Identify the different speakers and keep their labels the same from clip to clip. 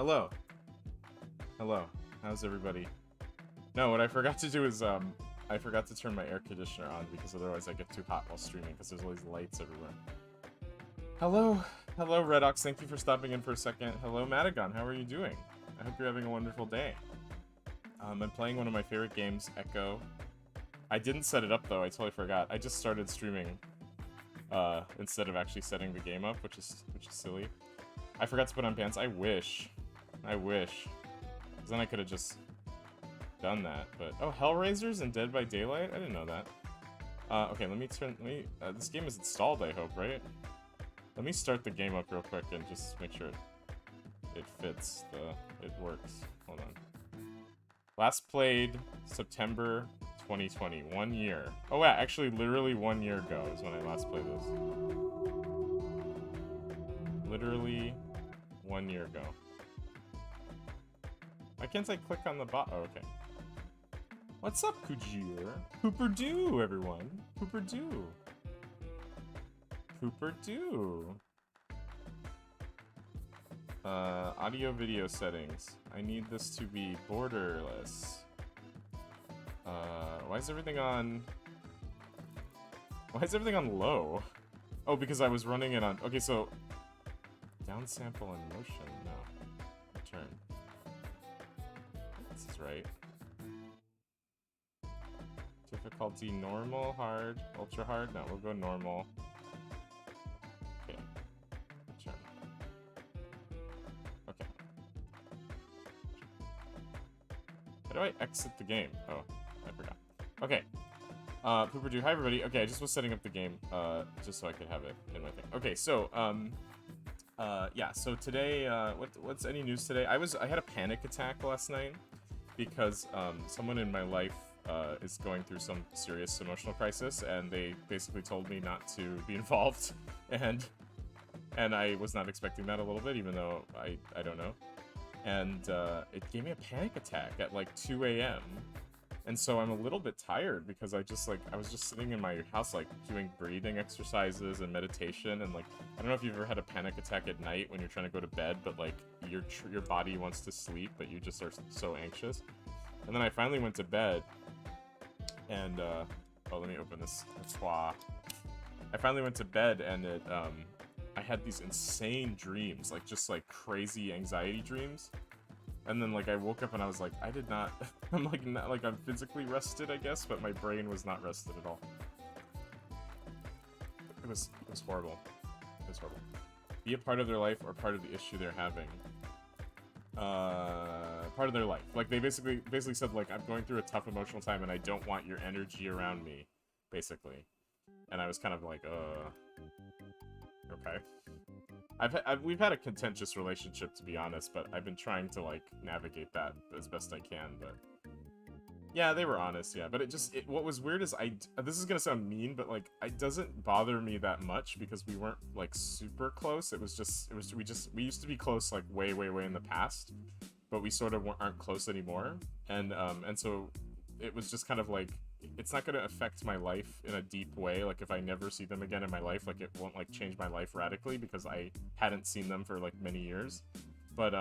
Speaker 1: Hello. Hello. How's everybody? No, what I forgot to do is, I forgot to turn my air conditioner on because otherwise I get too hot while streaming because there's all these lights everywhere. Hello. Hello, Redox. Thank you for stopping in for a second. Hello, Matagon. How are you doing? I hope you're having a wonderful day. I'm playing one of my favorite games, Echo. I didn't set it up, though. I totally forgot. I just started streaming, instead of actually setting the game up, which is silly. I forgot to put on pants. I wish. Because then I could have just done that, but... Oh, Hellraisers and Dead by Daylight? I didn't know that. Okay, this game is installed, I hope, right? Let me start the game up real quick and just make sure it fits, it works. Hold on. Last played September 2020. 1 year. Oh, yeah, actually, literally 1 year ago is when I last played this. Literally 1 year ago. Why can't I click on the bot? Oh, okay. What's up, Kujir? Pooper-doo, everyone. Pooper-doo. Pooper-doo. Audio video settings. I need this to be borderless. Why is everything on... Why is everything on low? Oh, because I was running it on... Okay, so... Downsample and motion. No. Return. This is right. Difficulty normal, hard, ultra hard. No, we'll go normal. Okay. Return. Okay. How do I exit the game? Oh, I forgot. Okay. Pooper-doo. Hi, everybody. Okay, I just was setting up the game, just so I could have it in my thing. Okay, so, yeah, so today, what's any news today? I had a panic attack last night because, someone in my life, is going through some serious emotional crisis, and they basically told me not to be involved, and I was not expecting that a little bit, even though I don't know, and, it gave me a panic attack at, like, 2 a.m., and so I'm a little bit tired because I was just sitting in my house, like, doing breathing exercises and meditation, and, like, I don't know if you've ever had a panic attack at night when you're trying to go to bed, but, like, your body wants to sleep, but you just are so anxious. And then I finally went to bed, and, oh, let me open this. I finally went to bed, and I had these insane dreams, like, just, like, crazy anxiety dreams. And then, like, I woke up and I was like, I did not, I'm like, not, like, I'm physically rested, I guess, but my brain was not rested at all. It was horrible. It was horrible. Be a part of their life or part of the issue they're having. Part of their life. Like, they basically said, like, I'm going through a tough emotional time and I don't want your energy around me, basically. And I was kind of like, okay. We've had a contentious relationship, to be honest, but I've been trying to, like, navigate that as best I can, but... Yeah, they were honest, yeah, but what was weird is this is gonna sound mean, but, like, it doesn't bother me that much because we weren't, like, super close. We used to be close, like, way, way, way in the past, but we sort of aren't close anymore, and so it was just kind of like, it's not gonna affect my life in a deep way. Like, if I never see them again in my life, like, it won't, like, change my life radically because I hadn't seen them for, like, many years. But,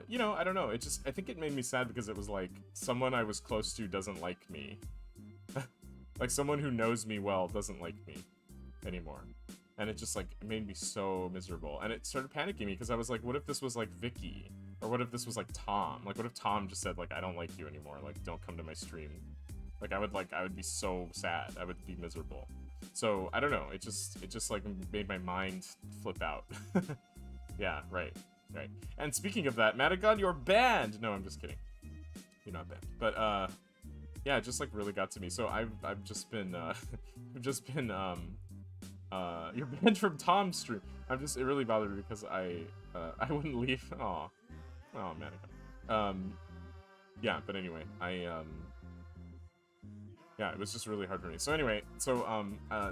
Speaker 1: you know, I don't know. I think it made me sad because it was like, someone I was close to doesn't like me. Like, someone who knows me well doesn't like me anymore. And it just, like, made me so miserable. And it started panicking me because I was like, what if this was, like, Vicky? Or what if this was, like, Tom? Like, what if Tom just said, like, I don't like you anymore, like, don't come to my stream? Like, I would be so sad. I would be miserable. So, I don't know. It just like, made my mind flip out. Yeah, right. And speaking of that, Matagon, you're banned! No, I'm just kidding. You're not banned. But, yeah, it just, like, really got to me. So, I've just been, you're banned from Tom's stream. It really bothered me because I wouldn't leave. Aw. Oh, Matagon. Yeah, but anyway, yeah, it was just really hard for me. So anyway, so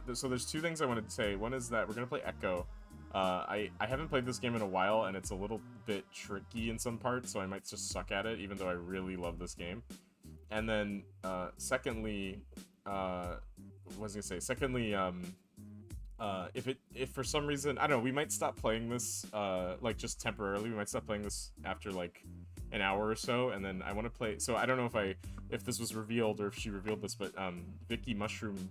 Speaker 1: there's two things I wanted to say. One is that we're gonna play Echo. I haven't played this game in a while, and it's a little bit tricky in some parts, so I might just suck at it, even though I really love this game. And then, secondly, what was I gonna say? Secondly, if for some reason, I don't know, we might stop playing this, like, just temporarily. We might stop playing this after, like, an hour or so, and then I want to play. So I don't know if this was revealed or if she revealed this, but Vicky Mushroom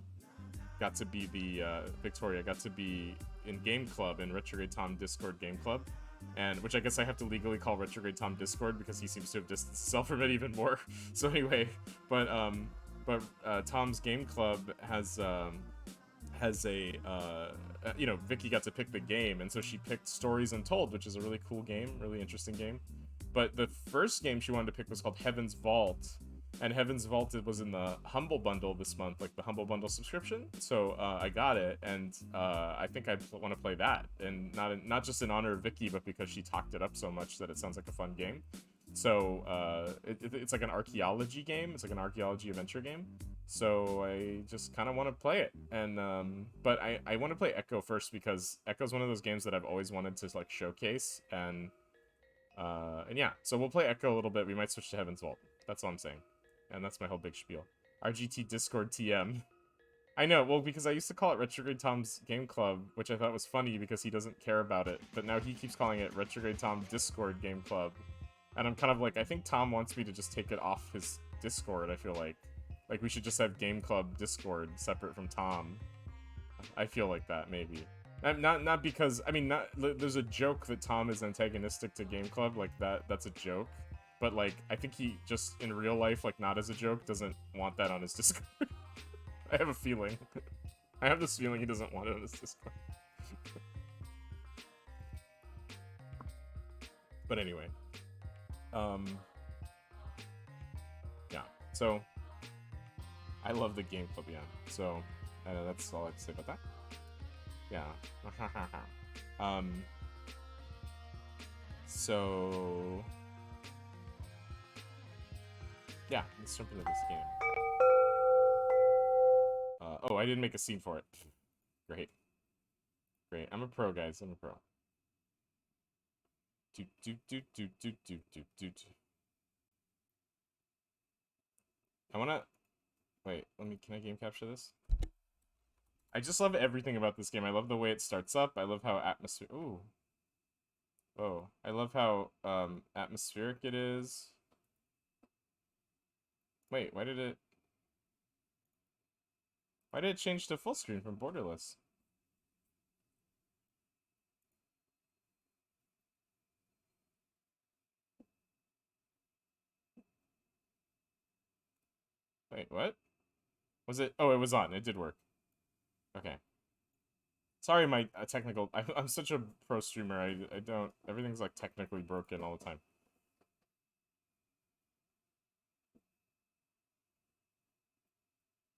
Speaker 1: got to be Victoria got to be in Game Club, in Retrograde Tom Discord Game Club, and which I guess I have to legally call Retrograde Tom Discord because he seems to have distanced himself from it even more. So anyway, but Tom's Game Club has a you know, Vicky got to pick the game, and so she picked Stories Untold, which is a really cool game, really interesting game. But the first game she wanted to pick was called Heaven's Vault, and Heaven's Vault was in the Humble Bundle this month, like the Humble Bundle subscription. So I got it, and I think I want to play that, and not just in honor of Vicky, but because she talked it up so much that it sounds like a fun game. So it's like an archaeology game. It's like an archaeology adventure game. So I just kind of want to play it, and but I want to play Echo first because Echo's one of those games that I've always wanted to like showcase, and yeah. So we'll play Echo a little bit. We might switch to Heaven's Vault. That's all I'm saying. And that's my whole big spiel. RGT Discord TM. I know, well, because I used to call it Retrograde Tom's Game Club, which I thought was funny because he doesn't care about it. But now he keeps calling it Retrograde Tom Discord Game Club. And I'm kind of like, I think Tom wants me to just take it off his Discord, I feel like. Like, we should just have Game Club Discord separate from Tom. I feel like that, maybe. Not because, I mean, there's a joke that Tom is antagonistic to Game Club, like, that's a joke. But, like, I think he just, in real life, like, not as a joke, doesn't want that on his Discord. I have a feeling. I have this feeling he doesn't want it on his Discord. But anyway. Yeah, so... I love the Game Club, yeah. So, that's all I have to say about that. Yeah. So... yeah, let's jump into this game. Oh, I didn't make a scene for it. Great. Great. I'm a pro, guys. I'm a pro. I wanna... wait, can I game capture this? I just love everything about this game. I love the way it starts up. I love how atmosphere... ooh. Oh, I love how, atmospheric it is. Wait, why did it change to full screen from borderless? Wait, what? Was it? Oh, it was on. It did work. Okay. Sorry, my technical... I'm such a pro streamer. I don't... everything's, like, technically broken all the time.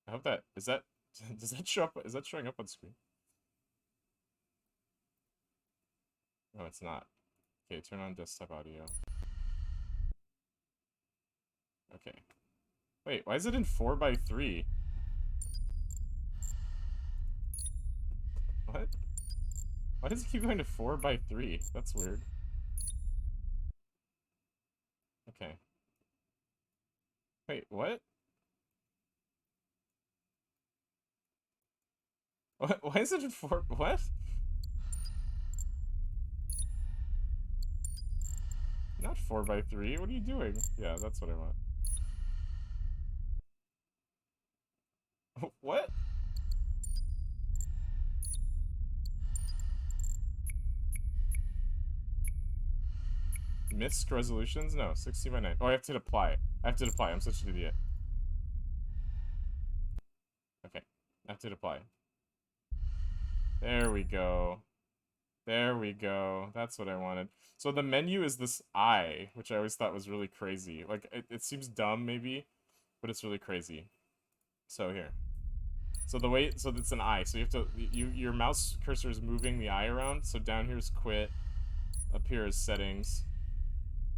Speaker 1: I hope that... is that... does that show up... is that showing up on screen? No, it's not. Okay, turn on desktop audio. Okay. Wait, why is it in 4x3? What? Why does it keep going to 4x3? That's weird. Okay. Wait, what? What? Why is it in 4... what? Not 4x3. What are you doing? Yeah, that's what I want. What? Missed resolutions? No, 60x9. Oh, I have to hit apply. I have to hit apply. I'm such an idiot. Okay. I have to hit apply. There we go. There we go. That's what I wanted. So the menu is this eye, which I always thought was really crazy. Like, it seems dumb, maybe, but it's really crazy. So here. So the way... so it's an eye. So you have to... your mouse cursor is moving the eye around. So down here is quit. Up here is settings.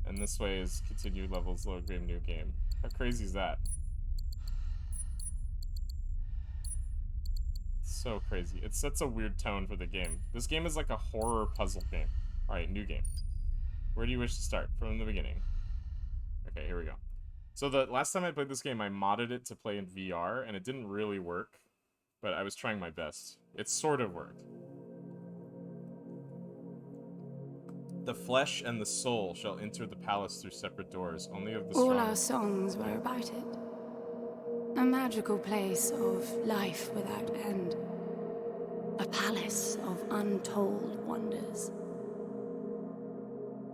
Speaker 1: And this way is continue levels, load game, new game. How crazy is that? So crazy. It sets a weird tone for the game. This game is like a horror puzzle game. Alright, new game. Where do you wish to start? From the beginning. Okay, here we go. So the last time I played this game, I modded it to play in VR, and it didn't really work. but I was trying my best. It sort of worked. The flesh and the soul shall enter the palace through separate doors, only of the strong.
Speaker 2: All our songs were about it. A magical place of life without end. A palace of untold wonders.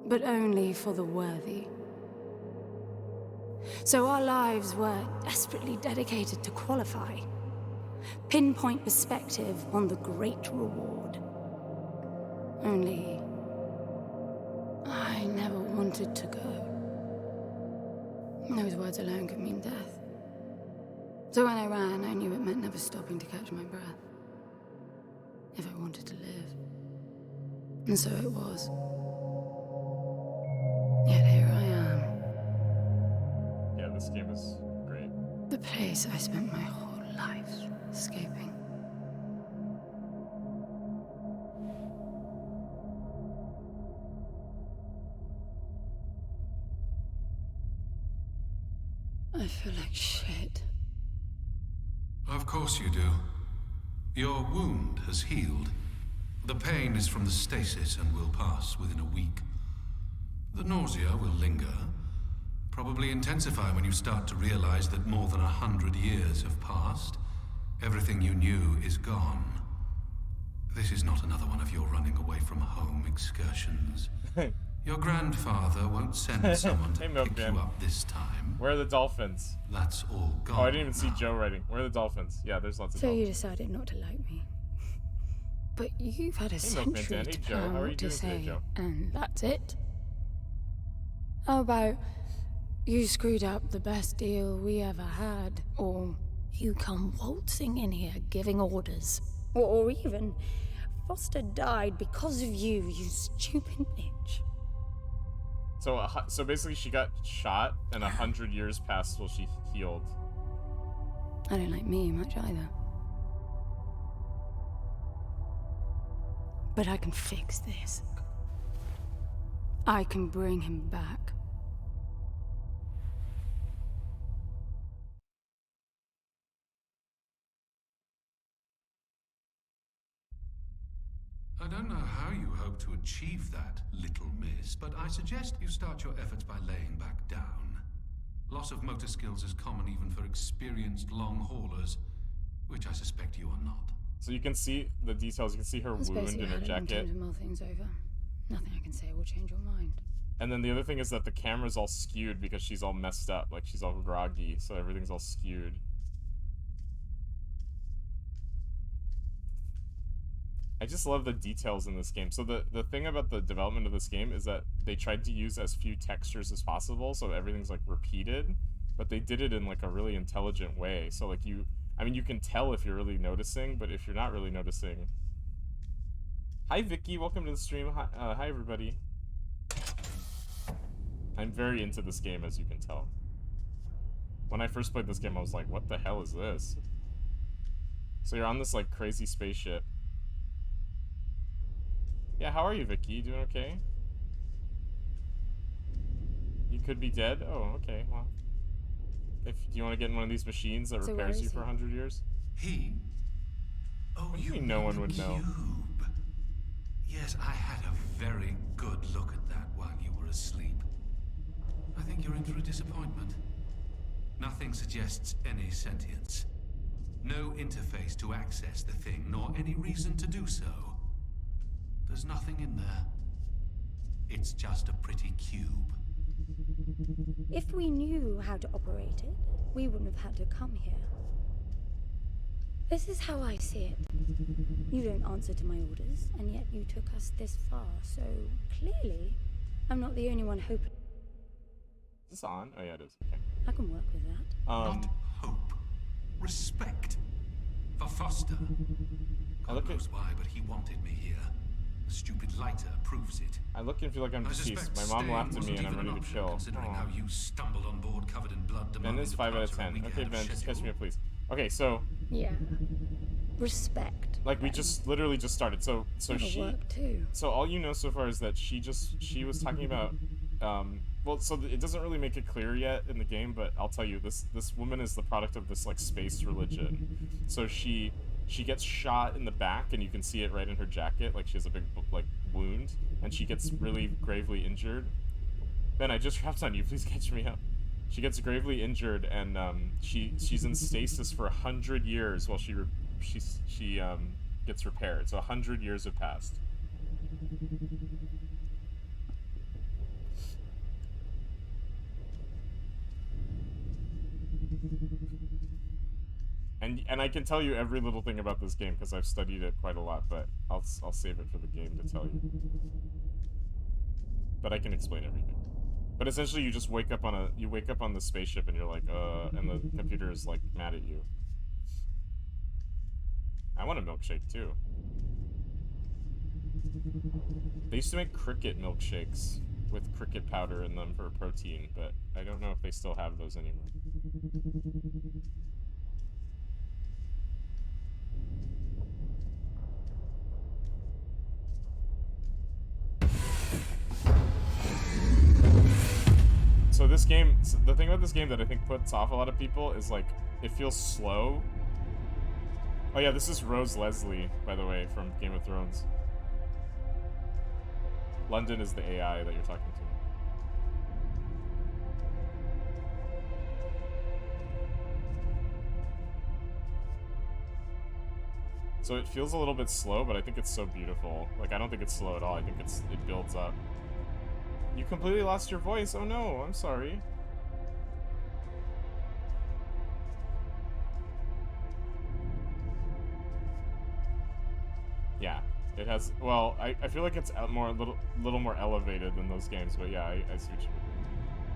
Speaker 2: But only for the worthy. So our lives were desperately dedicated to qualify. Pinpoint perspective on the great reward. Only I never wanted to go. Those words alone could mean death. So when I ran, I knew it meant never stopping to catch my breath. If I wanted to live. And so it was. Yet here I am.
Speaker 1: Yeah, this game is great.
Speaker 2: The place I spent my whole life escaping. I feel like shit.
Speaker 3: Of course you do. Your wound has healed. The pain is from the stasis and will pass within a week. The nausea will linger, probably intensify when you start to realize that more than 100 years have passed. Everything you knew is gone. This is not another one of your running away from home excursions. Your grandfather won't send someone to pick you up this time.
Speaker 1: Where are the dolphins?
Speaker 3: That's all gone.
Speaker 1: Oh, I didn't even see Joe writing. Where are the dolphins? Yeah, there's lots of
Speaker 2: So
Speaker 1: dolphins.
Speaker 2: you decided not to like me. But you've had a century to plan what to say, and that's it? How about you screwed up the best deal we ever had, or you come waltzing in here giving orders, or even Foster died because of you, you stupid bitch.
Speaker 1: So basically she got shot and 100 years passed till she healed.
Speaker 2: I don't like me much either. But I can fix this. I can bring him back.
Speaker 3: I don't know how you hope to achieve that, little miss, but I suggest you start your efforts by laying back down. Loss of motor skills is common even for experienced long haulers, which I suspect you are not.
Speaker 1: So you can see the details. You can see her wound in her jacket.
Speaker 2: To mull things over. Nothing I can say will change your mind.
Speaker 1: And then the other thing is that the camera's all skewed because she's all messed up. Like, she's all groggy, so everything's all skewed. I just love the details in this game. So the thing about the development of this game is that they tried to use as few textures as possible, so everything's like repeated, but they did it in like a really intelligent way. So like you can tell if you're really noticing, but if you're not really noticing. Hi Vicky, welcome to the stream. Hi everybody. I'm very into this game, as you can tell. When I first played this game, I was like, what the hell is this? So you're on this like crazy spaceship. Yeah, how are you, Vicky? You doing okay? You could be dead? Oh, okay, well. Do you want to get in one of these machines that repairs you for 100 years?
Speaker 3: He? Oh,
Speaker 1: you mean no one would know?
Speaker 3: Yes, I had a very good look at that while you were asleep. I think you're in for a disappointment. Nothing suggests any sentience. No interface to access the thing, nor any reason to do so. There's nothing in there. It's just a pretty cube.
Speaker 2: If we knew how to operate it, we wouldn't have had to come here. This is how I see it. You don't answer to my orders, and yet you took us this far, so clearly, I'm not the only one hoping.
Speaker 1: Is this on? Oh yeah, it is. Okay.
Speaker 2: I can work with that.
Speaker 3: Not hope. Respect. For Foster. God knows why, but he wanted me here. The stupid lighter proves it.
Speaker 1: I look and feel like I'm deceased. My mom laughed at me and I'm ready to kill.
Speaker 3: Considering how you stumbled on board covered in blood.
Speaker 1: Ben is 5 out of 10. Okay, Ben, just catch me up, please. Okay, so.
Speaker 2: Yeah. Respect.
Speaker 1: Like we just literally just started. So she.
Speaker 2: Work too.
Speaker 1: So all you know so far is that she was talking about. Well, so it doesn't really make it clear yet in the game, but I'll tell you, this woman is the product of this like space religion. So she She gets shot in the back, and you can see it right in her jacket. Like, she has a big, like, wound, and she gets really gravely injured. Ben, I just rapped on you. Please catch me up. She gets gravely injured, and she's in stasis for 100 years while she gets repaired. So 100 years have passed. And I can tell you every little thing about this game because I've studied it quite a lot, but I'll save it for the game to tell you. But I can explain everything. But essentially, you just wake up on the spaceship and you're like, and the computer is like mad at you. I want a milkshake too. They used to make cricket milkshakes with cricket powder in them for protein, but I don't know if they still have those anymore. So this game, the thing about this game that I think puts off a lot of people is like, it feels slow. Oh yeah, this is Rose Leslie, by the way, from Game of Thrones. London is the AI that you're talking to. So it feels a little bit slow, but I think it's so beautiful. Like, I don't think it's slow at all. I think it builds up. You completely lost your voice. Oh no, I'm sorry. Yeah, it has. Well, I feel like it's a little more elevated than those games, but yeah, I see what you mean.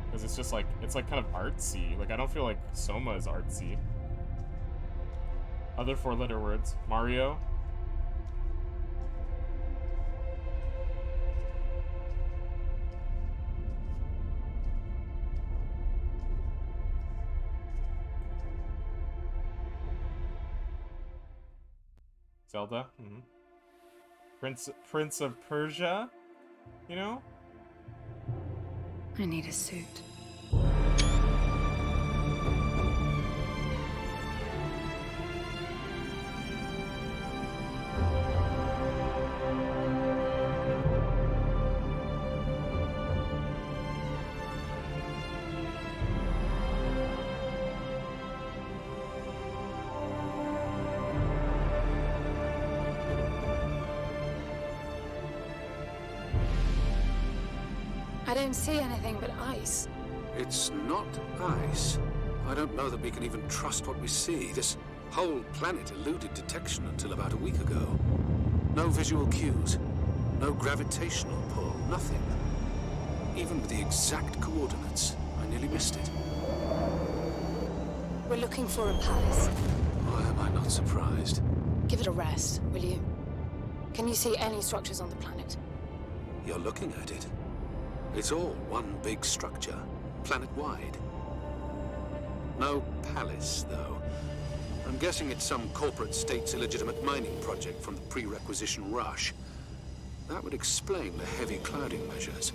Speaker 1: Because it's just like, it's like kind of artsy. Like, I don't feel like Soma is artsy. Other 4-letter words. Mario. Zelda. Prince of Persia. You know?
Speaker 2: I need a suit. I don't see anything but ice.
Speaker 3: It's not ice. I don't know that we can even trust what we see. This whole planet eluded detection until about a week ago. No visual cues, no gravitational pull, nothing. Even with the exact coordinates, I nearly missed it.
Speaker 2: We're looking for a palace.
Speaker 3: Why am I not surprised?
Speaker 2: Give it a rest, will you? Can you see any structures on the planet?
Speaker 3: You're looking at it. It's all one big structure, planet-wide. No palace, though. I'm guessing it's some corporate state's illegitimate mining project from the pre-requisition rush. That would explain the heavy clouding measures.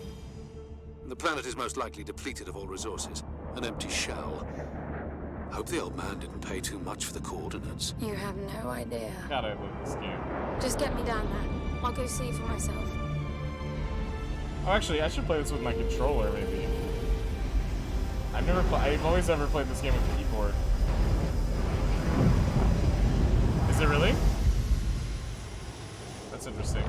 Speaker 3: The planet is most likely depleted of all resources. An empty shell. Hope the old man didn't pay too much for the coordinates.
Speaker 2: You have no idea.
Speaker 1: God, I love this game.
Speaker 2: Just get me down there. I'll go see for myself.
Speaker 1: Oh, actually, I should play this with my controller, maybe. I've always ever played this game with the keyboard. Is it really? That's interesting.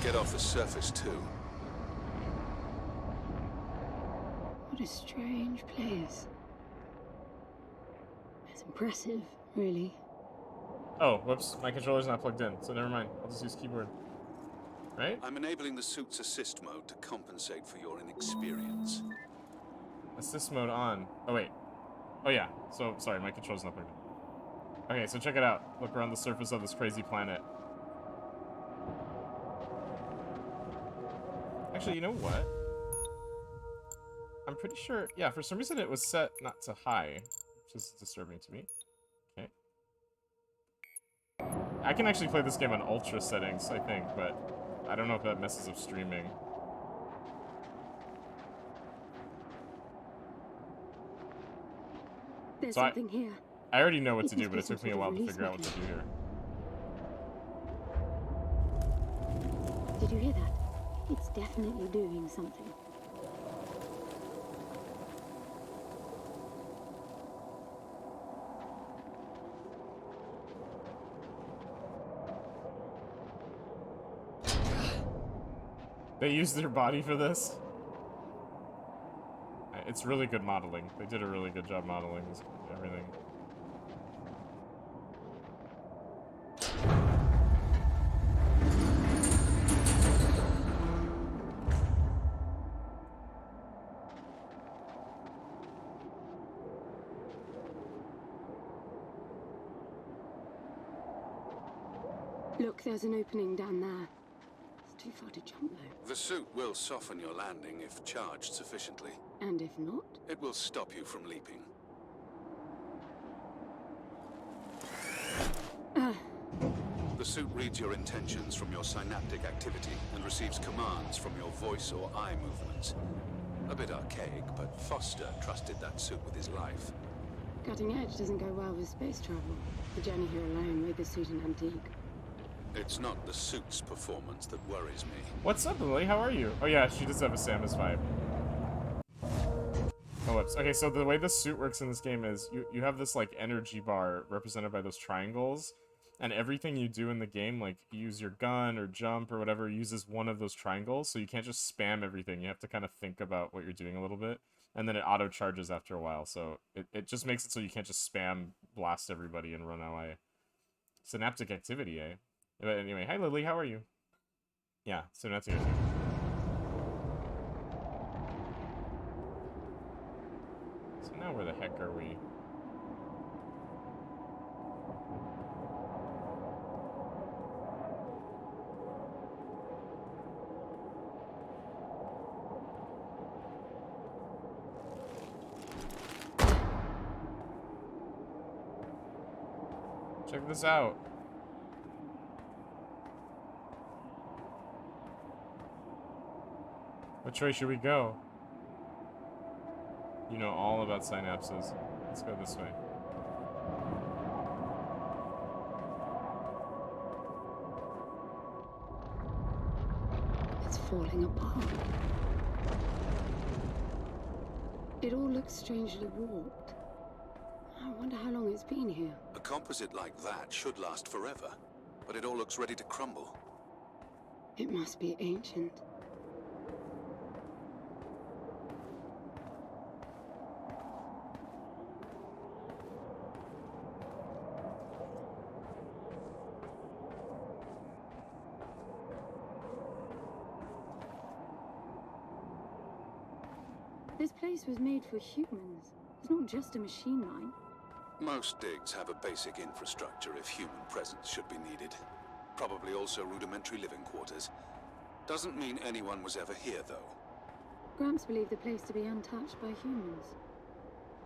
Speaker 3: Get off the surface, too.
Speaker 2: What a strange place. It's impressive, really.
Speaker 1: Oh, whoops. My controller's not plugged in, so never mind. I'll just use keyboard. Right?
Speaker 3: I'm enabling the suit's assist mode to compensate for your inexperience.
Speaker 1: Assist mode on. Oh, wait. Oh, yeah. So, sorry, my controller's not plugged in. Okay, so check it out. Look around the surface of this crazy planet. Actually, you know what? I'm pretty sure... Yeah, for some reason it was set not to high, which is disturbing to me. Okay. I can actually play this game on ultra settings, I think, but I don't know if that messes up streaming.
Speaker 2: There's something here.
Speaker 1: I already know what to do, but it took me a while to figure out what to do here.
Speaker 2: Did you hear that? It's definitely doing something.
Speaker 1: They used their body for this? It's really good modeling. They did a really good job modeling this, everything.
Speaker 2: Look, there's an opening down there. It's too far to jump, though.
Speaker 3: The suit will soften your landing if charged sufficiently.
Speaker 2: And if not?
Speaker 3: It will stop you from leaping. The suit reads your intentions from your synaptic activity and receives commands from your voice or eye movements. A bit archaic, but Foster trusted that suit with his life.
Speaker 2: Cutting edge doesn't go well with space travel. The journey here alone made the suit an antique.
Speaker 3: It's not the suit's performance that worries me.
Speaker 1: What's up, Lily? How are you? Oh yeah, she does have a Samus vibe. Oh, whoops. Okay, so the way the suit works in this game is you have this, like, energy bar represented by those triangles, and everything you do in the game, like, you use your gun or jump or whatever, uses one of those triangles, so you can't just spam everything. You have to kind of think about what you're doing a little bit, and then it auto-charges after a while, so it just makes it so you can't just spam blast everybody and run away. Synaptic activity, eh? But anyway, hi Lily, how are you? Yeah, synaptic activity. So now where the heck are we? Check this out. Which way should we go? You know all about synapses. Let's go this way.
Speaker 2: It's falling apart. It all looks strangely warped. I wonder how long it's been here.
Speaker 3: A composite like that should last forever, but it all looks ready to crumble.
Speaker 2: It must be ancient. This place was made for humans. It's not just a machine line.
Speaker 3: Most digs have a basic infrastructure if human presence should be needed. Probably also rudimentary living quarters. Doesn't mean anyone was ever here, though.
Speaker 2: Gramps believed the place to be untouched by humans.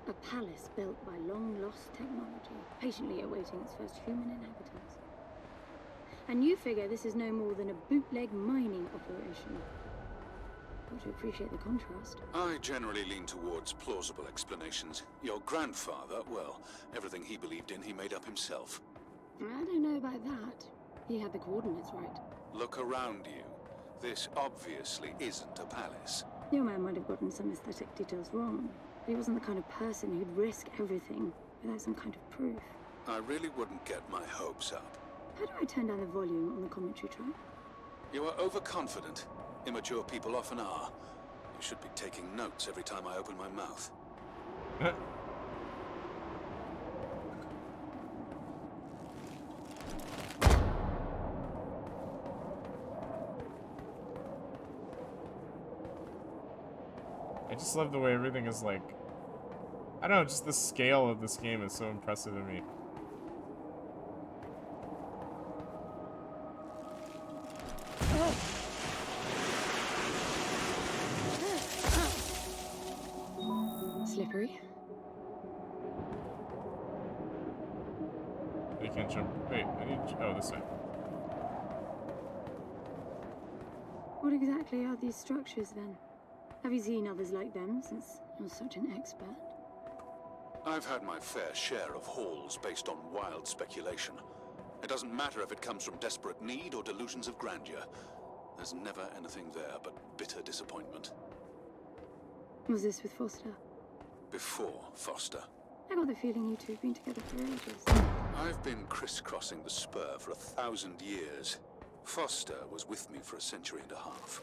Speaker 2: A palace built by long-lost technology, patiently awaiting its first human inhabitants. And you figure this is no more than a bootleg mining operation. Got to appreciate the contrast.
Speaker 3: I generally lean towards plausible explanations. Your grandfather, well, everything he believed in, he made up himself.
Speaker 2: I don't know about that. He had the coordinates right.
Speaker 3: Look around you. This obviously isn't a palace.
Speaker 2: Your man might have gotten some aesthetic details wrong. But he wasn't the kind of person who'd risk everything without some kind of proof.
Speaker 3: I really wouldn't get my hopes up.
Speaker 2: How do I turn down the volume on the commentary track?
Speaker 3: You are overconfident. Immature people often are. You should be taking notes every time I open my mouth.
Speaker 1: I just love the way everything is like... I don't know, just the scale of this game is so impressive to me.
Speaker 2: Slippery.
Speaker 1: I can't jump. Wait, I need. Oh, this way.
Speaker 2: What exactly are these structures then? Have you seen others like them since you're such an expert?
Speaker 3: I've had my fair share of halls based on wild speculation. It doesn't matter if it comes from desperate need or delusions of grandeur. There's never anything there but bitter disappointment.
Speaker 2: Was this with Foster?
Speaker 3: Before Foster.
Speaker 2: I got the feeling you two have been together for ages.
Speaker 3: I've been crisscrossing the spur for 1,000 years. Foster was with me for a century and a half.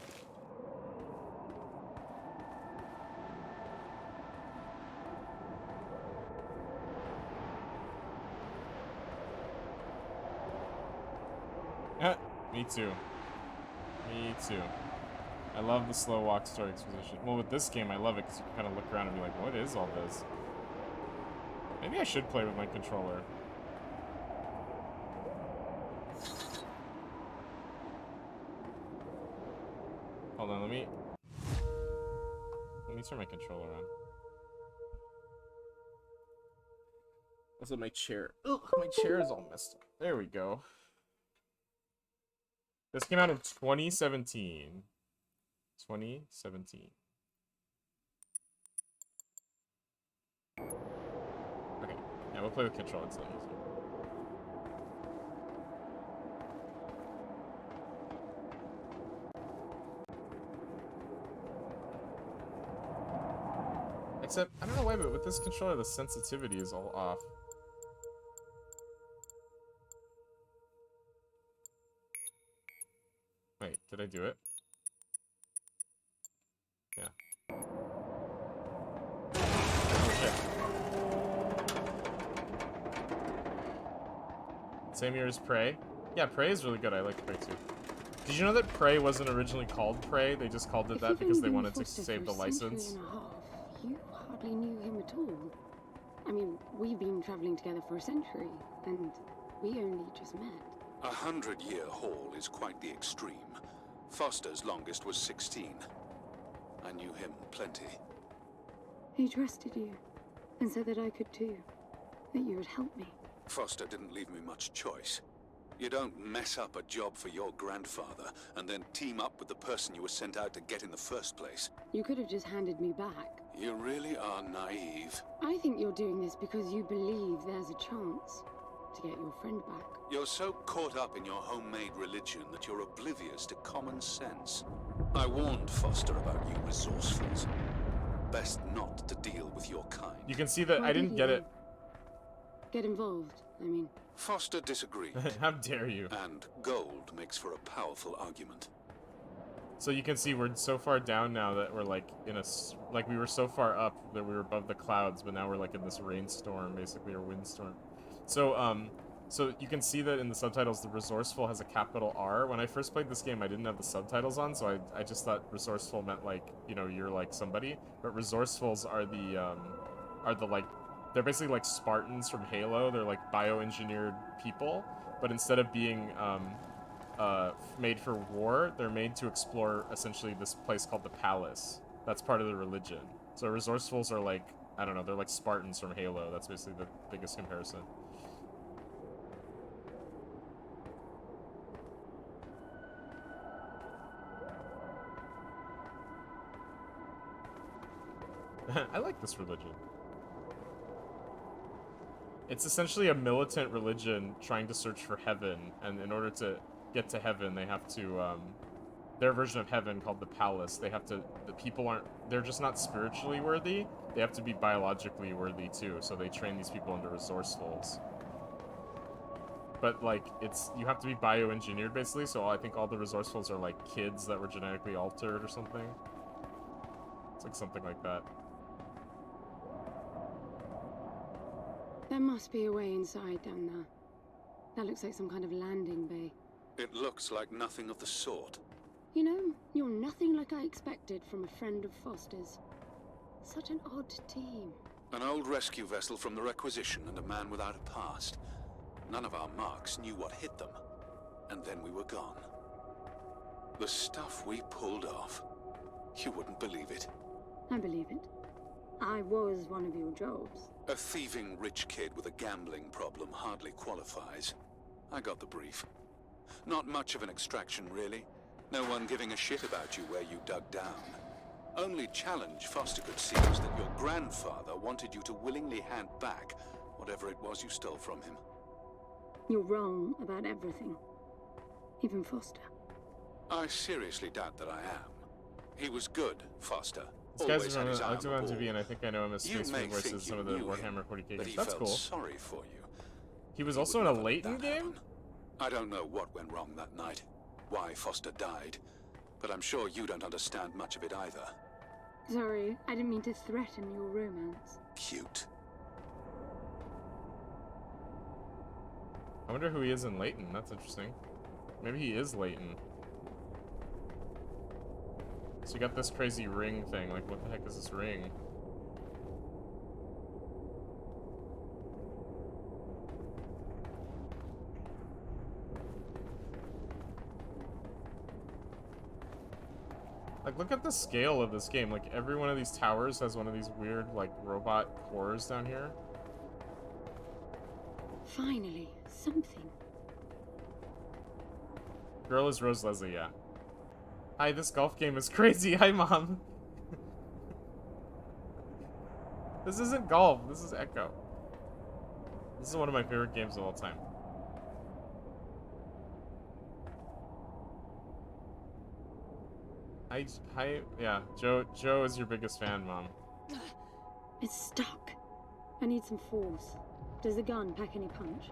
Speaker 1: Me too. Me too. I love the slow walk story exposition. Well, with this game, I love it because you can kind of look around and be like, what is all this? Maybe I should play with my controller. Hold on, let me turn my controller on. Also, my chair. Ugh, my chair is all messed up. There we go. This came out in 2017. 2017. Okay, yeah, we'll play with control. It's a little easier. Except, I don't know why, but with this controller, the sensitivity is all off. Wait, did I do it? Yeah. Okay. Same year as Prey. Yeah, Prey is really good. I like Prey too. Did you know that Prey wasn't originally called Prey? They just called it that because they wanted to save the license.
Speaker 2: You hardly knew him at all. I mean, we've been traveling together for a century, and we only just met.
Speaker 3: 100-year haul is quite the extreme. Foster's longest was 16. I knew him plenty.
Speaker 2: He trusted you, and said that I could too. That you would help me.
Speaker 3: Foster didn't leave me much choice. You don't mess up a job for your grandfather and then team up with the person you were sent out to get in the first place.
Speaker 2: You could have just handed me back.
Speaker 3: You really are naive.
Speaker 2: I think you're doing this because you believe there's a chance to get your friend back.
Speaker 3: You're so caught up in your homemade religion that you're oblivious to common sense. I warned Foster about you resourcefuls. Best not to deal with your kind.
Speaker 1: You can see that I didn't get it.
Speaker 2: Get involved, I mean.
Speaker 3: Foster disagreed.
Speaker 1: How dare you?
Speaker 3: And gold makes for a powerful argument.
Speaker 1: So you can see we're so far down now that we're like in a, like we were so far up that we were above the clouds, but now we're like in this rainstorm, basically, or windstorm. So, so you can see that in the subtitles, the resourceful has a capital R. When I first played this game, I didn't have the subtitles on, so I just thought resourceful meant like, you know, you're like somebody. But resourcefuls are the like, they're basically like Spartans from Halo. They're like bioengineered people, but instead of being made for war, they're made to explore essentially this place called the Palace. That's part of the religion. So resourcefuls are like, I don't know, they're like Spartans from Halo. That's basically the biggest comparison. I like this religion. It's essentially a militant religion trying to search for heaven, and in order to get to heaven, they have to, their version of heaven called the Palace, they have to, the people aren't, they're just not spiritually worthy, they have to be biologically worthy too, so they train these people into resourcefuls. But, like, it's, you have to be bioengineered, basically, so I think all the resourcefuls are, like, kids that were genetically altered or something. It's like something like that.
Speaker 2: There must be a way inside down there. That looks like some kind of landing bay.
Speaker 3: It looks like nothing of the sort.
Speaker 2: You know, you're nothing like I expected from a friend of Foster's. Such an odd team.
Speaker 3: An old rescue vessel from the Requisition and a man without a past. None of our marks knew what hit them. And then we were gone. The stuff we pulled off. You wouldn't believe it.
Speaker 2: I believe it. I was one of your jobs.
Speaker 3: A thieving rich kid with a gambling problem hardly qualifies. I got the brief. Not much of an extraction, really. No one giving a shit about you where you dug down. Only challenge Foster could see was that your grandfather wanted you to willingly hand back whatever it was you stole from him.
Speaker 2: You're wrong about everything. Even Foster.
Speaker 3: I seriously doubt that I am. He was good, Foster.
Speaker 1: This guy's from I looked him on TV, and I think I know him as Space Marine voices some of the Warhammer 40k games. That's cool.
Speaker 3: Sorry for you.
Speaker 1: He was also in a Layton game?
Speaker 3: I don't know what went wrong that night, why Foster died, but I'm sure you don't understand much of it either.
Speaker 2: Sorry, I didn't mean to threaten your romance.
Speaker 3: Cute.
Speaker 1: I wonder who he is in Layton. That's interesting. Maybe he is Layton. So you got this crazy ring thing. Like, what the heck is this ring? Like, look at the scale of this game. Like, every one of these towers has one of these weird, like, robot cores down here.
Speaker 2: Finally, something.
Speaker 1: Girl is Rose Leslie, yeah. Hi, this golf game is crazy. Hi, Mom. This isn't golf. This is Echo. This is one of my favorite games of all time. Hi, yeah. Joe is your biggest fan, Mom.
Speaker 2: It's stuck. I need some force. Does the gun pack any punch?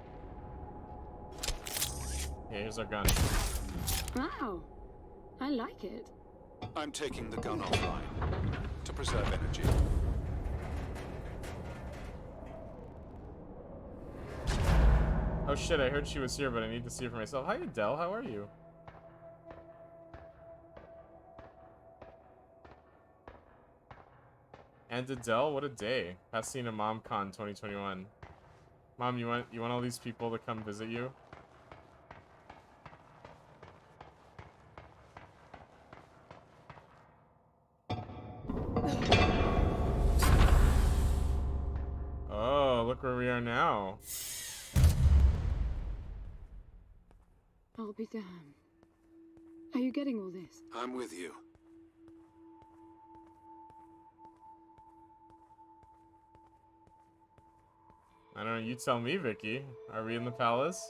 Speaker 1: Yeah, here's our gun.
Speaker 2: Wow. I like it.
Speaker 3: I'm taking the gun offline to preserve energy.
Speaker 1: Oh shit, I heard she was here, but I need to see her for myself. Hi, Adele, how are you? And Adele, what a day. Pasadena MomCon 2021. Mom, you want all these people to come visit you? Oh, look where we are now.
Speaker 2: I'll be damned. Are you getting all this?
Speaker 3: I'm with you.
Speaker 1: I don't know, you tell me, Vicky. Are we in the palace?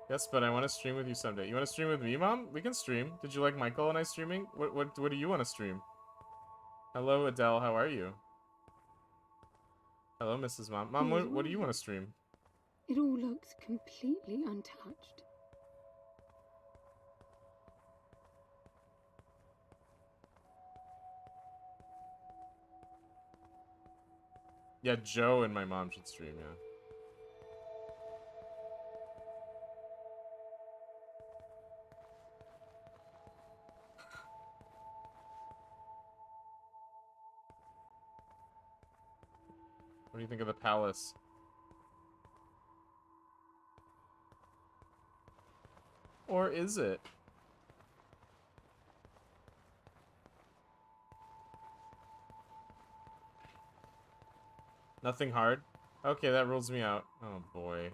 Speaker 1: Yes, but I want to stream with you someday. You want to stream with me, Mom? We can stream. Did you like Michael and I streaming? What do you want to stream? Hello, Adele, how are you? Hello, Mrs. Mom. Mom, what do you want to stream?
Speaker 2: It all looks completely untouched.
Speaker 1: Yeah, Joe and my mom should stream, yeah. What do you think of the palace? Or is it? Nothing hard? Okay, that rules me out. Oh boy.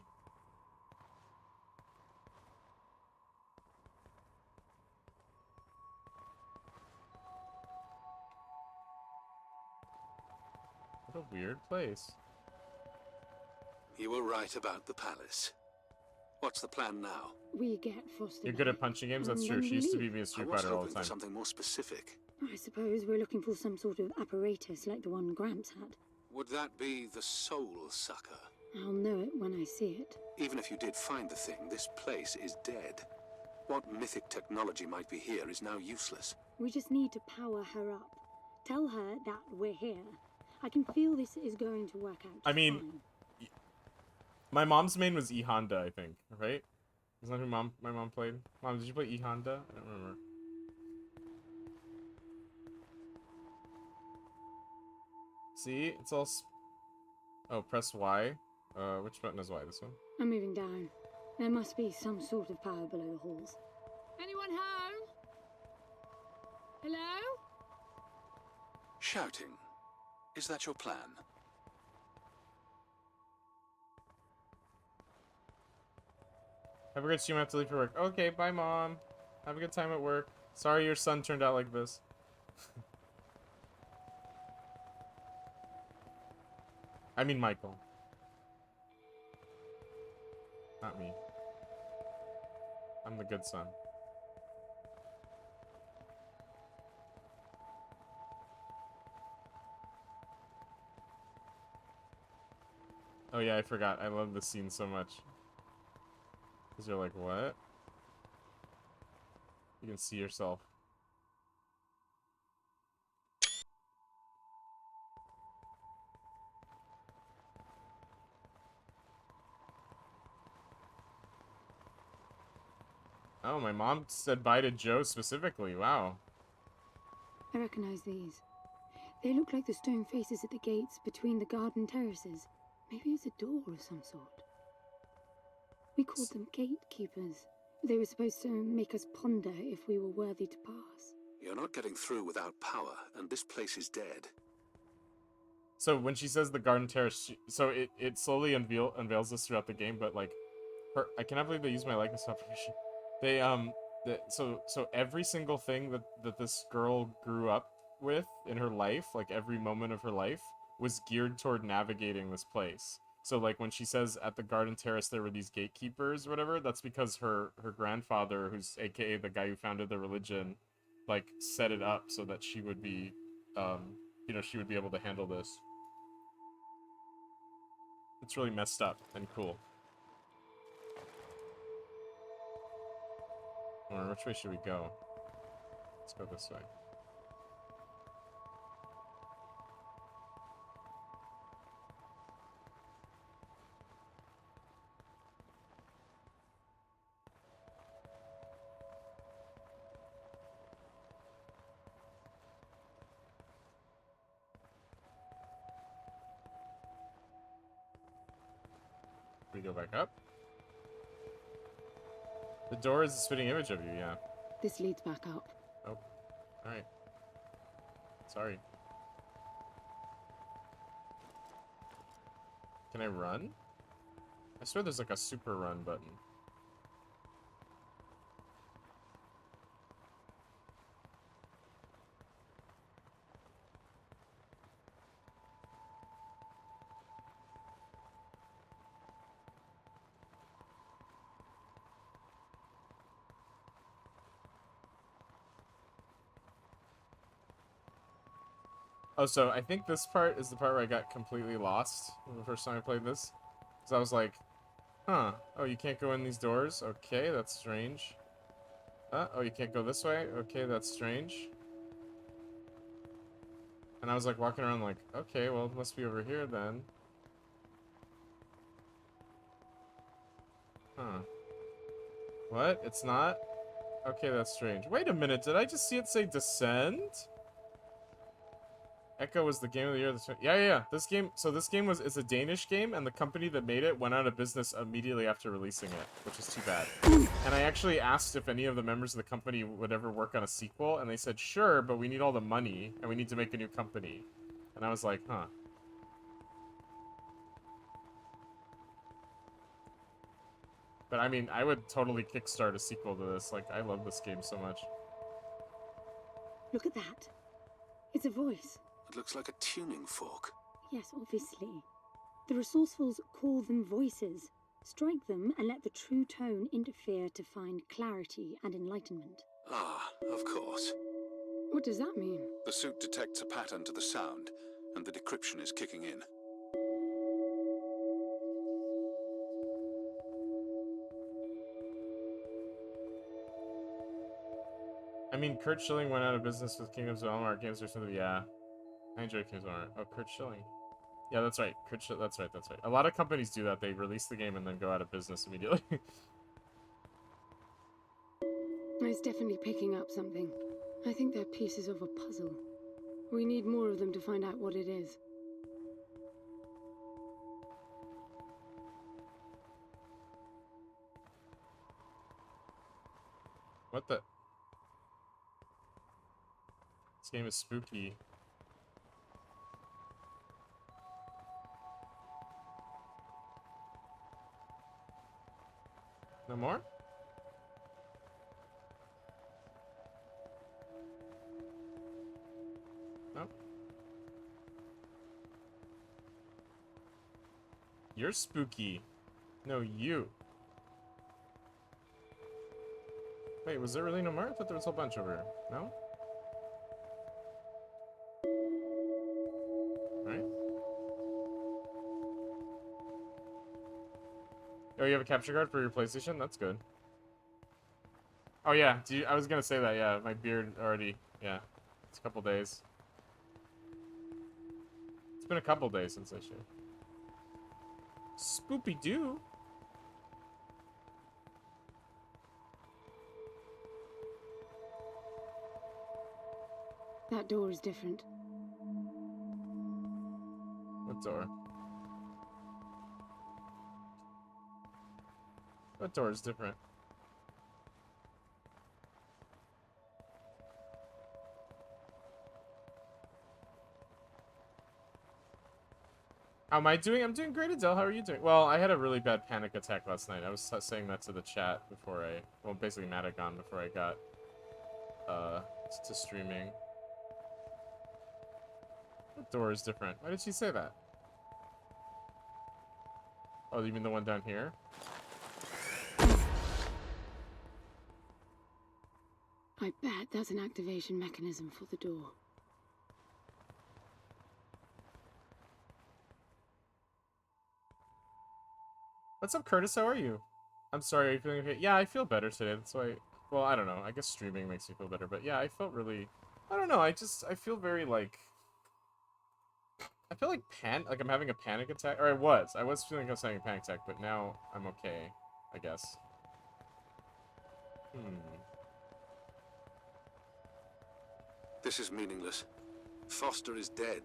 Speaker 1: What a weird place.
Speaker 3: You were right about the palace. What's the plan now?
Speaker 2: We get Foster.
Speaker 1: You're good at punching games? That's true. She used to beat me a Street Fighter all the time.
Speaker 3: For something more specific.
Speaker 2: I suppose we're looking for some sort of apparatus like the one Gramps had.
Speaker 3: Would that be the Soul Sucker?
Speaker 2: I'll know it when I see it.
Speaker 3: Even if you did find the thing, this place is dead. What mythic technology might be here is now useless.
Speaker 2: We just need to power her up. Tell her that we're here. I can feel this is going to work out.
Speaker 1: I mean, my mom's main was E Honda, I think, right? Isn't that who my mom played? Mom, did you play E Honda? I don't remember. See, it's all. Oh, press Y. Which button is Y? This one?
Speaker 2: I'm moving down. There must be some sort of power below the halls. Anyone home? Hello?
Speaker 3: Shouting. Is that your plan?
Speaker 1: Have a good stream. I have to leave for work. Okay, bye, Mom. Have a good time at work. Sorry your son turned out like this. I mean Michael. Not me. I'm the good son. Oh yeah, I forgot. I love this scene so much. Because you're like, what? You can see yourself. Oh, my mom said bye to Joe specifically. Wow.
Speaker 2: I recognize these. They look like the stone faces at the gates between the garden terraces. Maybe it's a door of some sort. We called them gatekeepers. They were supposed to make us ponder if we were worthy to pass.
Speaker 3: You're not getting through without power, and this place is dead.
Speaker 1: So when she says the garden terrace, so it slowly unveils this throughout the game, but like, I cannot believe they use my likeness without permission. They so every single thing that this girl grew up with in her life, like every moment of her life, was geared toward navigating this place. So like when she says at the garden terrace there were these gatekeepers or whatever, that's because her grandfather, who's AKA the guy who founded the religion, like set it up so that she would be, you know, she would be able to handle this. It's really messed up and cool. Or which way should we go? Let's go this way. We go back up. The door is a spitting image of you, yeah.
Speaker 2: This leads back up.
Speaker 1: Oh, alright. Sorry. Can I run? I swear there's like a super run button. Oh, so I think this part is the part where I got completely lost the first time I played this. Because I was like, huh, oh, you can't go in these doors? Okay, that's strange. Oh, you can't go this way? Okay, that's strange. And I was like walking around like, okay, well, it must be over here then. Huh. What? It's not? Okay, that's strange. Wait a minute, did I just see it say Descend? Echo was the game of the year. Yeah. This game, so this game is a Danish game, and the company that made it went out of business immediately after releasing it, which is too bad. And I actually asked if any of the members of the company would ever work on a sequel, and they said, sure, but we need all the money, and we need to make a new company. And I was like, huh. But I mean, I would totally kickstart a sequel to this. Like, I love this game so much.
Speaker 2: Look at that. It's a voice.
Speaker 3: It looks like a tuning fork.
Speaker 2: Yes, obviously. The resourcefuls call them voices. Strike them and let the true tone interfere to find clarity and enlightenment.
Speaker 3: Ah, of course.
Speaker 2: What does that mean?
Speaker 3: The suit detects a pattern to the sound, and the decryption is kicking in.
Speaker 1: I mean, Kurt Schilling went out of business with Kingdoms of Amalur Games or something. Yeah, I enjoy Kingdoms of Amalur. Oh, Kurt Schilling. Yeah, that's right. That's right. A lot of companies do that. They release the game and then go out of business immediately.
Speaker 2: It's definitely picking up something. I think they're pieces of a puzzle. We need more of them to find out what it is.
Speaker 1: What the? This game is spooky. No more? No. You're spooky. No, you. Wait, was there really no more? I thought there was a whole bunch over here. No? Right? Oh, you have a capture card for your PlayStation? That's good. Oh, yeah. I was gonna say that, yeah. My beard already... Yeah. It's a couple days. It's been a couple days since I shaved. Spoopy-doo.
Speaker 2: That door is different.
Speaker 1: What door? What door is different? How am I doing? I'm doing great, Adele. How are you doing? Well, I had a really bad panic attack last night. I was saying that to the chat before well, basically Matt had gone before I got, to streaming. What door is different? Why did she say that? Oh, you mean the one down here?
Speaker 2: I bet that's an activation mechanism for the door.
Speaker 1: What's up, Curtis? How are you? I'm sorry, are you feeling okay? Yeah, I feel better today. That's why... Well, I don't know. I guess streaming makes me feel better. But yeah, I felt really... I don't know. I feel very, like... I feel like I'm having a panic attack. Or I was feeling I was having a panic attack, but now I'm okay, I guess.
Speaker 3: This is meaningless. Foster is dead.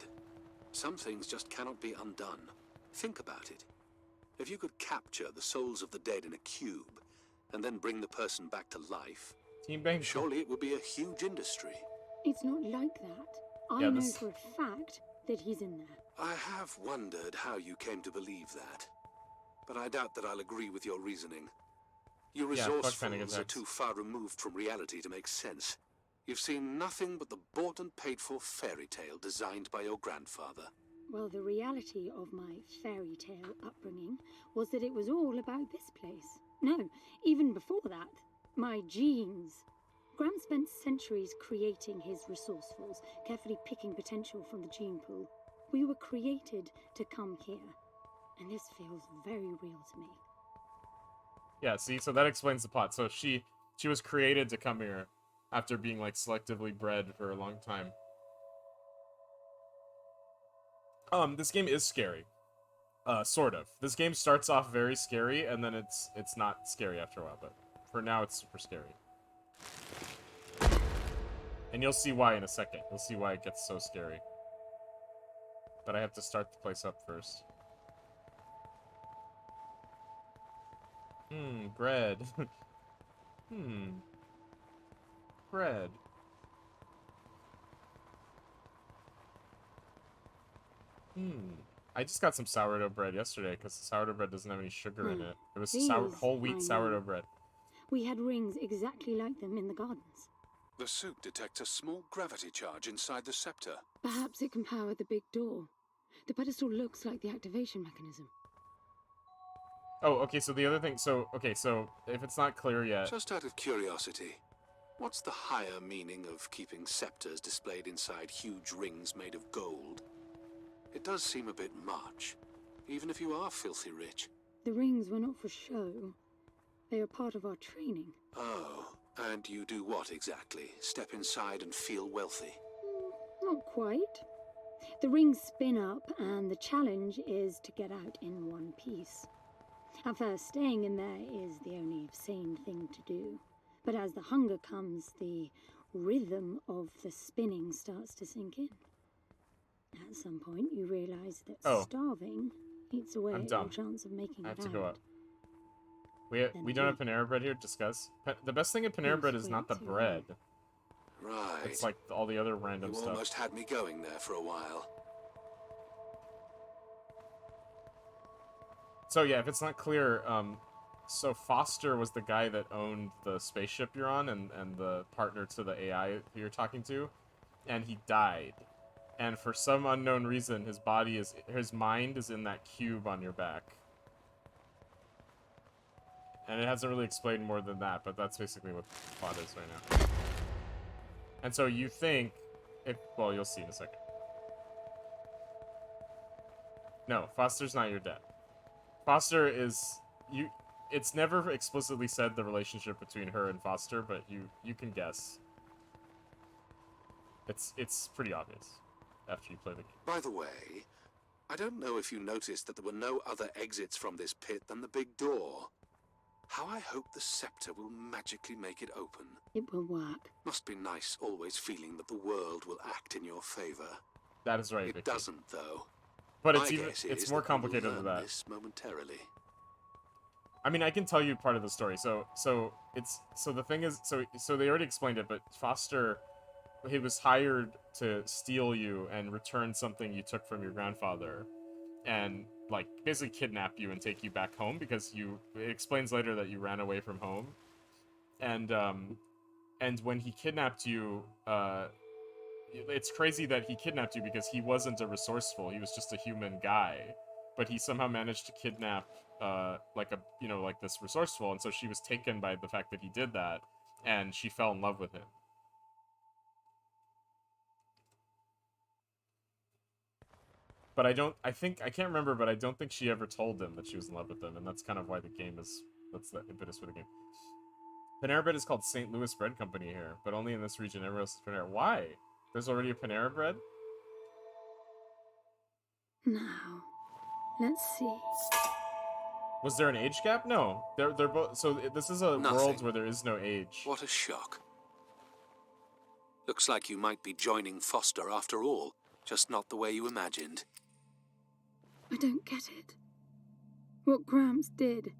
Speaker 3: Some things just cannot be undone. Think about it. If you could capture the souls of the dead in a cube, and then bring the person back to life,
Speaker 1: Team Bang.
Speaker 3: surely it would be a huge industry.
Speaker 2: It's not like that. I know for a fact that he's in there.
Speaker 3: I have wondered how you came to believe that, but I doubt that I'll agree with your reasoning. You resourcefuls are too far removed from reality to make sense. You've seen nothing but the bought and paid for fairy tale designed by your grandfather.
Speaker 2: Well, the reality of my fairy tale upbringing was that it was all about this place. No, even before that, my genes. Graham spent centuries creating his resourcefuls, carefully picking potential from the gene pool. We were created to come here, and this feels very real to me.
Speaker 1: Yeah, see, so that explains the plot. So she was created to come here after being, like, selectively bred for a long time. This game is scary. Sort of. This game starts off very scary, and then it's not scary after a while, but for now it's super scary. And you'll see why in a second. You'll see why it gets so scary. But I have to start the place up first. Bread. Bread. I just got some sourdough bread yesterday because the sourdough bread doesn't have any sugar in it. It was whole wheat sourdough bread.
Speaker 2: We had rings exactly like them in the gardens.
Speaker 3: The suit detects a small gravity charge inside the scepter.
Speaker 2: Perhaps it can power the big door. The pedestal looks like the activation mechanism.
Speaker 1: Oh, okay, so the other thing, so if it's not clear yet...
Speaker 3: Just out of curiosity, what's the higher meaning of keeping scepters displayed inside huge rings made of gold? It does seem a bit much, even if you are filthy rich.
Speaker 2: The rings were not for show. They are part of our training.
Speaker 3: Oh, and you do what exactly? Step inside and feel wealthy?
Speaker 2: Not quite. The rings spin up, and the challenge is to get out in one piece. At first, staying in there is the only sane thing to do. But as the hunger comes, the rhythm of the spinning starts to sink in. At some point, you realize that starving eats away at your chance of making it out.
Speaker 1: I have to go up. We don't have Panera Bread here. Discuss. The best thing at Panera Bread is not the bread.
Speaker 3: Right.
Speaker 1: It's like all the other random stuff.
Speaker 3: You almost had me going there for a while.
Speaker 1: So yeah, if it's not clear, so Foster was the guy that owned the spaceship you're on and the partner to the AI who you're talking to, and he died. And for some unknown reason, his mind is in that cube on your back. And it hasn't really explained more than that, but that's basically what the plot is right now. And so you think, well, you'll see in a second. No, Foster's not your dad. Foster is, it's never explicitly said the relationship between her and Foster, but you can guess. It's pretty obvious after you play the game.
Speaker 3: By the way, I don't know if you noticed that there were no other exits from this pit than the big door. How I hope the scepter will magically make it open.
Speaker 2: It will work.
Speaker 3: Must be nice always feeling that the world will act in your favor.
Speaker 1: That is right,
Speaker 3: It
Speaker 1: Vicky.
Speaker 3: doesn't, though.
Speaker 1: But it's more complicated than that.
Speaker 3: This momentarily.
Speaker 1: I mean, I can tell you part of the story. So the thing is, so they already explained it, but Foster, he was hired to steal you and return something you took from your grandfather, and like basically kidnap you and take you back home because it explains later that you ran away from home, and when he kidnapped you, it's crazy that he kidnapped you because he wasn't a resourceful, he was just a human guy, but he somehow managed to kidnap like this resourceful, and so she was taken by the fact that he did that, and she fell in love with him. But I can't remember, but I don't think she ever told him that she was in love with him, and that's kind of why the game that's the impetus for the game. Panera Bread is called St. Louis Bread Company here, but only in this region. Everywhere else is Panera. Why? There's already a Panera Bread?
Speaker 2: Now, let's see.
Speaker 1: Was there an age gap? No. They're both. So this is a world where there is no age.
Speaker 3: What a shock. Looks like you might be joining Foster after all, just not the way you imagined.
Speaker 2: I don't get it. What Gramps did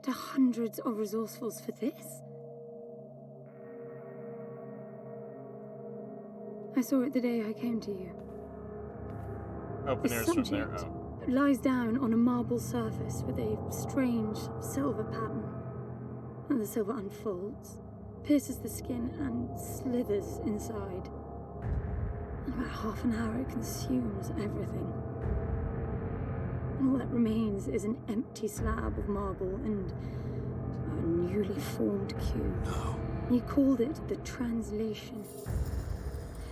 Speaker 2: to hundreds of resourcefuls for this? I saw it the day I came to you.
Speaker 1: Oh, Panera's from there. Oh.
Speaker 2: Lies down on a marble surface with a strange silver pattern. And the silver unfolds, pierces the skin, and slithers inside. In about half an hour, it consumes everything. And all that remains is an empty slab of marble and a newly formed cube.
Speaker 3: No.
Speaker 2: He called it the translation.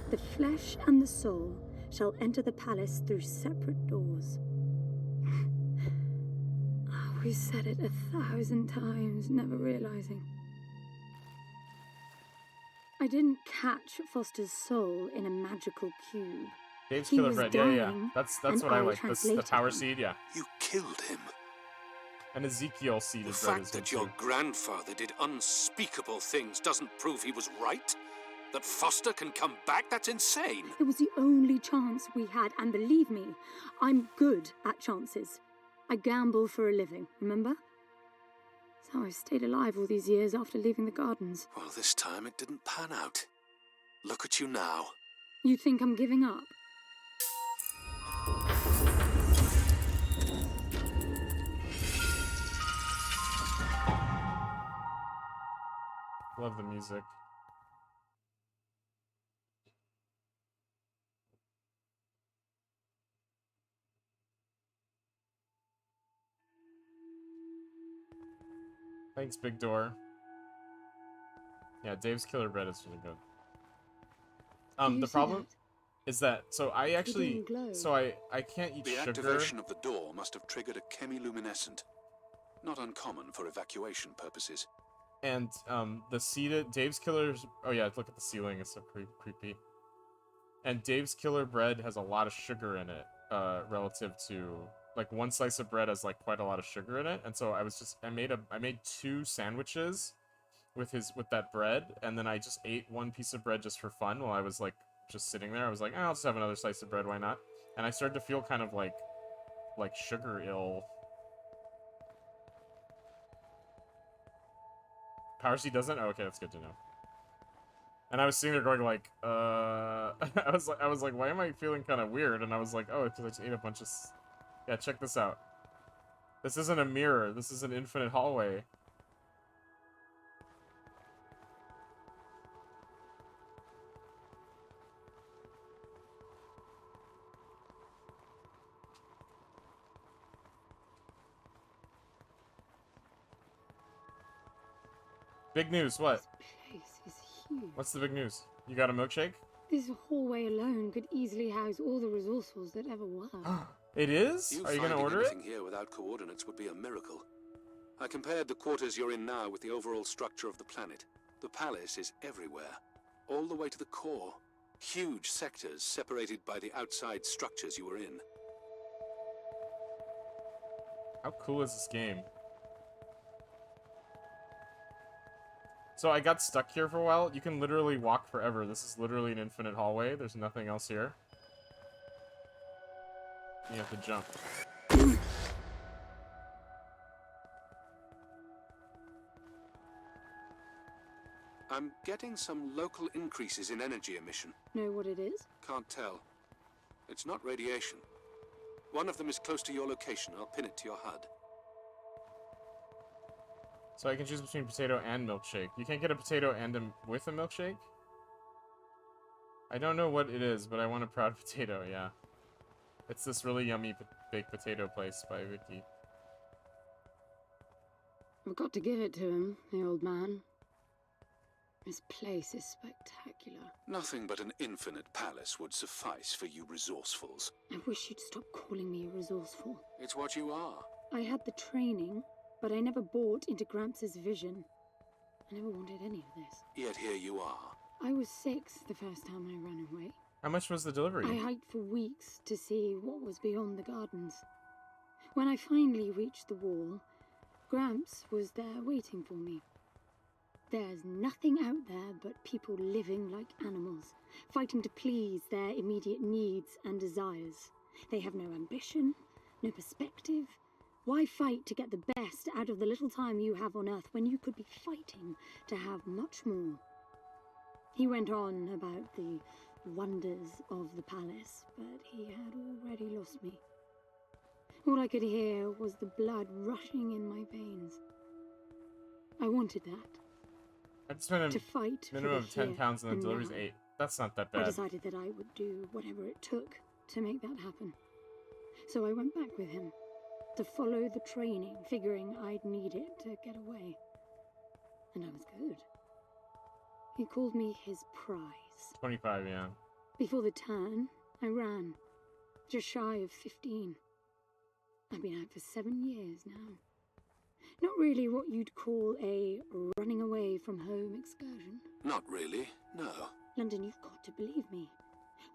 Speaker 2: The flesh and the soul shall enter the palace through separate doors. We said it 1,000 times, never realizing. I didn't catch Foster's soul in a magical cube.
Speaker 1: Dave's Killer Bread, yeah. That's what I like. The power seed, yeah.
Speaker 3: You killed him.
Speaker 1: And Ezekiel seed is
Speaker 3: the fact that your grandfather did unspeakable things doesn't prove he was right? That Foster can come back? That's insane.
Speaker 2: It was the only chance we had, and believe me, I'm good at chances. I gamble for a living, remember? That's how I stayed alive all these years after leaving the gardens.
Speaker 3: Well, this time it didn't pan out. Look at you now.
Speaker 2: You think I'm giving up?
Speaker 1: Love the music. Thanks, Big Door. Yeah, Dave's Killer Bread is really good. The problem is that, so I actually, I can't eat sugar.
Speaker 3: The activation of the door must have triggered a chemiluminescent. Not uncommon for evacuation purposes.
Speaker 1: And, Dave's Killer's, oh yeah, look at the ceiling, it's so creepy. And Dave's Killer Bread has a lot of sugar in it, relative to, like, one slice of bread has, like, quite a lot of sugar in it, and so I made 2 sandwiches with that bread, and then I just ate one piece of bread just for fun while I was, like, just sitting there. I was like, I'll just have another slice of bread, why not? And I started to feel kind of, like sugar ill. Power Seed doesn't? Oh, okay, that's good to know. And I was sitting there going like, I was like, why am I feeling kind of weird? And I was like, oh, it's because I just ate a bunch of... Yeah, check this out. This isn't a mirror. This is an infinite hallway. Big news, what?
Speaker 2: This place is huge.
Speaker 1: What's the big news? You got a milkshake?
Speaker 2: This hallway alone could easily house all the resourcefuls that ever were.
Speaker 1: It is? Are you gonna order it?
Speaker 3: Anything here without coordinates would be a miracle. I compared the quarters you're in now with the overall structure of the planet. The palace is everywhere, all the way to the core. Huge sectors separated by the outside structures you were in.
Speaker 1: How cool is this game? So I got stuck here for a while. You can literally walk forever. This is literally an infinite hallway. There's nothing else here. You have to jump.
Speaker 3: I'm getting some local increases in energy emission.
Speaker 2: Know what it is?
Speaker 3: Can't tell. It's not radiation. One of them is close to your location. I'll pin it to your HUD.
Speaker 1: So I can choose between potato and milkshake. You can't get a potato and with a milkshake? I don't know what it is, but I want a proud potato, yeah. It's this really yummy baked potato place by Vicky.
Speaker 2: I've got to give it to him, the old man. This place is spectacular.
Speaker 3: Nothing but an infinite palace would suffice for you resourcefuls.
Speaker 2: I wish you'd stop calling me a resourceful.
Speaker 3: It's what you are.
Speaker 2: I had the training, but I never bought into Gramps' vision. I never wanted any of this.
Speaker 3: Yet here you are.
Speaker 2: I was 6 the first time I ran away.
Speaker 1: How much was the delivery?
Speaker 2: I hiked for weeks to see what was beyond the gardens. When I finally reached the wall, Gramps was there waiting for me. There's nothing out there but people living like animals, fighting to please their immediate needs and desires. They have no ambition, no perspective. Why fight to get the best out of the little time you have on Earth when you could be fighting to have much more? He went on about the wonders of the palace, but he had already lost me. All I could hear was the blood rushing in my veins. I wanted that.
Speaker 1: I'd spend
Speaker 2: to fight
Speaker 1: a minimum
Speaker 2: for
Speaker 1: of 10 pounds and the delivery's
Speaker 2: now.
Speaker 1: 8. That's not that bad.
Speaker 2: I decided that I would do whatever it took to make that happen. So I went back with him to follow the training, figuring I'd need it to get away. And I was good. He called me his prize.
Speaker 1: 25, yeah.
Speaker 2: Before the turn, I ran. Just shy of 15. I've been out for 7 years now. Not really what you'd call a running away from home excursion.
Speaker 3: Not really, no.
Speaker 2: London, you've got to believe me.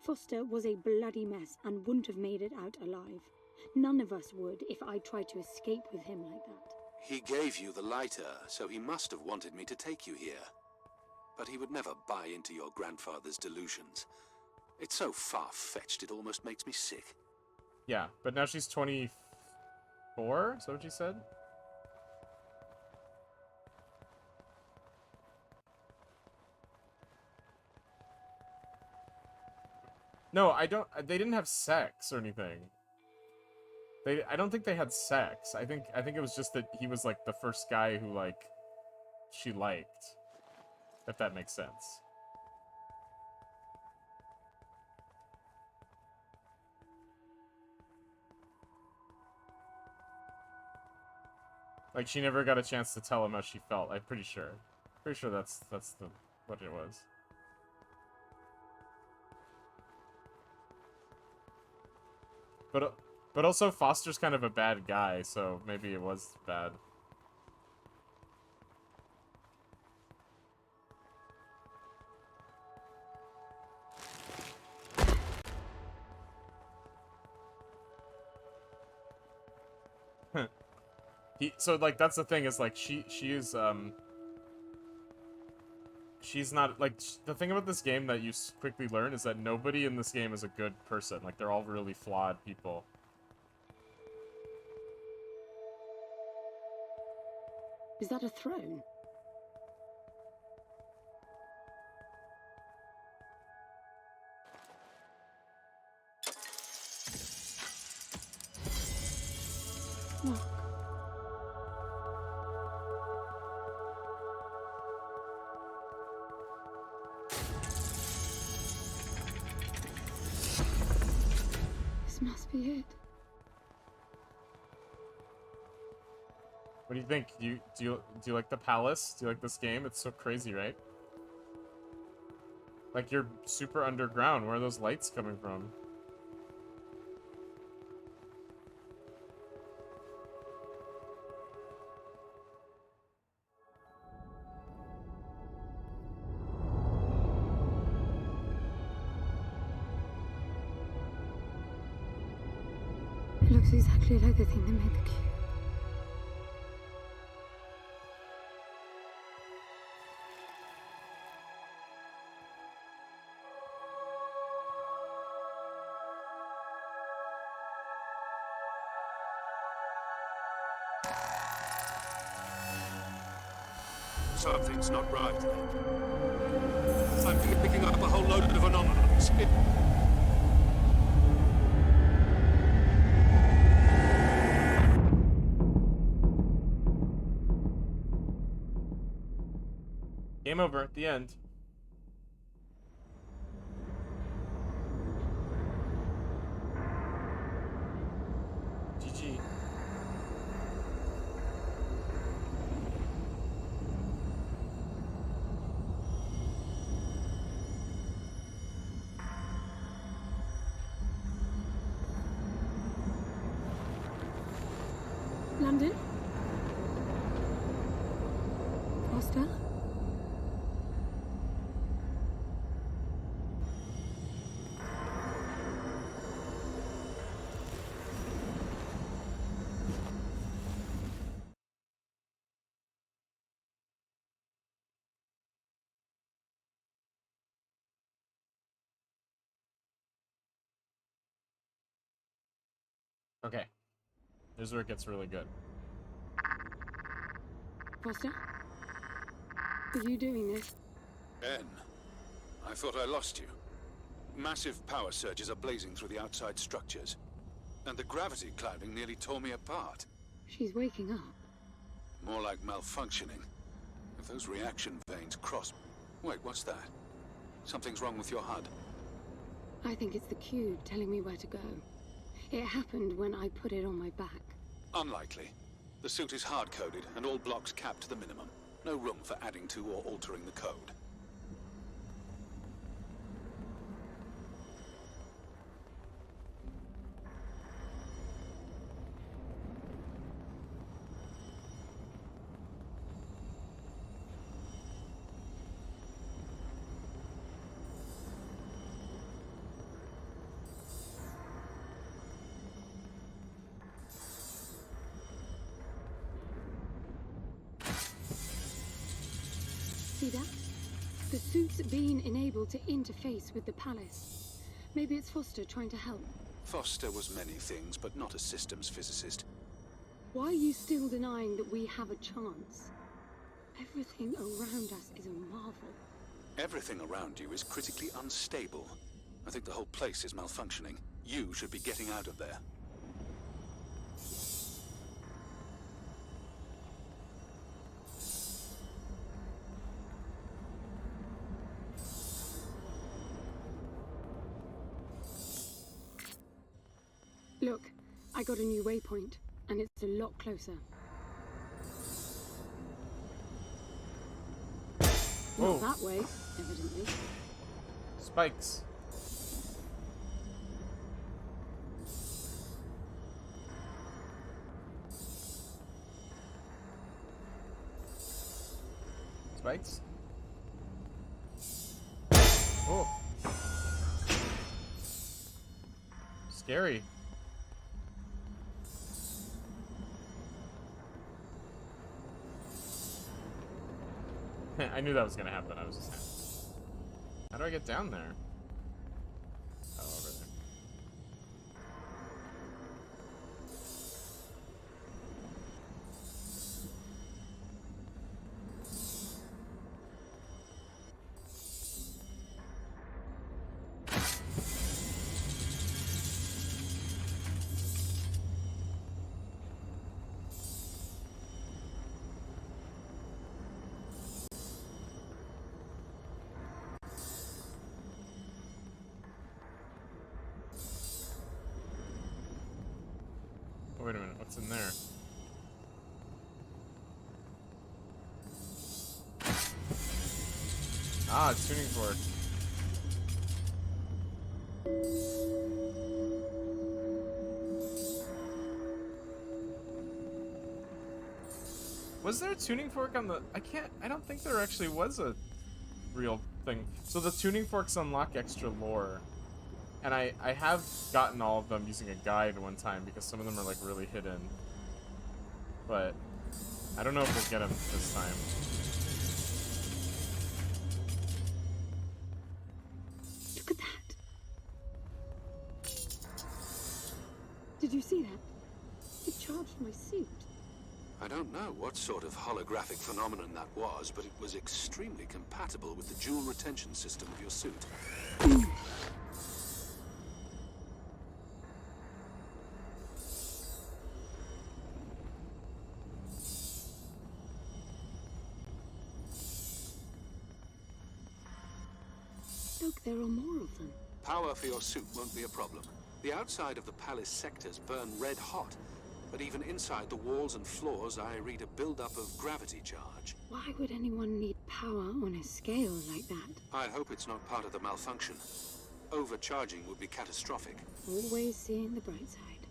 Speaker 2: Foster was a bloody mess and wouldn't have made it out alive. None of us would if I tried to escape with him like that.
Speaker 3: He gave you the lighter, so he must have wanted me to take you here. But he would never buy into your grandfather's delusions. It's so far-fetched it almost makes me sick.
Speaker 1: Yeah, but now she's 24? Is that what she said? No, I don't. They didn't have sex or anything. I don't think they had sex. I think it was just that he was like the first guy who like she liked. If that makes sense. Like she never got a chance to tell him how she felt. I'm pretty sure. Pretty sure that's what it was. But also Foster's kind of a bad guy, so maybe it was bad. So like that's the thing is like she is she's not like the thing about this game that you quickly learn is that nobody in this game is a good person. Like they're all really flawed people.
Speaker 2: Is that a throne? clock. This must be it.
Speaker 1: What do you think? Do you like the palace? Do you like this game? It's so crazy, right? Like you're super underground. Where are those lights coming from?
Speaker 2: It looks exactly like the thing that made the cube.
Speaker 3: Something's not right. I'm picking up a whole load of anomalies.
Speaker 1: Game over at the end. GG.
Speaker 2: London? Foster?
Speaker 1: Okay. Here's where it gets really good.
Speaker 2: Foster? Are you doing this?
Speaker 3: Ben, I thought I lost you. Massive power surges are blazing through the outside structures. And the gravity clouding nearly tore me apart.
Speaker 2: She's waking up.
Speaker 3: More like malfunctioning. If those reaction veins cross... Wait, what's that? Something's wrong with your HUD.
Speaker 2: I think it's the cube telling me where to go. It happened when I put it on my back.
Speaker 3: Unlikely. The suit is hard-coded and all blocks capped to the minimum. No room for adding to or altering the code.
Speaker 2: See that? The suit's being enabled to interface with the palace. Maybe it's Foster trying to help.
Speaker 3: Foster was many things, but not a systems physicist.
Speaker 2: Why are you still denying that we have a chance? Everything around us is a marvel.
Speaker 3: Everything around you is critically unstable. I think the whole place is malfunctioning. You should be getting out of there.
Speaker 2: Look, I got a new waypoint, and it's a lot closer.
Speaker 1: Whoa.
Speaker 2: Not that way, evidently.
Speaker 1: Spikes. Spikes? Oh. Scary. I knew that was gonna happen. I was just... How do I get down there? Oh, over there. What's in there? Ah, tuning fork. Was there a tuning fork on the... I don't think there actually was a real thing. So the tuning forks unlock extra lore. And I have gotten all of them using a guide one time because some of them are like really hidden. But I don't know if we'll get them this time.
Speaker 2: Look at that. Did you see that? It charged my suit.
Speaker 3: I don't know what sort of holographic phenomenon that was, but it was extremely compatible with the jewel retention system of your suit.
Speaker 2: Look, there are more of them.
Speaker 3: Power for your suit won't be a problem. The outside of the palace sectors burn red hot, but even inside the walls and floors I read a buildup of gravity charge.
Speaker 2: Why would anyone need power on a scale like that?
Speaker 3: I hope it's not part of the malfunction. Overcharging would be catastrophic.
Speaker 2: Always seeing the bright side.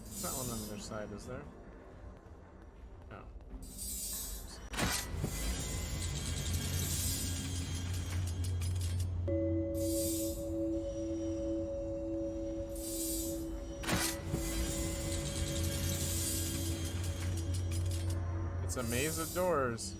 Speaker 1: There's not one on the other side, is there? No. It's a maze of doors.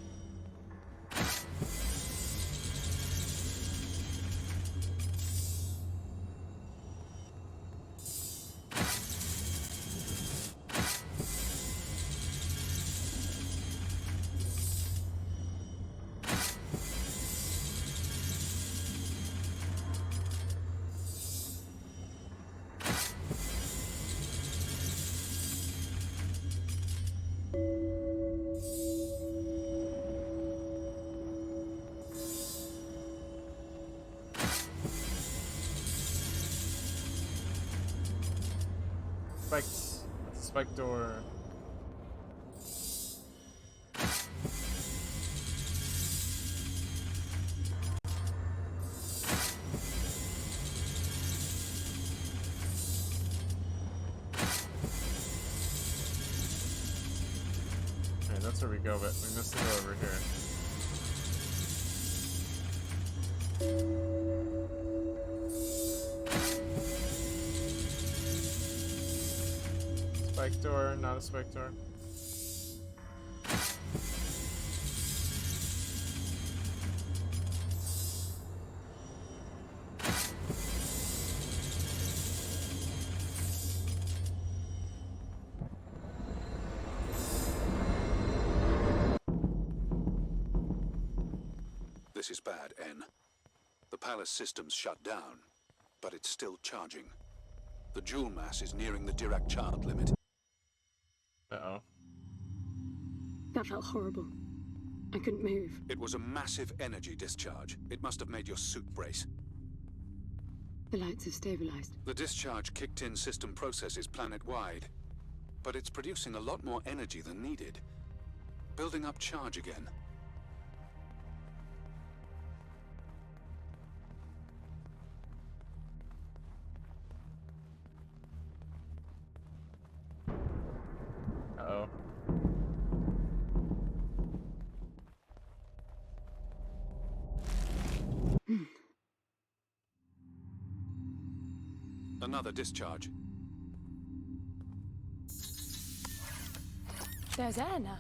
Speaker 1: Spike door. Okay, that's where we go, but we missed the door over here. Spike door, not a spike door.
Speaker 3: This is bad, N. The palace system's shut down, but it's still charging. The jewel mass is nearing the Dirac child limit.
Speaker 1: Uh-oh.
Speaker 2: That felt horrible. I couldn't move.
Speaker 3: It was a massive energy discharge. It must have made your suit brace.
Speaker 2: The lights have stabilized.
Speaker 3: The discharge kicked in system processes planet-wide, but it's producing a lot more energy than needed. Building up charge again.
Speaker 1: Uh-oh.
Speaker 3: Another discharge.
Speaker 2: There's air now.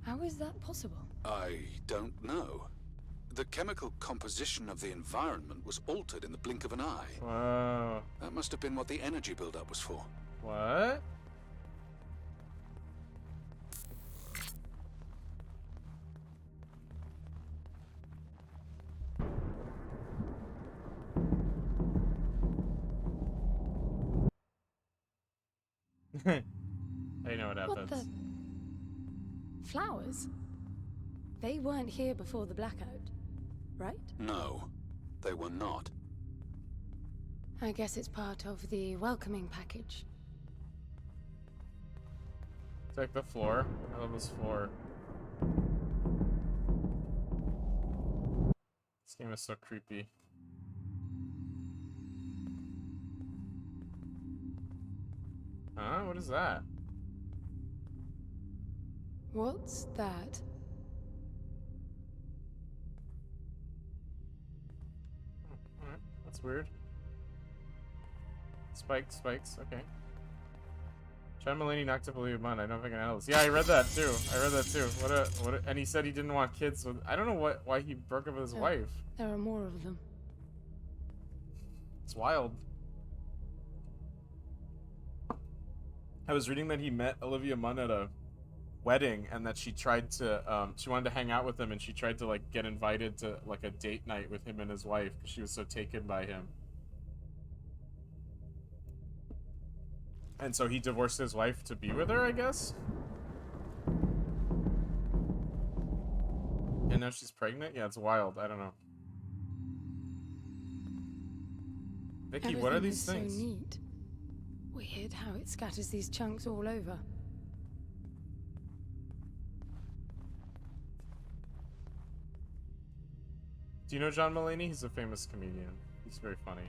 Speaker 2: How is that possible?
Speaker 3: I don't know. The chemical composition of the environment was altered in the blink of an eye.
Speaker 1: Wow.
Speaker 3: That must have been what the energy buildup was for.
Speaker 1: What? I know what happens.
Speaker 2: What the? Flowers? They weren't here before the blackout, right?
Speaker 3: No, they were not.
Speaker 2: I guess it's part of the welcoming package.
Speaker 1: like the floor. I love this floor. This game is so creepy. Huh? What is that?
Speaker 2: What's that?
Speaker 1: Alright, that's weird. Spikes, okay. John Mulaney knocked up Olivia Munn. I don't know if I can handle this. Yeah, I read that too. And he said he didn't want kids with. I don't know why he broke up with his wife.
Speaker 2: There are more of them.
Speaker 1: It's wild. I was reading that he met Olivia Munn at a wedding, and that she tried to, she wanted to hang out with him, and she tried to like get invited to like a date night with him and his wife because she was so taken by him. And so he divorced his wife to be with her, I guess. And now she's pregnant? Yeah, it's wild. I don't know. Vicky, what are these things?
Speaker 2: So neat. Weird how it scatters these chunks all over.
Speaker 1: Do you know John Mulaney? He's a famous comedian. He's very funny.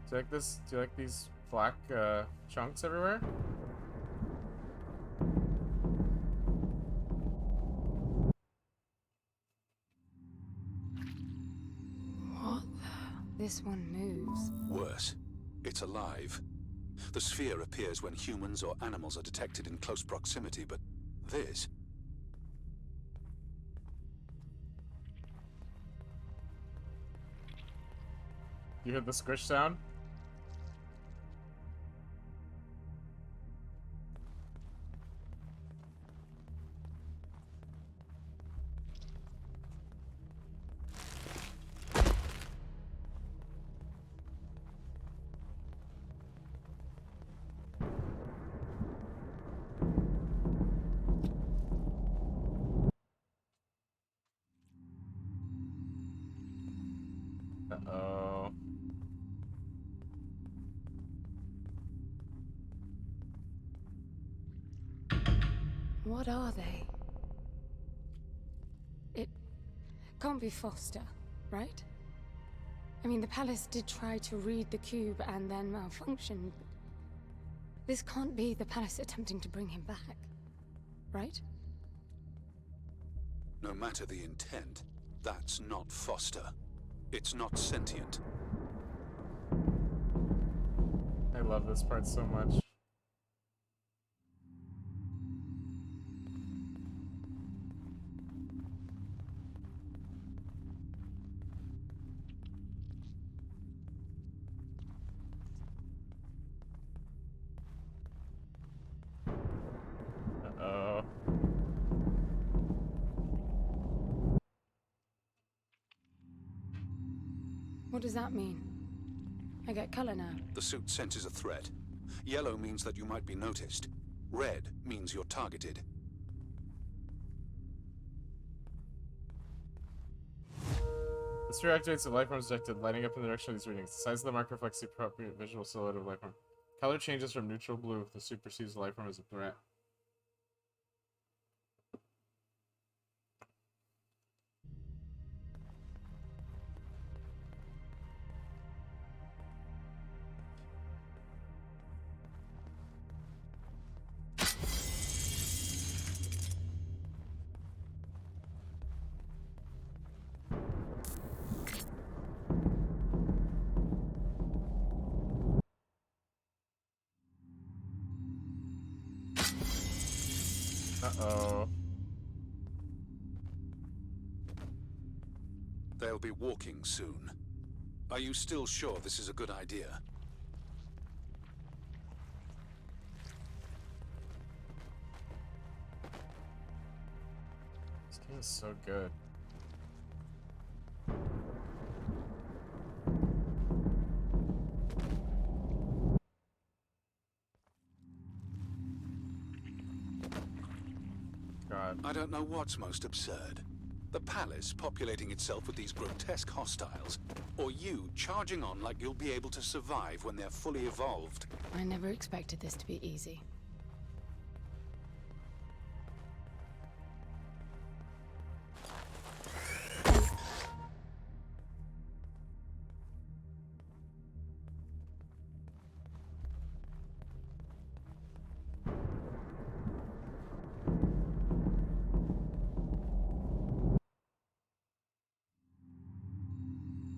Speaker 1: Do you like this? Do you like these black chunks everywhere?
Speaker 2: What the? This one moves.
Speaker 3: Worse, it's alive. The sphere appears when humans or animals are detected in close proximity, but this...
Speaker 1: You heard the squish sound? Uh-oh.
Speaker 2: What are they? It can't be Foster, right? I mean, the palace did try to read the cube and then malfunction. This can't be the palace attempting to bring him back, right?
Speaker 3: No matter the intent, that's not Foster. It's not sentient.
Speaker 1: I love this part so much. Uh-oh.
Speaker 2: What does that mean? I get color now.
Speaker 3: The suit senses a threat. Yellow means that you might be noticed. Red means you're targeted.
Speaker 1: The sphere activates the life forms detected, lighting up in the direction of these readings. The size of the mark reflects the appropriate visual silhouette of life form. Color changes from neutral blue if the suit perceives the life form as a threat. Uh-oh.
Speaker 3: They'll be walking soon. Are you still sure this is a good idea?
Speaker 1: This game is so good. God.
Speaker 3: I don't know what's most absurd. The palace populating itself with these grotesque hostiles, or you charging on like you'll be able to survive when they're fully evolved.
Speaker 2: I never expected this to be easy.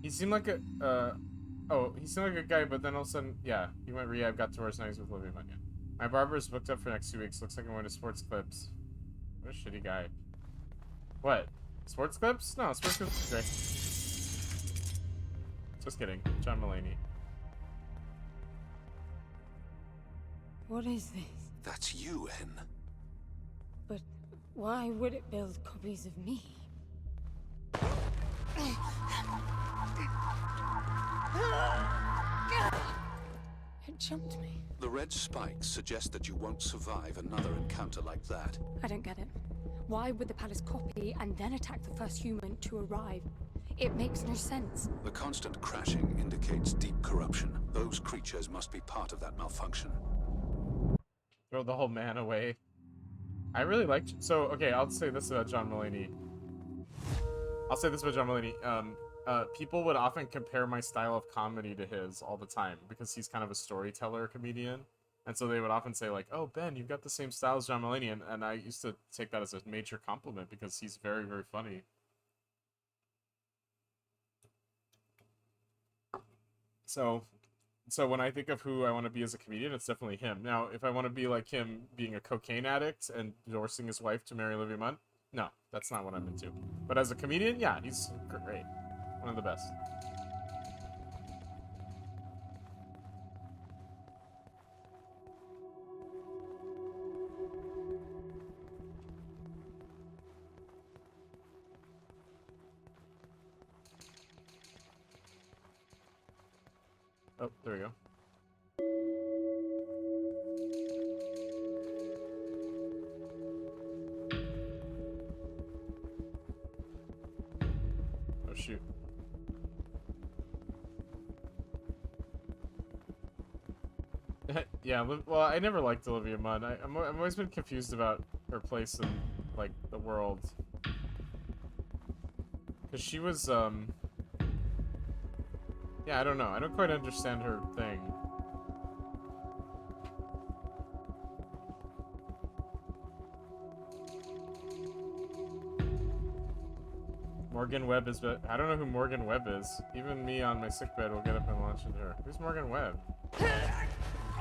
Speaker 1: He seemed like a, oh, he seemed like a guy, but then all of a sudden, yeah, he went rehab, got divorced, now he's with Olivia Munn. My barber is booked up for next 2 weeks. Looks like I'm going to Sports Clips. What a shitty guy. What? Sports Clips? No, Sports Clips is great. Just kidding. John Mulaney.
Speaker 2: What is this?
Speaker 3: That's you, Hen.
Speaker 2: But why would it build copies of me? It jumped me.
Speaker 3: The red spikes suggest that you won't survive another encounter like that.
Speaker 2: I don't get it. Why would the palace copy and then attack the first human to arrive? It makes no sense.
Speaker 3: The constant crashing indicates deep corruption. Those creatures must be part of that malfunction.
Speaker 1: Throw the whole man away. I really liked... So, okay, I'll say this about John Mulaney. People would often compare my style of comedy to his all the time because he's kind of a storyteller comedian. And so they would often say like, oh, Ben, you've got the same style as John Mulaney. And I used to take that as a major compliment because he's very, very funny. So when I think of who I want to be as a comedian, it's definitely him. Now, if I want to be like him being a cocaine addict and divorcing his wife to marry Olivia Munn, no, that's not what I'm into. But as a comedian, yeah, he's great. One of the best. Oh, there we go. Oh, shoot. Yeah, well, I never liked Olivia Munn. I've always been confused about her place in, like, the world. Because she was, yeah, I don't know. I don't quite understand her thing. Morgan Webb is... I don't know who Morgan Webb is. Even me on my sickbed will get up and launch into her. Who's Morgan Webb?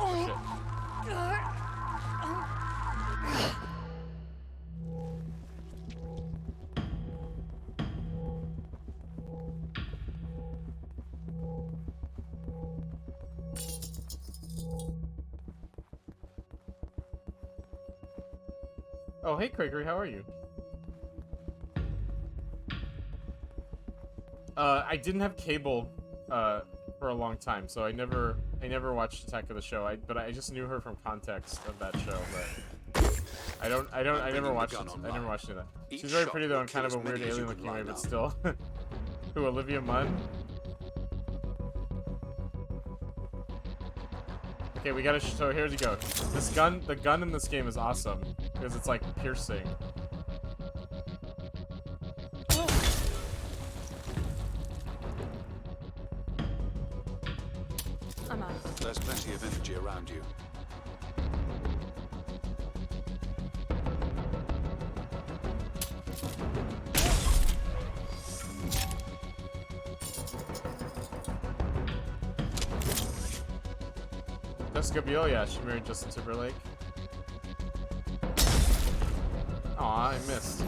Speaker 1: Oh, shit. Oh, hey, Quakery, how are you? I didn't have cable, for a long time, so I never watched Attack of the Show. But I just knew her from context of that show. But I never watched it. I never watched any of that. She's very pretty though, and kind of a weird alien-looking way, but still. Who, Olivia Munn? Okay, we gotta. So here you go. This gun, the gun in this game is awesome because it's like piercing.
Speaker 2: I'm out.
Speaker 3: There's plenty of energy around you.
Speaker 1: Jessica Biel, yeah, she married Justin Timberlake. Aw, I missed.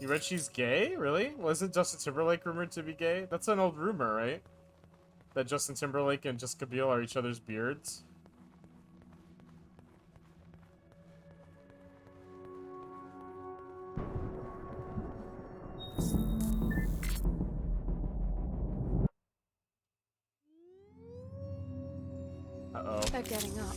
Speaker 1: You read she's gay? Really? Wasn't Justin Timberlake rumored to be gay? That's an old rumor, right? That Justin Timberlake and Jessica Biel are each other's beards? Uh-oh.
Speaker 2: They're getting up.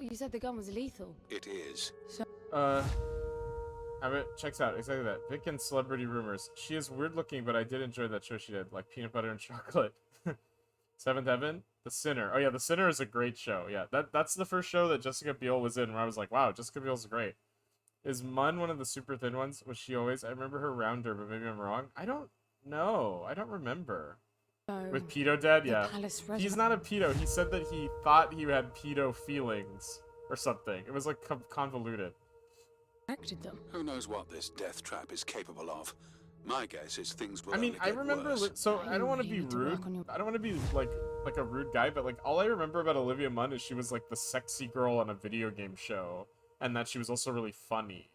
Speaker 2: You said the gun was lethal.
Speaker 3: It is.
Speaker 2: So
Speaker 1: I mean, checks out exactly that. Vic and Celebrity Rumors. She is weird looking, but I did enjoy that show she did, like Peanut Butter and Chocolate. Seventh Heaven, The Sinner. Oh yeah, The Sinner is a great show. Yeah, that's the first show that Jessica Biel was in, where I was like, wow, Jessica Biel's great. Is Mun one of the super thin ones? Was she always? I remember her rounder, but maybe I'm wrong. I don't know. I don't remember.
Speaker 2: So,
Speaker 1: with Pedo Dad, yeah. He's not a pedo. He said that he thought he had pedo feelings or something. It was like convoluted.
Speaker 2: Them.
Speaker 3: Who knows what this death trap is capable of? My guess is things will.
Speaker 1: I mean, I remember. So I don't want to be rude. I don't want to be like a rude guy, but like all I remember about Olivia Munn is she was like the sexy girl on a video game show, and that she was also really funny.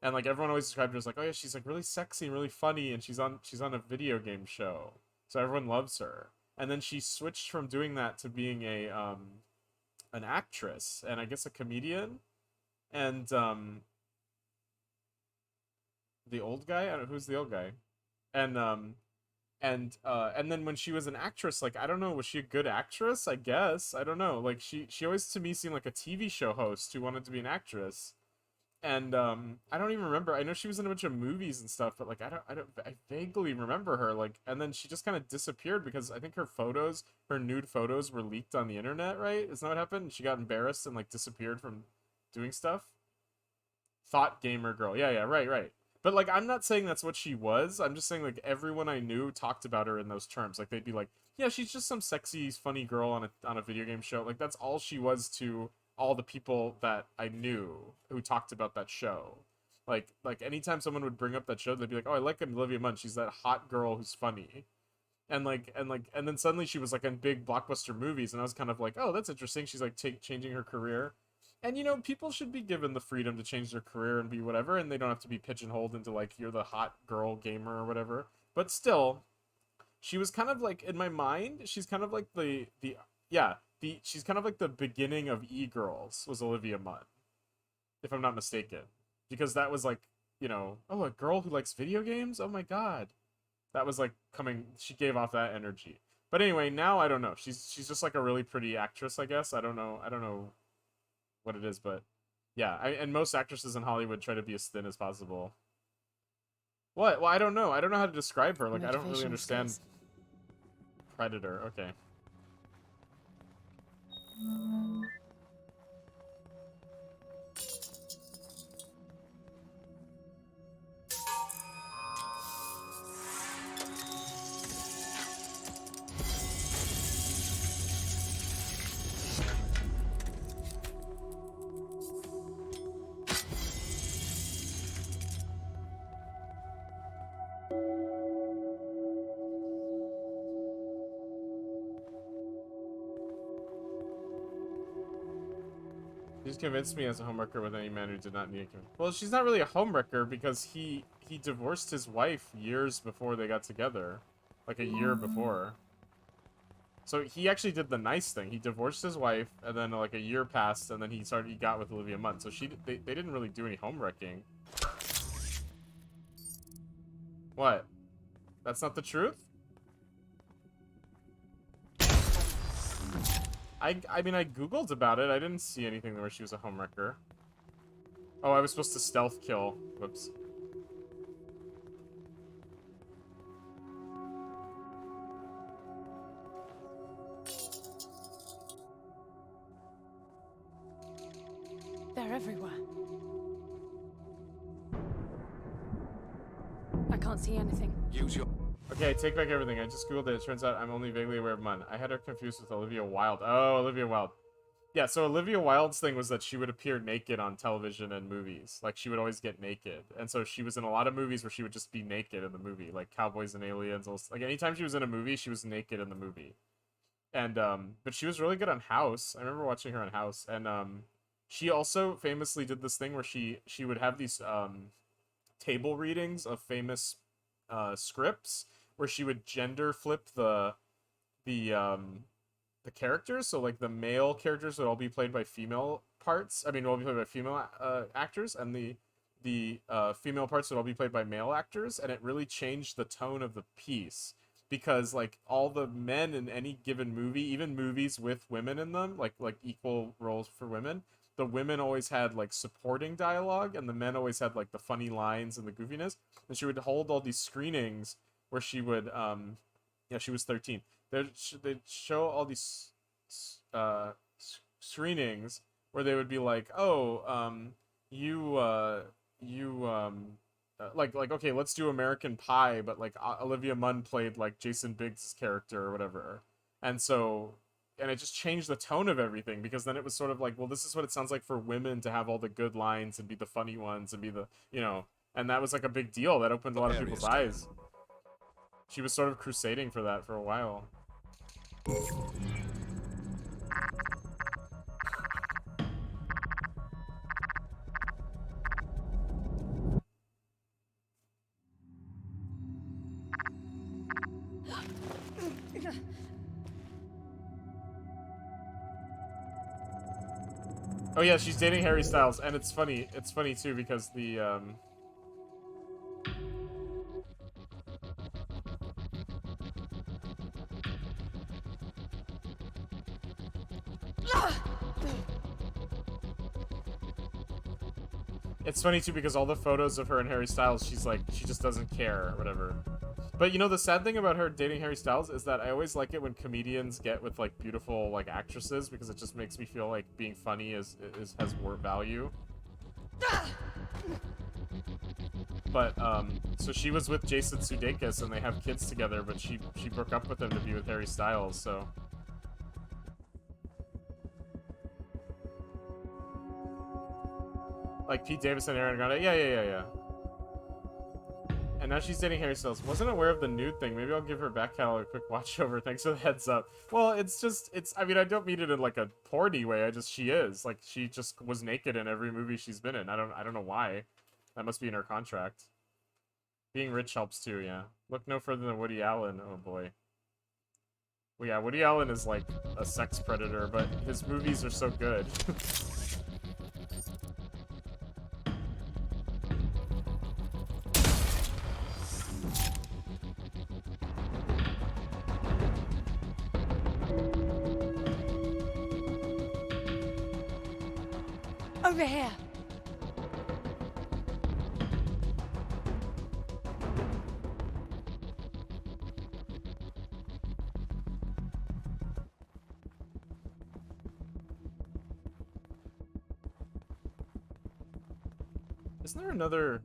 Speaker 1: And like everyone always described her as like, oh yeah, she's like really sexy and really funny, and she's on a video game show, so everyone loves her. And then she switched from doing that to being a an actress and I guess a comedian, and the old guy. I don't know who's the old guy, and then when she was an actress, like I don't know, was she a good actress? I guess I don't know. Like she always to me seemed like a TV show host who wanted to be an actress. And I don't even remember. I know she was in a bunch of movies and stuff, but like I vaguely remember her. Like, and then she just kind of disappeared because I think her nude photos were leaked on the internet, right? Isn't that what happened? She got embarrassed and like disappeared from doing stuff. Thought gamer girl. Yeah, right. But like I'm not saying that's what she was. I'm just saying like everyone I knew talked about her in those terms. Like they'd be like, yeah, she's just some sexy, funny girl on a video game show. Like that's all she was to all the people that I knew who talked about that show. Like anytime someone would bring up that show, they'd be like, oh, I like Olivia Munn. She's that hot girl who's funny. And then suddenly she was like in big blockbuster movies, and I was kind of like, oh, that's interesting. She's like changing her career. And you know, people should be given the freedom to change their career and be whatever, and they don't have to be pigeonholed into like you're the hot girl gamer or whatever. But still, she was kind of like in my mind, she's kind of like she's kind of like the beginning of E-Girls was Olivia Munn, if I'm not mistaken, because that was like, you know, oh, a girl who likes video games. Oh my god, that was like she gave off that energy. But anyway, now I don't know. She's just like a really pretty actress, I guess. I don't know what it is, but yeah. And most actresses in Hollywood try to be as thin as possible. What? Well, I don't know. I don't know how to describe her. Like, I don't really understand. Predator. Okay. She's convinced me as a homewrecker with any man who did not need him. Well, she's not really a homewrecker because he divorced his wife years before they got together. Like a year before. So he actually did the nice thing. He divorced his wife, and then like a year passed, and then he got with Olivia Munn. So they didn't really do any homewrecking. What? That's not the truth? I mean, I googled about it. I didn't see anything where she was a homewrecker. Oh, I was supposed to stealth kill. Whoops.
Speaker 2: They're everywhere. I can't see anything.
Speaker 3: Use your...
Speaker 1: Okay, take back everything. I just googled it. It turns out I'm only vaguely aware of Munn. I had her confused with Olivia Wilde. Oh, Olivia Wilde. Yeah, so Olivia Wilde's thing was that she would appear naked on television and movies. Like, she would always get naked. And so she was in a lot of movies where she would just be naked in the movie. Like, Cowboys and Aliens. Like, anytime she was in a movie, she was naked in the movie. And, but she was really good on House. I remember watching her on House. And, she also famously did this thing where she would have these, table readings of famous, scripts where she would gender flip the characters. So like the male characters would all be played by female parts. I mean, will be played by female actors, and the female parts would all be played by male actors. And it really changed the tone of the piece because like all the men in any given movie, even movies with women in them, like equal roles for women, the women always had like supporting dialogue, and the men always had like the funny lines and the goofiness. And she would hold all these screenings where she would, yeah, she was 13. They'd show all these screenings where they would be like, oh, like okay, let's do American Pie, but like Olivia Munn played like Jason Biggs' character or whatever, and so and it just changed the tone of everything, because then it was sort of like, well, this is what it sounds like for women to have all the good lines and be the funny ones and be the, you know, and that was like a big deal that opened a lot of people's eyes. She was sort of crusading for that for a while. Oh yeah, she's dating Harry Styles, and it's funny too, because the it's funny too because all the photos of her and Harry Styles, she's like, she just doesn't care or whatever. But you know, the sad thing about her dating Harry Styles is that I always like it when comedians get with like beautiful like actresses, because it just makes me feel like being funny has more value. But so she was with Jason Sudeikis and they have kids together, but she broke up with him to be with Harry Styles. So like Pete Davidson, Ariana Grande, yeah. And now she's dating Harry Styles. Wasn't aware of the nude thing. Maybe I'll give her back catalog a quick watch over. Thanks for the heads up. Well, it's I mean, I don't mean it in like a porny way. She is. Like, she just was naked in every movie she's been in. I don't know why. That must be in her contract. Being rich helps too, yeah. Look no further than Woody Allen. Oh boy. Well, yeah, Woody Allen is like a sex predator, but his movies are so good.
Speaker 2: Over here.
Speaker 1: Isn't there another...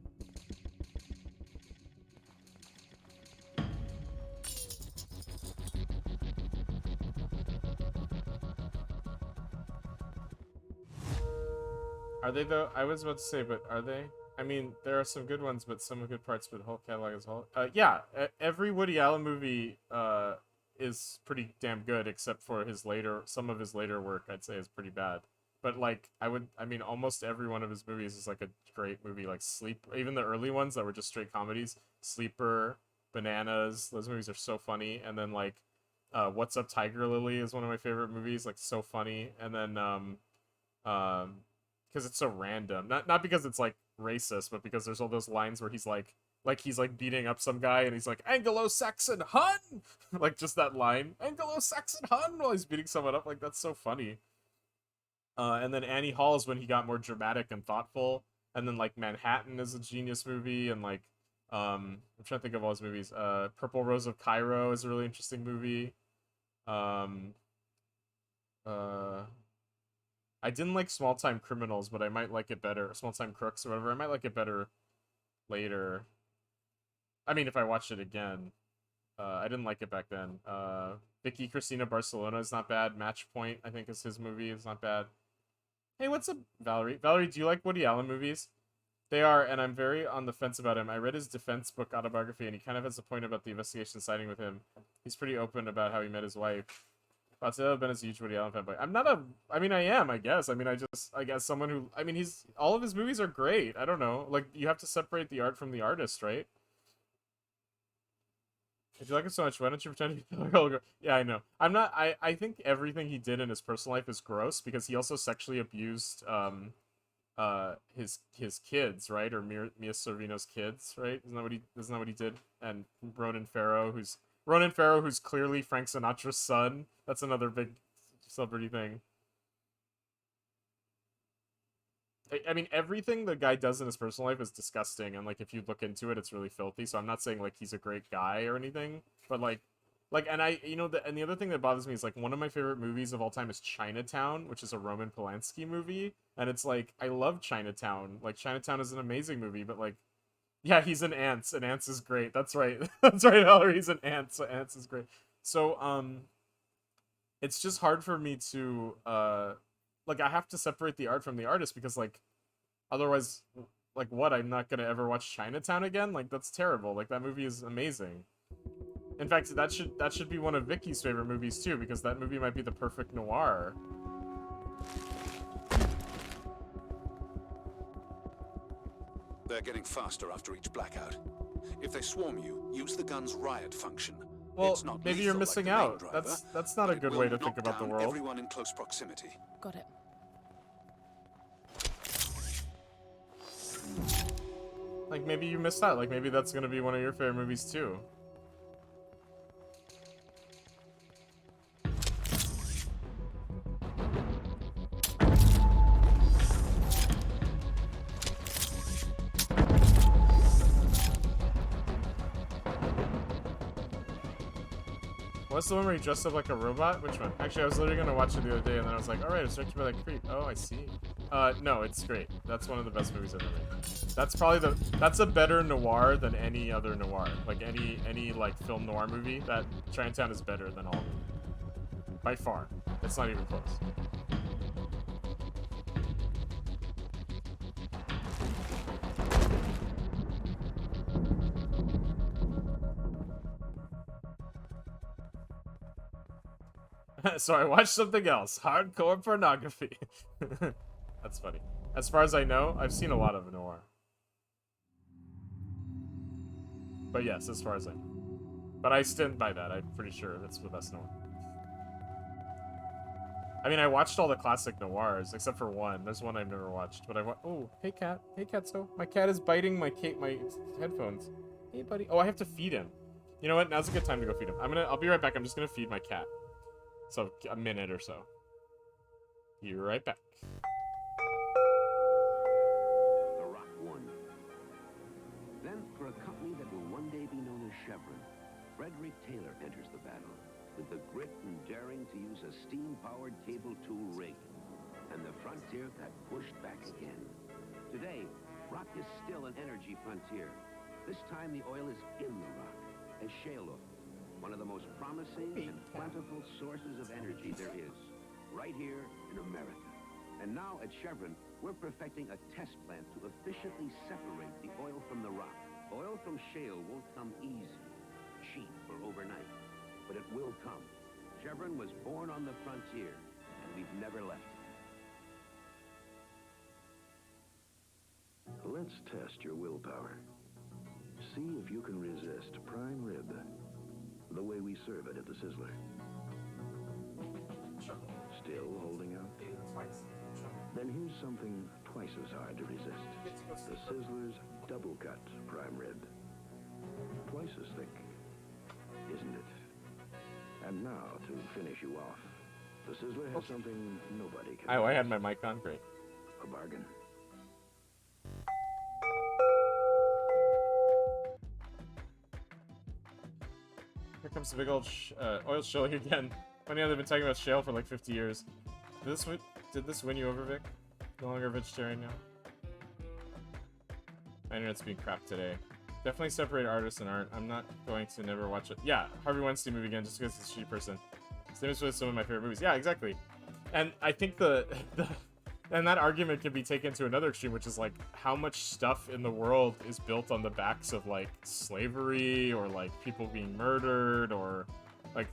Speaker 1: Are they though? I was about to say, but are they? I mean, there are some good ones, but some good parts, but the whole catalog as a whole. Yeah, every Woody Allen movie is pretty damn good, except for some of his later work, I'd say is pretty bad. But like, I mean, almost every one of his movies is like a great movie, like even the early ones that were just straight comedies, Sleeper, Bananas, those movies are so funny. And then like, What's Up Tiger Lily is one of my favorite movies, like so funny. And then, because it's so random, not because it's like racist, but because there's all those lines where he's like beating up some guy and he's like, Anglo-Saxon Hun, like just that line, Anglo-Saxon Hun, while he's beating someone up. Like, that's so funny. And then Annie Hall is when he got more dramatic and thoughtful. And then like Manhattan is a genius movie, and like I'm trying to think of all his movies. Purple Rose of Cairo is a really interesting movie. I didn't like Small Time Criminals, but I might like it better. Small Time Crooks or whatever. I might like it better later. I mean, if I watched it again. I didn't like it back then. Vicky Cristina Barcelona is not bad. Match Point, I think, is his movie. It's not bad. Hey, what's up, Valerie? Valerie, do you like Woody Allen movies? They are, and I'm very on the fence about him. I read his defense book autobiography, and he kind of has a point about the investigation siding with him. He's pretty open about how he met his wife. I've been a huge Woody Allen fanboy. I'm not I mean, I am, I guess. I mean, I guess someone who, I mean, all of his movies are great. I don't know. Like, you have to separate the art from the artist, right? If you like it so much, why don't you pretend to be the girl? Yeah, I know. I think everything he did in his personal life is gross, because he also sexually abused, his kids, right? Or Mia Sorvino's kids, right? Isn't that what he did? And Ronan Farrow, who's clearly Frank Sinatra's son. That's another big celebrity thing. I mean, everything the guy does in his personal life is disgusting, and like if you look into it, it's really filthy. So I'm not saying like he's a great guy or anything, but like, and I, and the other thing that bothers me is like one of my favorite movies of all time is Chinatown, which is a Roman Polanski movie, and it's like I love Chinatown. Like Chinatown is an amazing movie, but like, yeah, he's an Ants, and Ants is great. That's right, that's right, Valerie. He's an Ant, so Ants is great. So it's just hard for me to like I have to separate the art from the artist because like otherwise like what I'm not gonna ever watch Chinatown again? Like that's terrible. Like that movie is amazing. In fact, that should be one of Vicky's favorite movies too, because that movie might be the perfect noir.
Speaker 3: They're getting faster after each blackout. If they swarm you, use the gun's riot function.
Speaker 1: Well,
Speaker 3: it's not
Speaker 1: maybe you're missing
Speaker 3: like
Speaker 1: out.
Speaker 3: driver,
Speaker 1: That's not a good way to think about the world.
Speaker 3: Everyone in close proximity.
Speaker 2: Got it.
Speaker 1: Like maybe you missed out. Like maybe that's gonna be one of your favorite movies too. What's the one where he dressed up like a robot? Which one? Actually, I was literally gonna watch it the other day, and then I was like, alright, it's directed by that creep. Oh, I see. No, it's great. That's one of the best movies I've ever made. That's probably that's a better noir than any other noir. Like, any like, film noir movie, that Chinatown is better than all of them. By far. It's not even close. So I watched something else. Hardcore pornography. That's funny. As far as I know, I've seen a lot of noir. But yes, as far as I know. But I stand by that. I'm pretty sure that's the best noir. I mean, I watched all the classic noirs, except for one. There's one I've never watched. But I oh, hey cat. Hey Catso. My cat is biting my headphones. Hey buddy. Oh, I have to feed him. You know what? Now's a good time to go feed him. I'll be right back. I'm just gonna feed my cat. So, a minute or so. Be right back.
Speaker 4: The Rock won. Then, for a company that will one day be known as Chevron, Frederick Taylor enters the battle with the grit and daring to use a steam-powered cable tool rig. And the frontier got pushed back again. Today, rock is still an energy frontier. This time, the oil is in the rock, as shale oil. One of the most promising and plentiful sources of energy there is, right here in America. And now at Chevron, we're perfecting a test plant to efficiently separate the oil from the rock. Oil from shale won't come easy, cheap, or overnight, but it will come. Chevron was born on the frontier, and we've never left it.
Speaker 5: Let's test your willpower. See if you can resist prime rib. The way we serve it at the Sizzler. Still holding out? Then here's something twice as hard to resist. The Sizzler's double cut prime rib. Twice as thick, isn't it? And now to finish you off, the Sizzler has something nobody can.
Speaker 1: Oh, I had my mic on. Great.
Speaker 5: A bargain.
Speaker 1: Here comes the big old oil shale again. Funny how they've been talking about shale for like 50 years. Did this win you over, Vic? No longer a vegetarian now? My internet's being crap today. Definitely separate artist and art. I'm not going to never watch it. Yeah, Harvey Weinstein movie again just because it's a shitty person. Same as with some of my favorite movies. Yeah, exactly. And I think and that argument can be taken to another extreme, which is like how much stuff in the world is built on the backs of like slavery or like people being murdered or like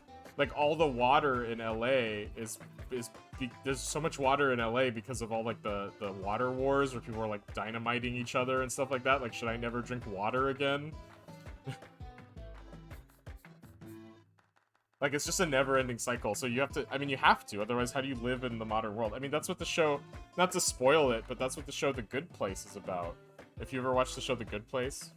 Speaker 1: all the water in LA is there's so much water in LA because of all like the water wars where people are like dynamiting each other and stuff like that. Like, should I never drink water again? Like, it's just a never-ending cycle, so you have to, otherwise how do you live in the modern world? I mean, that's what the show, not to spoil it, but that's what the show The Good Place is about. If you ever watched the show The Good Place.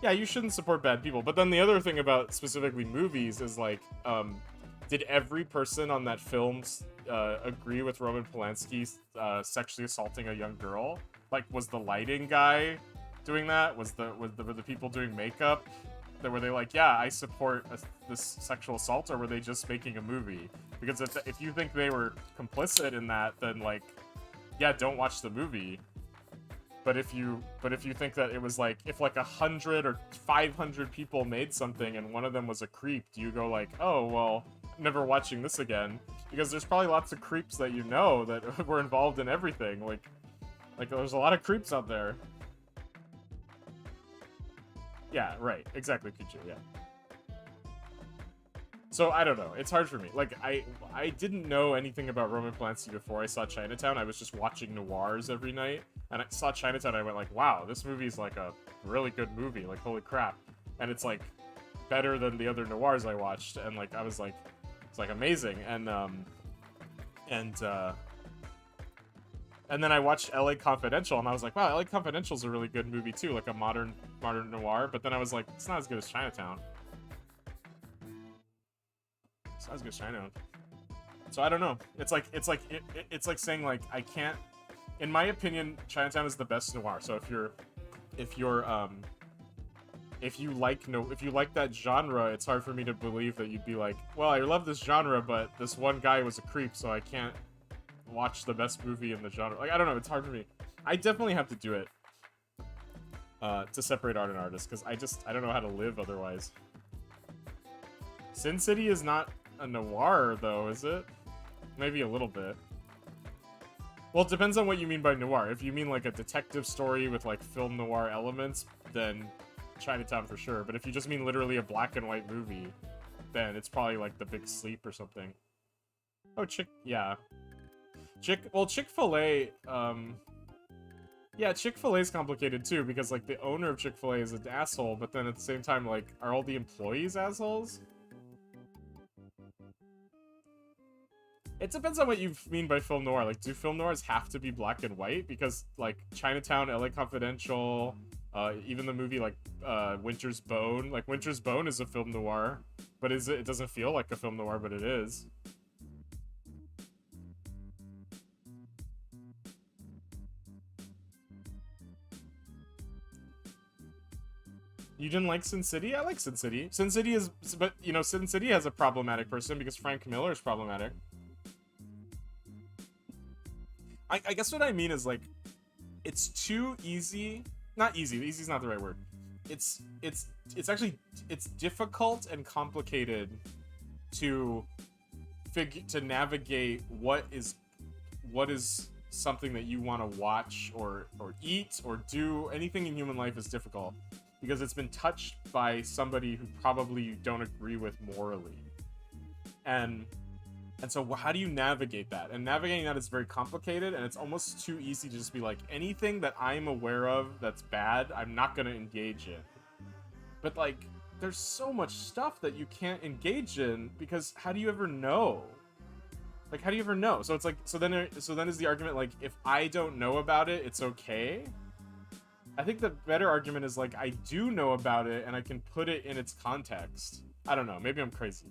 Speaker 1: Yeah, you shouldn't support bad people, but then the other thing about specifically movies is, like, Did every person on that film agree with Roman Polanski sexually assaulting a young girl? Like, was the lighting guy doing that? Were the people doing makeup? Were they like, yeah, I support this sexual assault, or were they just making a movie? Because if you think they were complicit in that, then like, yeah, don't watch the movie. But if you think that it was like, if like 100 or 500 people made something and one of them was a creep, do you go like, oh well, I'm never watching this again? Because there's probably lots of creeps that you know that were involved in everything. Like there's a lot of creeps out there. Yeah, right. Exactly, Kuchu, yeah. So, I don't know. It's hard for me. Like, I didn't know anything about Roman Polanski before I saw Chinatown. I was just watching noirs every night. And I saw Chinatown, and I went like, wow, this movie's like a really good movie. Like, holy crap. And it's like better than the other noirs I watched. And like, I was like, it's like amazing. And then I watched LA Confidential, and I was like, wow, LA Confidential's a really good movie too, like a modern noir. But then I was like, it's not as good as Chinatown. It's not as good as Chinatown. So I don't know. It's like saying like I can't. In my opinion, Chinatown is the best noir. So if you like that genre, it's hard for me to believe that you'd be like, well, I love this genre, but this one guy was a creep, so I can't watch the best movie in the genre. Like, I don't know, it's hard for me. I definitely have to do it to separate art and artist, because I don't know how to live otherwise. Sin City is not a noir, though, is it? Maybe a little bit. Well, it depends on what you mean by noir. If you mean like a detective story with like film noir elements, then Chinatown for sure. But if you just mean literally a black and white movie, then it's probably like The Big Sleep or something. Oh, yeah. Chick-fil-A, yeah, Chick-fil-A is complicated too, because like the owner of Chick-fil-A is an asshole, but then at the same time, like, are all the employees assholes? It depends on what you mean by film noir. Like, do film noirs have to be black and white? Because, like, Chinatown, LA Confidential, even the movie, like, Winter's Bone. Like, Winter's Bone is a film noir, but it doesn't feel like a film noir, but it is. You didn't like Sin City? I like Sin City. Sin City is... But, you know, Sin City has a problematic person because Frank Miller is problematic. I guess what I mean is, like, it's too easy. Not easy. Easy is not the right word. It's actually, it's difficult and complicated to navigate what is something that you want to watch or eat or do. Anything in human life is difficult because it's been touched by somebody who probably you don't agree with morally. And so how do you navigate that? And navigating that is very complicated, and it's almost too easy to just be like, anything that I'm aware of that's bad, I'm not going to engage in. But, like, there's so much stuff that you can't engage in, because how do you ever know? Like, how do you ever know? So it's like, so then is the argument, like, if I don't know about it, it's okay? I think the better argument is, like, I do know about it, and I can put it in its context. I don't know, maybe I'm crazy.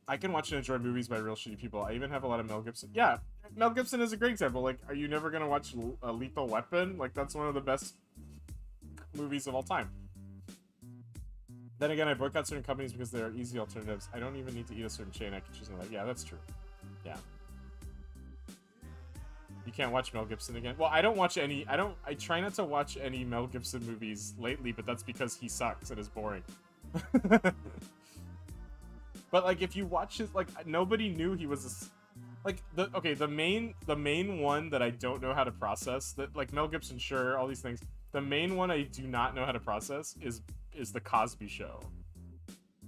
Speaker 1: I can watch and enjoy movies by real shitty people. I even have a lot of Mel Gibson. Yeah, Mel Gibson is a great example. Like, are you never gonna watch Lethal Weapon? Like, that's one of the best movies of all time. Then again, I boycott certain companies because they are easy alternatives. I don't even need to eat a certain chain. I can choose another. Yeah, that's true. Yeah. You can't watch Mel Gibson again. Well, I don't watch any. I try not to watch any Mel Gibson movies lately, but that's because he sucks and is boring. But, like, if you watch his, like, nobody knew he was the main one that I don't know how to process, that, like, Mel Gibson, sure, all these things. The main one I do not know how to process is The Cosby Show.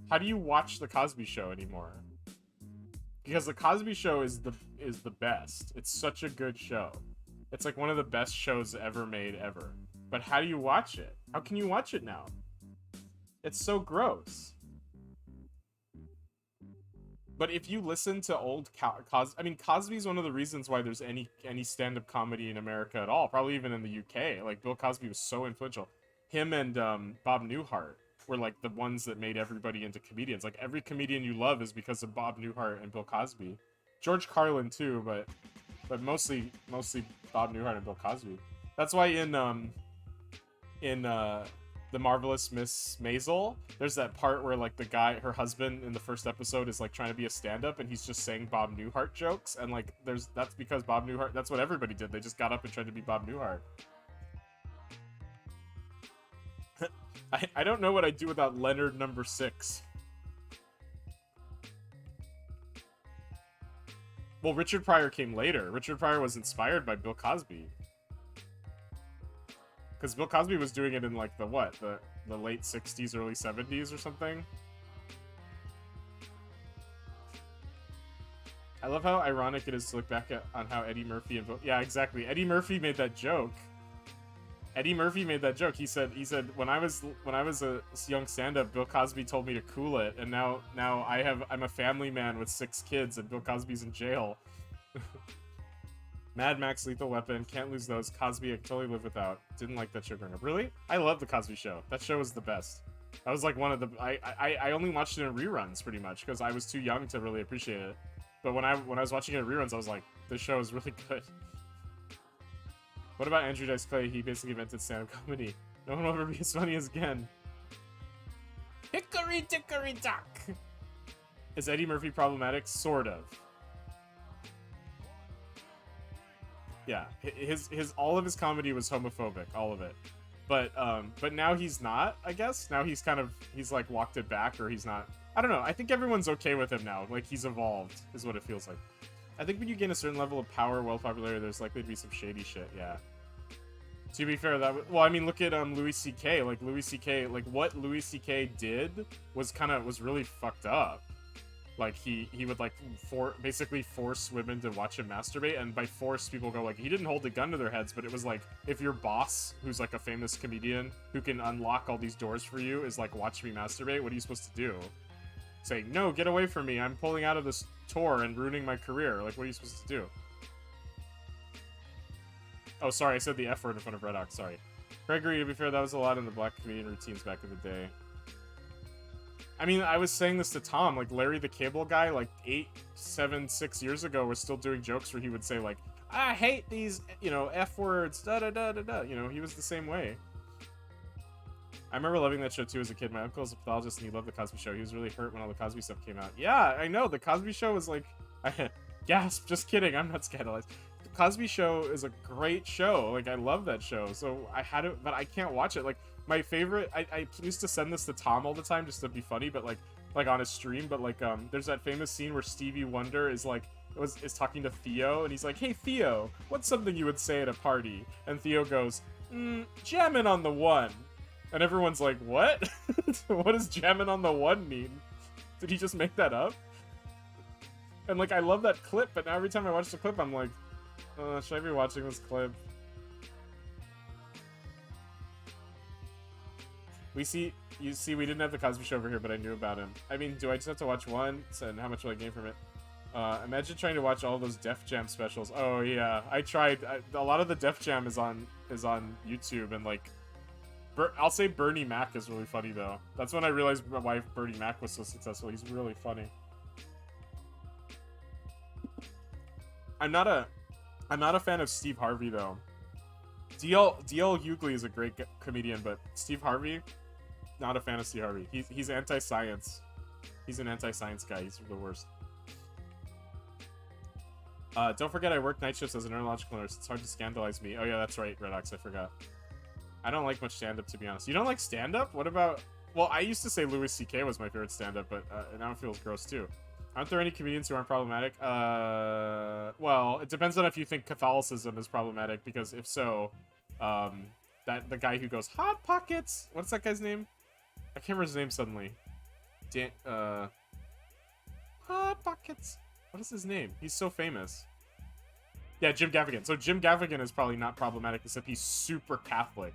Speaker 1: How do you watch The Cosby Show anymore? Because The Cosby Show is the best. It's such a good show. It's, like, one of the best shows ever made, ever. But how do you watch it? How can you watch it now? It's so gross. But if you listen to old Cosby's one of the reasons why there's any stand-up comedy in America at all. Probably even in the UK. Like, Bill Cosby was so influential. Him and Bob Newhart. were like the ones that made everybody into comedians. Like every comedian you love is because of Bob Newhart and Bill Cosby. George Carlin too, but mostly Bob Newhart and Bill Cosby. That's why in The Marvelous Miss Maisel, there's that part where like the guy, her husband in the first episode is like trying to be a stand-up and he's just saying Bob Newhart jokes, and like that's because Bob Newhart, that's what everybody did. They just got up and tried to be Bob Newhart. I don't know what I'd do without Leonard number 6. Well, Richard Pryor came later. Richard Pryor was inspired by Bill Cosby. Because Bill Cosby was doing it in like the late 60s, early 70s or something. I love how ironic it is to look back on how Eddie Murphy and yeah, exactly. Eddie Murphy made that joke. He said when I was a young stand-up, Bill Cosby told me to cool it, and now I'm a family man with 6 kids, and Bill Cosby's in jail. Mad Max, Lethal Weapon, can't lose those. Cosby, I totally live without. Didn't like that show growing up. Really? I love the Cosby Show. That show was the best. That was like one of the I only watched it in reruns pretty much because I was too young to really appreciate it. But when I was watching it in reruns, I was like, this show is really good. What about Andrew Dice Clay? He basically invented stand-up comedy. No one will ever be as funny as Gen. Hickory dickory dock. Is Eddie Murphy problematic? Sort of. Yeah, his all of his comedy was homophobic, all of it. But now he's not, I guess. Now he's like walked it back, or he's not. I don't know. I think everyone's okay with him now. Like he's evolved, is what it feels like. I think when you gain a certain level of power, wealth, popularity, there's likely to be some shady shit. Yeah. To be fair, well, I mean, look at Louis C.K. Like Louis C.K. Like what Louis C.K. did was really fucked up. Like he would like basically force women to watch him masturbate, and by force people go like he didn't hold a gun to their heads, but it was like if your boss, who's like a famous comedian who can unlock all these doors for you, is like watch me masturbate, what are you supposed to do? Say no, get away from me! I'm pulling out of this tour and ruining my career. Like what are you supposed to do? Oh, sorry, I said the F word in front of Red Ox. Sorry, Gregory. To be fair, that was a lot in the black comedian routines back in the day. I mean, I was saying this to Tom, like Larry the Cable Guy, like 6 years ago, was still doing jokes where he would say like, I hate these, F words, da-da-da-da-da. He was the same way. I remember loving that show too as a kid. My uncle was a pathologist and he loved the Cosby Show. He was really hurt when all the Cosby stuff came out. Yeah, I know, the Cosby Show was like, gasp, just kidding, I'm not scandalized. The Cosby Show is a great show. Like, I love that show. So I had it, but I can't watch it. Like, my favorite, I used to send this to Tom all the time just to be funny, but like on his stream, but like there's that famous scene where Stevie Wonder is like is talking to Theo, and he's like, hey Theo, what's something you would say at a party? And Theo goes, jamming on the one. And everyone's like, what? What does jamming on the one mean? Did he just make that up? And like I love that clip, but now every time I watch the clip I'm like, should I be watching this clip? We didn't have the Cosby Show over here, but I knew about him. I mean, do I just have to watch one? And how much will I gain from it? Imagine trying to watch all those Def Jam specials. Oh yeah, I tried. A lot of the Def Jam is on YouTube, and like, I'll say Bernie Mac is really funny though. That's when I realized why Bernie Mac was so successful. He's really funny. I'm not a fan of Steve Harvey though. DL Hughley is a great comedian, but Steve Harvey, not a fan of Steve Harvey. He's anti-science. He's an anti-science guy. He's the worst. Don't forget I work night shifts as a neurological nurse. It's hard to scandalize me. Oh yeah, that's right, Redox, I forgot. I don't like much stand-up, to be honest. You don't like stand-up? What about... Well, I used to say Louis C.K. was my favorite stand-up, but now it feels gross too. Aren't there any comedians who aren't problematic? Well, it depends on if you think Catholicism is problematic, because if so, the guy who goes, Hot Pockets! What's that guy's name? I can't remember his name suddenly. Hot Pockets! What is his name? He's so famous. Yeah, Jim Gaffigan. So Jim Gaffigan is probably not problematic, except he's super Catholic.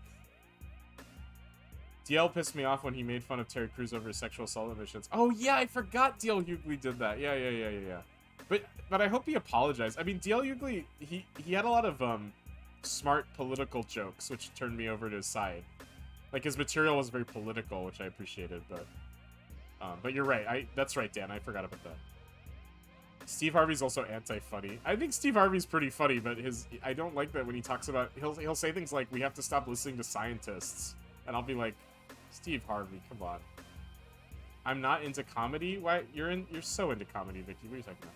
Speaker 1: DL pissed me off when he made fun of Terry Crews over his sexual assault admissions. Oh yeah, I forgot DL Hughley did that. Yeah. But I hope he apologized. I mean, DL Hughley, he had a lot of smart political jokes, which turned me over to his side. Like, his material was very political, which I appreciated, but you're right. That's right, Dan. I forgot about that. Steve Harvey's also anti-funny. I think Steve Harvey's pretty funny, but I don't like that when he talks about, he'll say things like, we have to stop listening to scientists. And I'll be like, Steve Harvey, come on. I'm not into comedy? Why? You're so into comedy, Vicky. What are you talking about?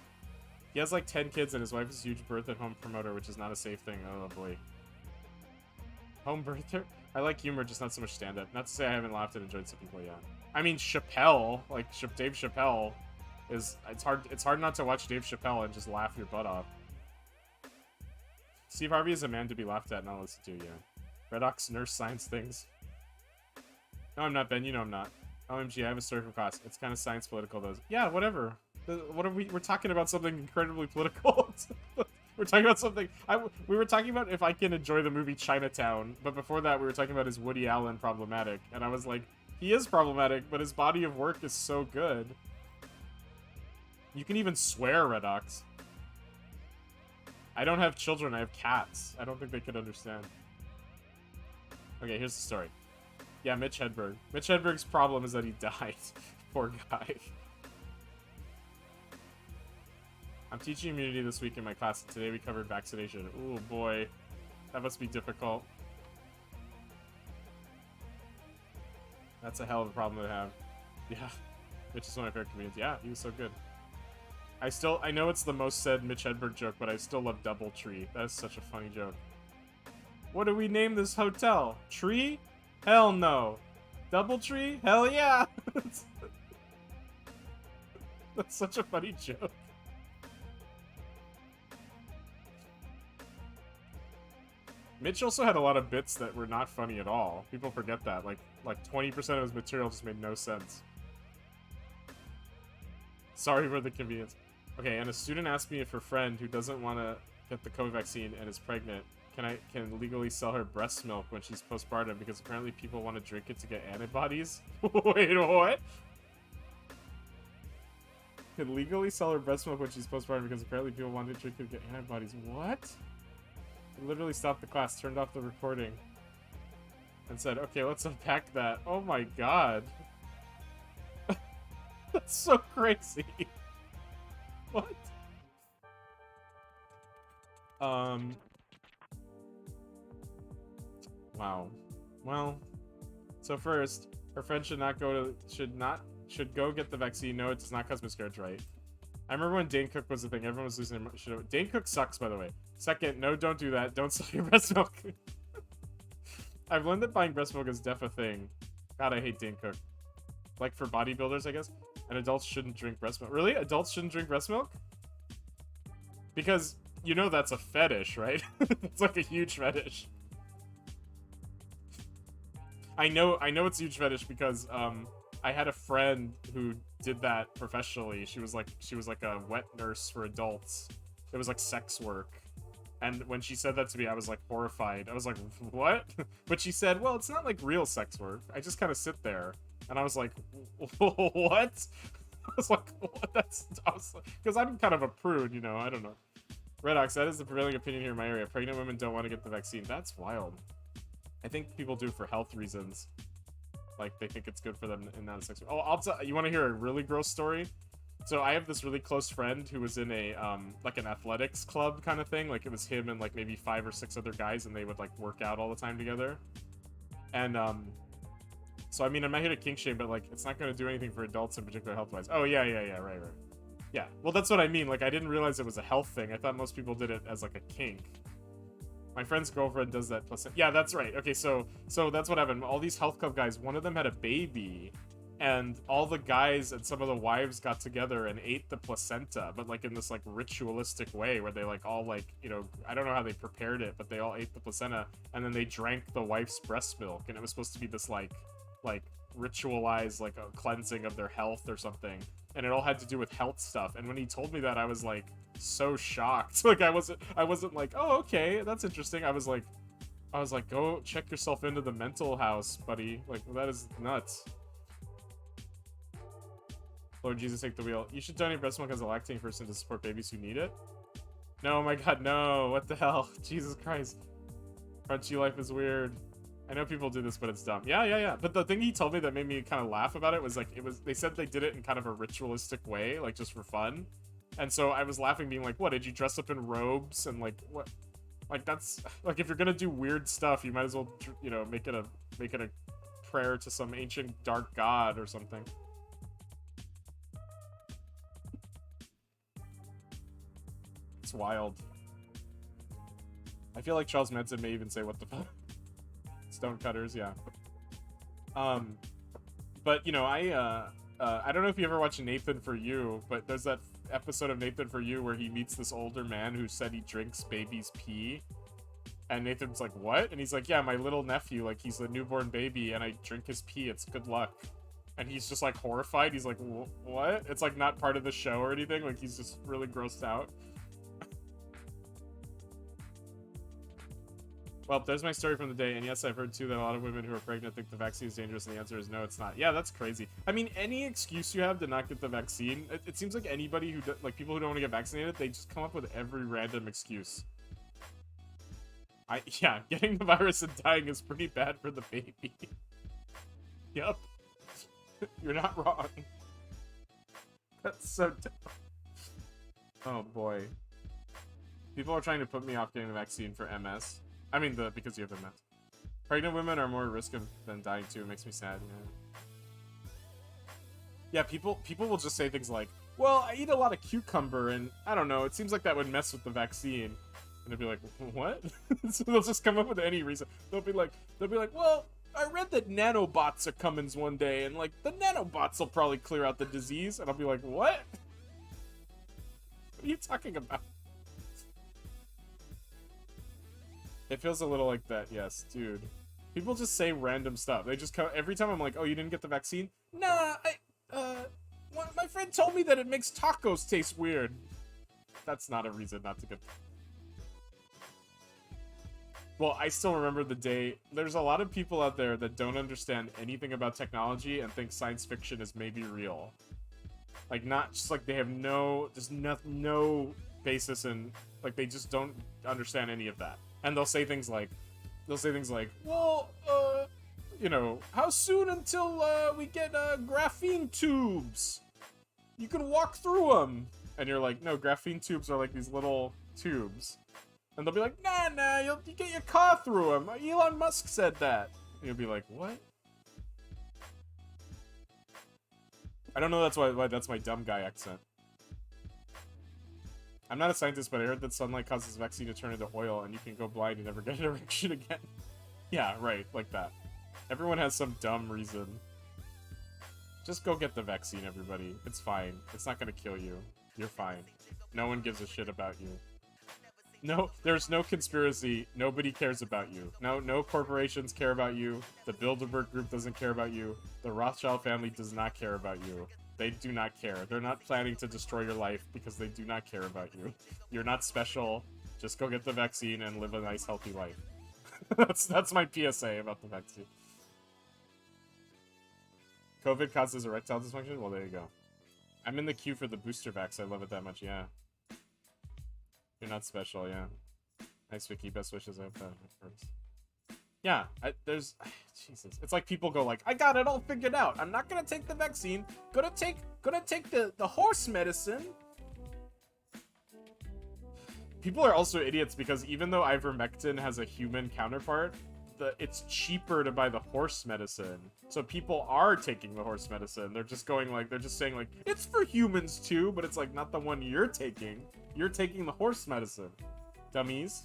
Speaker 1: He has like 10 kids and his wife is a huge birth at home promoter, which is not a safe thing. Oh boy. Home birther? I like humor, just not so much stand-up. Not to say I haven't laughed and enjoyed some people, yeah. I mean, Chappelle, like Dave Chappelle, it's hard not to watch Dave Chappelle and just laugh your butt off. Steve Harvey is a man to be laughed at, not listened to, yeah. Redox nurse science things. No, I'm not, Ben. You know I'm not. OMG, I have a story from class. It's kind of science political, though. Yeah, whatever. What are we're talking about something incredibly political. We're talking about something... we were talking about if I can enjoy the movie Chinatown, but before that we were talking about is Woody Allen problematic, and I was like, he is problematic, but his body of work is so good. You can even swear, Redox. I don't have children, I have cats. I don't think they could understand. Okay, here's the story. Yeah, Mitch Hedberg. Mitch Hedberg's problem is that he died. Poor guy. I'm teaching immunity this week in my class, and today we covered vaccination. Ooh, boy. That must be difficult. That's a hell of a problem to have. Yeah. Mitch is one of my favorite comedians. Yeah, he was so good. I know it's the most said Mitch Hedberg joke, but I still love Doubletree. That is such a funny joke. What do we name this hotel? Tree? Hell no. Doubletree? Hell yeah! That's such a funny joke. Mitch also had a lot of bits that were not funny at all. People forget that. Like 20% of his material just made no sense. Sorry for the convenience. Okay, and a student asked me if her friend who doesn't want to get the COVID vaccine and is pregnant can legally sell her breast milk when she's postpartum because apparently people want to drink it to get antibodies. Wait, what? Can legally sell her breast milk when she's postpartum because apparently people want to drink it to get antibodies. What? I literally stopped the class, turned off the recording, and said, okay, let's unpack that. Oh my god. That's so crazy. What? Wow. Well, so first, her friend should go get the vaccine. No, it does not cause miscarriage, right? I remember when Dane Cook was the thing. Everyone was losing their shit. Dane Cook sucks, by the way. Second, no, don't do that. Don't sell your breast milk. I've learned that buying breast milk is def a thing. God, I hate Dane Cook. Like for bodybuilders, I guess. And adults shouldn't drink breast milk. Really? Adults shouldn't drink breast milk? Because, you know that's a fetish, right? It's like a huge fetish. I know it's a huge fetish because, I had a friend who did that professionally. She was like a wet nurse for adults. It was like sex work. And when she said that to me, I was like horrified. I was like, what? But she said, well, it's not like real sex work. I just kind of sit there. And I was like, what? I was like, what? Because I'm kind of a prude, you know, I don't know. Redox, that is the prevailing opinion here in my area. Pregnant women don't want to get the vaccine. That's wild. I think people do it for health reasons. Like, they think it's good for them and not a sex. Oh, you want to hear a really gross story? So I have this really close friend who was in a, like an athletics club kind of thing. Like, it was him and, like, maybe 5 or 6 other guys, and they would, like, work out all the time together. And, so, I mean, I'm not here to kink shame, but, like, it's not going to do anything for adults in particular health-wise. Oh, yeah, right. Yeah, well, that's what I mean. Like, I didn't realize it was a health thing. I thought most people did it as, like, a kink. My friend's girlfriend does that plus... Yeah, that's right. Okay, so that's what happened. All these health club guys, one of them had a baby, and all the guys and some of the wives got together and ate the placenta, but, like, in this, like, ritualistic way where they, like, all, like, you know, I don't know how they prepared it, but they all ate the placenta, and then they drank the wife's breast milk, and it was supposed to be this, like ritualized, like, a cleansing of their health or something. And it all had to do with health stuff. And when he told me that, I was like so shocked. Like I wasn't like, oh, okay, that's interesting. I was like, go check yourself into the mental house, buddy. Like, that is nuts. Lord Jesus, take the wheel. You should donate breast milk as a lactating person to support babies who need it. No, my god, no. What the hell? Jesus Christ. Crunchy life is weird. I know people do this, but it's dumb. Yeah. But the thing he told me that made me kind of laugh about it was like, they said they did it in kind of a ritualistic way, like just for fun. And so I was laughing, being like, what, did you dress up in robes? And like, what? Like, that's, like, if you're gonna do weird stuff, you might as well, you know, make it a prayer to some ancient dark god or something. It's wild. I feel like Charles Manson may even say, what the fuck? Stonecutters, yeah. But, you know, I don't know if you ever watched Nathan For You, but there's that episode of Nathan For You where he meets this older man who said he drinks baby's pee. And Nathan's like, what? And he's like, yeah, my little nephew, like, he's a newborn baby, and I drink his pee, it's good luck. And he's just, like, horrified. He's like, what? It's, like, not part of the show or anything. Like, he's just really grossed out. Well, there's my story from the day, and yes, I've heard too that a lot of women who are pregnant think the vaccine is dangerous, and the answer is no, it's not. Yeah, that's crazy. I mean, any excuse you have to not get the vaccine, it seems like anybody who, like, people who don't want to get vaccinated, they just come up with every random excuse. Yeah, getting the virus and dying is pretty bad for the baby. Yup. You're not wrong. That's so dumb. Oh boy. People are trying to put me off getting the vaccine for MS. I mean, because you have MS. Pregnant women are more at risk than dying too. It makes me sad. Yeah, people will just say things like, well, I eat a lot of cucumber and I don't know, it seems like that would mess with the vaccine. And they'll be like, what? So they'll just come up with any reason. They'll be like, well, I read that nanobots are coming one day, and like the nanobots will probably clear out the disease. And I'll be like, what? What are you talking about? It feels a little like that, yes, dude. People just say random stuff. They just come every time I'm like, oh, you didn't get the vaccine? Nah, my friend told me that it makes tacos taste weird. That's not a reason not to get. Well, I still remember the day. There's a lot of people out there that don't understand anything about technology and think science fiction is maybe real. Like, not just like they have no basis in, like, they just don't understand any of that. And they'll say things like, well, you know, how soon until we get graphene tubes? You can walk through them. And you're like, no, graphene tubes are like these little tubes. And they'll be like, nah, you get your car through them. Elon Musk said that. And you'll be like, what? I don't know, that's why that's my dumb guy accent. I'm not a scientist, but I heard that sunlight causes vaccine to turn into oil, and you can go blind and never get an erection again. Yeah, right, like that. Everyone has some dumb reason. Just go get the vaccine, everybody. It's fine. It's not gonna kill you. You're fine. No one gives a shit about you. No, there's no conspiracy. Nobody cares about you. No corporations care about you. The Bilderberg Group doesn't care about you. The Rothschild family does not care about you. They do not care. They're not planning to destroy your life because they do not care about you. You're not special. Just go get the vaccine and live a nice, healthy life. That's my PSA about the vaccine. COVID causes erectile dysfunction? Well, there you go. I'm in the queue for the booster vax. I love it that much, yeah. You're not special, yeah. Nice, Vicky. Best wishes. I hope that works. Yeah, there's... Jesus. It's like people go like, I got it all figured out. I'm not gonna take the vaccine. Gonna take the horse medicine. People are also idiots because even though ivermectin has a human counterpart, it's cheaper to buy the horse medicine. So people are taking the horse medicine. They're just going like, they're just saying like, it's for humans too, but it's like not the one you're taking. You're taking the horse medicine. Dummies.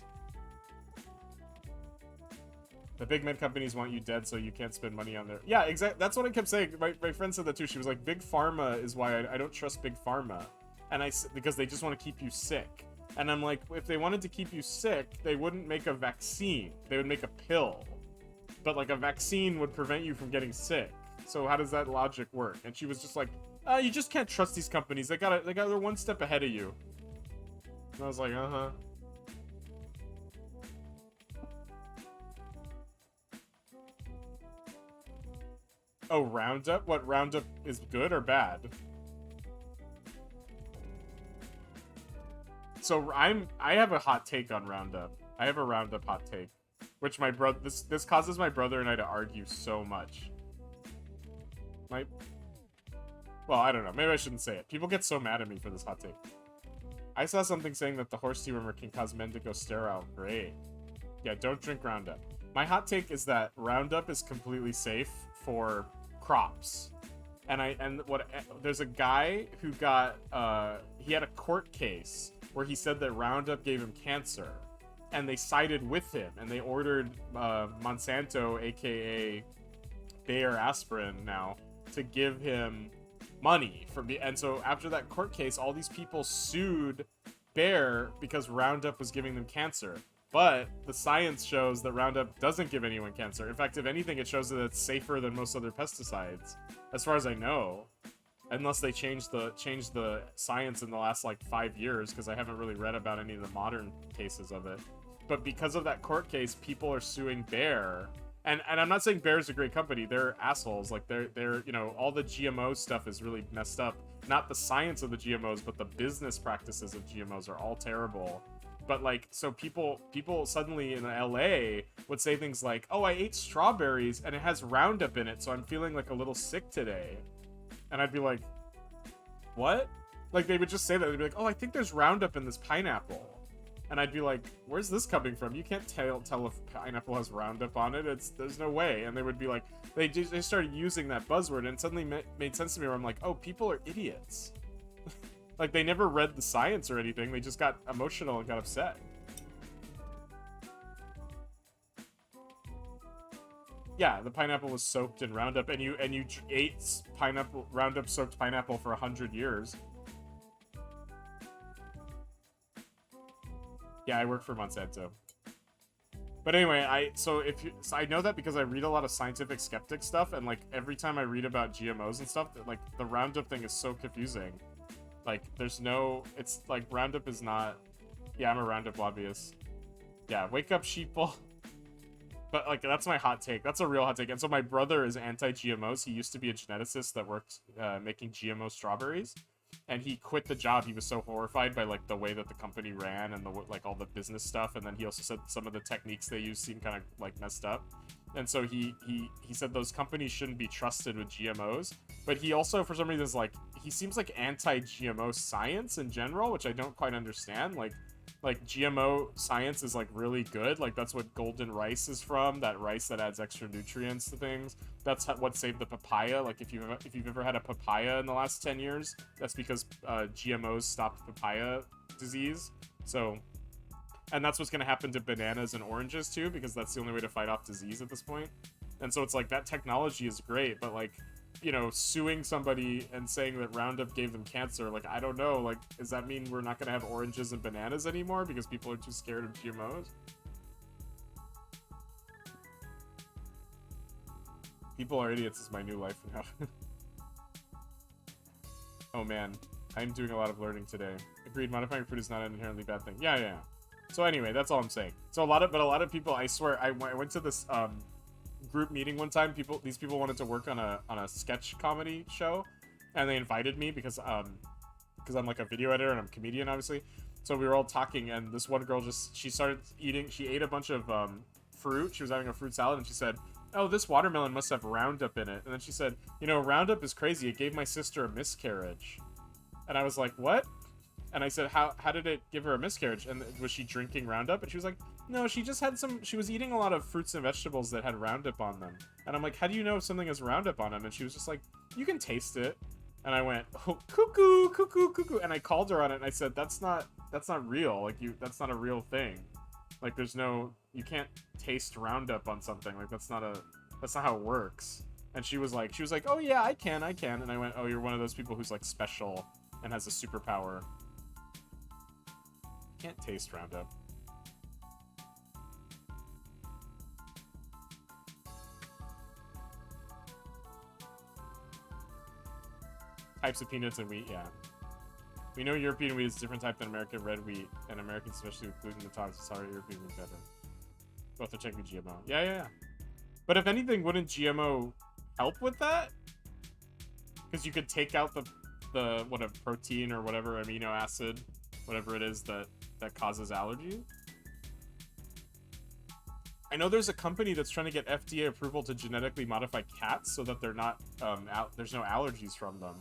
Speaker 1: The big med companies want you dead so you can't spend money on their... Yeah, exactly. That's what I kept saying. My friend said that too. She was like, Big Pharma is why I don't trust Big Pharma. And because they just want to keep you sick. And I'm like, if they wanted to keep you sick, they wouldn't make a vaccine. They would make a pill. But like a vaccine would prevent you from getting sick. So how does that logic work? And she was just like, you just can't trust these companies. They're one step ahead of you. And I was like, uh-huh. Oh, Roundup? What, Roundup is good or bad? So I have a hot take on Roundup. I have a Roundup hot take. which my brother, this causes my brother and I to argue so much. Well, I don't know. Maybe I shouldn't say it. People get so mad at me for this hot take. I saw something saying that the horse dewormer can cause men to go sterile. Great. Yeah, don't drink Roundup. My hot take is that Roundup is completely safe for crops. There's a guy who got, he had a court case where he said that Roundup gave him cancer. And they sided with him, and they ordered Monsanto, aka Bayer Aspirin now, to give him money and so after that court case, all these people sued Bayer because Roundup was giving them cancer. But the science shows that Roundup doesn't give anyone cancer. In fact, if anything, it shows that it's safer than most other pesticides, as far as I know. Unless they changed the science in the last like 5 years, because I haven't really read about any of the modern cases of it. But because of that court case, people are suing Bayer. And I'm not saying Bayer's a great company. They're assholes. Like they're you know, all the GMO stuff is really messed up. Not the science of the GMOs, but the business practices of GMOs are all terrible. But like, so people suddenly in LA would say things like, "Oh, I ate strawberries and it has Roundup in it, so I'm feeling like a little sick today." And I'd be like, "What?" Like they would just say that. They'd be like, "Oh, I think there's Roundup in this pineapple." And I'd be like, "Where's this coming from? You can't tell if pineapple has Roundup on it. There's no way." And they would be like, they started using that buzzword, and it suddenly made sense to me. Where I'm like, "Oh, people are idiots." Like they never read the science or anything. They just got emotional and got upset. Yeah, the pineapple was soaked in Roundup, and you ate Roundup soaked pineapple for 100 years. Yeah, I work for Monsanto. But anyway, I know that because I read a lot of scientific skeptic stuff, and like every time I read about GMOs and stuff, like the Roundup thing is so confusing. Like it's like Roundup is not. Yeah, I'm a Roundup lobbyist. Yeah, wake up, sheeple. But like that's my hot take. That's a real hot take. And so my brother is anti-GMOs. He used to be a geneticist that worked making GMO strawberries. And he quit the job. He was so horrified by like the way that the company ran and like all the business stuff. And then he also said some of the techniques they used seemed kind of like messed up. And so he said those companies shouldn't be trusted with GMOs. But he also, for some reason, is like, he seems like anti-GMO science in general, which I don't quite understand. Like GMO science is like really good. Like that's what golden rice is from. That rice that adds extra nutrients to things. That's what saved the papaya. Like if you've ever had a papaya in the last 10 years, that's because GMOs stopped papaya disease. So, and that's what's going to happen to bananas and oranges too, because that's the only way to fight off disease at this point. And so it's like that technology is great, but like, you know, suing somebody and saying that Roundup gave them cancer, like, I don't know, like, does that mean we're not going to have oranges and bananas anymore because people are too scared of GMOs? People are idiots is my new life now. Oh man, I'm doing a lot of learning today. Agreed, modifying fruit is not an inherently bad thing. Yeah. So anyway, that's all I'm saying. So a lot of people, I swear, I went to this, group meeting one time. These people wanted to work on a sketch comedy show, and they invited me because I'm like a video editor and I'm a comedian, obviously. So we were all talking, and this one girl she ate a bunch of fruit. She was having a fruit salad, and she said, "Oh, this watermelon must have Roundup in it." And then she said, "You know, Roundup is crazy. It gave my sister a miscarriage." And I was like, "What?" And I said, how did it give her a miscarriage? And was she drinking Roundup? And she was like, "No, she just had she was eating a lot of fruits and vegetables that had Roundup on them." And I'm like, "How do you know if something has Roundup on them?" And she was just like, "You can taste it." And I went, "Oh, cuckoo, cuckoo, cuckoo." And I called her on it, and I said, that's not real. Like, that's not a real thing. Like, you can't taste Roundup on something. Like, that's not how it works. And she was like, "Oh yeah, I can." And I went, "Oh, you're one of those people who's like special and has a superpower. You can't taste Roundup." Types of peanuts and wheat, yeah. We know European wheat is a different type than American red wheat, and Americans, especially with gluten and tox, sorry, European wheat better. Both are technically GMO. Yeah. But if anything, wouldn't GMO help with that? Because you could take out the whatever protein or whatever amino acid, whatever it is that causes allergy. I know there's a company that's trying to get FDA approval to genetically modify cats so that they're not, there's no allergies from them.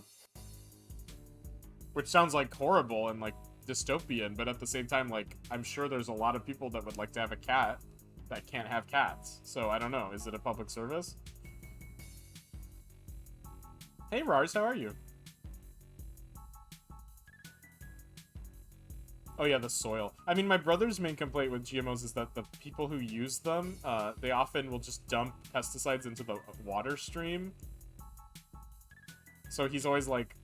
Speaker 1: Which sounds like horrible and like dystopian, but at the same time, like, I'm sure there's a lot of people that would like to have a cat that can't have cats. So I don't know, is it a public service? Hey Rars, how are you? Oh yeah, the soil. I mean, my brother's main complaint with GMOs is that the people who use them, they often will just dump pesticides into the water stream. So he's always like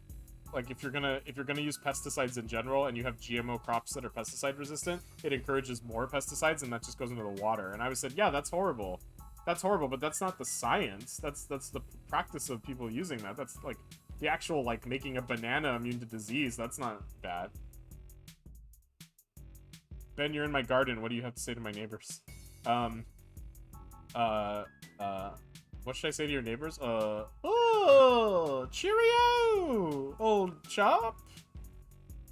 Speaker 1: if you're gonna use pesticides in general and you have GMO crops that are pesticide resistant, it encourages more pesticides and that just goes into the water. And I was said, yeah, that's horrible. That's horrible, but that's not the science. That's the practice of people using that. That's like the actual like making a banana immune to disease. That's not bad. Ben, you're in my garden. What do you have to say to my neighbors? What should I say to your neighbors? Oh, cheerio, old chap.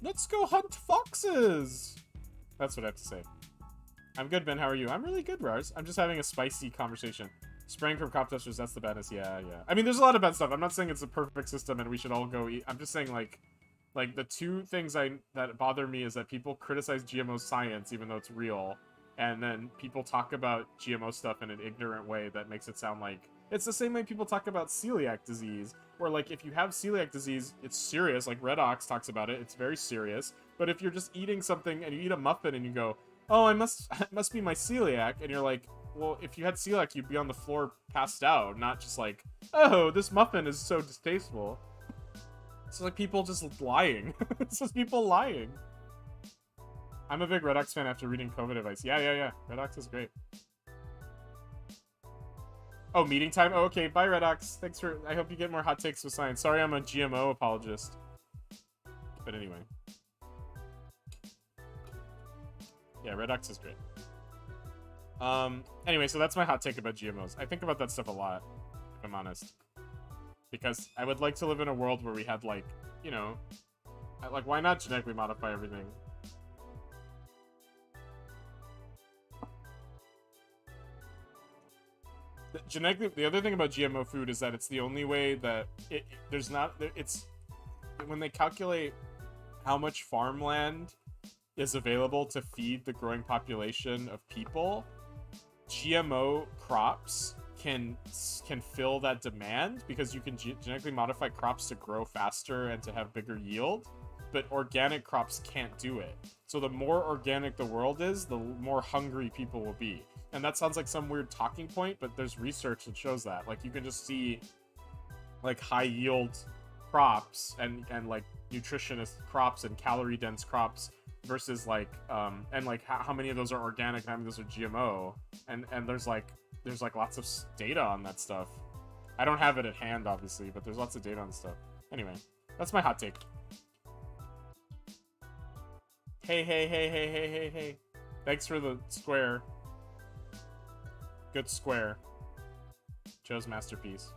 Speaker 1: Let's go hunt foxes. That's what I have to say. I'm good, Ben. How are you? I'm really good, Rars. I'm just having a spicy conversation. Spraying from crop dusters, that's the badness. Yeah. I mean, there's a lot of bad stuff. I'm not saying it's a perfect system and we should all go eat. I'm just saying, like the two things that bother me is that people criticize GMO science even though it's real, and then people talk about GMO stuff in an ignorant way that makes it sound like it's the same way people talk about celiac disease, where like if you have celiac disease, it's serious. Like Red Ox talks about it, it's very serious. But if you're just eating something and you eat a muffin and you go, oh, it must be my celiac, and you're like, well, if you had celiac, you'd be on the floor passed out, not just like, oh, this muffin is so distasteful. It's like people just lying. It's just people lying. I'm a big Red Ox fan after reading COVID advice. Yeah. Red Ox is great. Oh, meeting time? Oh, okay. Bye, Red Ox. Thanks for... I hope you get more hot takes with science. Sorry, I'm a GMO apologist. But anyway. Yeah, Red Ox is great. Anyway, so that's my hot take about GMOs. I think about that stuff a lot, if I'm honest. Because I would like to live in a world where we had, like, you know... Like, why not genetically modify everything? The other thing about GMO food is that it's the only way that it's when they calculate how much farmland is available to feed the growing population of people, GMO crops can fill that demand because you can genetically modify crops to grow faster and to have bigger yield, but organic crops can't do it. So the more organic the world is, the more hungry people will be. And that sounds like some weird talking point, but there's research that shows that. Like, you can just see, like, high-yield crops and like, nutritionist crops and calorie-dense crops versus, like, and, like, how many of those are organic, how many of those are GMO. And there's lots of data on that stuff. I don't have it at hand, obviously, but there's lots of data on stuff. Anyway, that's my hot take. Hey. Thanks for the square. Good square. Joe's masterpiece.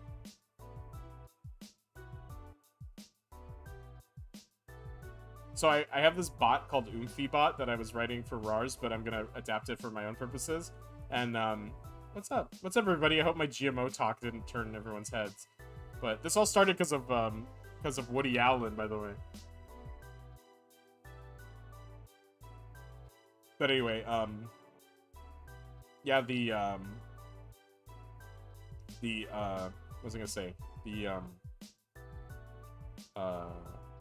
Speaker 1: So I have this bot called Bot that I was writing for Rars, but I'm gonna adapt it for my own purposes. And what's up? What's up, everybody? I hope my GMO talk didn't turn everyone's heads. But this all started because of Woody Allen, by the way. But anyway, yeah, what was I gonna say?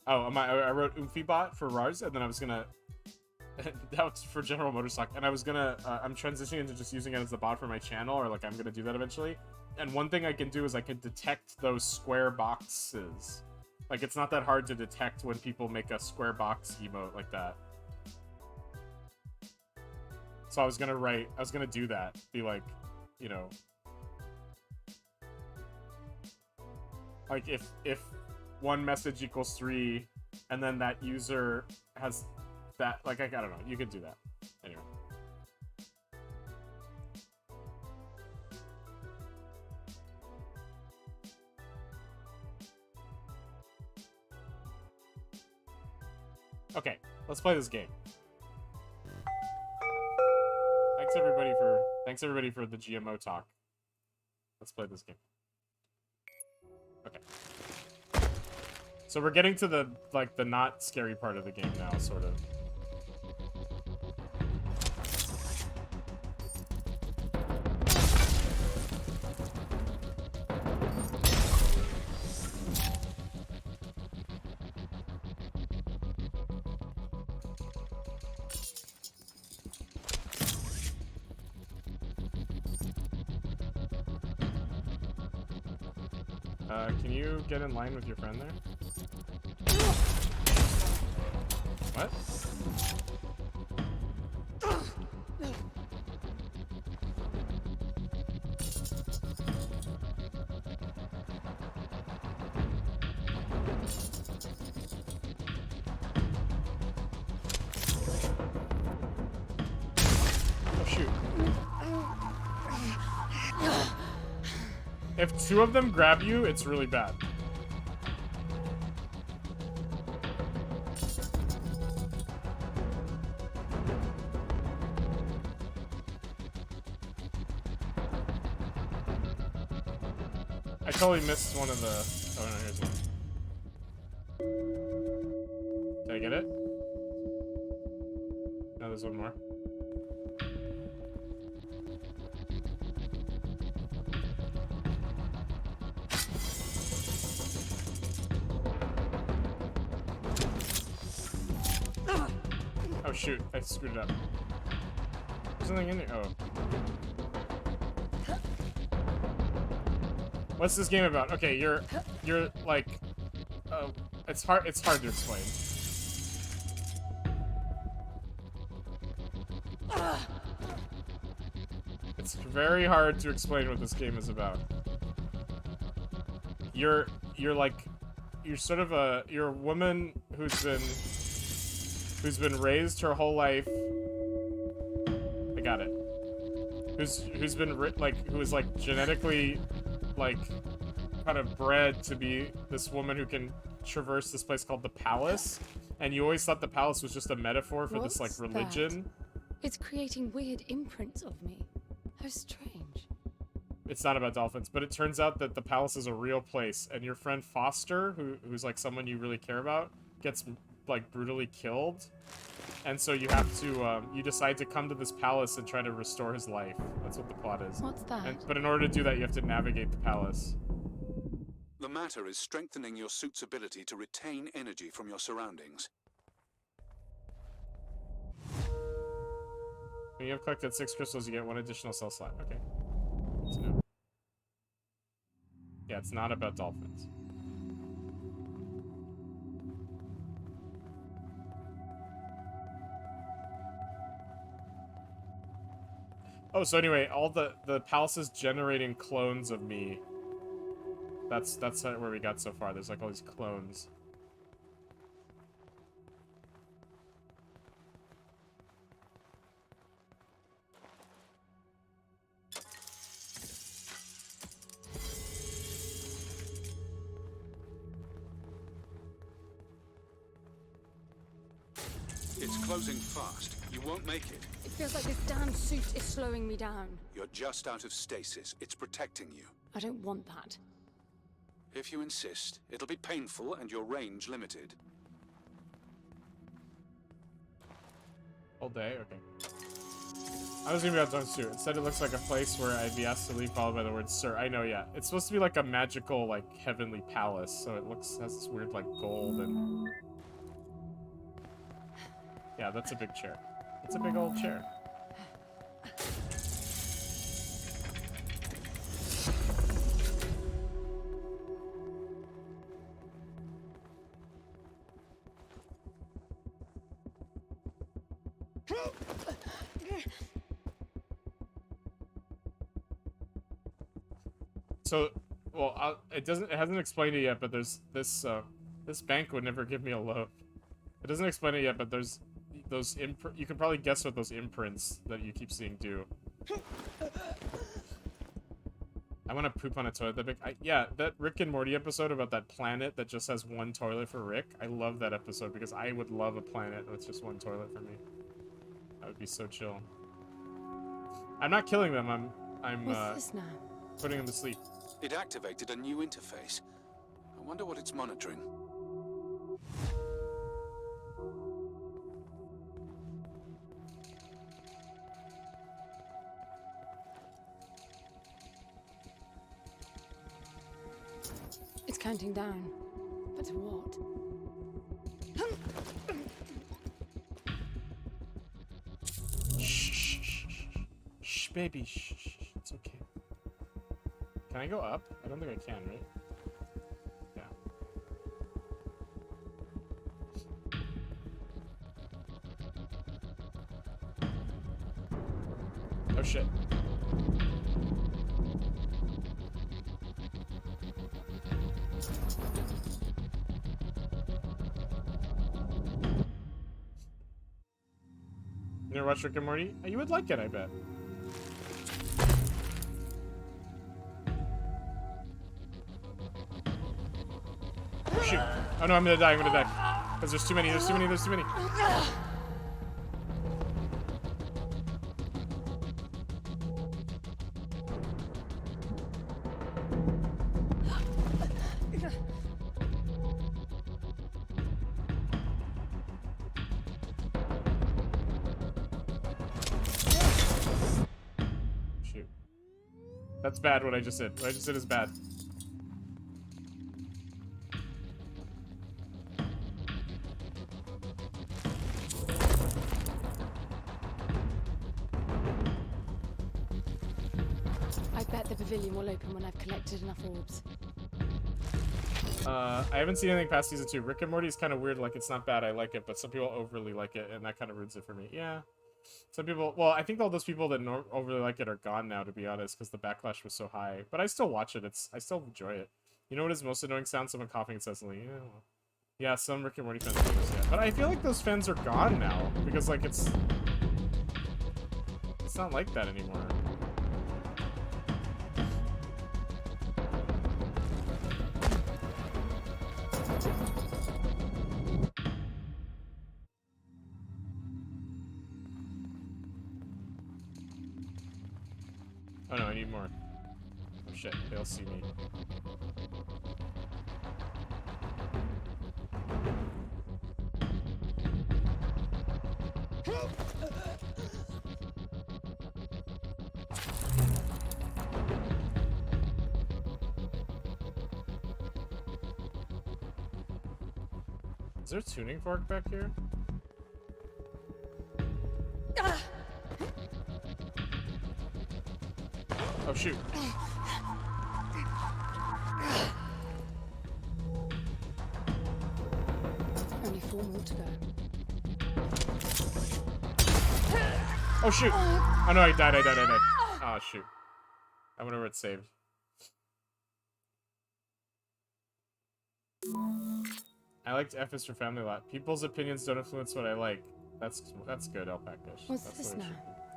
Speaker 1: I wrote Bot for Rars, and then I was gonna, that was for General Motors Talk, and I was gonna, I'm transitioning into just using it as the bot for my channel, or like I'm gonna do that eventually. And one thing I can do is I can detect those square boxes. Like, it's not that hard to detect when people make a square box emote like that. So I was gonna do that. Be like, you know, like if one message equals 3, and then that user has that, like, I don't know, you could do that. Anyway. Okay, let's play this game. Thanks everybody for the GMO talk. Let's play this game. Okay. So we're getting to the, like, the not scary part of the game now, sort of. Can you get in line with your friend there? What? Oh, shoot. If two of them grab you, it's really bad. I totally missed one of the... Oh, no, here's one. Did I get it? No, there's one more. Oh shoot, I screwed it up. There's nothing in there. Oh. What's this game about? Okay, you're like it's hard to explain. It's very hard to explain what this game is about. You're sort of you're a woman who's been raised her whole life. I got it. Who's been who is like genetically like kind of bred to be this woman who can traverse this place called the palace, and you always thought the palace was just a metaphor for this like religion.
Speaker 2: It's creating weird imprints of me. How strange.
Speaker 1: It's not about dolphins, but it turns out that the palace is a real place, and your friend Foster, who's like someone you really care about, gets like brutally killed, and so you have to you decide to come to this palace and try to restore his life. That's what the plot is.
Speaker 2: What's that?
Speaker 1: But in order to do that, you have to navigate the palace.
Speaker 3: The matter is strengthening your suit's ability to retain energy from your surroundings.
Speaker 1: When you have collected 6 crystals, you get 1 additional cell slot. Okay. Good to know. Yeah, it's not about dolphins. Oh, so anyway, all the palace is generating clones of me. That's where we got so far. There's like all these clones.
Speaker 3: It's closing fast. You won't make it.
Speaker 2: It feels like this damn suit is slowing me down.
Speaker 3: You're just out of stasis. It's protecting you.
Speaker 2: I don't want that.
Speaker 3: If you insist, it'll be painful and your range limited.
Speaker 1: All day? Okay. I was gonna be about Dong Suit. Instead, it looks like a place where I'd be asked to leave, followed by the word "sir." I know, yeah. It's supposed to be like a magical, like, heavenly palace, so it has this weird, like, gold and... Yeah, that's a big chair. It's a big old chair. So, well, it hasn't explained it yet, but there's this bank would never give me a loan. It doesn't explain it yet, but there's those you can probably guess what those imprints that you keep seeing do. I want to poop on a toilet that big. Yeah, that Rick and Morty episode about that planet that just has one toilet for Rick. I love that episode because I would love a planet with just one toilet for me. That would be so chill. I'm not killing them. I'm
Speaker 2: What's this now?
Speaker 1: putting them to sleep.
Speaker 3: It activated a new interface. I wonder what it's monitoring.
Speaker 2: It's counting down. But to what?
Speaker 1: Shh, baby. Shh. It's okay. Can I go up? I don't think I can, right? Yeah. Oh shit. You never watched Rick and Morty? You would like it, I bet. Oh, shoot. Oh no, I'm gonna die, Because there's too many. Shoot. That's bad, what I just did. What I just did is bad.
Speaker 2: I bet the pavilion will open when I've collected enough orbs.
Speaker 1: I haven't seen anything past season 2. Rick and Morty is kind of weird. Like, it's not bad. I like it, but some people overly like it, and that kind of ruins it for me. Yeah. Some people... Well, I think all those people that overly like it are gone now, to be honest, because the backlash was so high. But I still watch it. I still enjoy it. You know what is most annoying sound? Someone coughing incessantly. Yeah, well, yeah, some Rick and Morty fans do this, yeah. But I feel like those fans are gone now, because, like, it's not like that anymore. Oh no, I need more. Oh shit, they'll see me. Is there a tuning fork back here? Oh shoot.
Speaker 2: Only 4 more to go.
Speaker 1: Oh shoot! Oh no, I died. Oh shoot. I wonder where it's saved. I liked F is for Family a lot. People's opinions don't influence what I like. That's good, Alpaca.
Speaker 2: What's this now?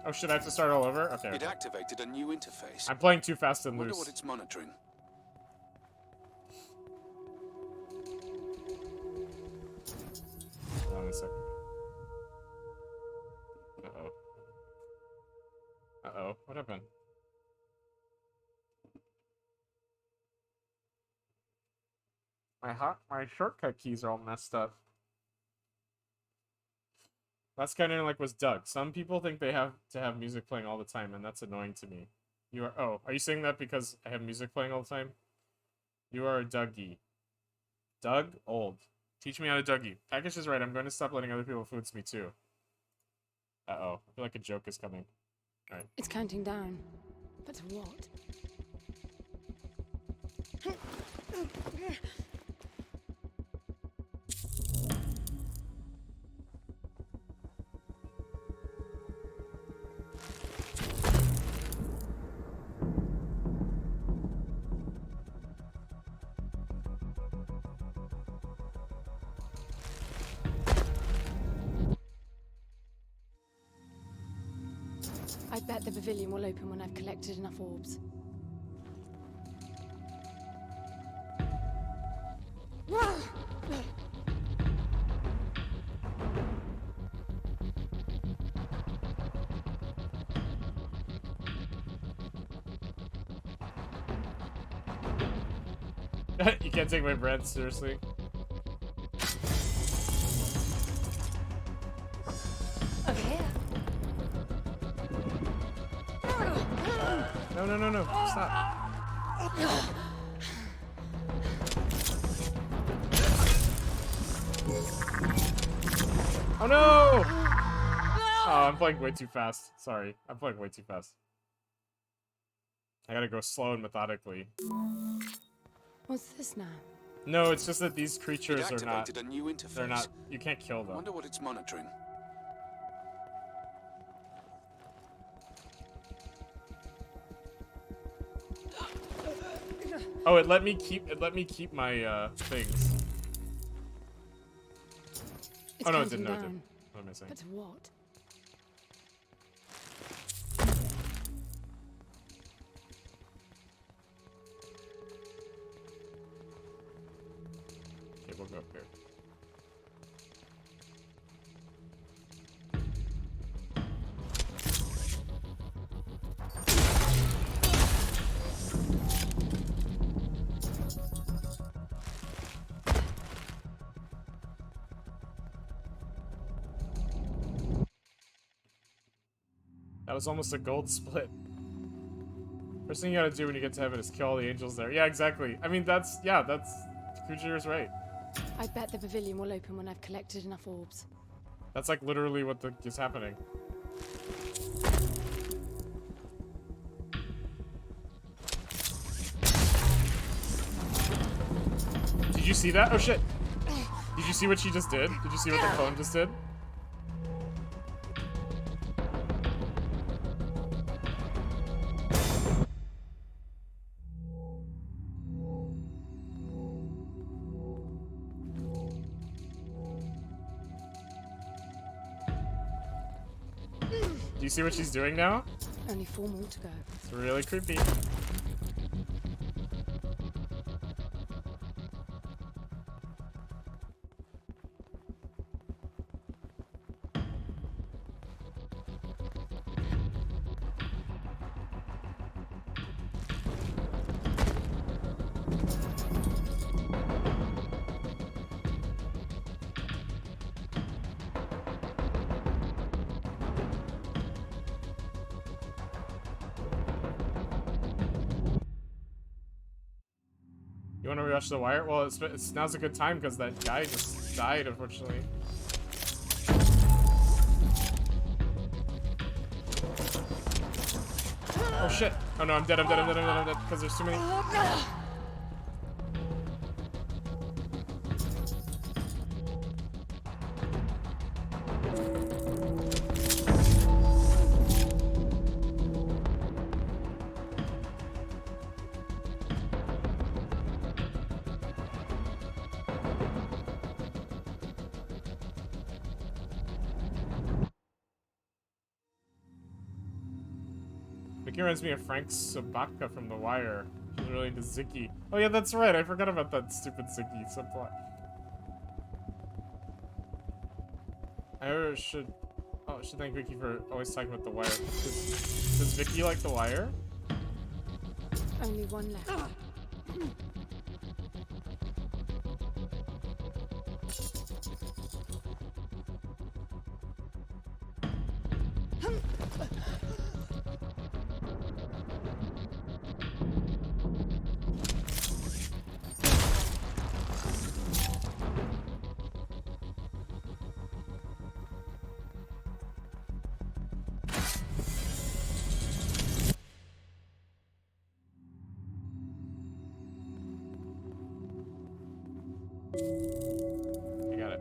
Speaker 1: Oh shit, I have to start all over? Okay.
Speaker 3: It activated a new interface.
Speaker 1: I'm playing too fast and
Speaker 3: I wonder
Speaker 1: loose.
Speaker 3: what it's monitoring.
Speaker 1: Hold on a second. Uh-oh. Uh-oh. What happened? My shortcut keys are all messed up. That's kind of like was Doug. Some people think they have to have music playing all the time, and that's annoying to me. Are you saying that because I have music playing all the time? You are a Dougie. Doug? Old. Teach me how to Dougie. Package is right. I'm going to stop letting other people influence me too. Uh-oh. I feel like a joke is coming. Alright.
Speaker 2: It's counting down. But to what? I bet the pavilion will open when I've collected enough orbs.
Speaker 1: You can't take my breath, seriously.
Speaker 2: Over here.
Speaker 1: No. Stop. Oh no! Oh, I'm playing way too fast. Sorry. I'm playing way too fast. I gotta go slow and methodically.
Speaker 2: What's this now?
Speaker 1: No, it's just that these creatures are not...
Speaker 3: activated a new interface.
Speaker 1: They're not... You can't kill them.
Speaker 3: Wonder what it's monitoring.
Speaker 1: Oh, it let me keep my things.
Speaker 2: It's
Speaker 1: Oh no, it
Speaker 2: counting
Speaker 1: didn't. No, it
Speaker 2: down.
Speaker 1: didn't. What am I saying?
Speaker 2: But to what?
Speaker 1: Okay, we'll go up here. That was almost a gold split. First thing you gotta do when you get to heaven is kill all the angels there. Yeah, exactly. I mean, that's Kujira's right.
Speaker 2: I bet the pavilion will open when I've collected enough orbs.
Speaker 1: That's like literally what is happening. Did you see that? Oh shit! Did you see what she just did? Did you see what the clone just did? Do you see what she's doing now?
Speaker 2: Only 4 more to go.
Speaker 1: It's really creepy. You want to rewatch The Wire? Well, now's a good time because that guy just died, unfortunately. Oh shit! Oh no, I'm dead, I'm dead, because there's too many. Mickey reminds me of Frank Sobotka from The Wire. She's really into Ziggy. Oh yeah, that's right. I forgot about that stupid Ziggy subplot. I should thank Vicky for always talking about The Wire. Does Vicky like The Wire?
Speaker 2: Only one left.
Speaker 1: I got it.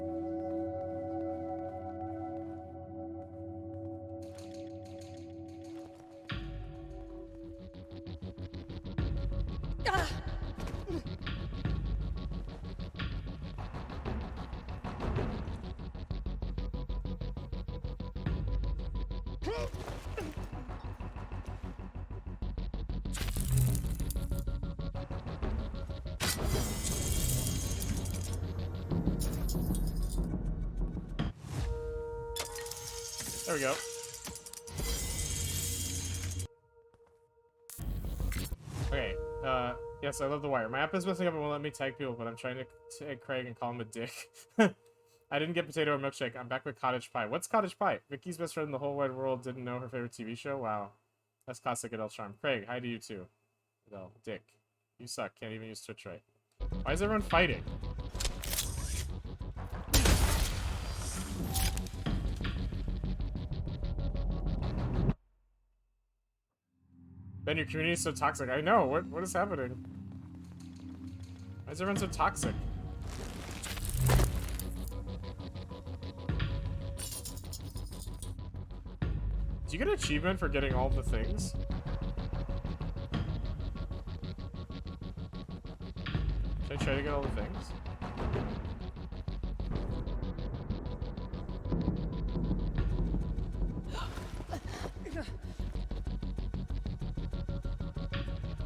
Speaker 1: There we go. Okay, Yes, I love The Wire. My app is messing up and won't let me tag people, but I'm trying to tag Craig and call him a dick. I didn't get potato or milkshake. I'm back with cottage pie. What's cottage pie? Vicky's best friend in the whole wide world didn't know her favorite TV show? Wow. That's classic Adele charm. Craig, hi to you too. Adele, dick. You suck. Can't even use Twitch right. Why is everyone fighting? Ben, your community is so toxic. I know. What is happening? Why is everyone so toxic? Do you get an achievement for getting all the things? Should I try to get all the things?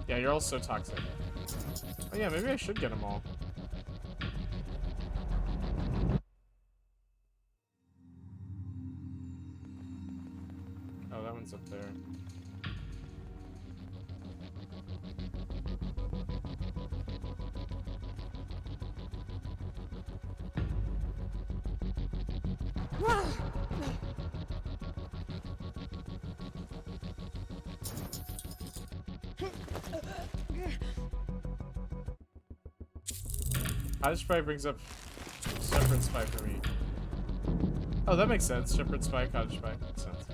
Speaker 1: Yeah, you're all so toxic. Oh yeah, maybe I should get them all. Oh, that one's up there. Cottage Pie brings up Shepherd's Pie for me. Oh, that makes sense. Shepherd's Pie, Cottage Pie. Makes sense.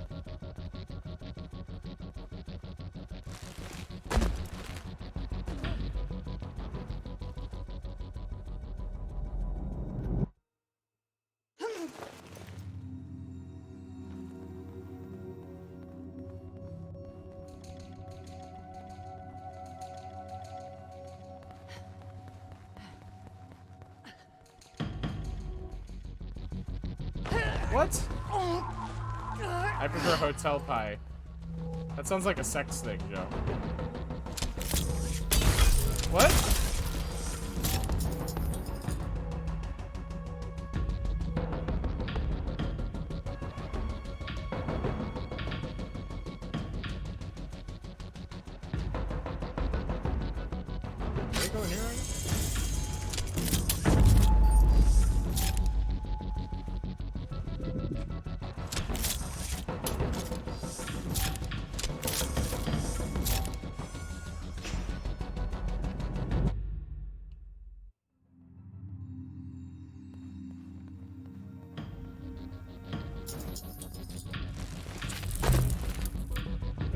Speaker 1: What? I prefer hotel pie. That sounds like a sex thing, Joe. What? Can I go in here already?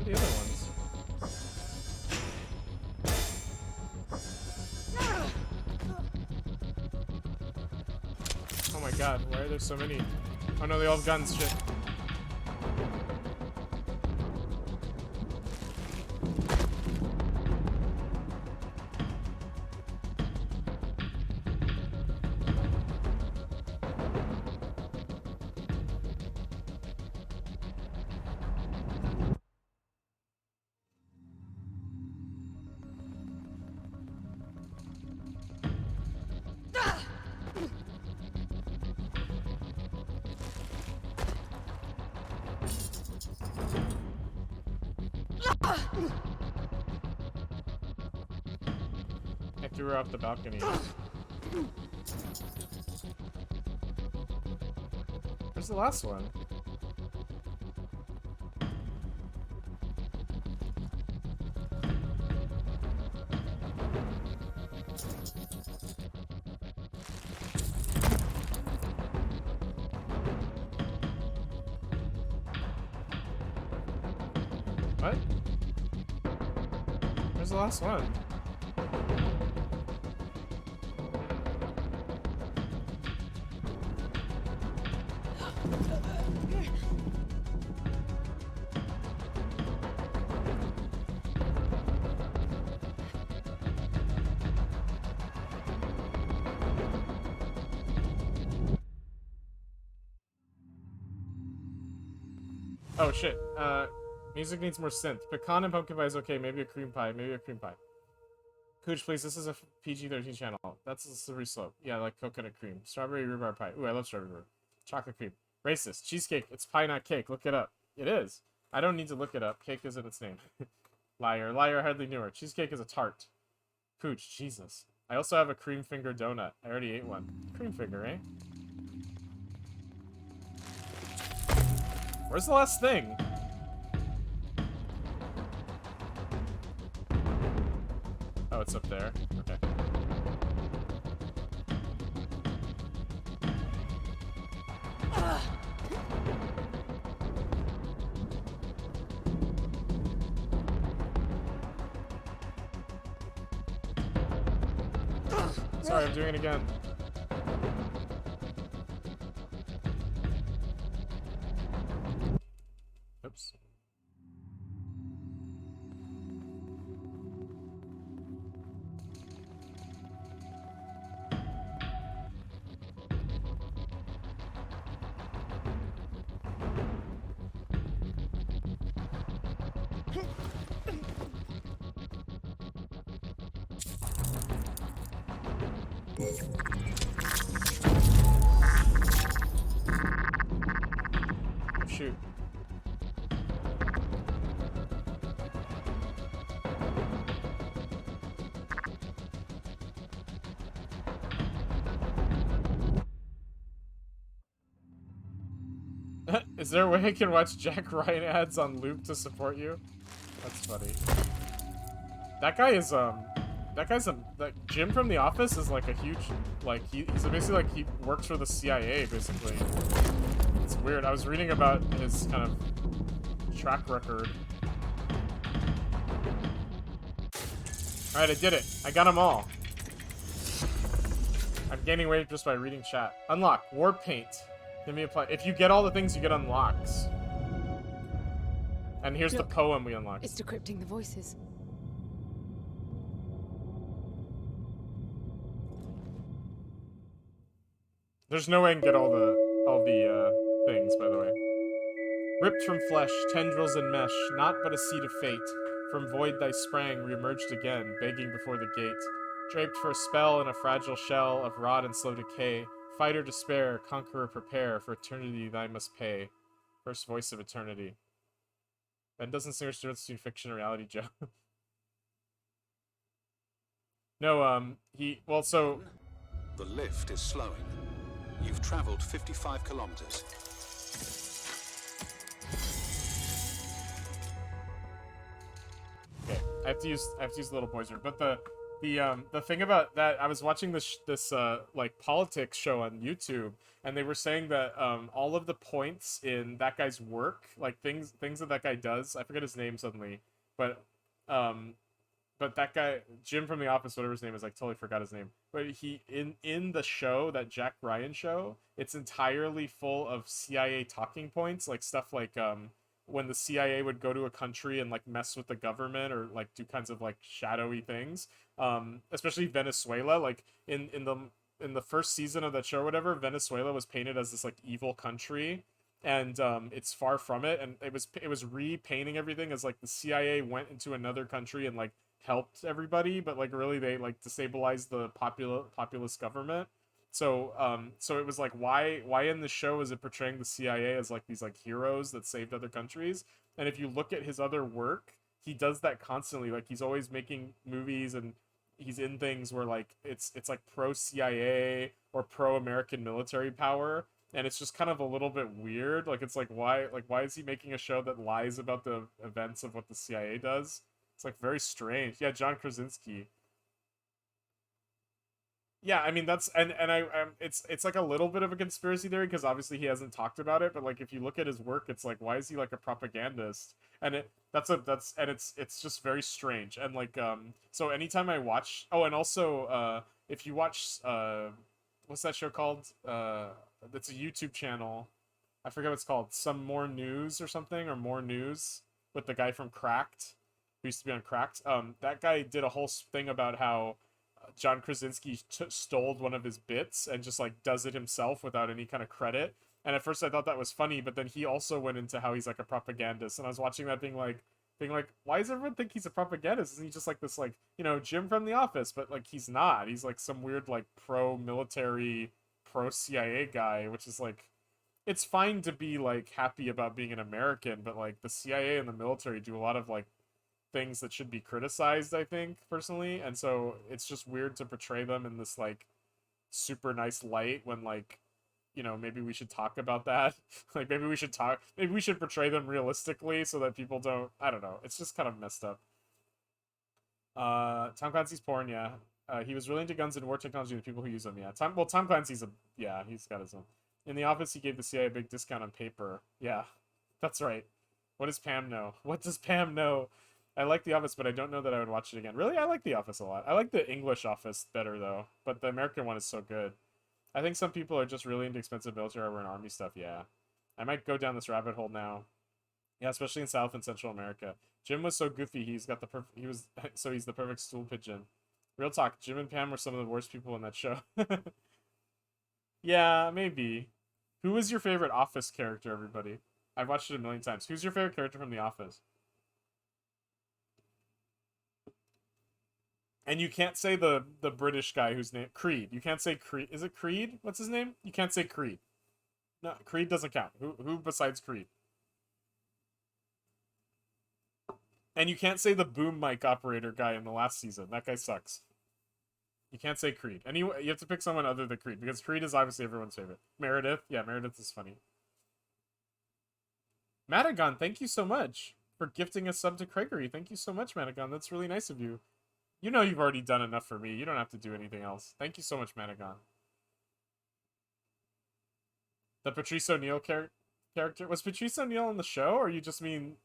Speaker 1: Where are the other ones? Oh my god, why are there so many? Oh no, they all have guns, shit. I threw her off the balcony. Where's the last one? What? Where's the last one? Oh shit. Music needs more synth. Pecan and pumpkin pie is okay. Maybe a cream pie. Maybe a cream pie. Cooch, please. This is a PG-13 channel. That's a slippery slope. Yeah, like coconut cream. Strawberry rhubarb pie. Ooh, I love strawberry rhubarb. Chocolate cream. Racist. Cheesecake. It's pie, not cake. Look it up. It is. I don't need to look it up. Cake isn't its name. Liar. Liar hardly knew her. Cheesecake is a tart. Pooch, Jesus. I also have a cream finger donut. I already ate one. Cream finger, eh? Where's the last thing? Oh, it's up there. Okay. Sorry, I'm doing it again. Oops. Oh, shoot. Is there a way I can watch Jack Ryan ads on loop to support you? That's funny. That guy is, that Jim from The Office is like a huge, like, he's basically like, he works for the CIA, basically. It's weird. I was reading about his kind of track record. Alright, I did it. I got them all. I'm gaining weight just by reading chat. Unlock. War Paint. Give me a play. If you get all the things, you get unlocks. And here's the poem we unlocked.
Speaker 2: It's decrypting the voices.
Speaker 1: There's no way I can get all the things, by the way. Ripped from flesh, tendrils and mesh, not but a seed of fate. From void thy sprang, re-emerged again, begging before the gate. Draped for a spell in a fragile shell of rot and slow decay. Fighter despair, conqueror prepare, for eternity thy must pay. First voice of eternity. Ben doesn't distinguish the difference between fiction and reality, Joe. No, well, so...
Speaker 3: The lift is slowing. You've traveled 55 kilometers.
Speaker 1: Okay, I have to use the little pointer. But the thing about that, I was watching this like politics show on YouTube, and they were saying that all of the points in that guy's work, like things that guy does, I forget his name suddenly, but that guy, Jim from The Office, whatever his name is, I totally forgot his name. But he, in the show, that Jack Ryan show, it's entirely full of CIA talking points, like stuff like, when the CIA would go to a country and, like, mess with the government or, like, do kinds of, like, shadowy things. Especially Venezuela, like, in the first season of that show or whatever, Venezuela was painted as this, like, evil country. And it's far from it, and it was repainting everything as, like, the CIA went into another country and, like, helped everybody, but like really they like destabilized the populist government. So it was like, why in the show is it portraying the CIA as like these like heroes that saved other countries? And if you look at his other work, he does that constantly. Like he's always making movies and he's in things where like it's like pro CIA or pro American military power, and it's just kind of a little bit weird. Like it's like why is he making a show that lies about the events of what the CIA does? It's like very strange. Yeah, John Krasinski. Yeah, I mean that's and it's like a little bit of a conspiracy theory because obviously he hasn't talked about it, but like if you look at his work, it's like why is he like a propagandist? And it's just very strange. And like so anytime I watch, oh, and also if you watch what's that show called? It's a YouTube channel. I forget what it's called. Some More News or something, or More News with the guy from Cracked. Who used to be on Cracked. That guy did a whole thing about how John Krasinski stole one of his bits and just like does it himself without any kind of credit. And at first I thought that was funny, but then he also went into how he's like a propagandist. And I was watching that being like, why does everyone think he's a propagandist? Isn't he just like this, like, you know, Jim from The Office? But like he's not. He's like some weird like pro-military, pro-CIA guy, which is like, it's fine to be like happy about being an American, but like the CIA and the military do a lot of like things that should be criticized, I think, personally. And so it's just weird to portray them in this, like, super nice light when, like, you know, maybe we should talk about that. Like, maybe we should portray them realistically so that people don't, I don't know. It's just kind of messed up. Tom Clancy's porn, yeah. He was really into guns and war technology and the people who use them, yeah. Tom Clancy's he's got his own. In the office, he gave the CIA a big discount on paper. Yeah, that's right. What does Pam know? What does Pam know? I like The Office, but I don't know that I would watch it again. Really? I like The Office a lot. I like the English Office better, though. But the American one is so good. I think some people are just really into expensive military armor and army stuff, yeah. I might go down this rabbit hole now. Yeah, especially in South and Central America. Jim was so goofy, he's the perfect stool pigeon. Real talk, Jim and Pam were some of the worst people in that show. Yeah, maybe. Who was your favorite Office character, everybody? I've watched it a million times. Who's your favorite character from The Office? And you can't say the British guy whose name Creed. You can't say Creed. Is it Creed? What's his name? You can't say Creed. No, Creed doesn't count. Who besides Creed? And you can't say the boom mic operator guy in the last season. That guy sucks. You can't say Creed. You have to pick someone other than Creed, because Creed is obviously everyone's favorite. Meredith. Yeah, Meredith is funny. Madagon, thank you so much for gifting a sub to Gregory. Thank you so much, Madagon. That's really nice of you. You know you've already done enough for me. You don't have to do anything else. Thank you so much, Madagon. The Patrice O'Neill character. Was Patrice O'Neill on the show, or you just mean...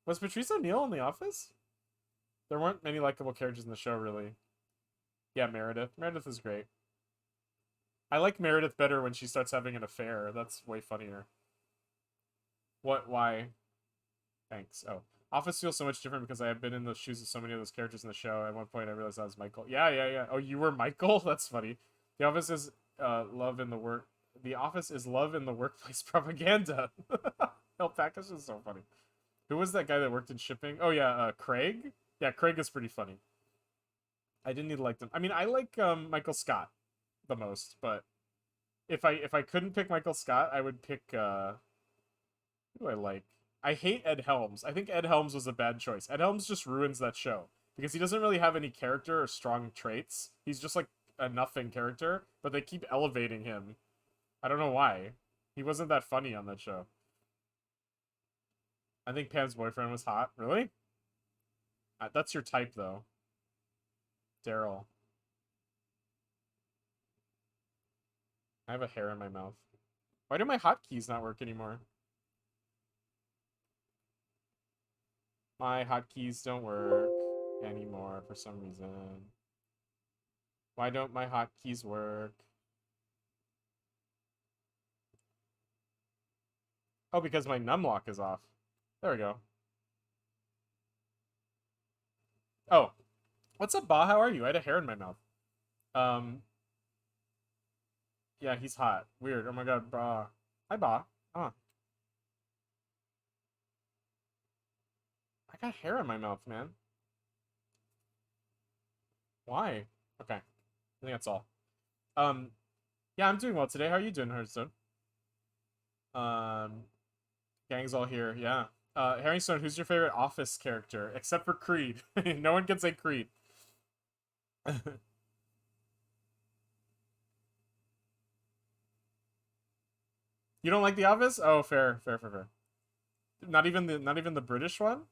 Speaker 1: Was Patrice O'Neill in The Office? There weren't many likable characters in the show, really. Yeah, Meredith. Meredith is great. I like Meredith better when she starts having an affair. That's way funnier. What? Why? Thanks. Oh. Office feels so much different because I have been in the shoes of so many of those characters in the show. At one point, I realized I was Michael. Yeah. Oh, you were Michael? That's funny. The Office is love in the work. The Office is love in the workplace propaganda. Alpacas is so funny. Who was that guy that worked in shipping? Oh yeah, Craig. Yeah, Craig is pretty funny. I didn't need to like them. I mean, I like Michael Scott the most, but if I couldn't pick Michael Scott, I would pick who do I like? I hate Ed Helms. I think Ed Helms was a bad choice. Ed Helms just ruins that show because he doesn't really have any character or strong traits. He's just like a nothing character, but they keep elevating him. I don't know why. He wasn't that funny on that show. I think Pam's boyfriend was hot. Really? That's your type, though. Daryl. I have a hair in my mouth. Why do my hotkeys not work anymore? My hotkeys don't work anymore for some reason. Why don't my hotkeys work? Oh, because my numlock is off. There we go. Oh. What's up, Ba? How are you? I had a hair in my mouth. Yeah, he's hot. Weird. Oh my god, Ba. Hi, Ba. Huh. I got hair in my mouth, man. Why? Okay. I think that's all. Yeah, I'm doing well today. How are you doing, Hearthstone? Gang's all here, yeah. Harringstone, who's your favorite Office character? Except for Creed. No one can say Creed. You don't like The Office? Oh, fair. Not even the British one?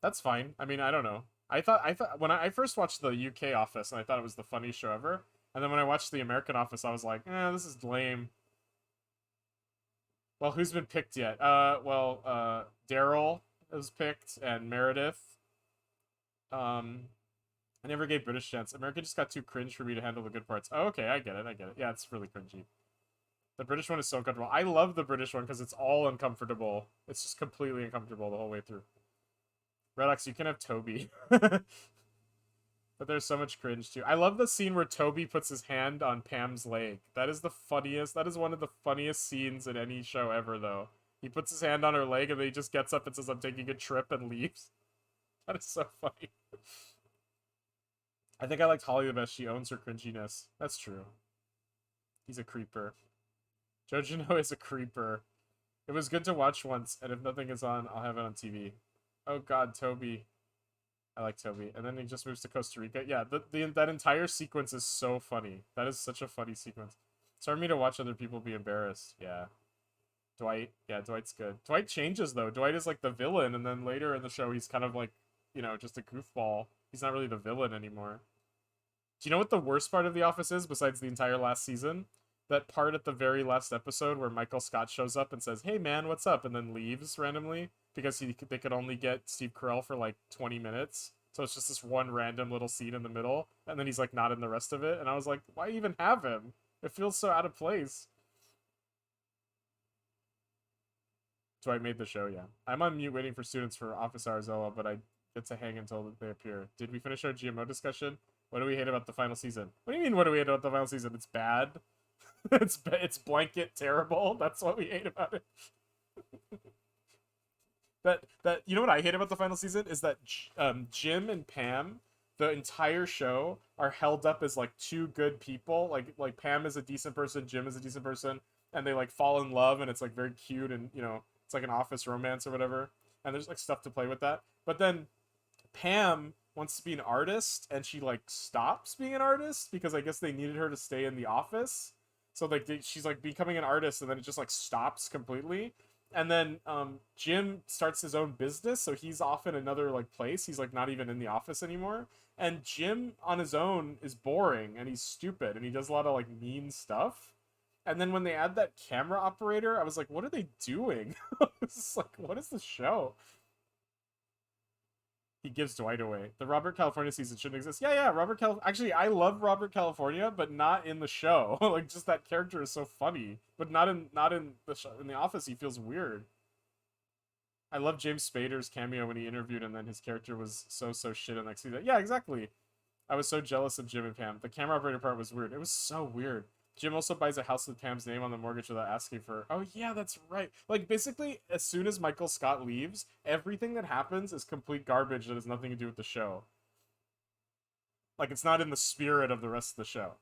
Speaker 1: That's fine. I mean, I don't know. I thought when I first watched the UK Office, and I thought it was the funniest show ever. And then when I watched the American Office, I was like, this is lame. Well, who's been picked yet? Daryl was picked, and Meredith. I never gave British chance. America just got too cringe for me to handle the good parts. Oh, okay, I get it. Yeah, it's really cringy. The British one is so uncomfortable. I love the British one because it's all uncomfortable. It's just completely uncomfortable the whole way through. Redox, you can have Toby. But there's so much cringe too. I love the scene where Toby puts his hand on Pam's leg. That is the funniest. That is one of the funniest scenes in any show ever, though. He puts his hand on her leg and then he just gets up and says, "I'm taking a trip," and leaves. That is so funny. I think I liked Holly the best. She owns her cringiness. That's true. He's a creeper. Jojino is a creeper. It was good to watch once, and if nothing is on, I'll have it on TV. Oh god, Toby. I like Toby. And then he just moves to Costa Rica. Yeah, that entire sequence is so funny. That is such a funny sequence. It's hard for me to watch other people be embarrassed. Yeah. Dwight. Yeah, Dwight's good. Dwight changes, though. Dwight is like the villain, and then later in the show, he's kind of like, you know, just a goofball. He's not really the villain anymore. Do you know what the worst part of The Office is, besides the entire last season? That part at the very last episode where Michael Scott shows up and says, "Hey man, what's up?" and then leaves randomly because they could only get Steve Carell for like 20 minutes. So it's just this one random little scene in the middle, and then he's like not in the rest of it. And I was like, why even have him? It feels so out of place. Dwight made the show, yeah. I'm on mute waiting for students for office hours, Ella, but I get to hang until they appear. Did we finish our GMO discussion? What do we hate about the final season? What do you mean, what do we hate about the final season? It's bad. It's blanket terrible. That's what we hate about it. that you know what I hate about the final season is that Jim and Pam, the entire show, are held up as like two good people. Like Pam is a decent person, Jim is a decent person, and they like fall in love, and it's like very cute, and you know, it's like an office romance or whatever. And there's like stuff to play with that. But then Pam wants to be an artist, and she like stops being an artist because I guess they needed her to stay in the office. So like she's like becoming an artist, and then it just like stops completely. And then Jim starts his own business, so he's off in another like place. He's like not even in the office anymore. And Jim on his own is boring, and he's stupid, and he does a lot of like mean stuff. And then when they add that camera operator, I was like, what are they doing? It's like, what is the show? He gives Dwight away. The Robert California season shouldn't exist. Yeah, Robert Actually, I love Robert California, but not in the show. Like, just that character is so funny, but not in the show. In The Office, he feels weird. I love James Spader's cameo when he interviewed, and then his character was so shit in next season. Yeah, exactly. I was so jealous of Jim and Pam. The camera operator part was weird. It was so weird. Jim also buys a house with Pam's name on the mortgage without asking for... Oh, yeah, that's right. Like, basically, as soon as Michael Scott leaves, everything that happens is complete garbage that has nothing to do with the show. Like, it's not in the spirit of the rest of the show.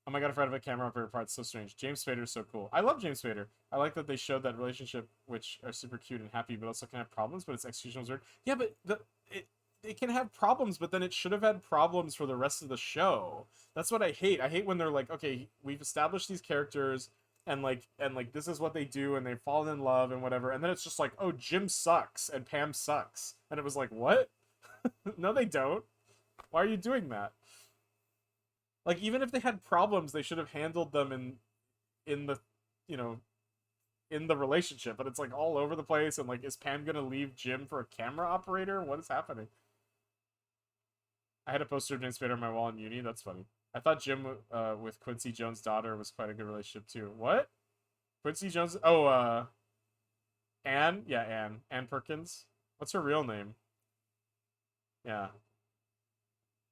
Speaker 1: Oh my god, I forgot about camera operator part. It's so strange. James Spader is so cool. I love James Spader. I like that they showed that relationship, which are super cute and happy, but also can have problems, but its execution was weird. Yeah, but it can have problems, but then it should have had problems for the rest of the show. That's what I hate. I hate when they're like, okay, we've established these characters, and like this is what they do, and they fall in love and whatever, and then it's just like, oh, Jim sucks and Pam sucks, and it was like, what? No, they don't. Why are you doing that? Like, even if they had problems, they should have handled them in the, you know, in the relationship. But it's like all over the place, and like, is Pam gonna leave Jim for a camera operator? What is happening? I had a poster of James Spader on my wall in uni. That's funny. I thought Jim with Quincy Jones' daughter was quite a good relationship too. What? Quincy Jones? Oh, Anne? Yeah, Anne. Anne Perkins. What's her real name? Yeah.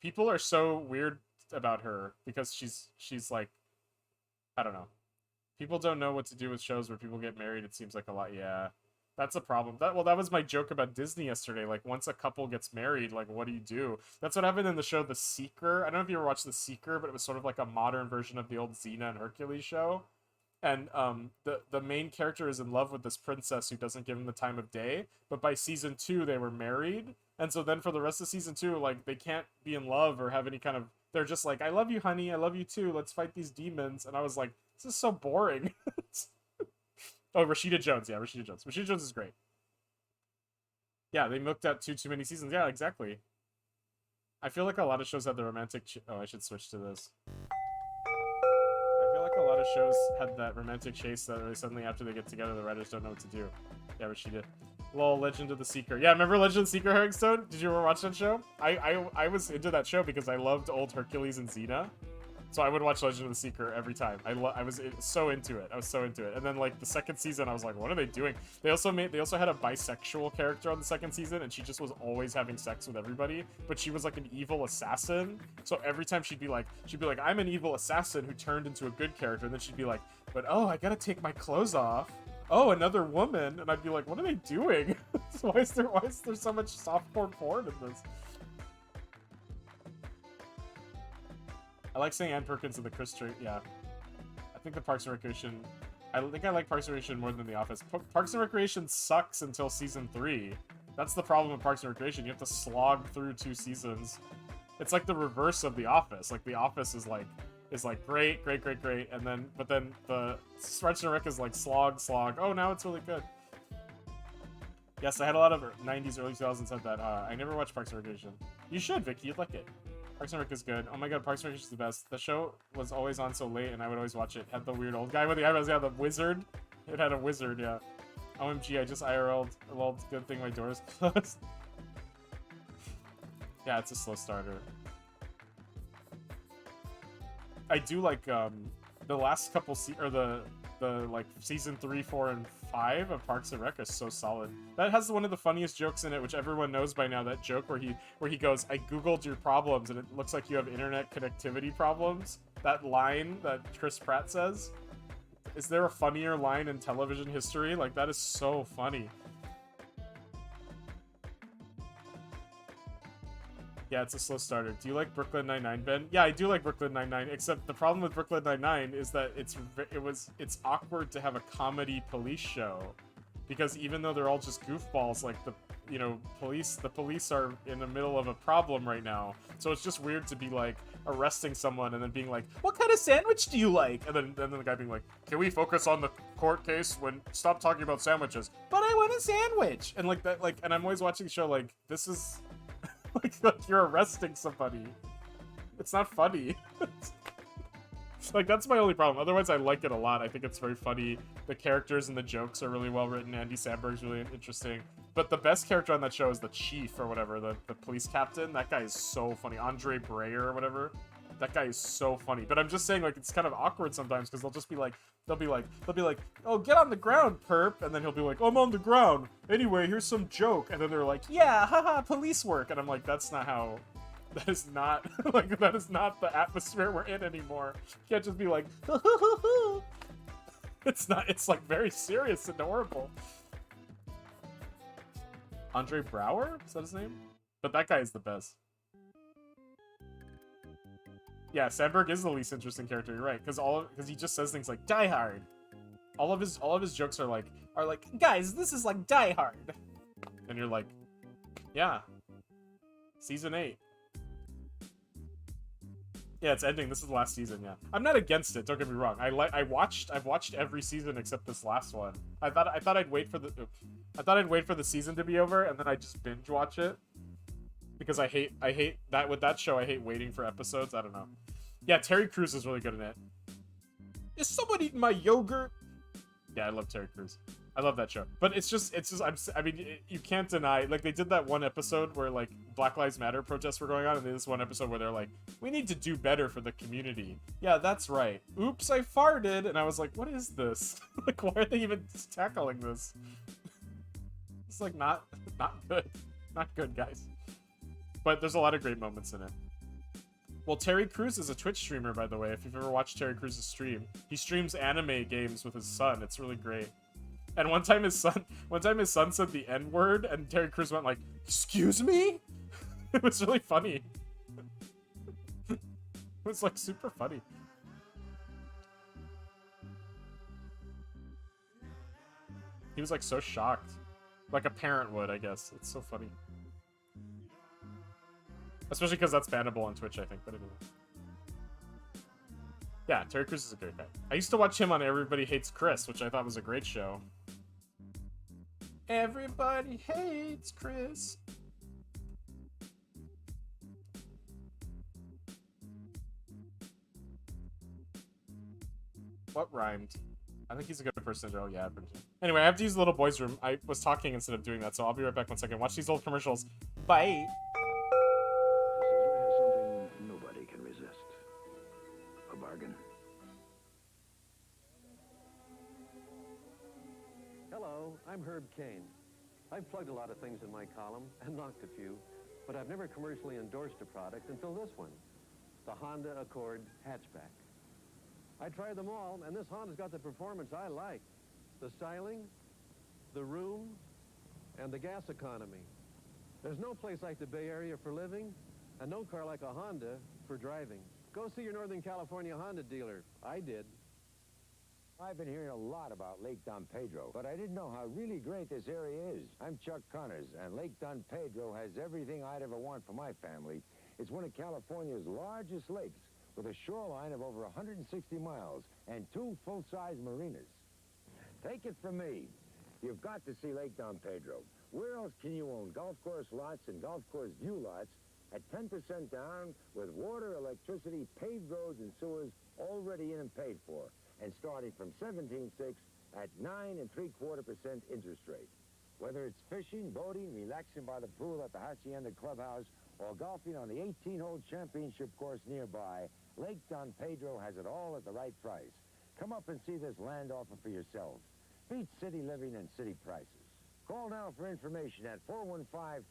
Speaker 1: People are so weird about her because she's like, I don't know. People don't know what to do with shows where people get married. It seems like a lot. Yeah. That's a problem. That was my joke about Disney yesterday. Like, once a couple gets married, like, what do you do? That's what happened in the show The Seeker. I don't know if you ever watched The Seeker, but it was sort of like a modern version of the old Xena and Hercules show. And the main character is in love with this princess who doesn't give him the time of day. But by season 2, they were married. And so then for the rest of season 2, like, they can't be in love or have any kind of... They're just like, I love you, honey. I love you, too. Let's fight these demons. And I was like, this is so boring. Oh, Rashida Jones. Yeah, Rashida Jones. Rashida Jones is great. Yeah, they milked out too many seasons. Yeah, exactly. I feel like a lot of shows had the romantic... Oh, I should switch to this. I feel like a lot of shows had that romantic chase that really suddenly after they get together, the writers don't know what to do. Yeah, Rashida. Lol, Legend of the Seeker. Yeah, remember Legend of the Seeker, Herringstone? Did you ever watch that show? I was into that show because I loved old Hercules and Xena. So I would watch Legend of the Seeker every time. I was so into it. I was so into it. And then like the second season, I was like, what are they doing? They also had a bisexual character on the second season, and she just was always having sex with everybody. But she was like an evil assassin. So every time she'd be like, I'm an evil assassin who turned into a good character. And then she'd be like, but oh, I gotta take my clothes off. Oh, another woman. And I'd be like, what are they doing? Why is there so much softcore porn in this? I like saying Ann Perkins in the Chris Strait. Yeah, I think the Parks and Recreation I think I like Parks and Recreation more than The Office. Parks and Recreation sucks until season 3. That's the problem with Parks and Recreation. You have to slog through 2 seasons. It's like the reverse of The Office. Like The Office is like great, and then the Parks and Rec is like slog. Oh, now it's really good. Yes, I had a lot of 90s, early 2000s had that. I never watched Parks and Recreation. You should, Vicky. You'd like it. Parks and Rec is good. Oh my god, Parks and Rec is the best. The show was always on so late, and I would always watch it. Had the weird old guy with the eyebrows. Yeah, the wizard. It had a wizard, yeah. OMG, I just IRL'd. Well, good thing my door is closed. Yeah, it's a slow starter. I do like, the last couple the like season 3, 4, and 5 of Parks and Rec is so solid. That has one of the funniest jokes in it, which everyone knows by now. That joke where he goes, "I googled your problems and it looks like you have internet connectivity problems." That line that Chris Pratt says. Is there a funnier line in television history? Like, that is so funny. Yeah, it's a slow starter. Do you like Brooklyn Nine-Nine, Ben? Yeah, I do like Brooklyn Nine-Nine, except the problem with Brooklyn Nine-Nine is that it's awkward to have a comedy police show. Because even though they're all just goofballs, like the police are in the middle of a problem right now. So it's just weird to be like arresting someone and then being like, "What kind of sandwich do you like?" And then the guy being like, "Can we focus on the court case stop talking about sandwiches?" "But I want a sandwich." And like that, and I'm always watching the show like, this is like you're arresting somebody. It's not funny. Like, that's my only problem. Otherwise, I like it a lot. I think it's very funny. The characters and the jokes are really well written. Andy Samberg's really interesting. But the best character on that show is the chief or whatever, the police captain. That guy is so funny. Andre Brayer or whatever. That guy is so funny. But I'm just saying, like, it's kind of awkward sometimes because they'll be like, "Oh, get on the ground, perp," and then he'll be like, "I'm on the ground. Anyway, here's some joke," and then they're like, "Yeah, haha, police work," and I'm like, that's not how. That is not, like, that is not the atmosphere we're in anymore. You can't just be like, it's not, it's like very serious and horrible. Andre Braugher? Is that his name? But that guy is the best. Yeah, Sandberg is the least interesting character, you're right, because he just says things like, "Die Hard." All of his jokes are like, "Guys, this is like Die Hard." And you're like, yeah. Season 8. Yeah, it's ending. This is the last season, yeah. I'm not against it, don't get me wrong. I've watched every season except this last one. I thought I'd wait for the season to be over and then I just binge watch it. Because I hate that with that show, I hate waiting for episodes. I don't know. Yeah, Terry Crews is really good in it. Is someone eating my yogurt? Yeah, I love Terry Crews. I love that show. But I mean, you can't deny, like, they did that one episode where, like, Black Lives Matter protests were going on, and there's this one episode where they're like, "We need to do better for the community." Yeah, that's right. Oops, I farted. And I was like, what is this? Like, why are they even tackling this? It's like, not good. Not good, guys. But there's a lot of great moments in it. Well, Terry Crews is a Twitch streamer, by the way. If you've ever watched Terry Crews' stream, he streams anime games with his son. It's really great. And one time his son said the N-word, and Terry Crews went like, "Excuse me?" It was really funny. It was like super funny. He was like so shocked. Like a parent would, I guess. It's so funny. Especially because that's bannable on Twitch, I think, but anyway. Yeah, Terry Crews is a great guy. I used to watch him on Everybody Hates Chris, which I thought was a great show. Everybody hates Chris. What rhymed? I think he's a good person to know. Yeah, anyway, I have to use the little boy's room. I was talking instead of doing that, so I'll be right back 1 second. Watch these old commercials. Bye!
Speaker 5: The Sizzler has something nobody can resist. A bargain.
Speaker 6: Hello, I'm Herb Cain. I've plugged a lot of things in my column and knocked a few, but I've never commercially endorsed a product until this one, the Honda Accord hatchback. I tried them all, and this Honda's got the performance I like. The styling, the room, and the gas economy. There's no place like the Bay Area for living, and no car like a Honda for driving. Go see your Northern California Honda dealer. I did.
Speaker 7: I've been hearing a lot about Lake Don Pedro, but I didn't know how really great this area is. I'm Chuck Connors, and Lake Don Pedro has everything I'd ever want for my family. It's one of California's largest lakes, with a shoreline of over 160 miles and 2 full-size marinas. Take it from me, you've got to see Lake Don Pedro. Where else can you own golf course lots and golf course view lots at 10% down, with water, electricity, paved roads, and sewers already in and paid for, and starting from 17.6 at 9.75% interest rate. Whether it's fishing, boating, relaxing by the pool at the Hacienda Clubhouse, or golfing on the 18-hole championship course nearby, Lake Don Pedro has it all at the right price. Come up and see this land offer for yourselves. Beat city living and city prices. Call now for information at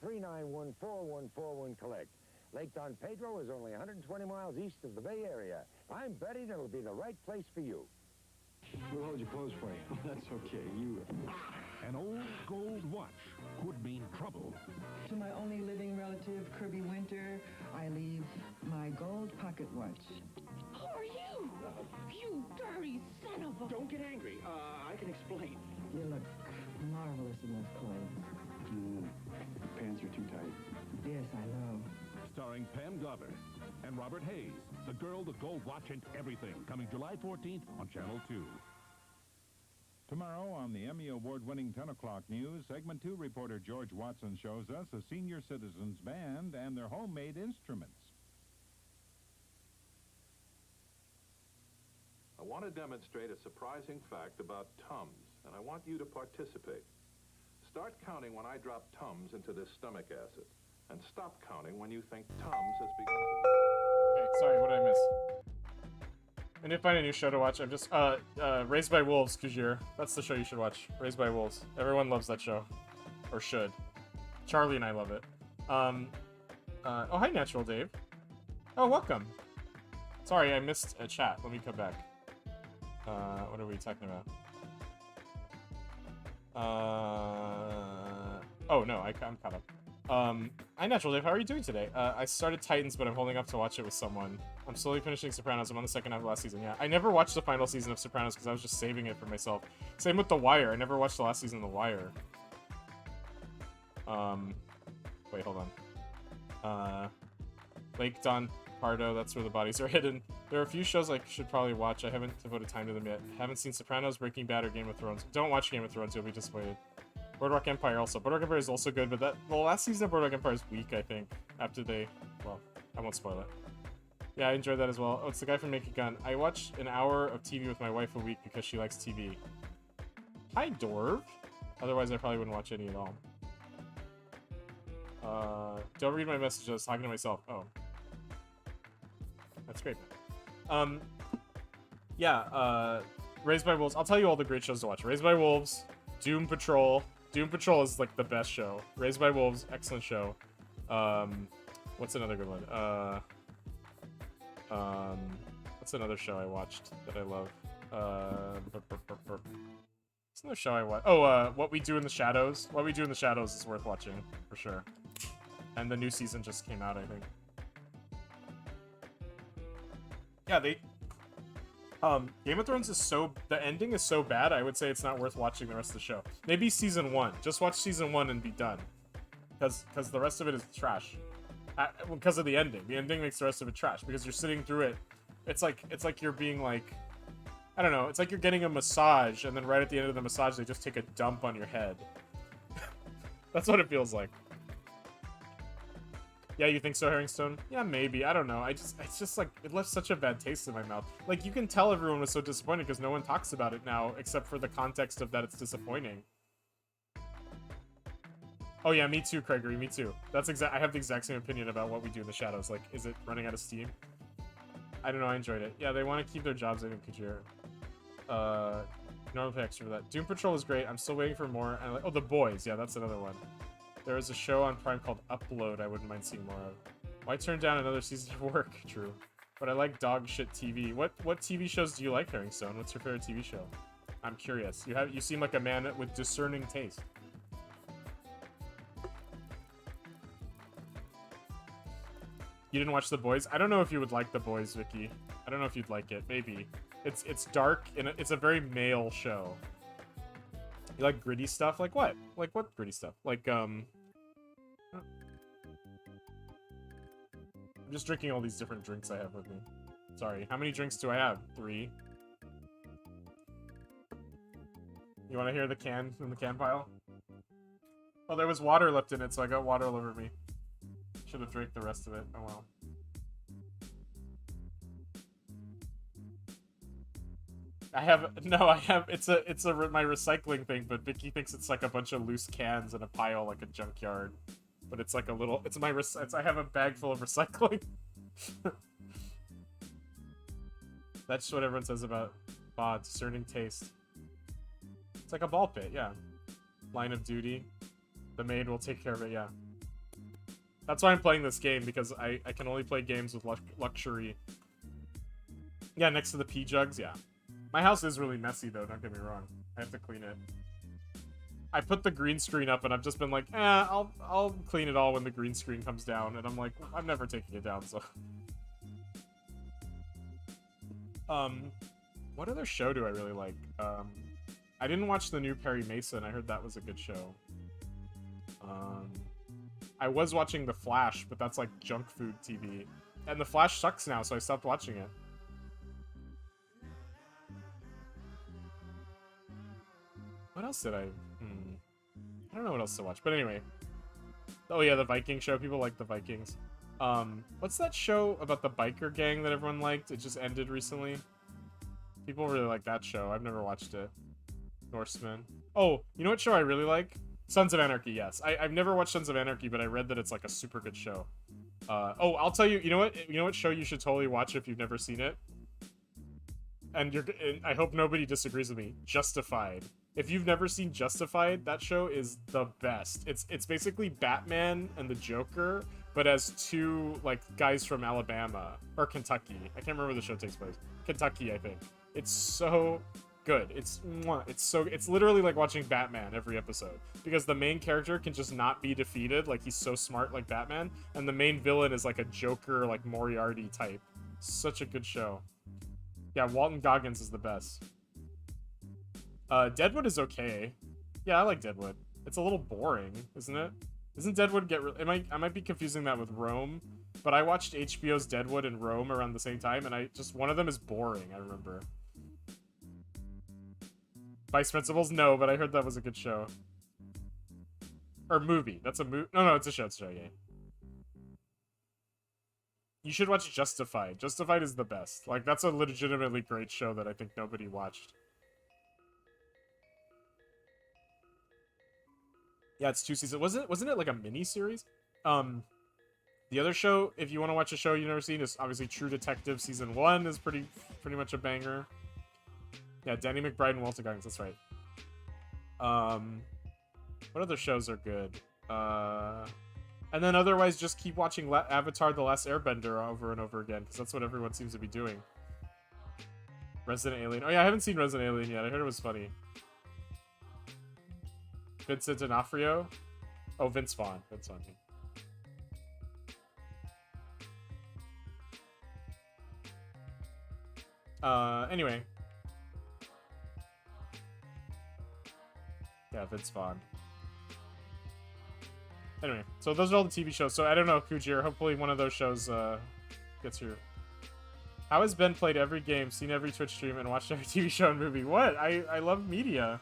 Speaker 7: 415-391-4141 collect. Lake Don Pedro is only 120 miles east of the Bay Area. I'm betting it'll be the right place for you.
Speaker 5: We'll hold you close for you. That's okay.
Speaker 3: An old gold watch could mean trouble.
Speaker 8: To my only living relative, Kirby Winter, I leave my gold pocket watch.
Speaker 9: Who are you? You dirty son of a...
Speaker 10: Don't get angry. I can explain.
Speaker 8: You look marvelous in those clothes.
Speaker 5: Pants are too tight.
Speaker 8: Yes, I know.
Speaker 3: Starring Pam Glauber and Robert Hayes. The Girl, the Gold Watch, and Everything. Coming July 14th on Channel 2.
Speaker 11: Tomorrow on the Emmy Award-winning 10 o'clock news, Segment 2 reporter George Watson shows us a senior citizens band and their homemade instruments.
Speaker 12: I want to demonstrate a surprising fact about Tums, and I want you to participate. Start counting when I drop Tums into this stomach acid, and stop counting when you think Tums has begun to...
Speaker 1: Okay, sorry, what did I miss? I need to find a new show to watch. I'm just, Raised by Wolves, Kujir. That's the show you should watch. Raised by Wolves. Everyone loves that show. Or should. Charlie and I love it. Oh, hi, Natural Dave. Oh, welcome. Sorry, I missed a chat. Let me come back. What are we talking about? Oh, no, I'm caught up. Hi, Natural Dave. How are you doing today? I started Titans, but I'm holding up to watch it with someone. I'm slowly finishing Sopranos. I'm on the second half of last season. Yeah, I never watched the final season of Sopranos because I was just saving it for myself. Same with The Wire. I never watched the last season of The Wire. Wait, hold on. Lake Don Pardo, that's where the bodies are hidden. There are a few shows I should probably watch. I haven't devoted time to them yet. Haven't seen Sopranos, Breaking Bad, or Game of Thrones. Don't watch Game of Thrones, you'll be disappointed. Boardwalk Empire also. Boardwalk Empire is also good, but the last season of Boardwalk Empire is weak, I think. After they... Well, I won't spoil it. Yeah, I enjoyed that as well. Oh, it's the guy from Naked Gun. I watch an hour of TV with my wife a week because she likes TV. Hi, Dorv. Otherwise, I probably wouldn't watch any at all. Don't read my messages. I was talking to myself. Oh. That's great. Yeah, Raised by Wolves. I'll tell you all the great shows to watch. Raised by Wolves, Doom Patrol. Doom Patrol is like the best show. Raised by Wolves, excellent show. What's another good one? What's another show I watched that I love? What's another show I watched? Oh, What We Do in the Shadows. What We Do in the Shadows is worth watching, for sure. And the new season just came out, I think. Yeah, Game of Thrones is so... The ending is so bad, I would say it's not worth watching the rest of the show. Maybe season 1. Just watch season 1 and be done. Because the rest of it is trash. Because of the ending. The ending makes the rest of it trash. Because you're sitting through it. It's like you're being like... I don't know. It's like you're getting a massage, and then right at the end of the massage, they just take a dump on your head. That's what it feels like. Yeah, you think so, Herringstone? Yeah, maybe. I don't know. It's just like, it left such a bad taste in my mouth. Like, you can tell everyone was so disappointed because no one talks about it now, except for the context of that it's disappointing. Oh yeah, me too, Gregory, me too. I have the exact same opinion about What We Do in the Shadows. Like, is it running out of steam? I don't know, I enjoyed it. Yeah, they want to keep their jobs, I think, Kujir. Normal pay extra for that. Doom Patrol is great. I'm still waiting for more. And oh, The Boys. Yeah, that's another one. There is a show on Prime called Upload I wouldn't mind seeing more of. Why turn down another season of work? True. But I like dog shit TV. What TV shows do you like, Herringstone? What's your favorite TV show? I'm curious. You seem like a man with discerning taste. You didn't watch The Boys? I don't know if you would like The Boys, Vicky. I don't know if you'd like it. Maybe. It's dark and it's a very male show. You like gritty stuff? Like what? Like what gritty stuff? Like I'm just drinking all these different drinks I have with me. Sorry, how many drinks do I have? 3. You want to hear the can in the can pile? Oh, there was water left in it, so I got water all over me. Should have drank the rest of it. Oh well. I have it's my recycling thing, but Vicky thinks it's like a bunch of loose cans in a pile like a junkyard. But it's like a little I have a bag full of recycling. That's what everyone says about discerning taste. It's like a ball pit, yeah. Line of duty. The maid will take care of it, yeah. That's why I'm playing this game, because I can only play games with luxury. Yeah, next to the pee jugs, yeah. My house is really messy, though, don't get me wrong. I have to clean it. I put the green screen up, and I've just been like, I'll clean it all when the green screen comes down. And I'm like, I'm never taking it down, so... What other show do I really like? I didn't watch the new Perry Mason. I heard that was a good show. I was watching The Flash, but that's like junk food TV. And The Flash sucks now, so I stopped watching it. What else did I don't know what else to watch, but anyway. Oh yeah, the Viking show. People like the Vikings. What's that show about the biker gang that everyone liked? It just ended recently. People really like that show. I've never watched it. Norseman. Oh, you know what show I really like? Sons of Anarchy, yes. I've never watched Sons of Anarchy, but I read that it's like a super good show. Oh, I'll tell you, you know what show you should totally watch if you've never seen it? And I hope nobody disagrees with me. Justified. If you've never seen Justified, that show is the best. It's basically Batman and the Joker, but as 2 like guys from Alabama or Kentucky. I can't remember where the show takes place. Kentucky, I think. It's so good. It's literally like watching Batman every episode, because the main character can just not be defeated. Like, he's so smart like Batman, and the main villain is like a Joker, like Moriarty type. Such a good show. Yeah, Walton Goggins is the best. Deadwood is okay. Yeah, I like Deadwood. It's a little boring, isn't it? Isn't Deadwood I might be confusing that with Rome, but I watched HBO's Deadwood and Rome around the same time, and one of them is boring, I remember. Vice Principals? No, but I heard that was a good show. Or movie. That's a movie. No, it's a show. Yeah. You should watch Justified. Justified is the best. Like, that's a legitimately great show that I think nobody watched. Yeah, it's 2 seasons. Wasn't it like a mini-series? The other show, if you want to watch a show you've never seen, is obviously True Detective Season 1 is pretty much a banger. Yeah, Danny McBride and Walter Goggins, that's right. What other shows are good? And then otherwise, just keep watching Avatar: The Last Airbender over and over again, because that's what everyone seems to be doing. Resident Alien. Oh yeah, I haven't seen Resident Alien yet. I heard it was funny. Vincent D'Onofrio? Oh, Vince Vaughn. Vince Vaughn. Anyway. Yeah, Vince Vaughn. Anyway, so those are all the TV shows. So I don't know, Kujir. Hopefully one of those shows gets here. How has Ben played every game, seen every Twitch stream, and watched every TV show and movie? What? I love media.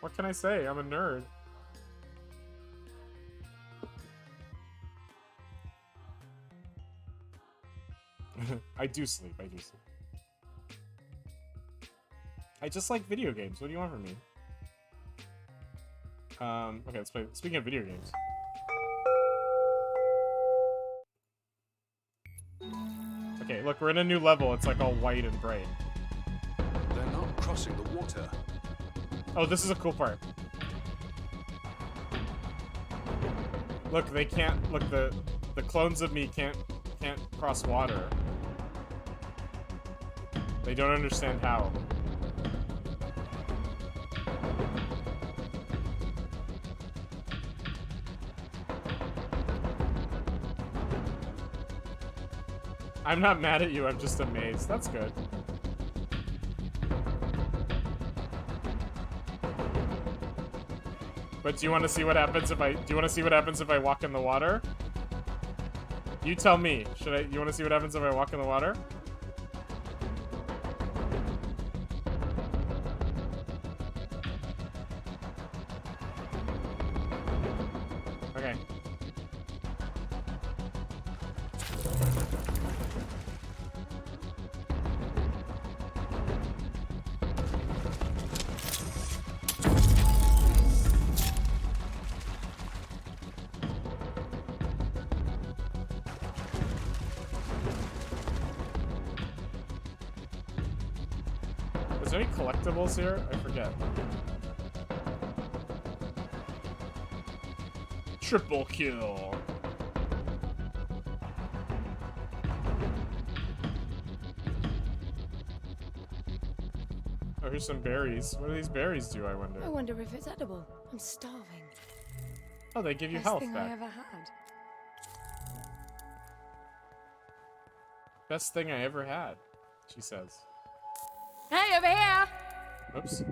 Speaker 1: What can I say? I'm a nerd. I do sleep. I just like video games. What do you want from me? Okay, let's play. Speaking of video games. Okay, look, we're in a new level. It's like all white and bright.
Speaker 3: They're not crossing the water.
Speaker 1: Oh, this is a cool part. Look, they can't. Look, the clones of me can't cross water. They don't understand how. I'm not mad at you, I'm just amazed. That's good. But do you want to see what happens if I walk in the water? You tell me. You want to see what happens if I walk in the water? Okay. Is there any collectibles here? I forget. Triple kill. Oh, here's some berries. What do these berries do, I wonder?
Speaker 2: I wonder if it's edible. I'm starving.
Speaker 1: Oh, they give you
Speaker 2: Best
Speaker 1: health
Speaker 2: thing
Speaker 1: back.
Speaker 2: I ever had.
Speaker 1: Best thing I ever had, she says.
Speaker 2: Hey, over here!
Speaker 1: Oops.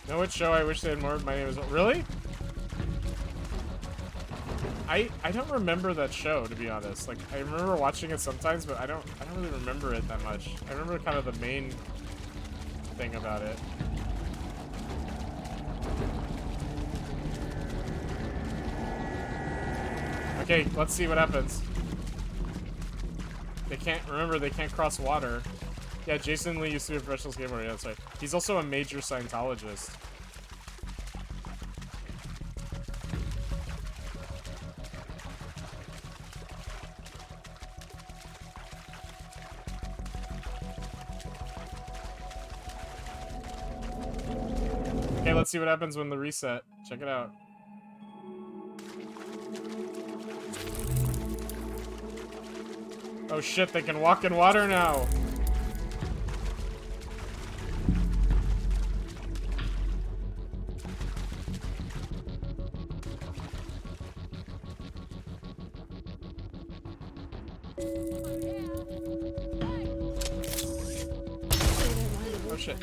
Speaker 1: Know what show I wish they had more? My name is really? I don't remember that show, to be honest. Like, I remember watching it sometimes, but I don't really remember it that much. I remember kind of the main thing about it. Okay, let's see what happens. They can't cross water. Yeah, Jason Lee used to be a professional skateboarder. Yeah, that's right. He's also a major Scientologist. Okay, let's see what happens when the reset. Check it out. Oh shit, they can walk in water now. Oh shit.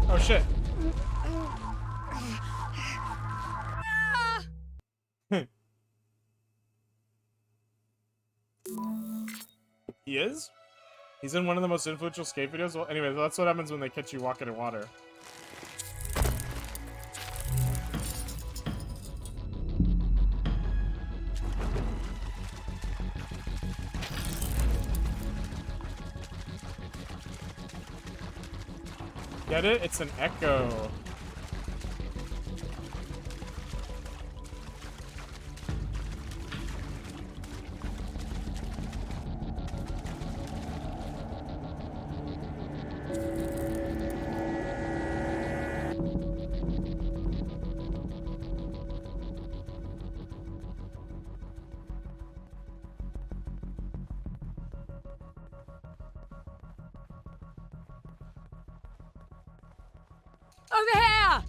Speaker 1: Oh shit. He is? He's in one of the most influential skate videos? Well, anyway, that's what happens when they catch you walking in water. Get it? It's an echo.
Speaker 2: Over here!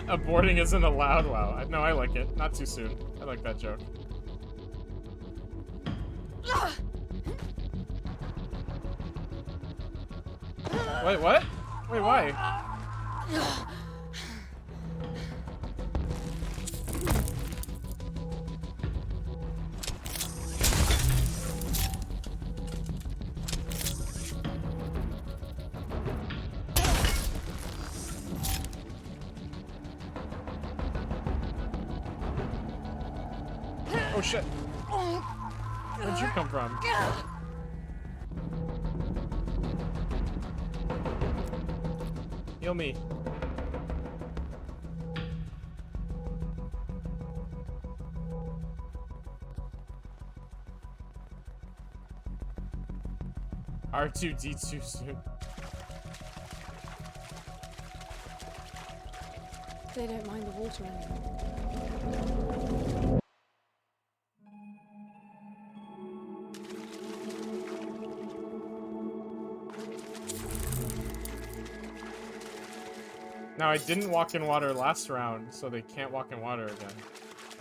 Speaker 1: Aborting isn't allowed. Wow. No, I like it. Not too soon. I like that joke. Wait, what? Wait, why? Oh shit. Where'd you come from? Heal me. R2-D2 suit.
Speaker 2: They don't mind the water anymore.
Speaker 1: Now, I didn't walk in water last round, so they can't walk in water again,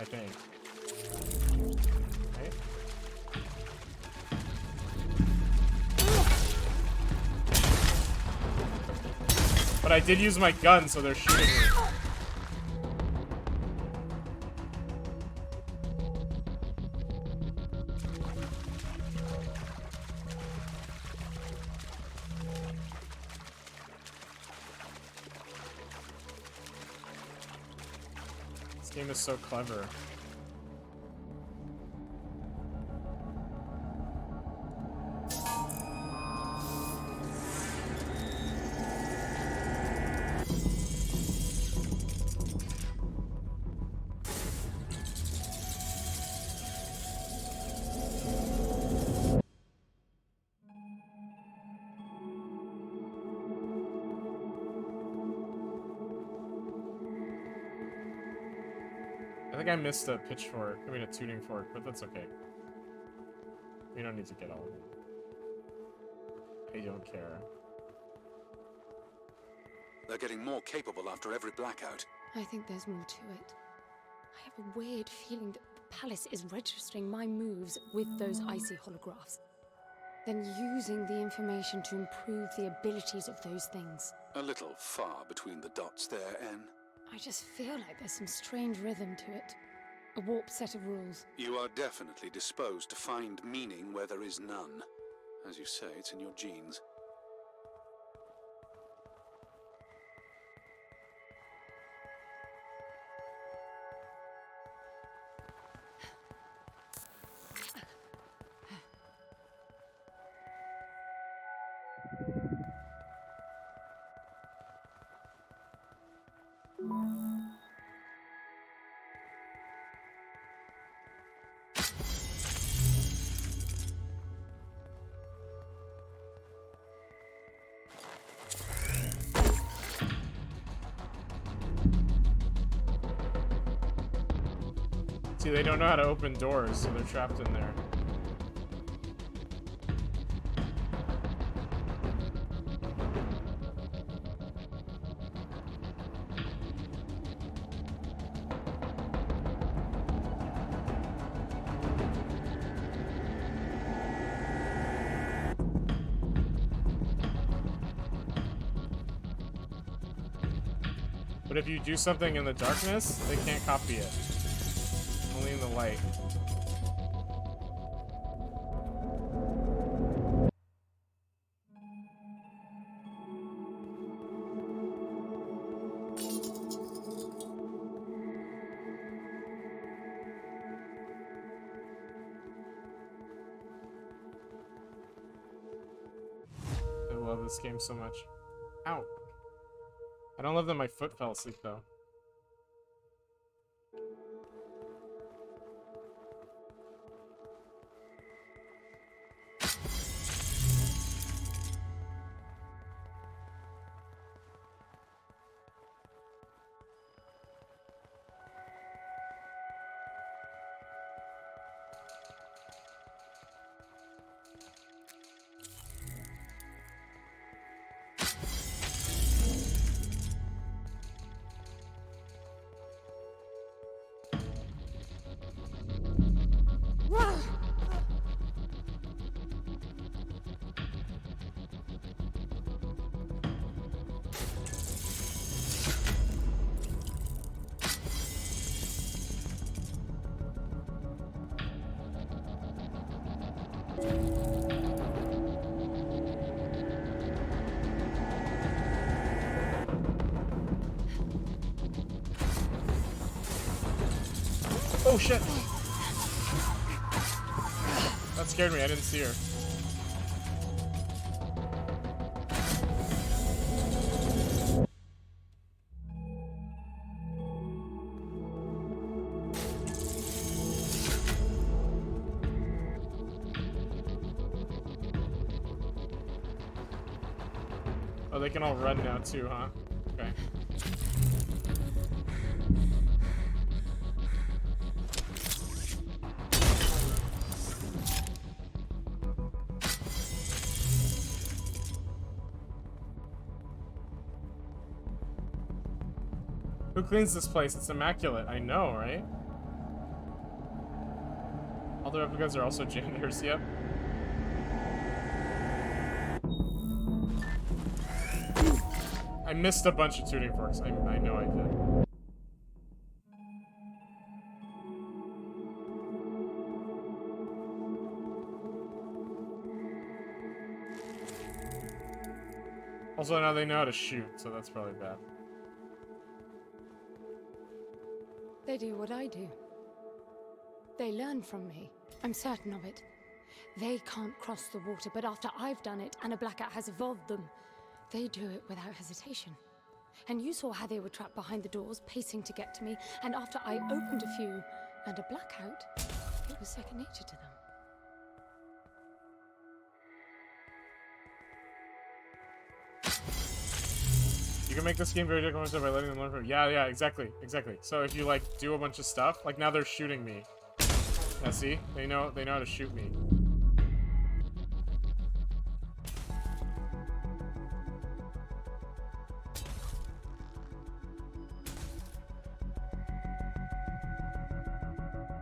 Speaker 1: I think. Right? But I did use my gun, so they're shooting me. This game is so clever. I think I missed a pitchfork. I mean a tuning fork, but that's okay. We don't need to get all of it. I don't care.
Speaker 3: They're getting more capable after every blackout.
Speaker 2: I think there's more to it. I have a weird feeling that the palace is registering my moves with those icy holographs, then using the information to improve the abilities of those things.
Speaker 3: A little far between the dots there, Anne.
Speaker 2: I just feel like there's some strange rhythm to it. A warped set of rules.
Speaker 3: You are definitely disposed to find meaning where there is none. As you say, it's in your genes.
Speaker 1: See, they don't know how to open doors, so they're trapped in there. But if you do something in the darkness, they can't copy it. Only in the light. I love this game so much. Ow. I don't love that my foot fell asleep though. Oh shit! That scared me, I didn't see her. they can all run now too, huh? Okay. Who cleans this place? It's immaculate. I know, right? All the replicas are also janitors, yep. I missed a bunch of tuning forks. I know I did. Also, now they know how to shoot, so that's probably bad.
Speaker 2: They do what I do. They learn from me. I'm certain of it. They can't cross the water, but after I've done it and a blackout has evolved them, they do it without hesitation. And you saw how they were trapped behind the doors, pacing to get to me, and after I opened a few and a blackout, it was second nature to them.
Speaker 1: You can make this game very difficult by letting them learn from. Yeah, exactly. So if you like do a bunch of stuff, like now they're shooting me. Yeah, see? They know how to shoot me.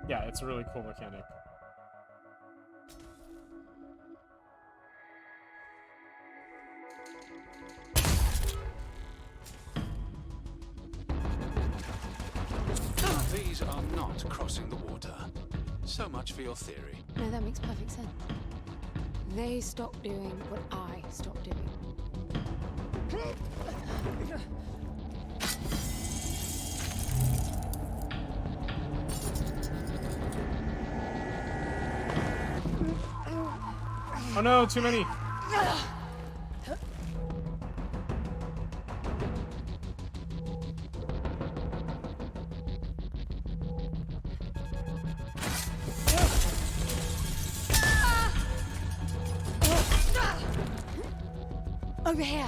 Speaker 1: Yeah, it's a really cool mechanic.
Speaker 3: These are not crossing the water. So much for your theory.
Speaker 2: No, that makes perfect sense. They stopped doing what I stopped doing.
Speaker 1: Oh no, too many!
Speaker 2: Over here!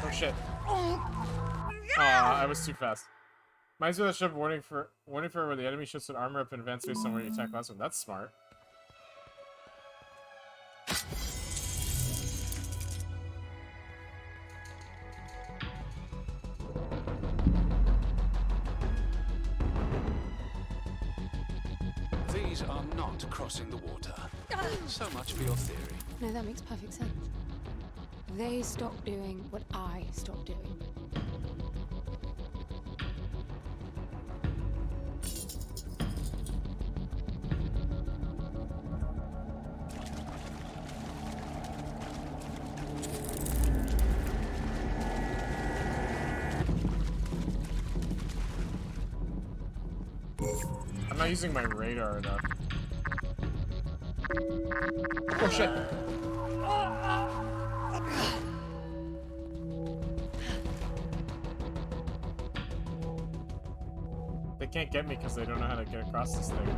Speaker 1: Oh shit. I was too fast. Reminds me of that ship warning for where the enemy ships would armor up and advance based on where you attack last one. That's smart.
Speaker 3: These are not crossing the water. So much for your theory.
Speaker 2: No, that makes perfect sense. They stopped doing what I stopped doing.
Speaker 1: I'm not using my radar enough. Oh shit! They can't get me because they don't know how to get across this thing.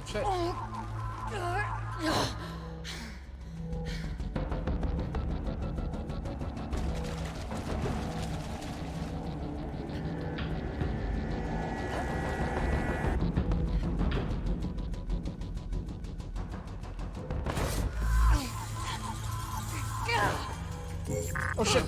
Speaker 1: Shit. Oh shit.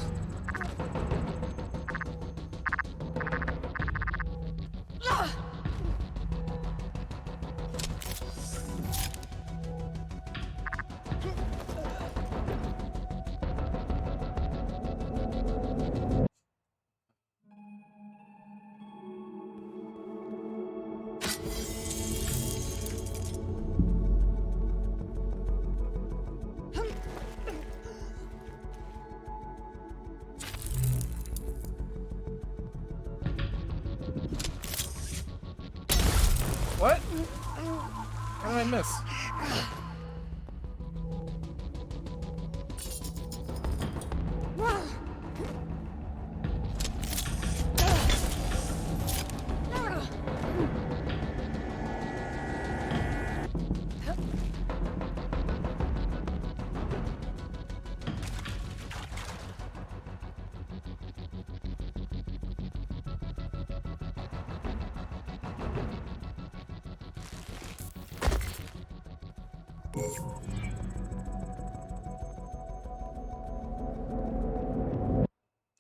Speaker 1: What? How did I miss?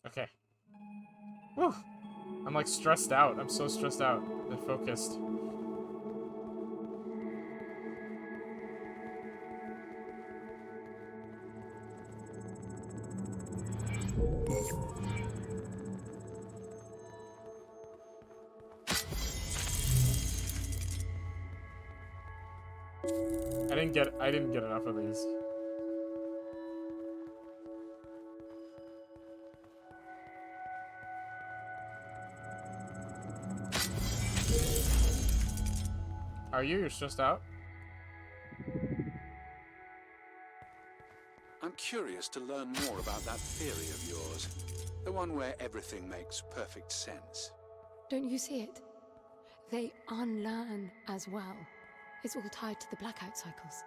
Speaker 1: Okay. Whew. I'm like stressed out. I'm so stressed out and focused. I didn't get enough of these. Are you? You're stressed out?
Speaker 3: I'm curious to learn more about that theory of yours. The one where everything makes perfect sense.
Speaker 2: Don't you see it? They unlearn as well. It's all tied to the blackout cycles.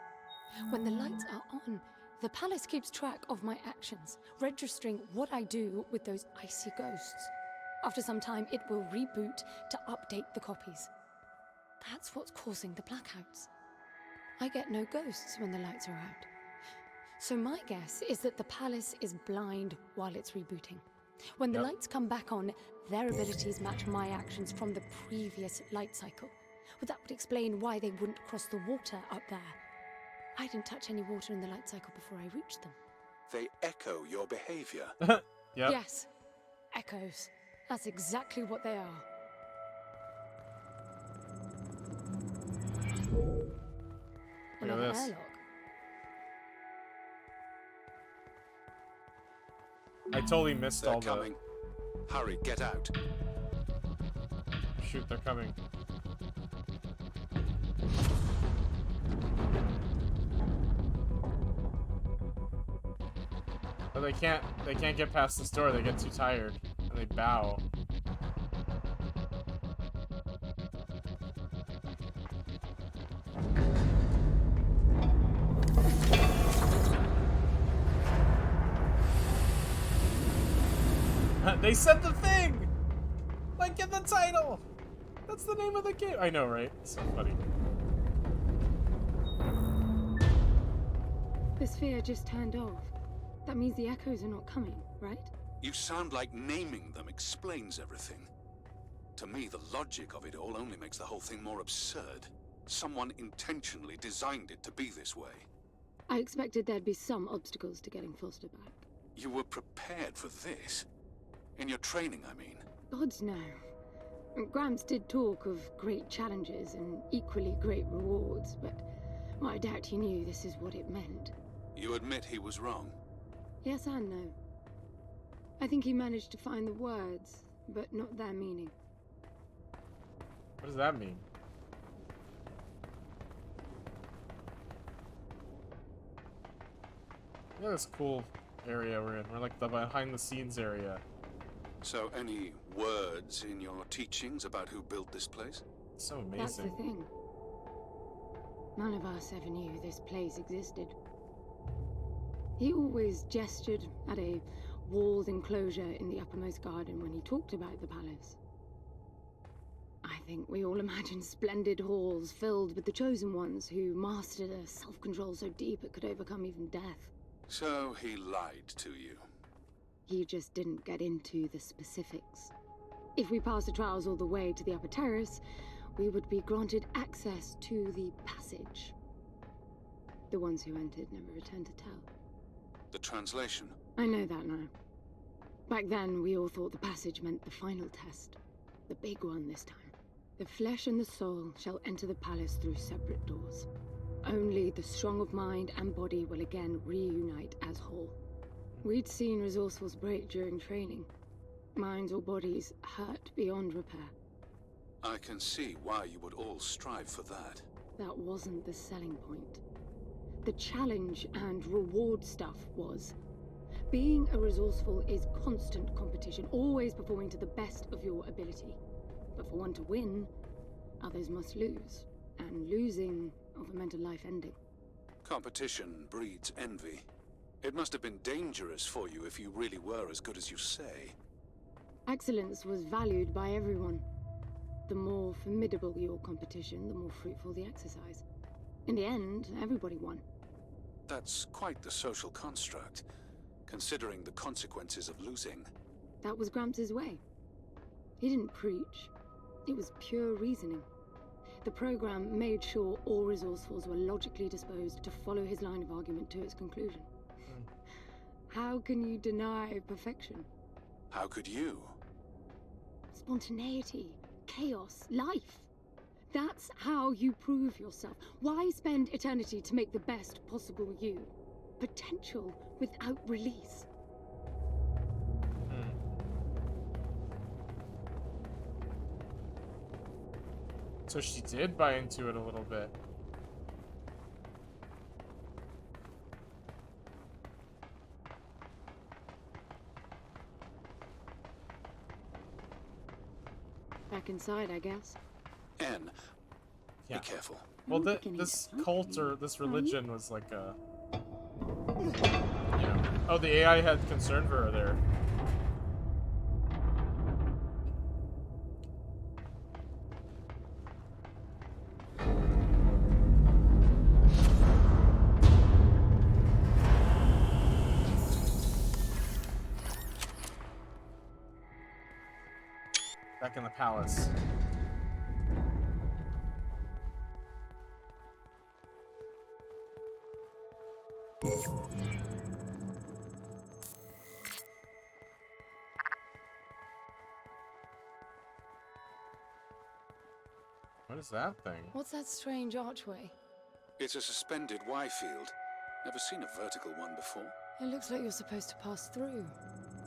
Speaker 2: When the lights are on, the palace keeps track of my actions, registering what I do with those icy ghosts. After some time, it will reboot to update the copies. That's what's causing the blackouts. I get no ghosts when the lights are out. So my guess is that the palace is blind while it's rebooting. When the lights come back on, their abilities match my actions from the previous light cycle. Well, that would explain why they wouldn't cross the water up there. I didn't touch any water in the light cycle before I reached them.
Speaker 3: They echo your behavior.
Speaker 1: Yep.
Speaker 2: Yes. Echoes. That's exactly what they are.
Speaker 1: Look at this.
Speaker 2: Airlock.
Speaker 1: I totally missed all
Speaker 3: coming. Hurry, get out.
Speaker 1: Shoot, they're coming. But they can't get past this door. They get too tired and they bow. They said the thing! Like in the title! That's the name of the game. I know, right? It's so funny.
Speaker 2: The sphere just turned off. That means the echoes are not coming, right?
Speaker 3: You sound like naming them explains everything. To me, the logic of it all only makes the whole thing more absurd. Someone intentionally designed it to be this way.
Speaker 2: I expected there'd be some obstacles to getting Foster back.
Speaker 3: You were prepared for this? In your training, I mean?
Speaker 2: Gods no. Gramps did talk of great challenges and equally great rewards, but I doubt he knew this is what it meant.
Speaker 3: You admit he was wrong?
Speaker 2: Yes and no. I think he managed to find the words, but not their meaning.
Speaker 1: What does that mean? Look at this cool area we're in. We're like the behind-the-scenes area.
Speaker 3: So, any words in your teachings about who built this place?
Speaker 1: So amazing.
Speaker 2: That's the thing. None of us ever knew this place existed. He always gestured at a walled enclosure in the uppermost garden when he talked about the palace. I think we all imagined splendid halls filled with the chosen ones who mastered a self-control so deep it could overcome even death.
Speaker 3: So he lied to you.
Speaker 2: He just didn't get into the specifics. If we passed the trials all the way to the upper terrace, we would be granted access to the passage. The ones who entered never returned to tell.
Speaker 3: The translation?
Speaker 2: I know that now. Back then, we all thought the passage meant the final test. The big one this time. The flesh and the soul shall enter the palace through separate doors. Only the strong of mind and body will again reunite as whole. We'd seen resourcefuls break during training. Minds or bodies hurt beyond repair.
Speaker 3: I can see why you would all strive for that.
Speaker 2: That wasn't the selling point. The challenge and reward stuff was. Being a resourceful is constant competition, always performing to the best of your ability. But for one to win, others must lose. And losing often meant a life ending.
Speaker 3: Competition breeds envy. It must have been dangerous for you if you really were as good as you say.
Speaker 2: Excellence was valued by everyone. The more formidable your competition, the more fruitful the exercise. In the end, everybody won.
Speaker 3: That's quite the social construct, considering the consequences of losing.
Speaker 2: That was Gramps' way. He didn't preach. It was pure reasoning. The program made sure all resourcefuls were logically disposed to follow his line of argument to its conclusion. How can you deny perfection?
Speaker 3: How could you?
Speaker 2: Spontaneity, chaos, life. That's how you prove yourself. Why spend eternity to make the best possible you? Potential without release.
Speaker 1: So she did buy into it a little bit.
Speaker 2: Back inside, I guess.
Speaker 3: N.
Speaker 1: Yeah.
Speaker 3: Be careful.
Speaker 1: Well, this cult or this religion was like a... You know. Oh, the AI had concern for her there. Back in the palace. What is that thing?
Speaker 2: What's that strange archway?
Speaker 3: It's a suspended Y field. Never seen a vertical one before.
Speaker 2: It looks like you're supposed to pass through.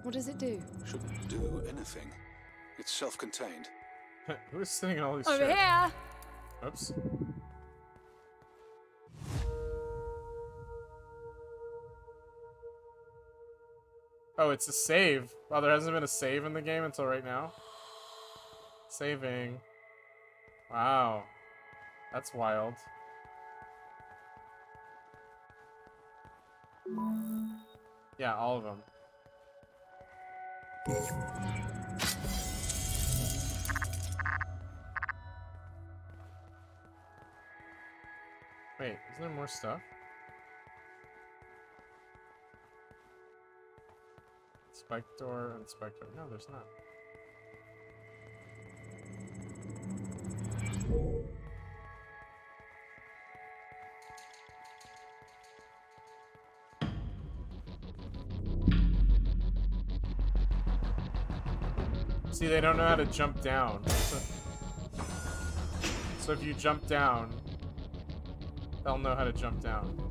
Speaker 2: What does it do?
Speaker 3: Shouldn't do anything. It's self-contained.
Speaker 1: Who is sitting in all these
Speaker 2: Over
Speaker 1: chairs?
Speaker 2: here!
Speaker 1: Oops. Oh, it's a save. Wow, there hasn't been a save in the game until right now. Saving. Wow. That's wild. Yeah, all of them. Wait, isn't there more stuff? Spike door and spike door. No, there's not. See, they don't know how to jump down. So if you jump down, they'll know how to jump down.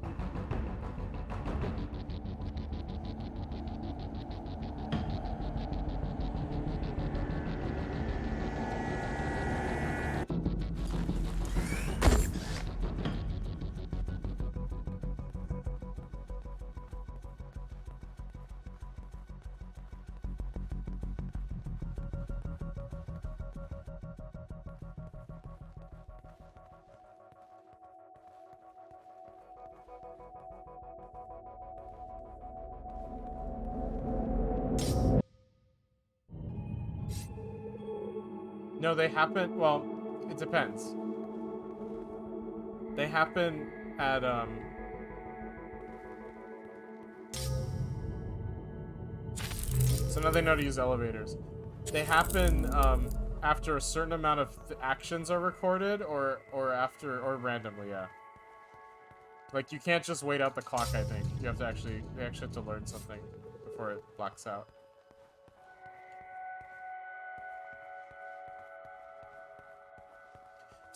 Speaker 1: No, they happen, well, it depends. They happen at, so now they know how to use elevators. They happen, after a certain amount of actions are recorded, or randomly, yeah. Like, you can't just wait out the clock, I think. You have to actually have to learn something before it blacks out.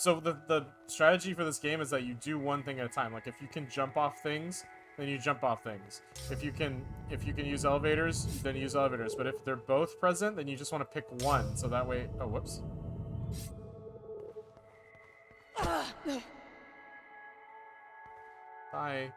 Speaker 1: So the strategy for this game is that you do one thing at a time. Like if you can jump off things, then you jump off things. If you can use elevators, then use elevators. But if they're both present, then you just want to pick one. So that way, oh whoops. Bye.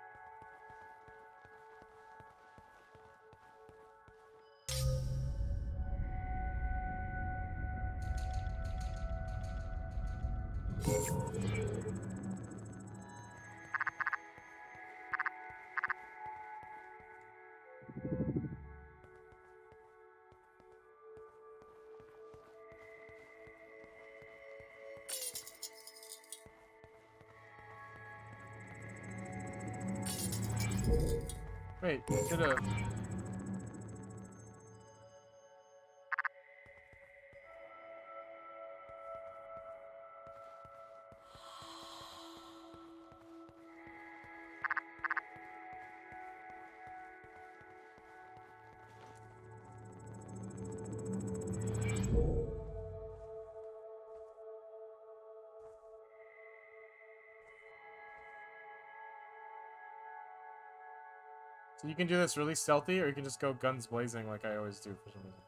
Speaker 1: Wait, did a... So you can do this really stealthy, or you can just go guns blazing like I always do for some reason.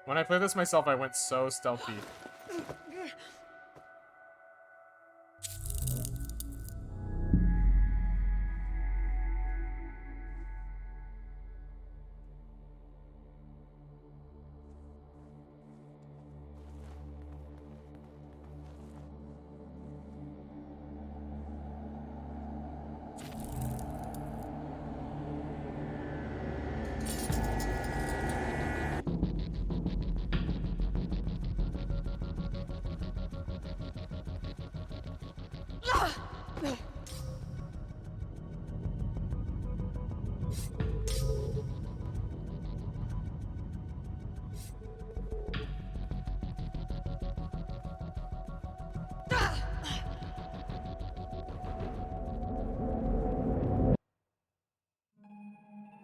Speaker 1: When I played this myself, I went so stealthy.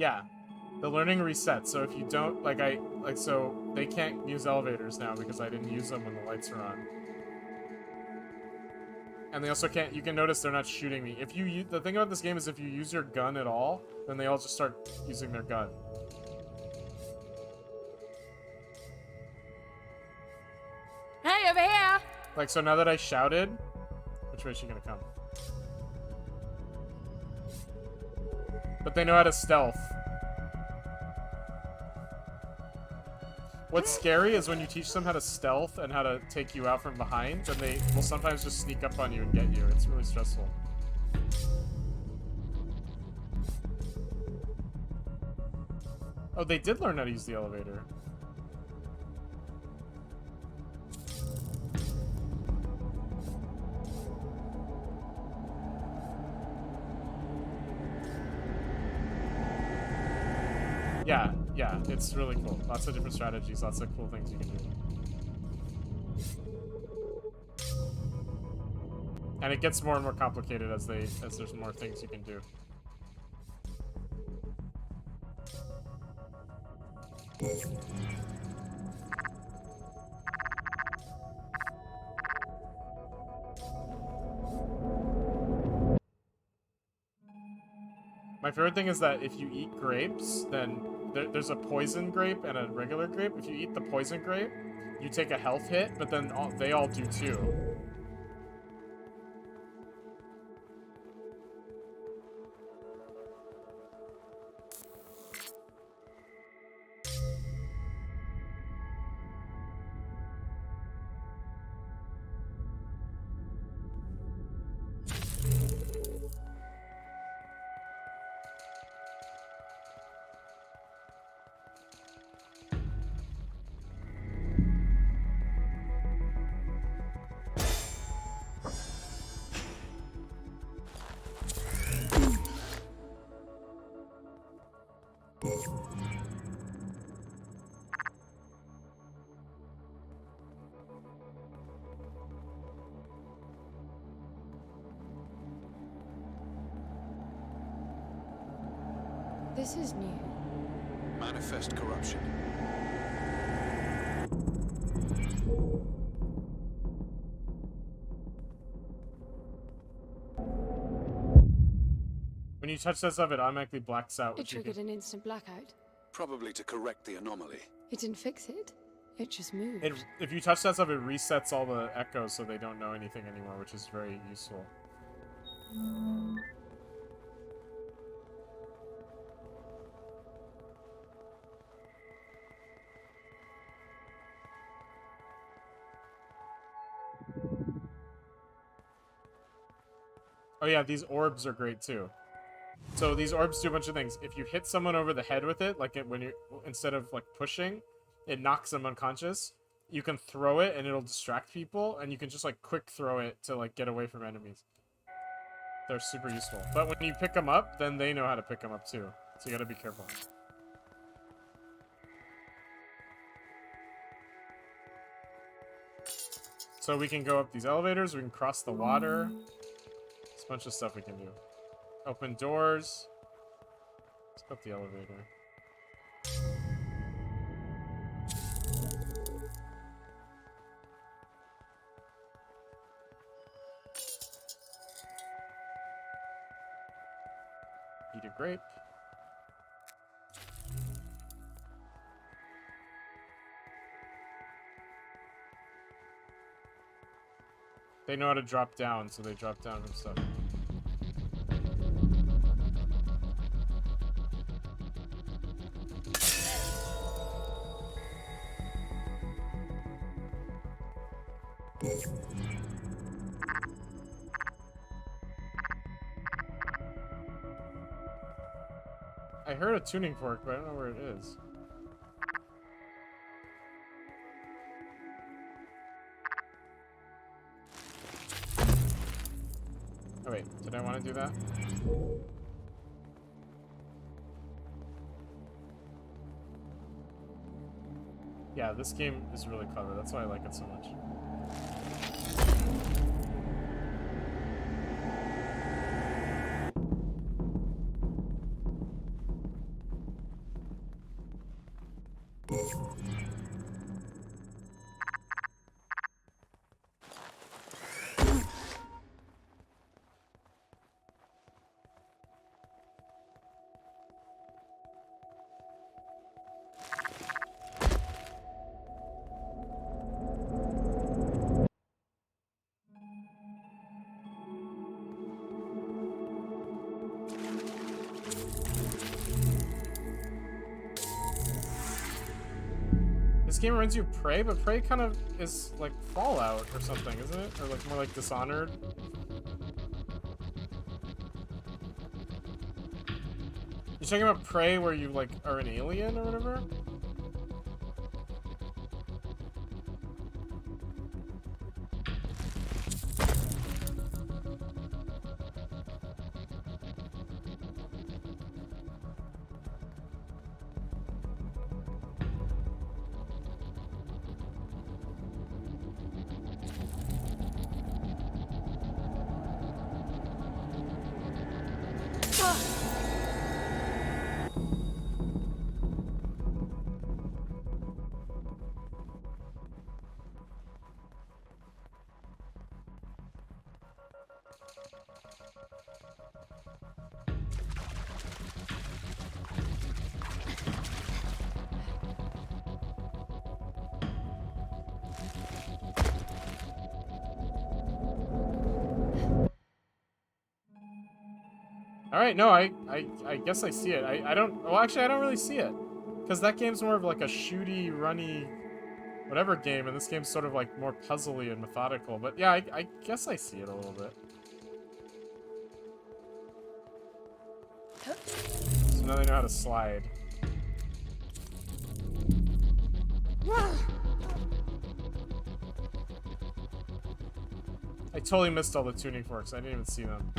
Speaker 1: Yeah, the learning resets. So if you don't, so they can't use elevators now because I didn't use them when the lights are on. And they also can't, you can notice they're not shooting me. If you, the thing about this game is if you use your gun at all, then they all just start using their gun.
Speaker 2: Hey, over here!
Speaker 1: Like, so now that I shouted, which way is she gonna come? But they know how to stealth. What's scary is when you teach them how to stealth and how to take you out from behind, then they will sometimes just sneak up on you and get you. It's really stressful. Oh, they did learn how to use the elevator. Yeah, it's really cool. Lots of different strategies, lots of cool things you can do. And it gets more and more complicated as there's more things you can do. My favorite thing is that if you eat grapes, then there's a poison grape and a regular grape. If you eat the poison grape, you take a health hit, but then they all do too.
Speaker 2: This is new.
Speaker 3: Manifest corruption.
Speaker 1: When you touch that stuff, it automatically blacks out.
Speaker 2: It triggered an instant blackout.
Speaker 3: Probably to correct the anomaly.
Speaker 2: It didn't fix it. It just moved.
Speaker 1: If you touch that stuff, it resets all the echoes so they don't know anything anymore, which is very useful. Oh yeah, these orbs are great too. So these orbs do a bunch of things. If you hit someone over the head with it, like when you instead of like pushing, it knocks them unconscious. You can throw it and it'll distract people, and you can just like quick throw it to like get away from enemies. They're super useful. But when you pick them up, then they know how to pick them up too. So you gotta be careful. So we can go up these elevators, we can cross the water. There's a bunch of stuff we can do. Open doors. Let's go up the elevator. Eat a grape. They know how to drop down, so they drop down from stuff. I heard a tuning fork, but I don't know where it is. Oh wait, did I want to do that? Yeah, this game is really clever. That's why I like it so much. This game reminds you of Prey, but Prey kind of is like Fallout or something, isn't it? Or like more like Dishonored. You're talking about Prey where you like are an alien or whatever? Alright, no, I guess I see it. I don't... Well, actually, I don't really see it. Because that game's more of like a shooty, runny, whatever game, and this game's sort of like more puzzly and methodical. But yeah, I guess I see it a little bit. So now they know how to slide. I totally missed all the tuning forks. I didn't even see them.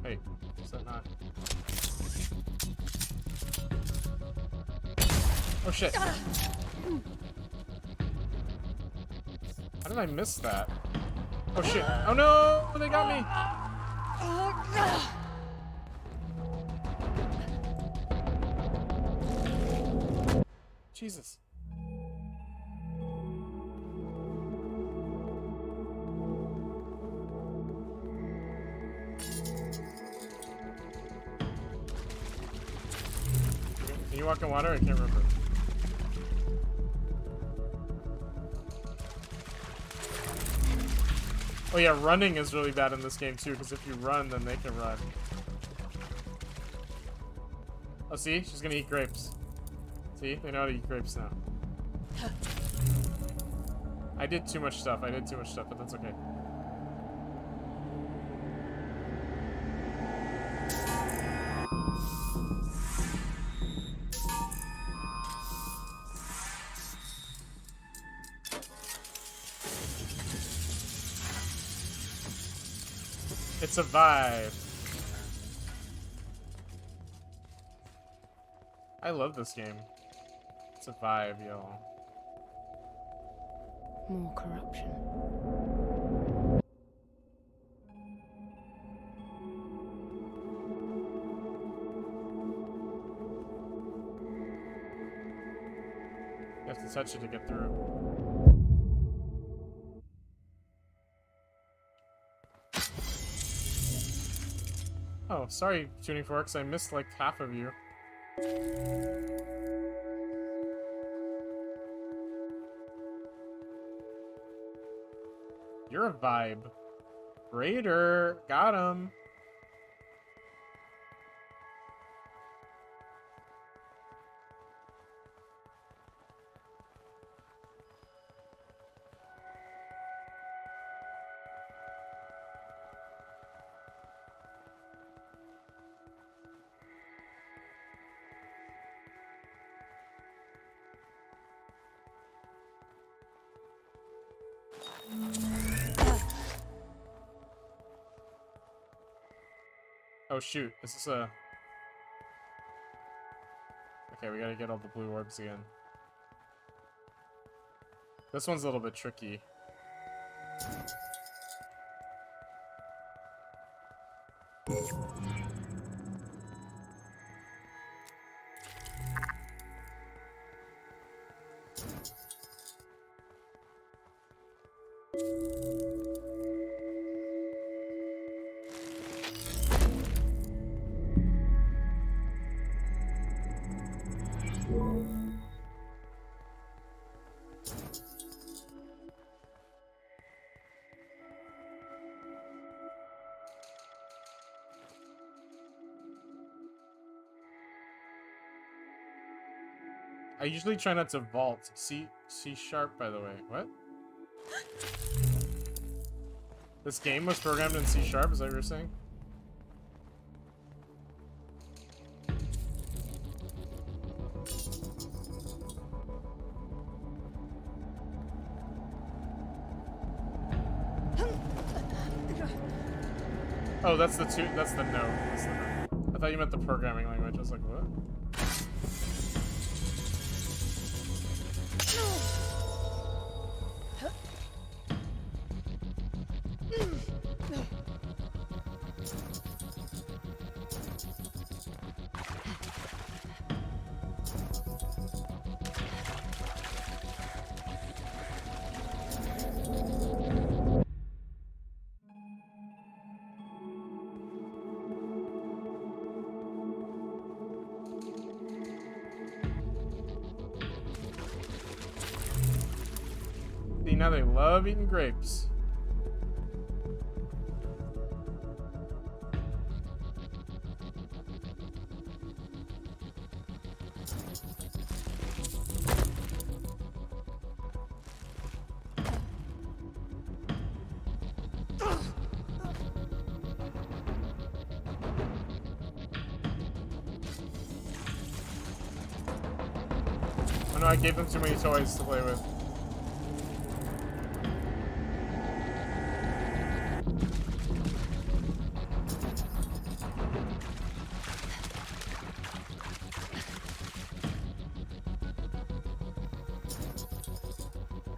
Speaker 1: Wait, is that not? Oh shit. How did I miss that? Oh shit. Oh no! They got me! Jesus. Can you walk in water? I can't remember. Oh yeah, running is really bad in this game too, because if you run, then they can run. Oh, see? She's gonna eat grapes. See? They know how to eat grapes now. I did too much stuff, but that's okay. It's a vibe. I love this game. It's a vibe, y'all.
Speaker 2: More corruption.
Speaker 1: You have to touch it to get through. Oh, sorry, Tuning Forks. I missed like half of you. You're a vibe. Raider. Got him. Oh shoot, is this a... Okay, we gotta get all the blue orbs again. This one's a little bit tricky. I usually try not to vault. C sharp, by the way. What? This game was programmed in C sharp, is that what you were saying? Oh, that's the no. That's the no. I thought you meant the programming language. I was like, what? See, now they love eating grapes. Oh no, I gave them too many toys to play with.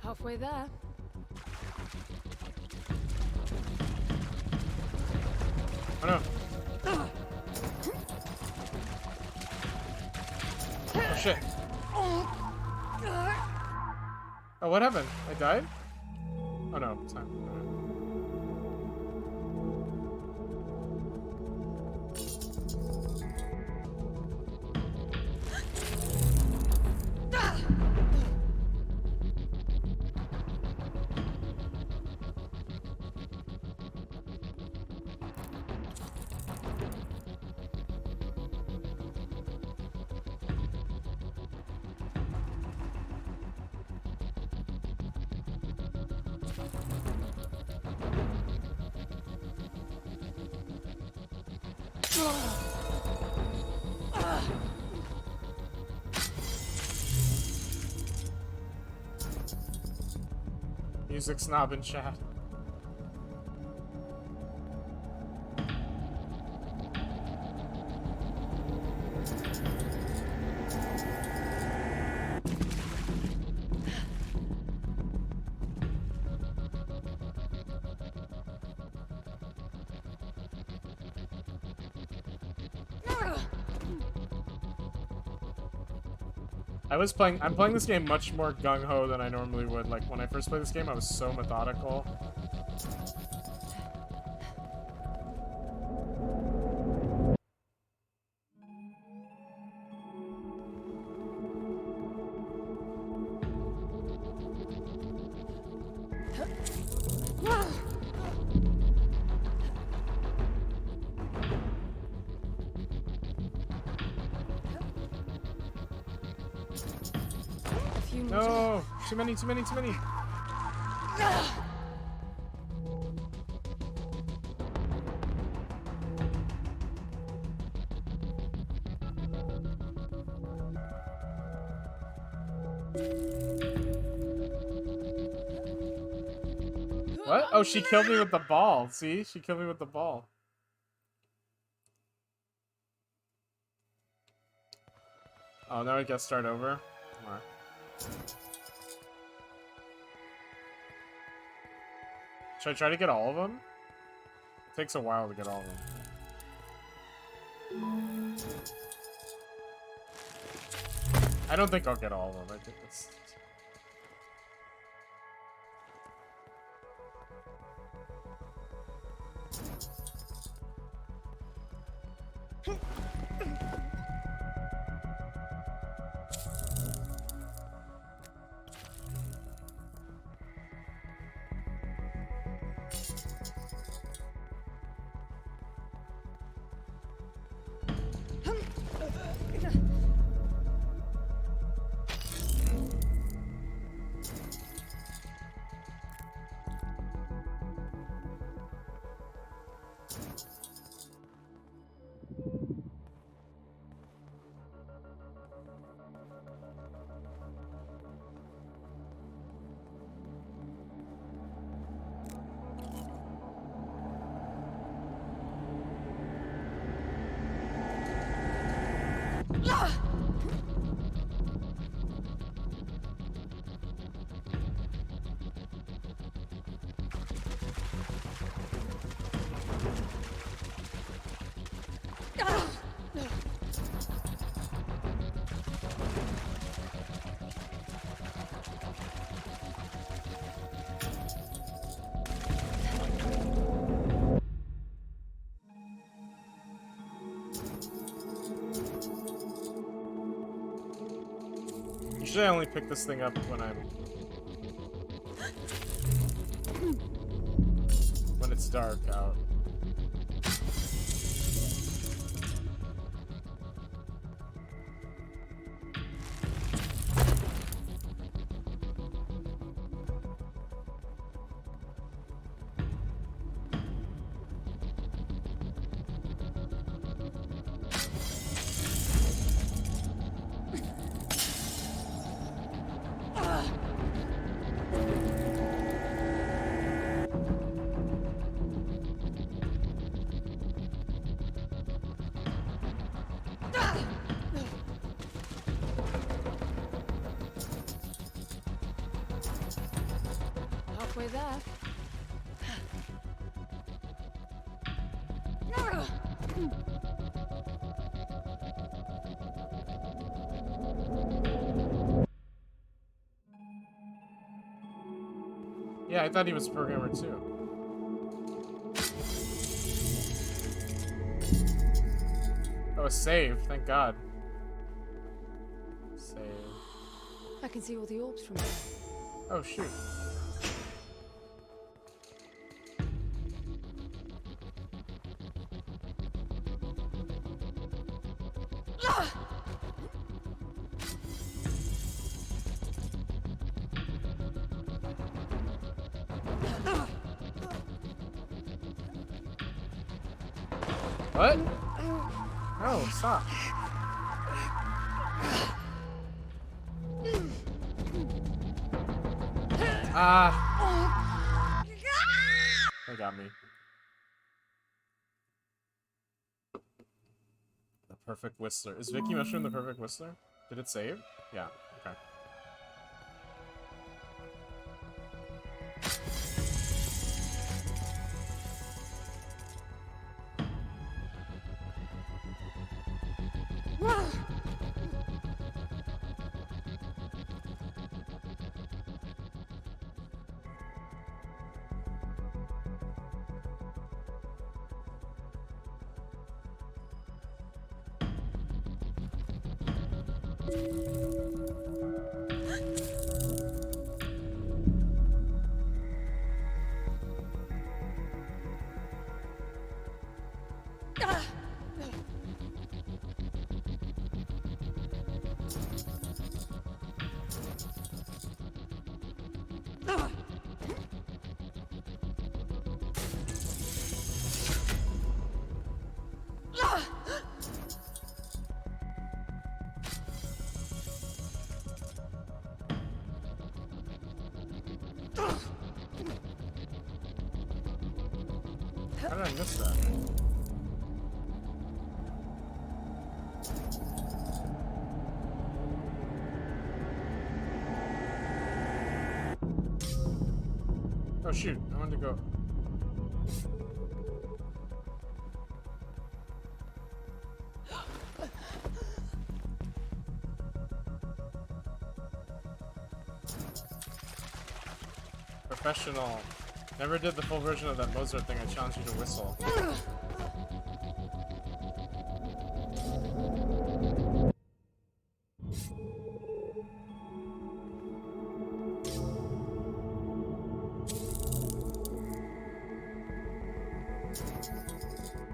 Speaker 2: Halfway there.
Speaker 1: Oh no. Oh shit. Oh, what happened? I died? Oh no, it's not. Music snob in chat. I'm playing this game much more gung-ho than I normally would. Like, when I first played this game, I was so methodical. No! Too many, too many, too many! What? Oh, she killed me with the ball. See? She killed me with the ball. Oh, now we gotta start over? Come on. Should I try to get all of them? It takes a while to get all of them. I don't think I'll get all of them. I think it's... Usually I only pick this thing up when when it's dark out.
Speaker 2: Halfway there.
Speaker 1: Yeah, I thought he was a programmer too. Oh, a save. Thank God. Save.
Speaker 2: I can see all the orbs from here.
Speaker 1: Oh, shoot. What? No, stop. Ah. They got me. The perfect whistler. Is Vicky Mushroom the perfect whistler? Did it save? Yeah, okay. How did I miss that? Oh shoot, I wanted to go. Professional. Never did the full version of that Mozart thing. I challenge you to whistle.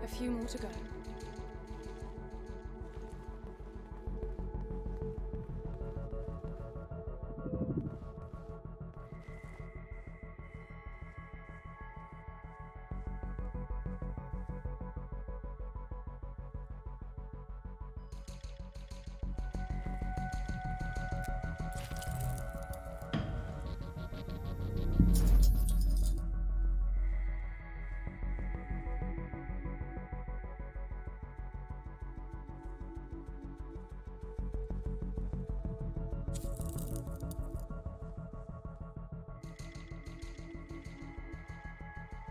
Speaker 2: A few more to go.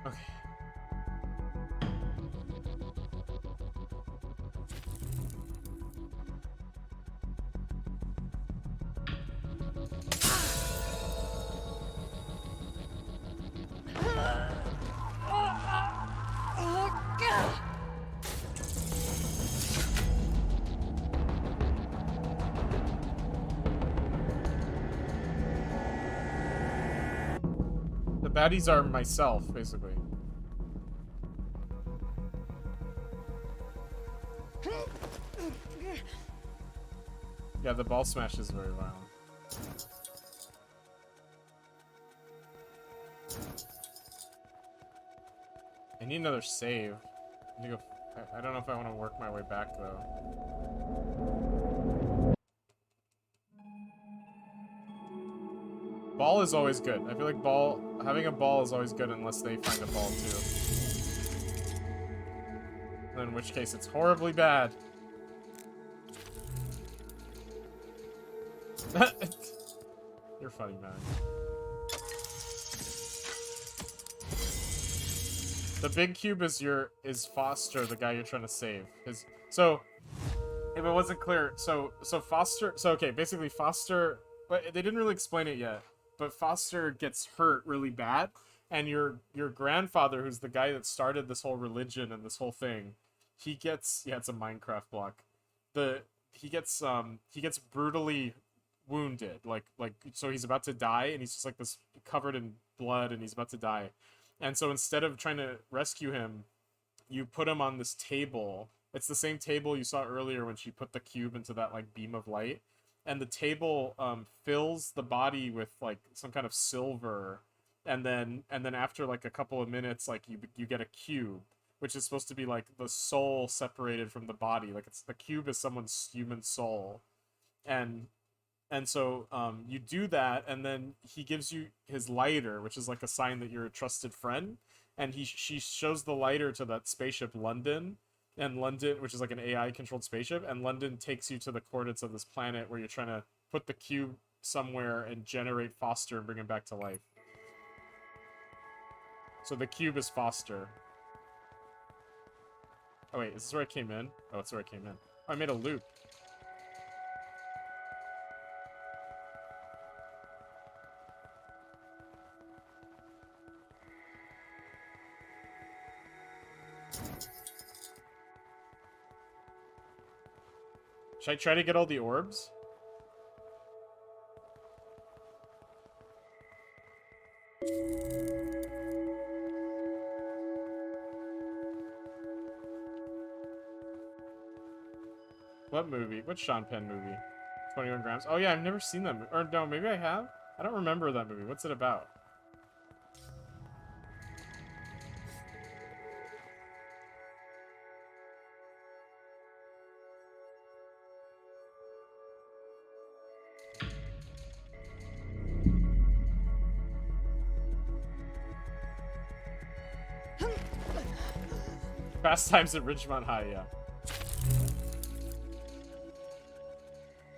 Speaker 2: Okay. The baddies are myself, basically. Yeah, the ball smash is very violent. I need another save. I need to go. I don't know if I want to work my way back though. Ball is always good. I feel like having a ball is always good unless they find a ball too. In which case it's horribly bad. You're funny, man.
Speaker 1: The big cube is Foster, the guy you're trying to save. So if it wasn't clear, so Foster, okay, basically Foster, but they didn't really explain it yet, but Foster gets hurt really bad, and your grandfather, who's the guy that started this whole religion and this whole thing, he gets, yeah, it's a Minecraft block. He gets brutally wounded, like so he's about to die, and he's just like this covered in blood, and he's about to die. And so instead of trying to rescue him, you put him on this table. It's the same table you saw earlier when she put the cube into that like beam of light, and the table fills the body with like some kind of silver, and then after like a couple of minutes, like you get a cube, which is supposed to be like the soul separated from the body. Like it's the cube is someone's human soul, and so you do that, and then he gives you his lighter, which is like a sign that you're a trusted friend, and she shows the lighter to that spaceship London. And London, which is like an AI-controlled spaceship, and London takes you to the coordinates of this planet where you're trying to put the cube somewhere and generate Foster and bring him back to life. So the cube is Foster. Oh wait, is this where I came in? Oh, it's where I came in. Oh, I made a loop. Should I try to get all the orbs? What movie? What Sean Penn movie? 21 Grams? Oh yeah, I've never seen that movie. Or no, maybe I have? I don't remember that movie. What's it about? Fast Times at Ridgemont High, yeah.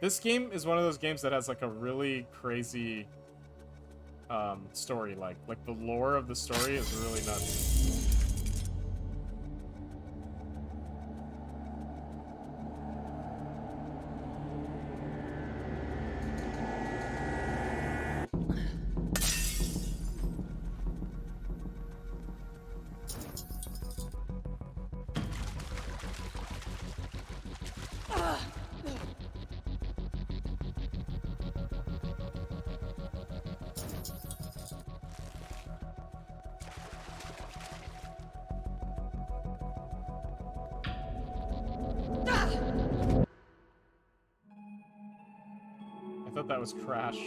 Speaker 1: This game is one of those games that has like a really crazy story. Like the lore of the story is really nuts. I thought that was Crash.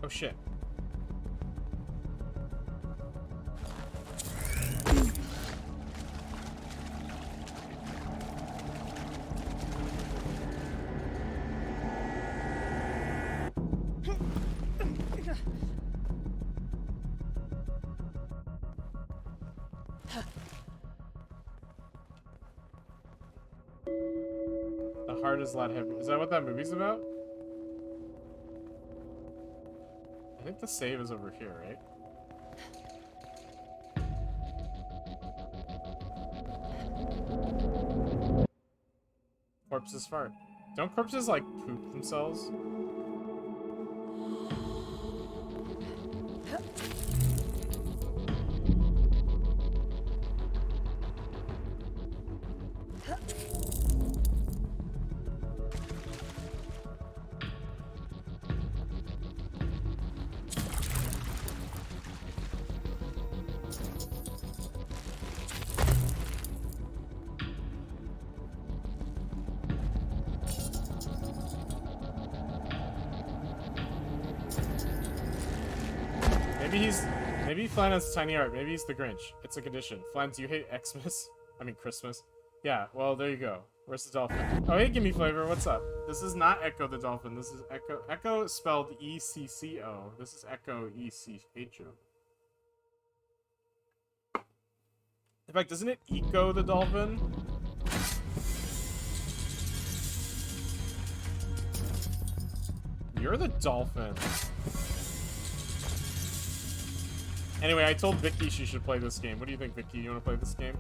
Speaker 1: Oh shit. The heart is a lot heavier. Is that what that movie's about? I think the save is over here, right? Corpses fart. Don't corpses, like, poop themselves? Maybe Flan has tiny art. Maybe he's the Grinch. It's a condition. Flan, do you hate Xmas? I mean Christmas. Yeah, well, there you go. Where's the dolphin? Oh, hey, Gimme Flavor, what's up? This is not Echo the Dolphin. This is Echo. Echo is spelled E-C-C-O. This is Echo E-C-H-O. In fact, isn't it Eco the Dolphin? You're the dolphin. Anyway, I told Vicky she should play this game. What do you think, Vicky? You want to play this game?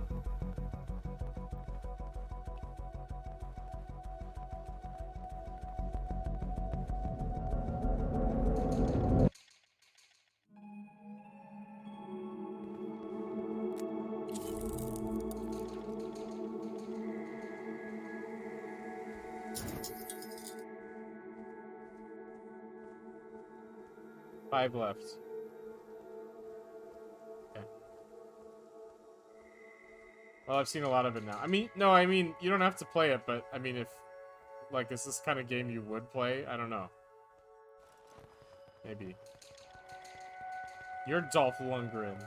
Speaker 1: Five left. Okay. Well, I've seen a lot of it now. I mean, no, I mean, you don't have to play it, but, I mean, if, like, is this kind of game you would play? I don't know. Maybe. You're Dolph Lundgren.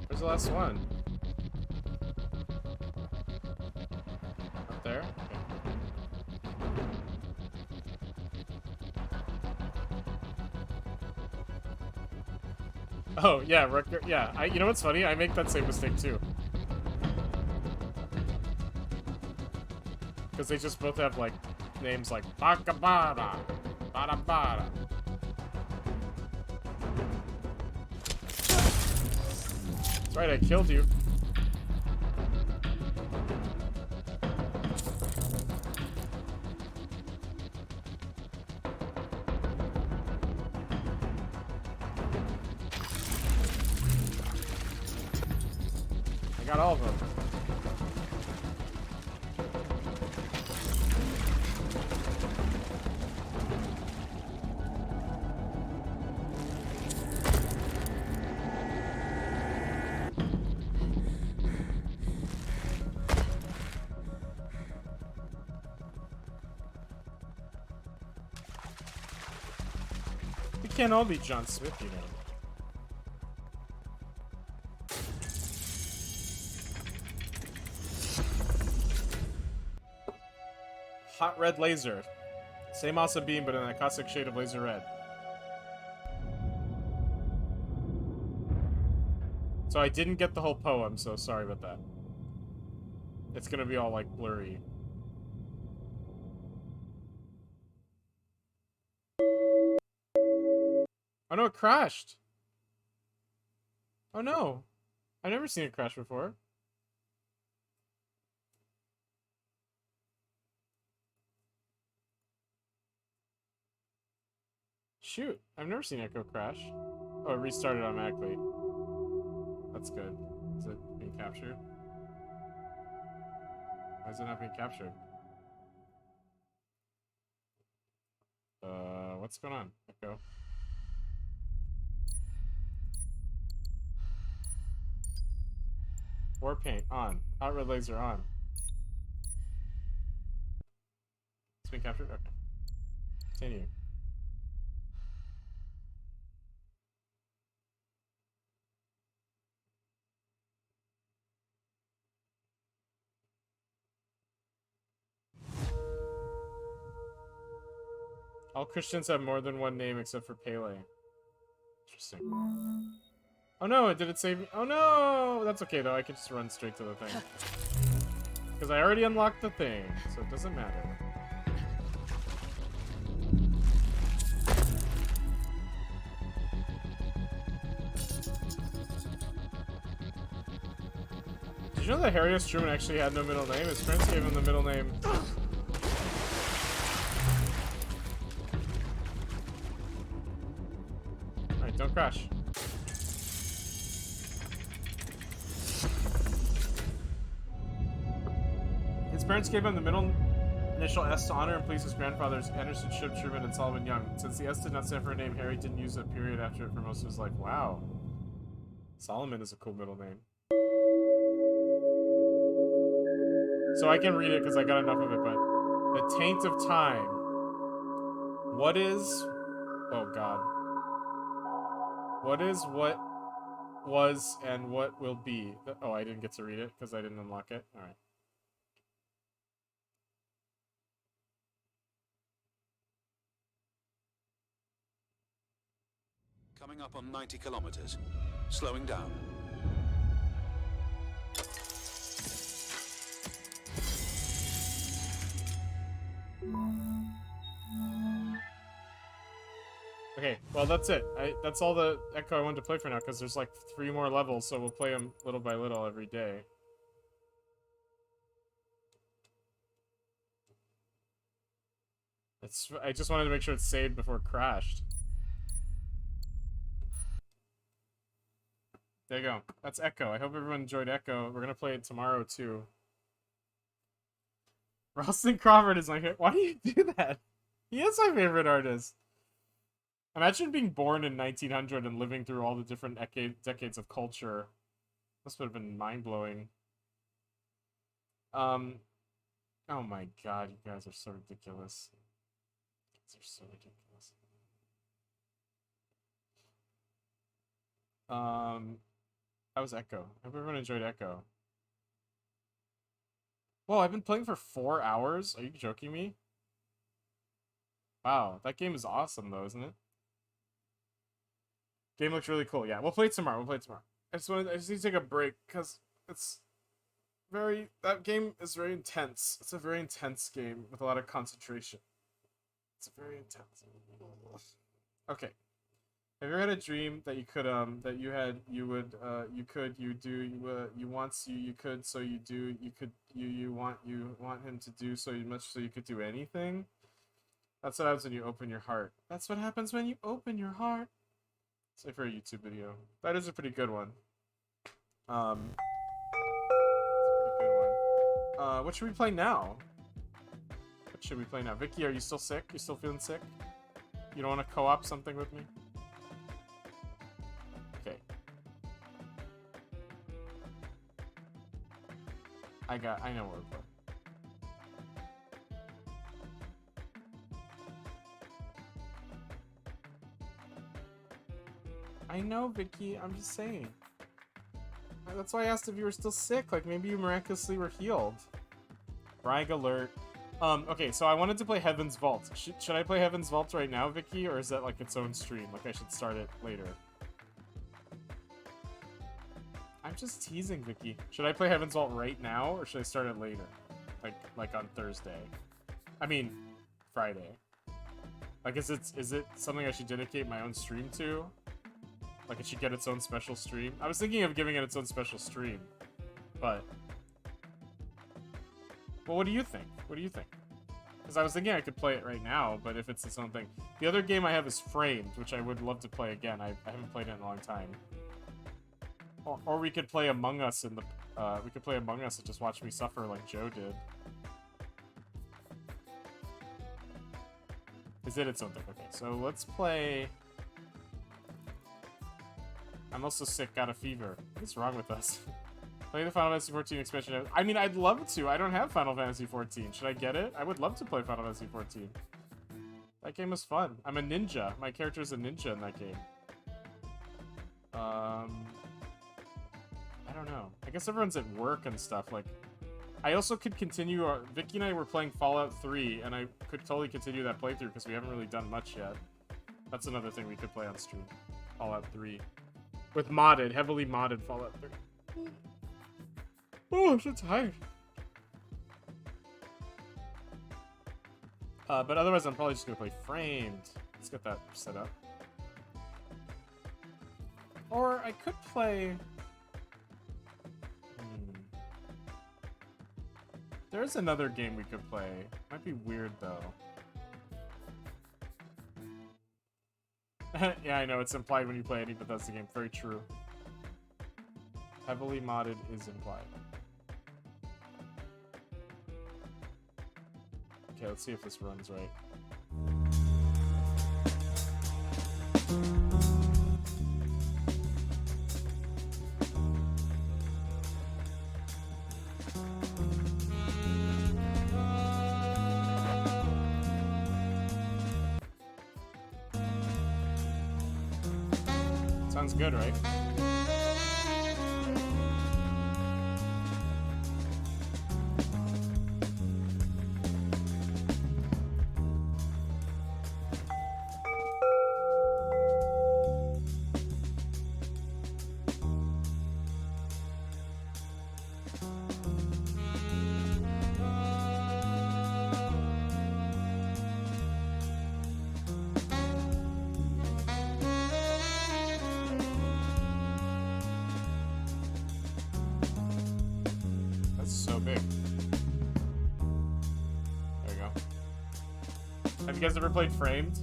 Speaker 1: Where's the last one? Up there? Okay. Oh, yeah, yeah. You know what's funny? I make that same mistake too. Because they just both have, like, names like Bakabada, Badabada. That's right, I killed you. I got all of them. We can't all be John Smith, you know. Hot red laser. Same awesome beam, but in a caustic shade of laser red. So I didn't get the whole poem, so sorry about that. It's gonna be all, like, blurry. Oh no, it crashed! Oh no! I've never seen it crash before. Shoot, I've never seen Echo crash. Oh, it restarted automatically. That's good. Is it being captured? Why is it not being captured? What's going on? Echo. War paint on. Hot red laser on. It's been captured? Okay. Continue. All Christians have more than one name except for Pele. Interesting. Oh no, did it save me? Oh no! That's okay though, I can just run straight to the thing. Because I already unlocked the thing, so it doesn't matter. Did you know that Harry S. Truman actually had no middle name? His friends gave him the middle name. Alright, don't crash. His parents gave him the middle Initial S to honor and please his grandfathers Anderson, Ship, Truman, and Solomon Young. Since the S did not stand for a name, Harry didn't use a period after it for most of his life. Wow. Solomon is a cool middle name. So I can read it because I got enough of it, but the taint of time. What is... Oh, God. What is, what was, and what will be? Oh, I didn't get to read it because I didn't unlock it. All right.
Speaker 3: Coming up on 90 kilometers. Slowing down.
Speaker 1: Okay, well that's it. That's all the Echo I wanted to play for now, because there's like 3 more levels, so we'll play them little by little every day. I just wanted to make sure it's saved before it crashed. There you go. That's Echo. I hope everyone enjoyed Echo. We're gonna play it tomorrow too. Ralston Crawford is my favorite. Why do you do that? He is my favorite artist. Imagine being born in 1900 and living through all the different decades of culture. This would have been mind-blowing. Oh my god, you guys are so ridiculous. You guys are so ridiculous. That was Echo. I hope everyone enjoyed Echo. Whoa, I've been playing for 4 hours? Are you joking me? Wow, that game is awesome though, isn't it? Game looks really cool. Yeah, we'll play it tomorrow. I just need to take a break because that game is very intense. It's a very intense game with a lot of concentration. It's very intense. Okay. Have you ever had a dream that you could you want him to do so much so you could do anything? That's what happens when you open your heart. That's what happens when you open your heart. Say for a YouTube video. That is a pretty good one. What should we play now? Vicky, are you still sick? You still feeling sick? You don't want to co-op something with me? Okay. I know where we're playing. I know, Vicky. I'm just saying. That's why I asked if you were still sick. Like, maybe you miraculously were healed. Brag alert. Okay, so I wanted to play Heaven's Vault. Should I play Heaven's Vault right now, Vicky? Or is that, like, its own stream? Like, I should start it later. I'm just teasing, Vicky. Should I play Heaven's Vault right now? Or should I start it later? Like on Thursday? I mean, Friday. Like, is it something I should dedicate my own stream to? Like, it should get its own special stream. I was thinking of giving it its own special stream, but... Well, what do you think? What do you think? Because I was thinking I could play it right now, but if it's its own thing... The other game I have is Framed, which I would love to play again. I haven't played it in a long time. Or we could play Among Us in the... we could play Among Us and just watch me suffer like Joe did. Is it its own thing? Okay, so let's play... I'm also sick, got a fever. What's wrong with us? Play the Final Fantasy XIV expansion. I mean, I'd love to. I don't have Final Fantasy XIV. Should I get it? I would love to play Final Fantasy XIV. That game was fun. I'm a ninja. My character is a ninja in that game. I don't know. I guess everyone's at work and stuff. Like, I also could continue. Vicky and I were playing Fallout 3, and I could totally continue that playthrough because we haven't really done much yet. That's another thing we could play on stream. Fallout 3. With modded, heavily modded Fallout 3. Oh, I'm so tired. But otherwise, I'm probably just gonna play Framed. Let's get that set up. Or I could play... There's another game we could play. Might be weird, though. Yeah, I know, it's implied when you play any Bethesda game. Very true. Heavily modded is implied. Okay, let's see if this runs right. Sounds good, right? So big. There we go. Have you guys ever played Framed?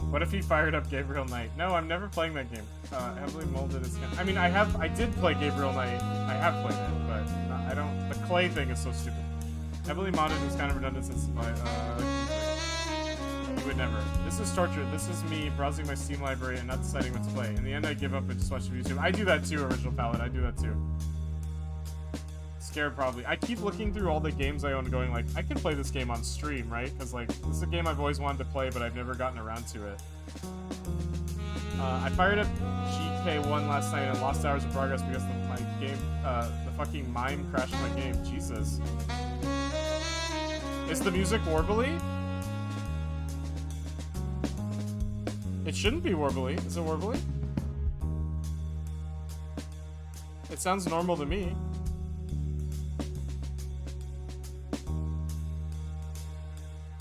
Speaker 1: What if he fired up Gabriel Knight? No, I'm never playing that game. Heavily molded is. I mean, I did play Gabriel Knight. I have played it, but I don't. The clay thing is so stupid. Heavily modded is kind of redundant since you would never. This is torture. This is me browsing my Steam library and not deciding what to play. In the end, I give up and just watch YouTube. I do that too, Original Palette. I do that too. Scared probably. I keep looking through all the games I own going like, I could play this game on stream, right? Because like, this is a game I've always wanted to play, but I've never gotten around to it. I fired up GK1 last night and lost hours of progress because my game, the fucking mime crashed my game. Jesus. Is the music warbly? It shouldn't be warbly. Is it warbly? It sounds normal to me.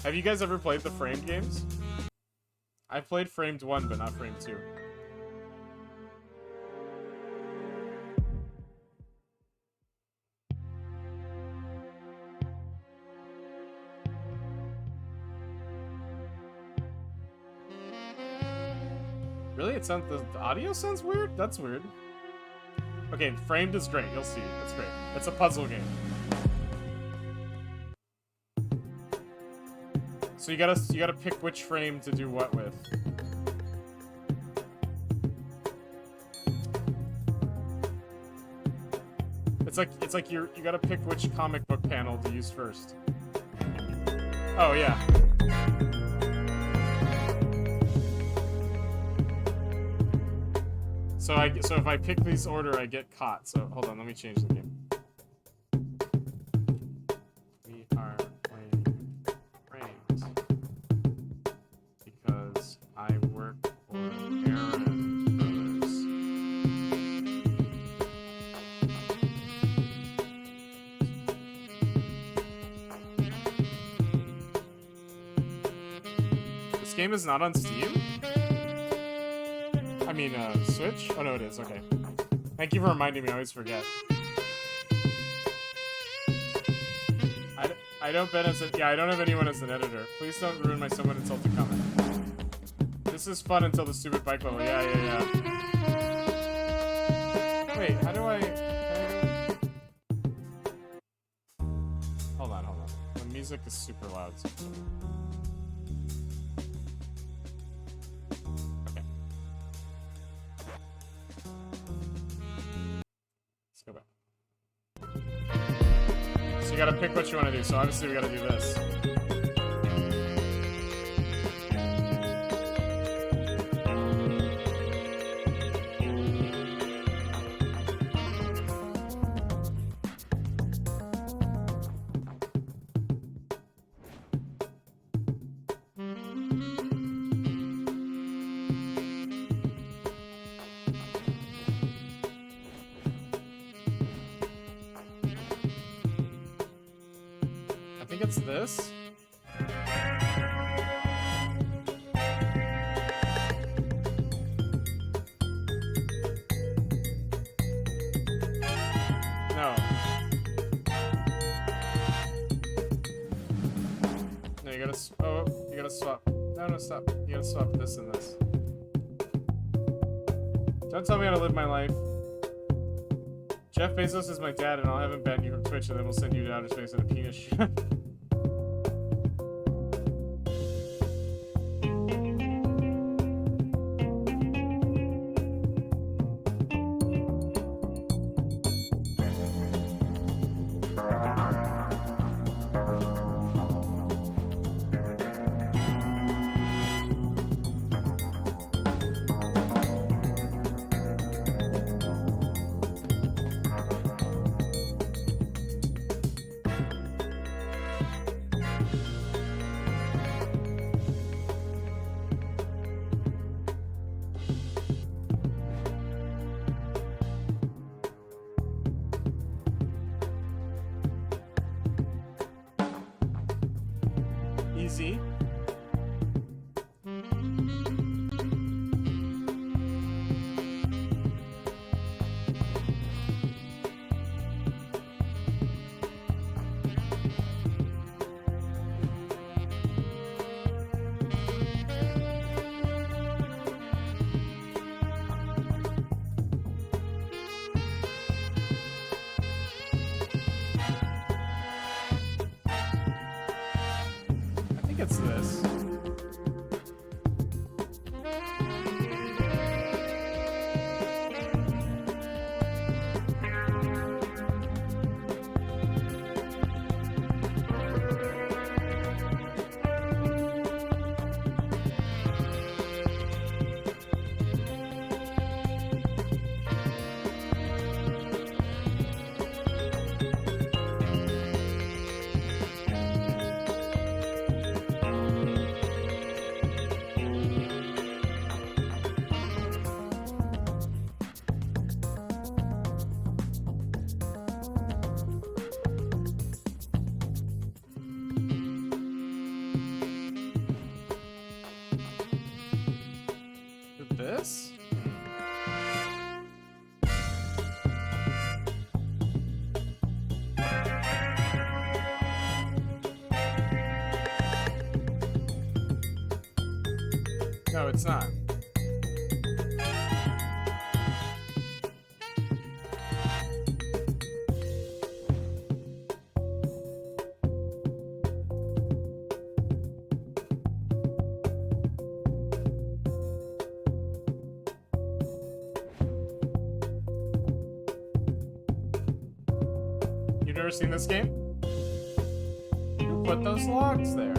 Speaker 1: Have you guys ever played the Framed games? I've played Framed 1, but not Framed 2. Really? It sounds, the audio sounds weird? That's weird. Okay, Framed is great. You'll see. It's great. It's a puzzle game. So you gotta pick which frame to do what with. It's like you gotta pick which comic book panel to use first. Oh yeah. So if I pick this order, I get caught. So hold on, let me change the game. We are playing frames because I work for Aaron Brothers. This game is not on Steam? I mean, Switch? Oh, no, it is. Okay. Thank you for reminding me. I always forget. I don't bet as a... Yeah, I don't have anyone as an editor. Please don't ruin my somewhat insulting comment. This is fun until the stupid bike level. Yeah. Wait, how do I... Hold on. The music is super loud. So you gotta pick what you want to do. So obviously we gotta do this. It's this. No, you gotta. Oh, you gotta swap. No, stop. You gotta swap this and this. Don't tell me how to live my life. Jeff Bezos is my dad, and I'll have him ban you from Twitch, and then we'll send you to outer space in a penis ship. Easy. I think it's this. This? No, it's not. You've never seen this game? Who put those logs there?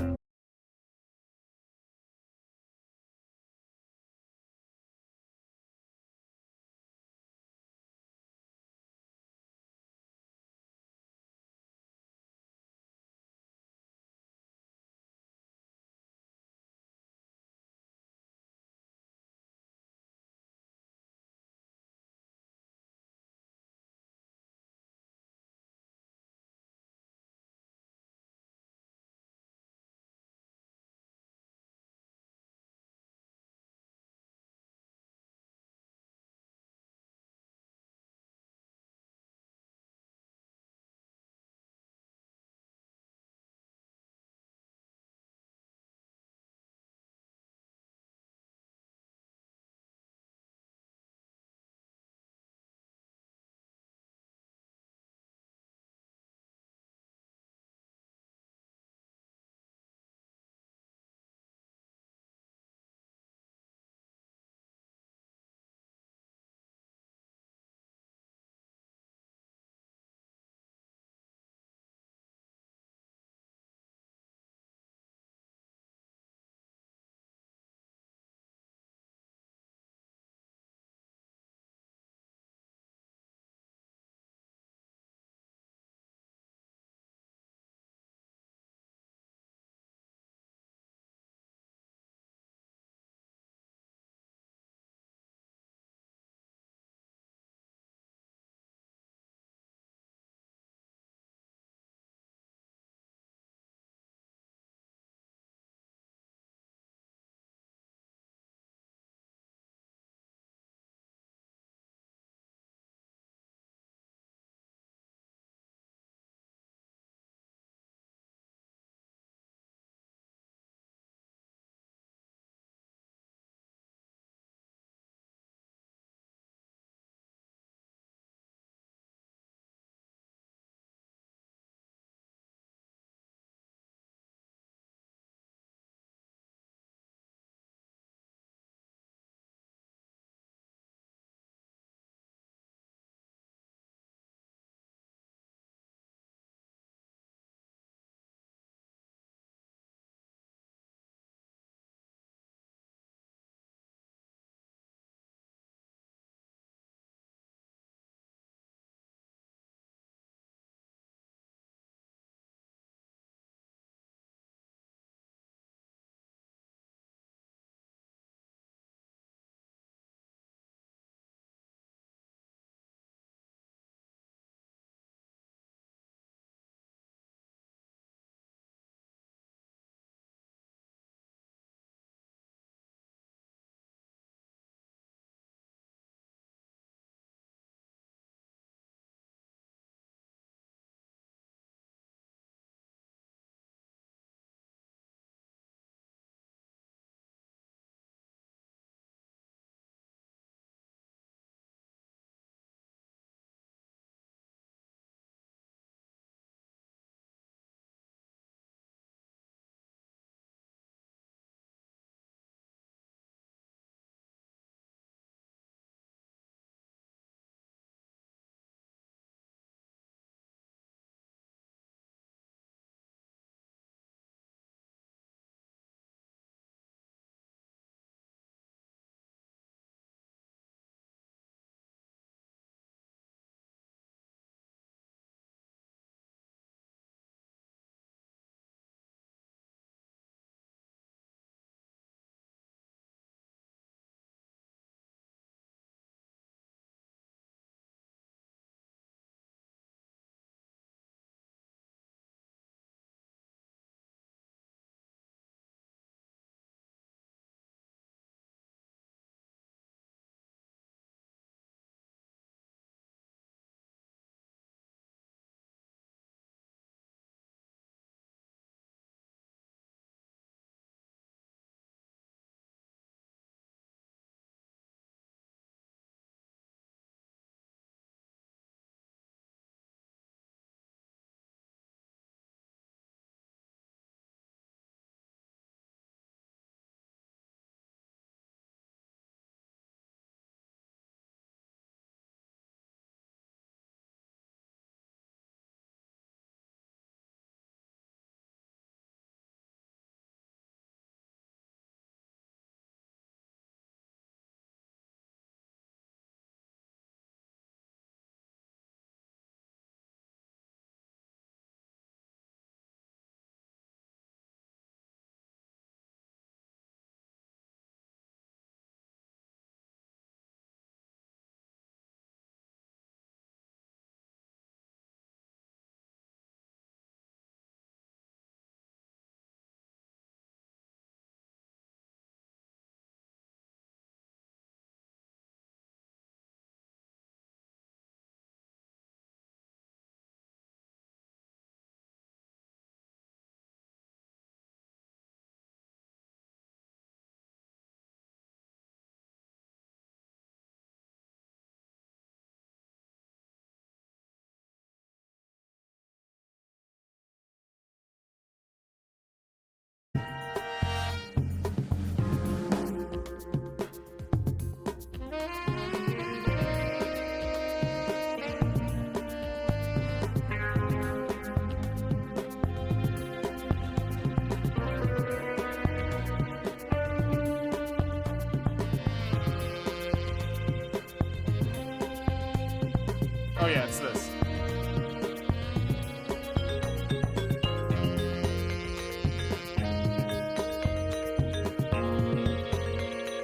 Speaker 1: yeah, it's this.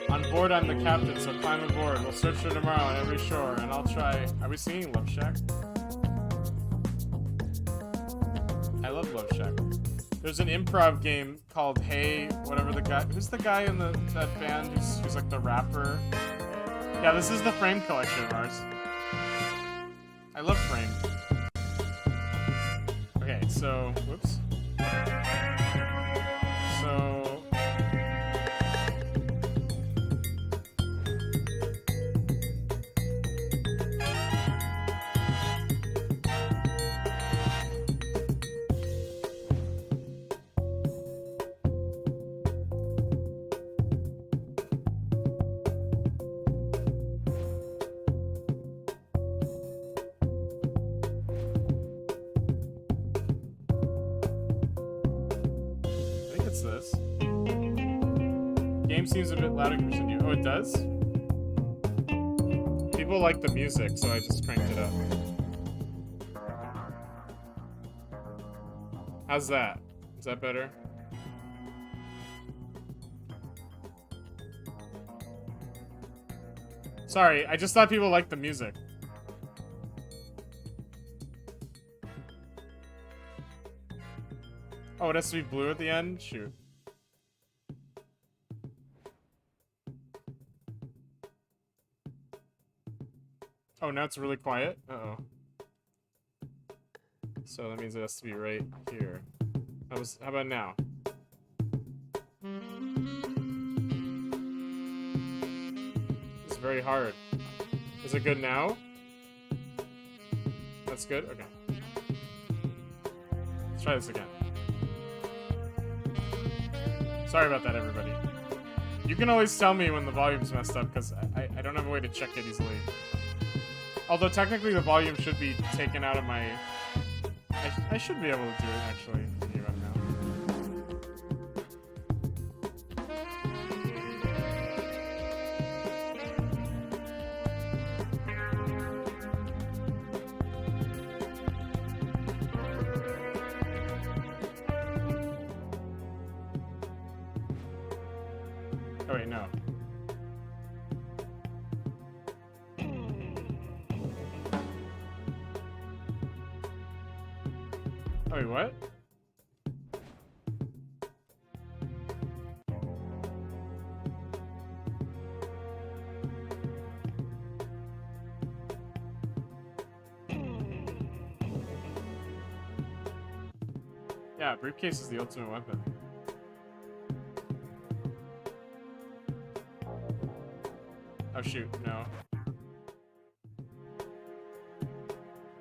Speaker 1: On board, I'm the captain, so climb aboard. We'll search for tomorrow on every shore, and I'll try... Are we singing Love Shack? I love Love Shack. There's an improv game called Hey, whatever the guy... Who's the guy in that band who's like the rapper? Yeah, this is the Frame collection of ours. I love Frame. Okay, so... Whoops. So... this. Game seems a bit louder than you. Oh, it does? People like the music, so I just cranked it up. How's that? Is that better? Sorry, I just thought people liked the music. Oh, it has to be blue at the end? Shoot. Oh, now it's really quiet? Uh-oh. So that means it has to be right here. How about now? It's very hard. Is it good now? That's good? Okay. Let's try this again. Sorry about that, everybody. You can always tell me when the volume's messed up, because I don't have a way to check it easily. Although, technically, the volume should be taken out of my... I should be able to do it, actually. Thinking about it now. Oh, wait, no. Oh, wait, what? Yeah, briefcase is the ultimate weapon. Oh shoot, no.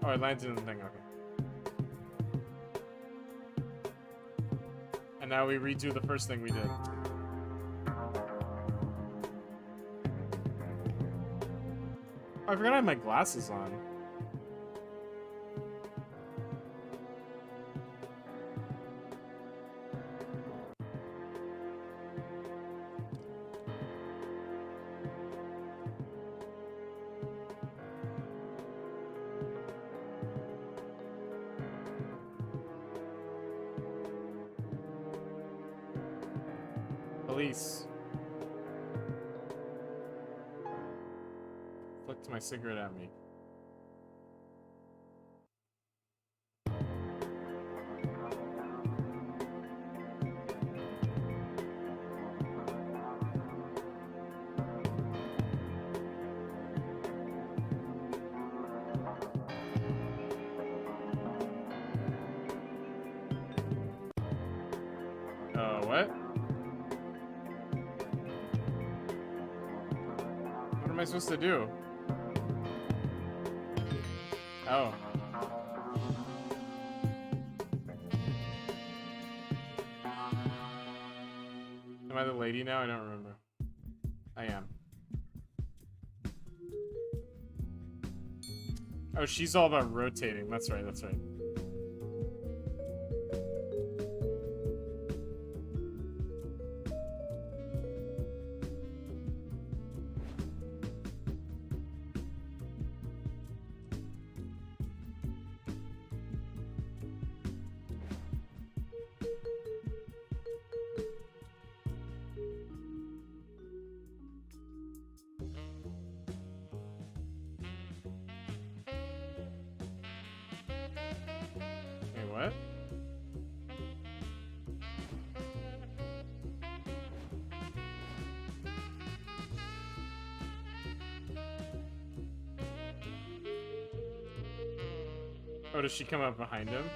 Speaker 1: Oh, it lands in the thing, okay. And now we redo the first thing we did. Oh, I forgot I have my glasses on. Police. Flicked my cigarette at me. What? What am I supposed to do? Oh. Am I the lady now? I don't remember. I am. Oh, she's all about rotating. That's right, that's right.
Speaker 13: Oh, does she come up behind him?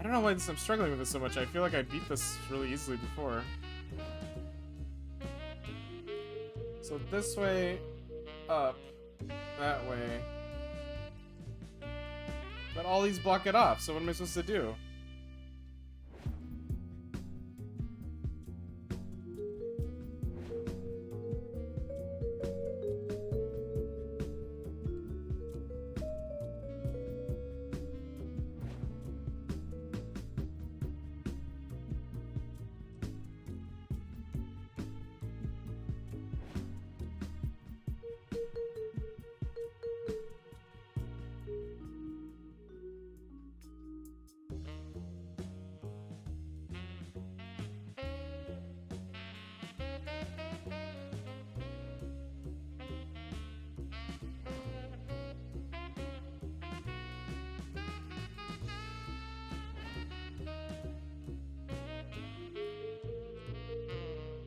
Speaker 1: I don't know why I'm struggling with this so much. I feel like I beat this really easily before. So this way, up, that way. But all these block it off, so what am I supposed to do?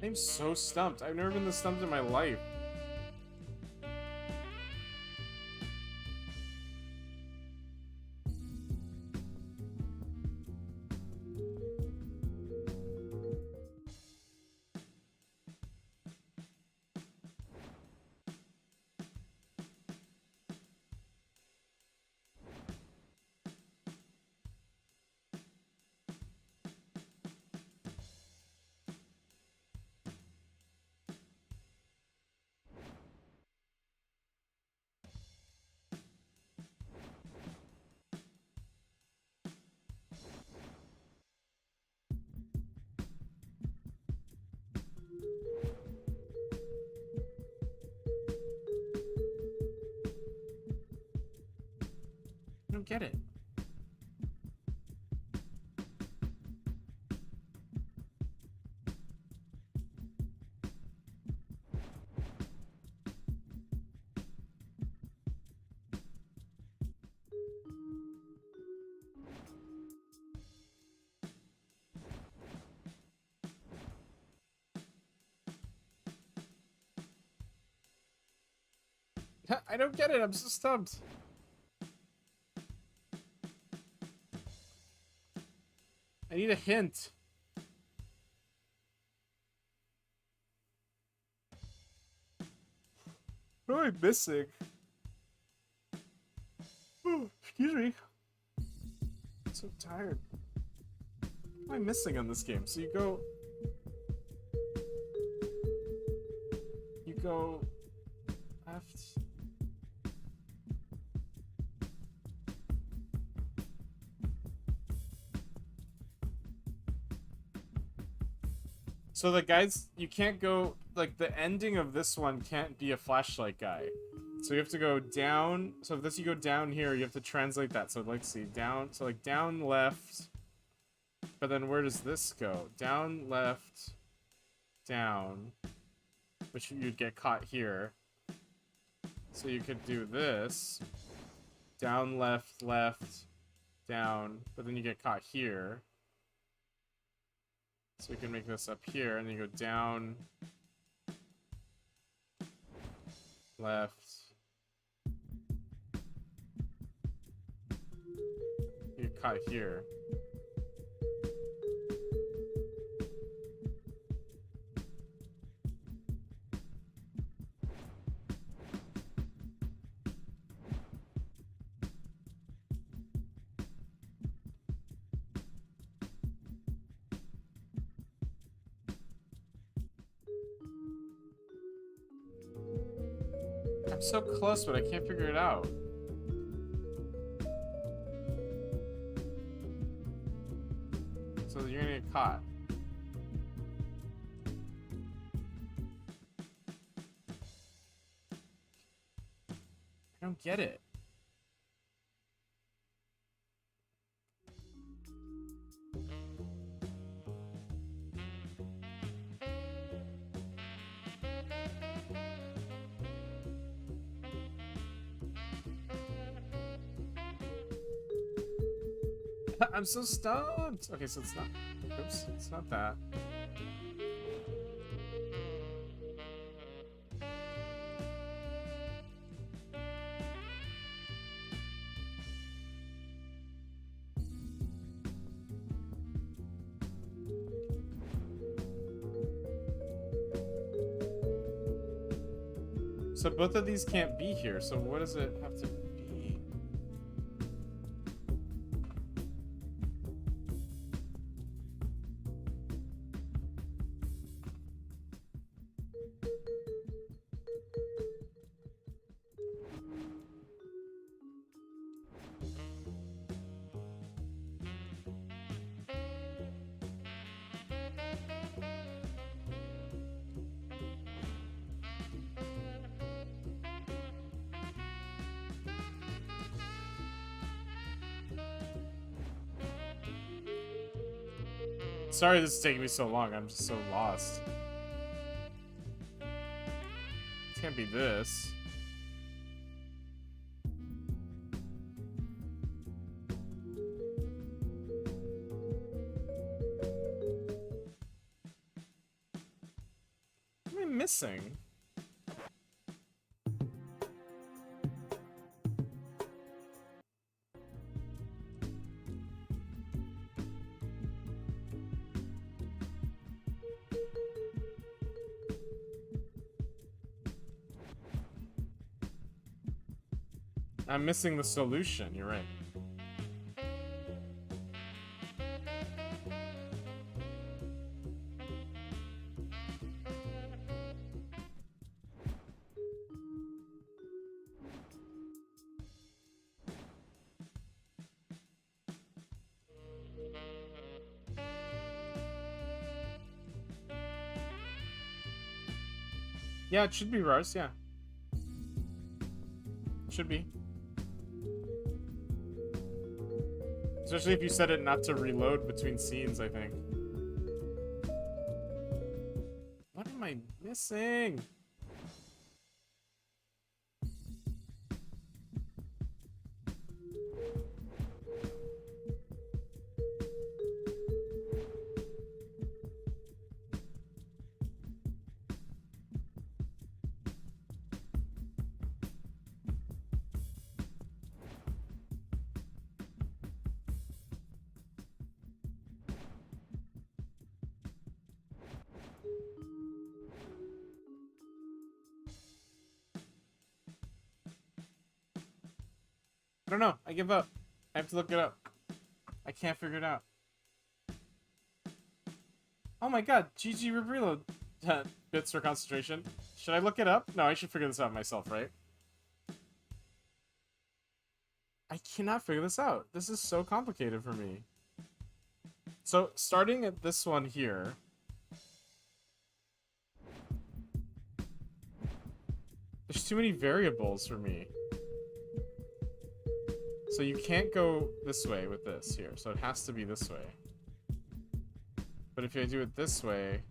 Speaker 1: I'm so stumped. I've never been this stumped in my life. I don't get it. I don't get it. I'm so stumped. I need a hint. What am I missing? Oh, excuse me. I'm so tired. What am I missing on this game? So you go left. So the guys, you can't go, like, the ending of this one can't be a flashlight guy. So you have to go down. So if this, you go down here, you have to translate that. So let's see, down, so like down left. But then where does this go? Down, left, down. Which you'd get caught here. So you could do this. Down, left, left, down. But then you get caught here. So we can make this up here, and then you go down, left. You get caught here. I'm so close, but I can't figure it out. So you're gonna get caught. I don't get it. I'm so stumped. Okay, so it's not. Oops, it's not that. So both of these can't be here, so what does it have to be? Sorry this is taking me so long, I'm just so lost. It can't be this. What am I missing? I'm missing the solution, you're right. Yeah, it should be Rars, yeah. Should be. Especially if you set it not to reload between scenes, I think. What am I missing? I don't know. I give up. I have to look it up. I can't figure it out. Oh my god, GG reload bits for concentration. Should I look it up? No, I should figure this out myself, right? I cannot figure this out. This is so complicated for me. So, starting at this one here. There's too many variables for me. So you can't go this way with this here, so it has to be this way. But if I do it this way...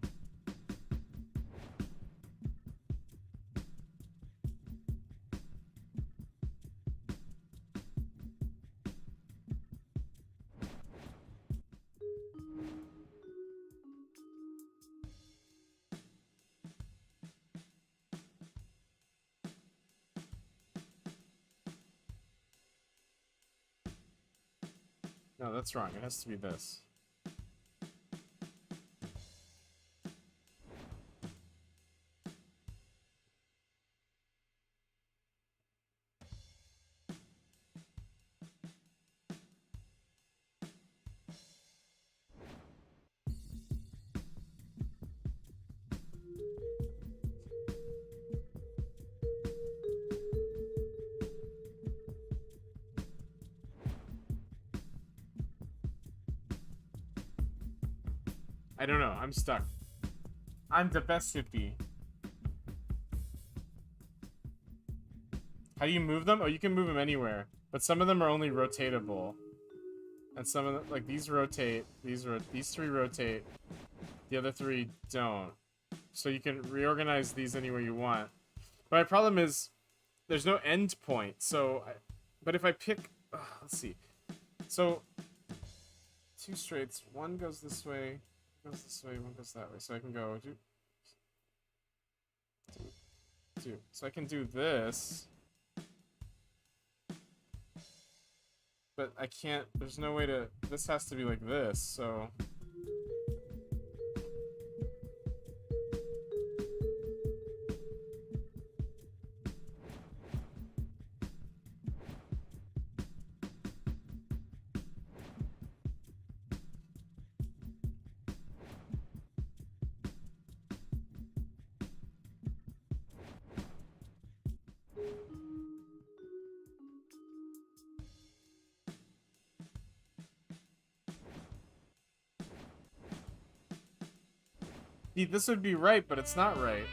Speaker 1: No, that's wrong. It has to be this. I don't know. I'm stuck. I'm the best 50. How do you move them? Oh, you can move them anywhere. But some of them are only rotatable. And some of them, like these rotate, these three rotate. The other three don't. So you can reorganize these anywhere you want. But my problem is there's no end point. So, but if I pick, let's see. So, two straights. One goes this way. Goes this way, one goes that way. So I can go do. So I can do this. But I can't, there's no way to, this has to be like this, so. This would be right, but it's not right.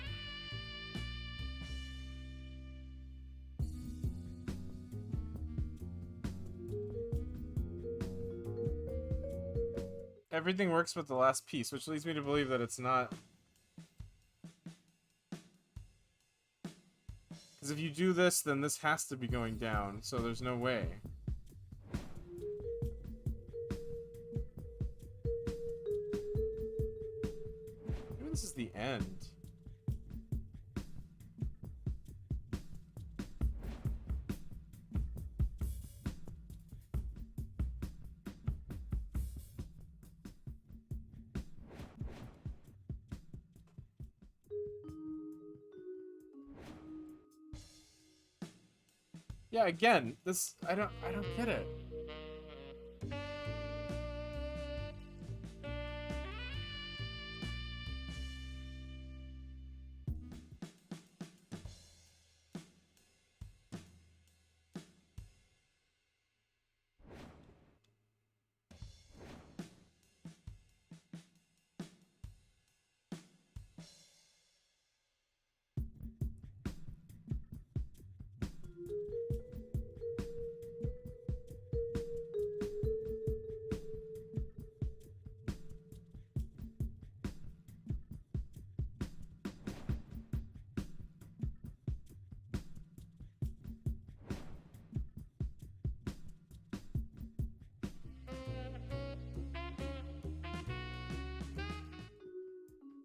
Speaker 1: Everything works but the last piece, which leads me to believe that it's not. Because if you do this, then this has to be going down, so there's no way. Maybe this is the end. Yeah, again, this I don't get it.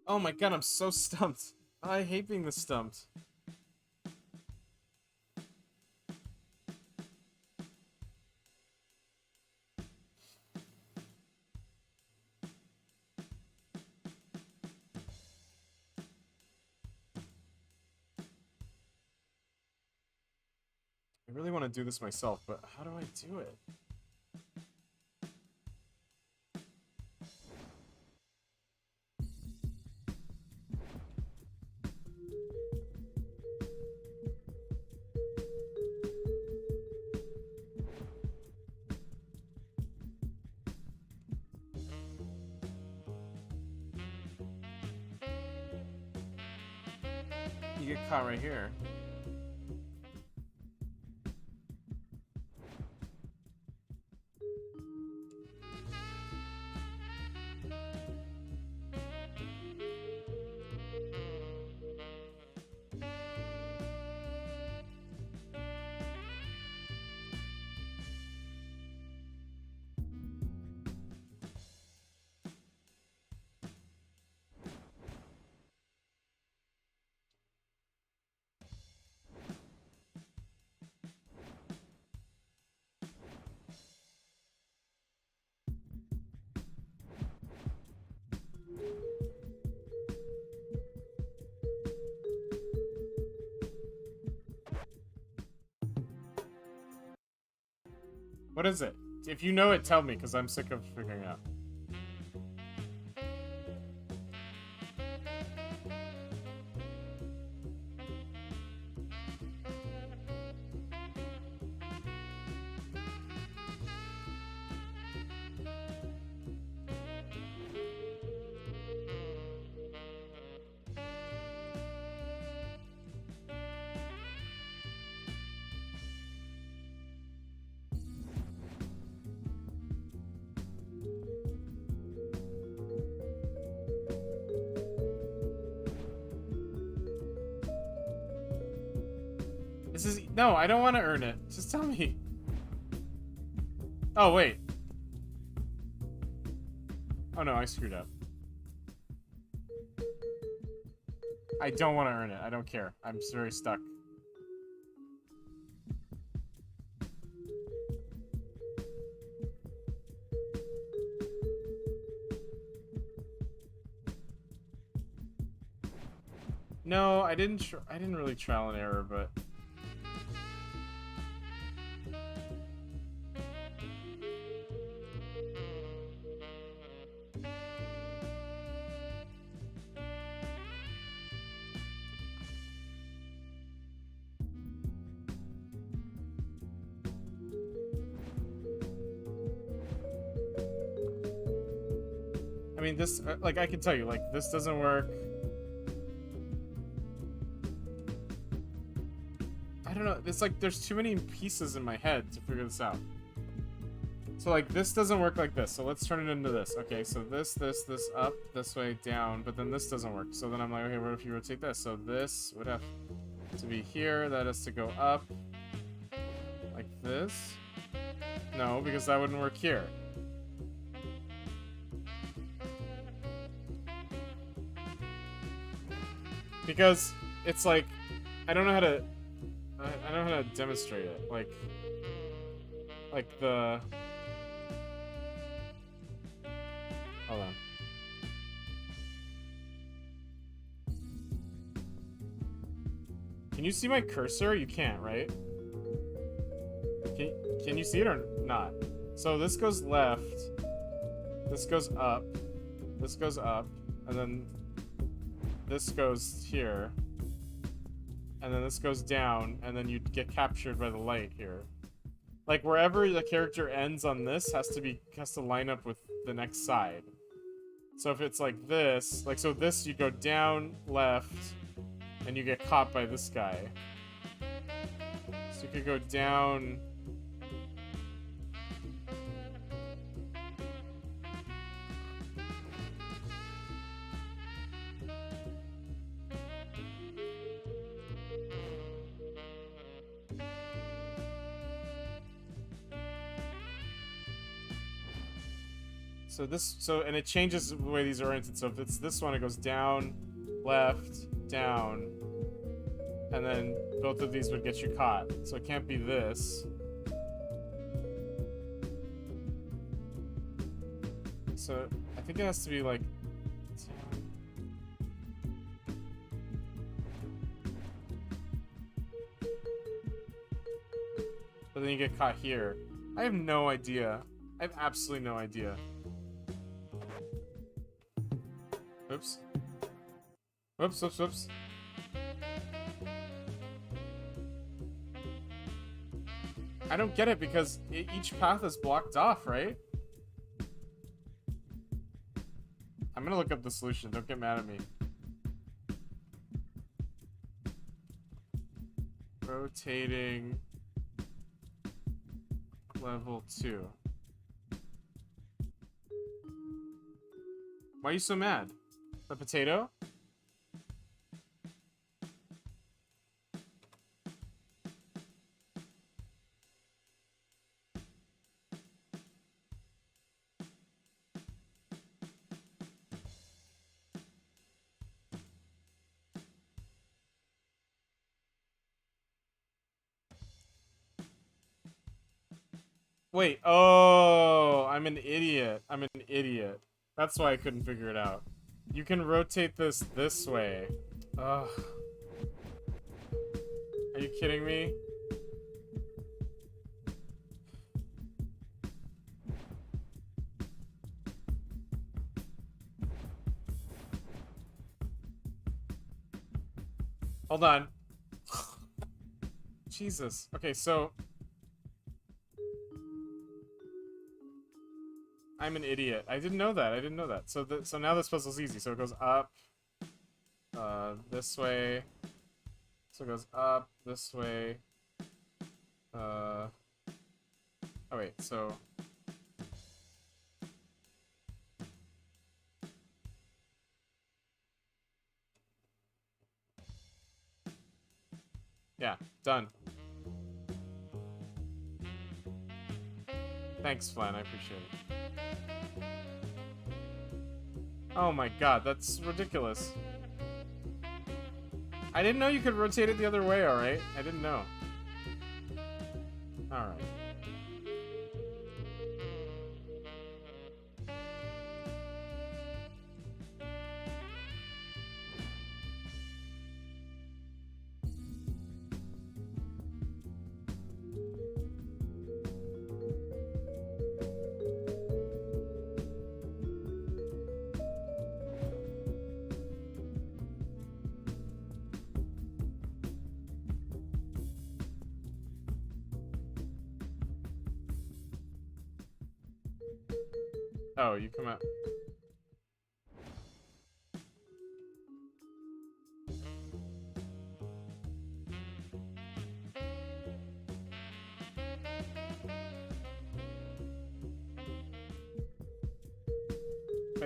Speaker 1: Oh my god, I'm so stumped. I hate being this stumped. I really want to do this myself, but how do I do it? You get caught right here. What is it? If you know it, tell me, because I'm sick of figuring out. This is... No, I don't want to earn it. Just tell me. Oh, wait. Oh, no, I screwed up. I don't want to earn it. I don't care. I'm very stuck. No, I didn't really trial and error, but... I mean, this, like, I can tell you, like, this doesn't work. I don't know. It's like there's too many pieces in my head to figure this out. So, like, this doesn't work like this. So let's turn it into this. Okay, so this up, this way, down. But then this doesn't work. So then I'm like, okay, what if you rotate this? So this would have to be here. That has to go up. Like this. No, because that wouldn't work here. Because it's like, I don't know how to... I don't know how to demonstrate it. Like the... Hold on. Can you see my cursor? You can't, right? Can you see it or not? So this goes left. This goes up. This goes up. And then this goes here. And then this goes down. And then you get captured by the light here. Like wherever the character ends on this has to line up with the next side. So if it's like this, like so this you go down, left, and you get caught by this guy. So you could go down. And it changes the way these are oriented. So if it's this one, it goes down, left, down, and then both of these would get you caught. So it can't be this. So I think it has to be like... But then you get caught here. I have no idea. I have absolutely no idea. Oops. Whoops, whoops, whoops. I don't get it because each path is blocked off, right? I'm gonna look up the solution. Don't get mad at me. Rotating level 2. Why are you so mad? The potato? Wait, oh, I'm an idiot. I'm an idiot. That's why I couldn't figure it out. You can rotate this way. Ugh. Are you kidding me? Hold on. Jesus. Okay, so... I'm an idiot. I didn't know that. I didn't know that. So so now this puzzle's easy. So it goes up, this way. So it goes up, this way. Oh wait, so... Yeah, done. Thanks, Flan. I appreciate it. Oh my god, that's ridiculous. I didn't know you could rotate it the other way, alright? I didn't know. Alright. Oh, you come out.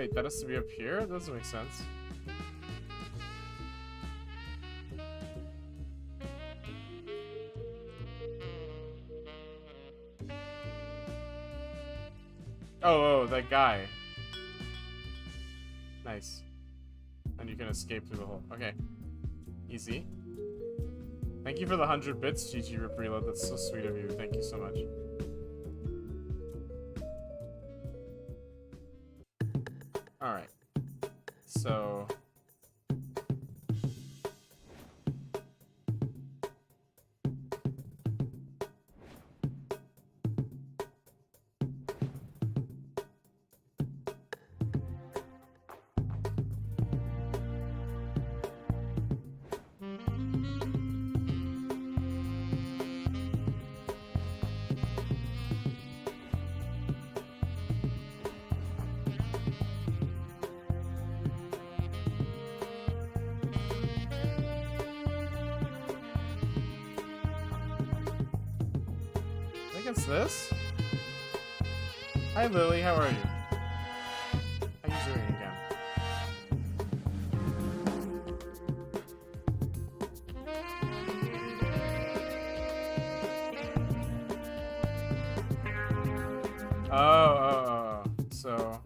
Speaker 1: Wait, that has to be up here? That doesn't make sense. Oh, that guy. Nice. And you can escape through the hole. Okay. Easy. Thank you for the 100 bits, GG Rip Reload. That's so sweet of you. Thank you so much. Alright. So... Against this? Hi Lily, how are you? How you doing again? Oh. So...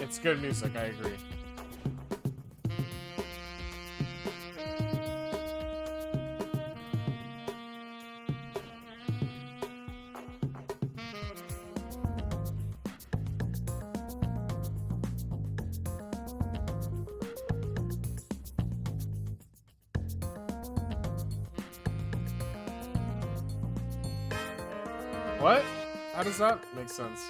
Speaker 1: It's good music, I agree. What? How does that make sense?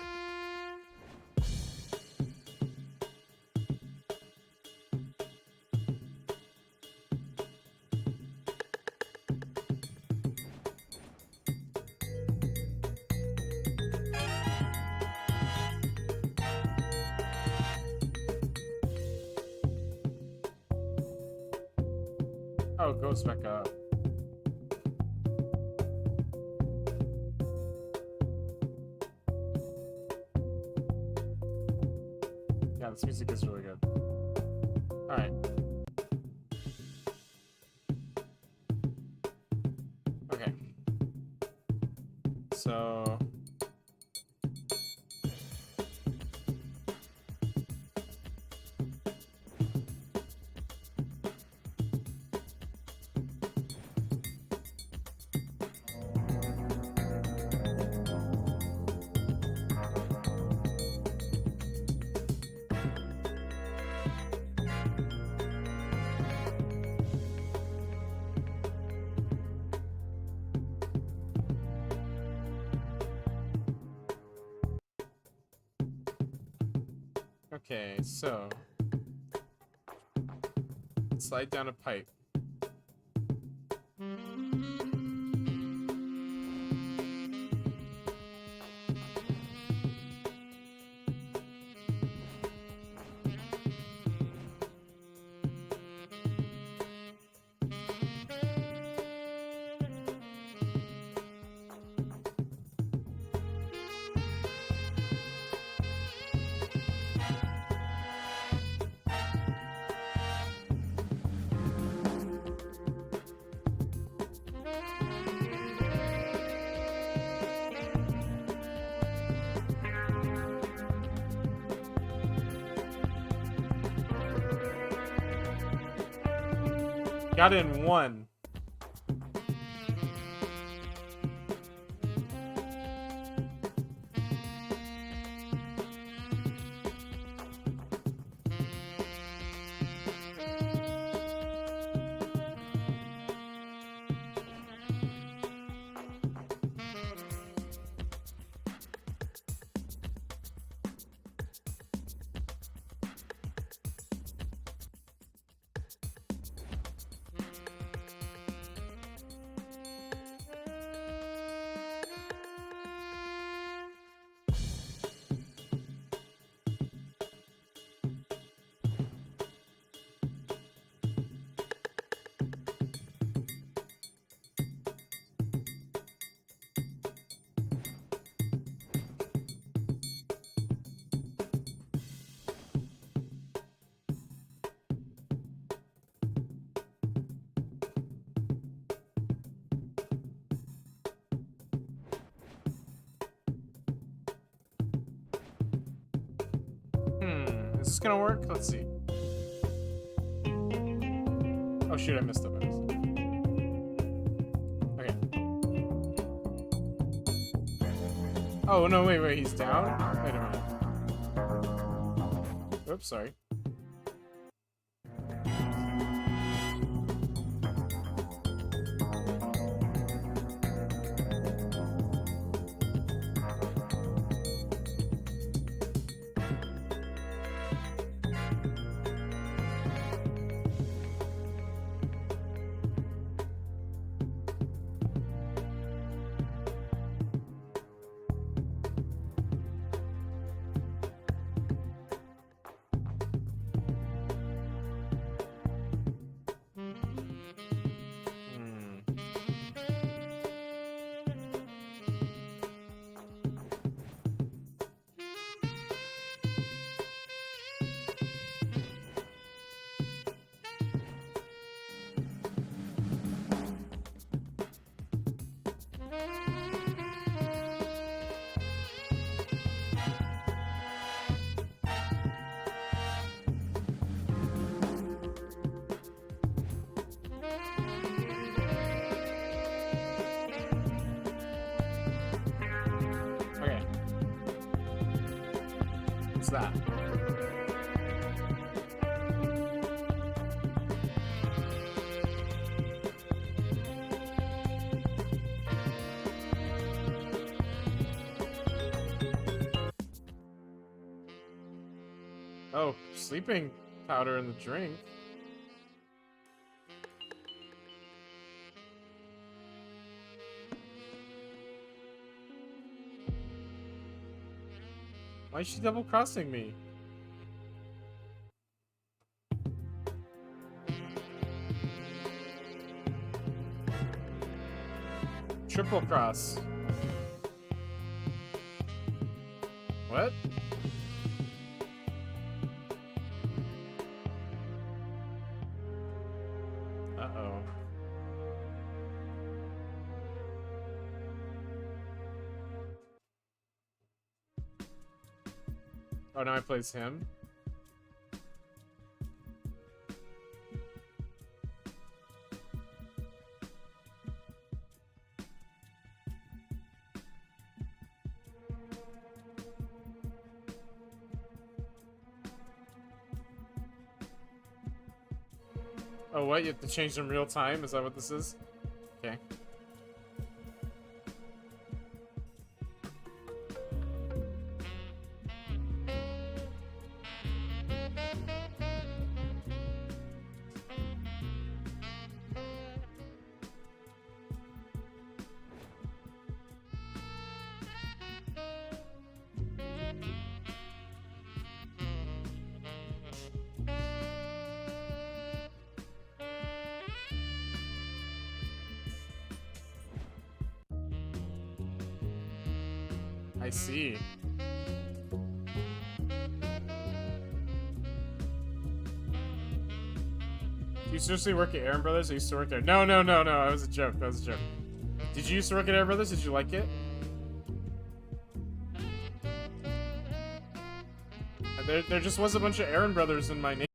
Speaker 1: Oh, it goes back up. Yeah, this music is really good. Alright. Okay. So... Okay, so... Slide down a pipe. Got in one. gonna work? Let's see. Oh shoot, I messed up. Okay. Oh no, wait, he's down? Wait a minute. Oops, sorry. Okay. What's that? Oh, sleeping powder in the drink. Why is she double-crossing me? Triple cross. What? Uh-oh. Oh, now I plays him? Oh, what? You have to change them real time? Is that what this is? Okay. I see. Do you seriously work at Aaron Brothers? I used to work there. No. That was a joke. That was a joke. Did you used to work at Aaron Brothers? Did you like it? There just was a bunch of Aaron Brothers in my name.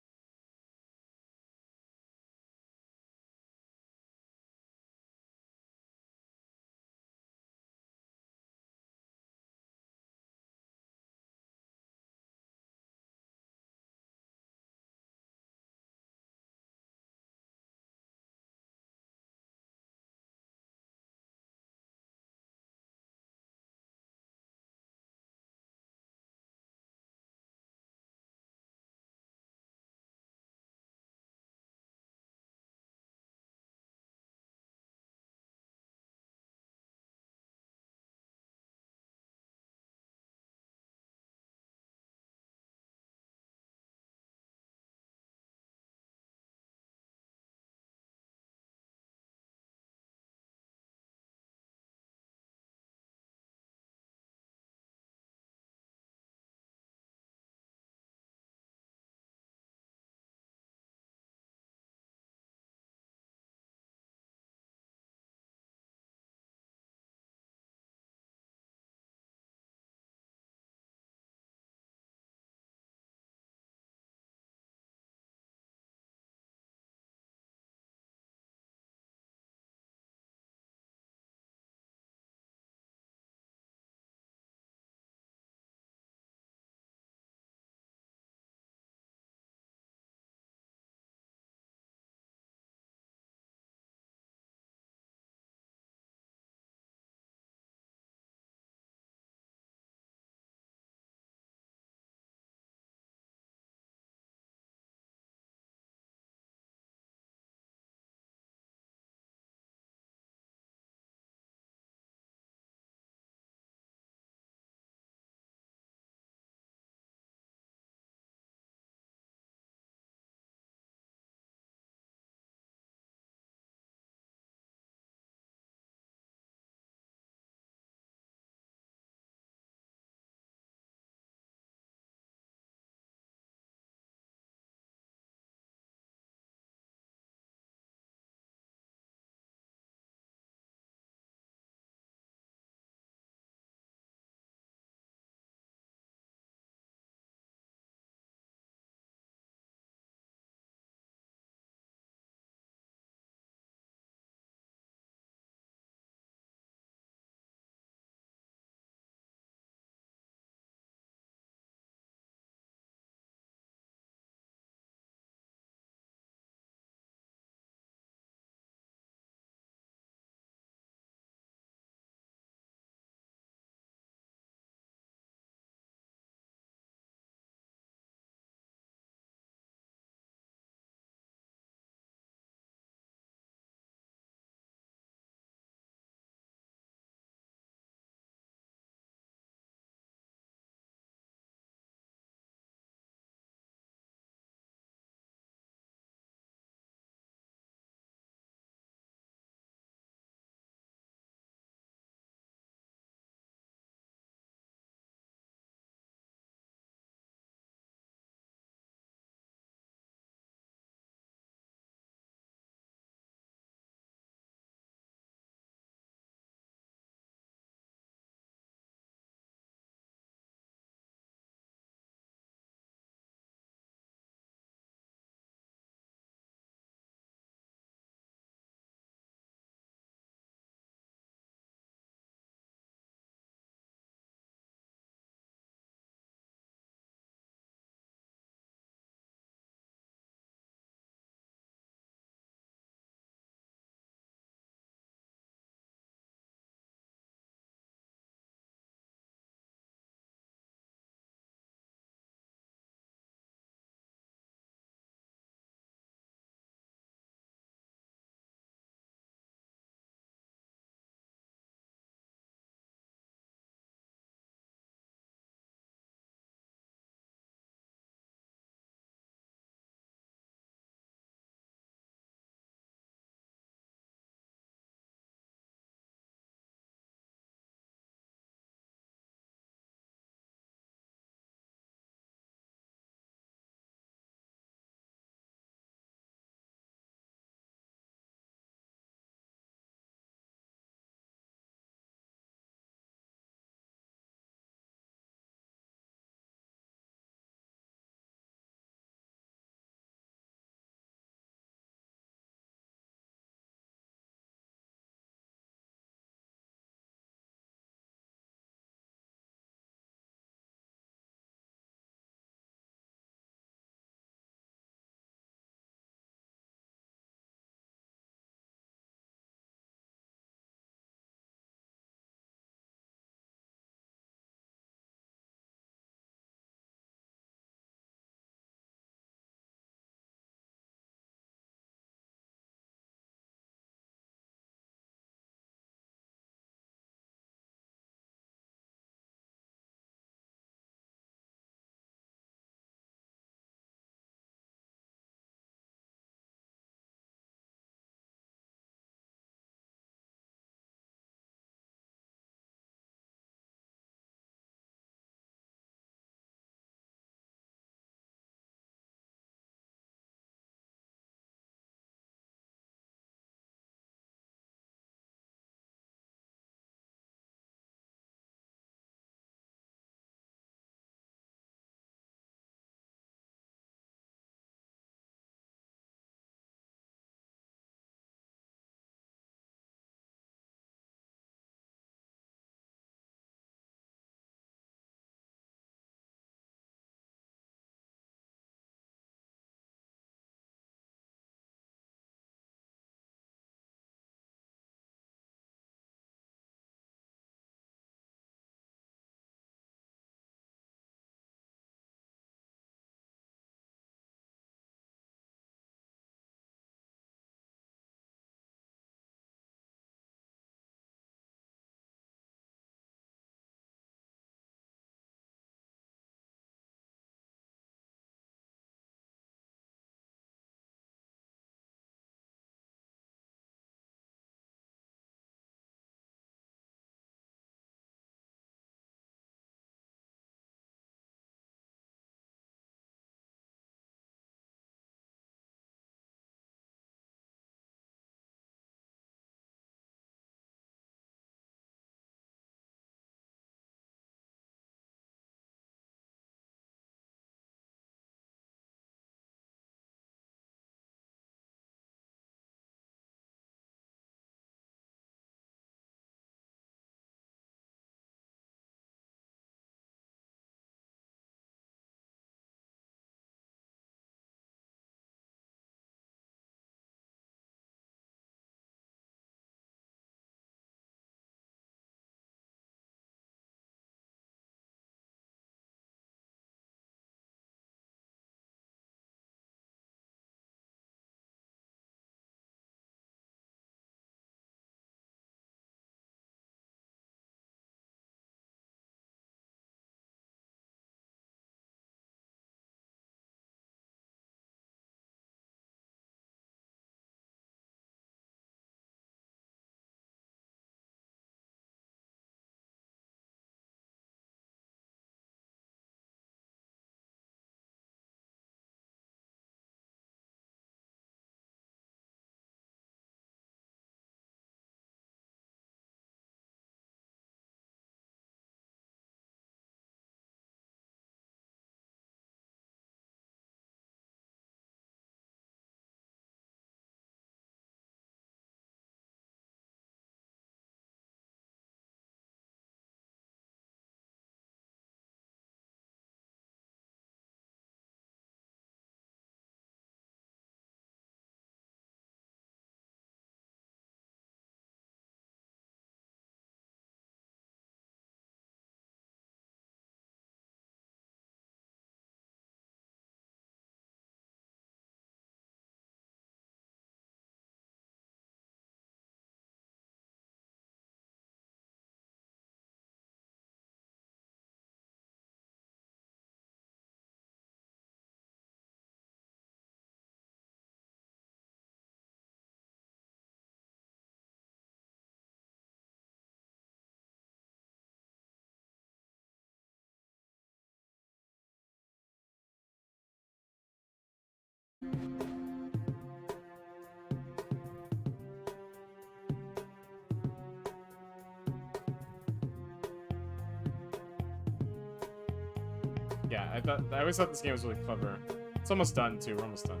Speaker 1: Yeah, I always thought this game was really clever. It's almost done too. We're almost done.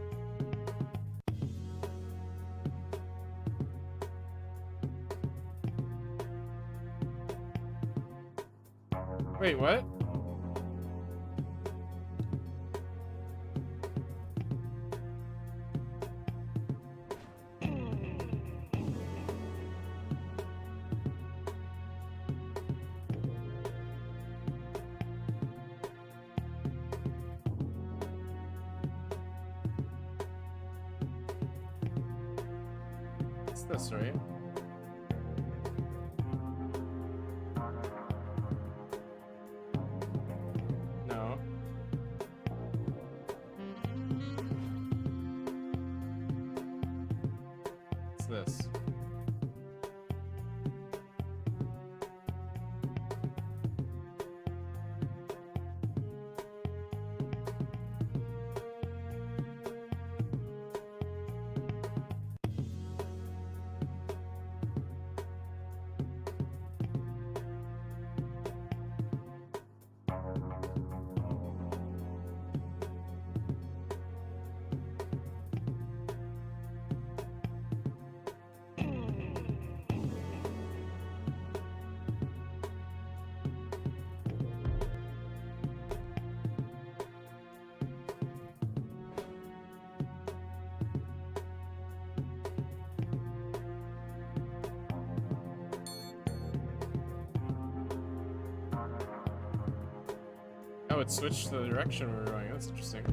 Speaker 1: Wait, what? It's this, right? No. It's this. Oh, it switched the direction we were going. That's interesting.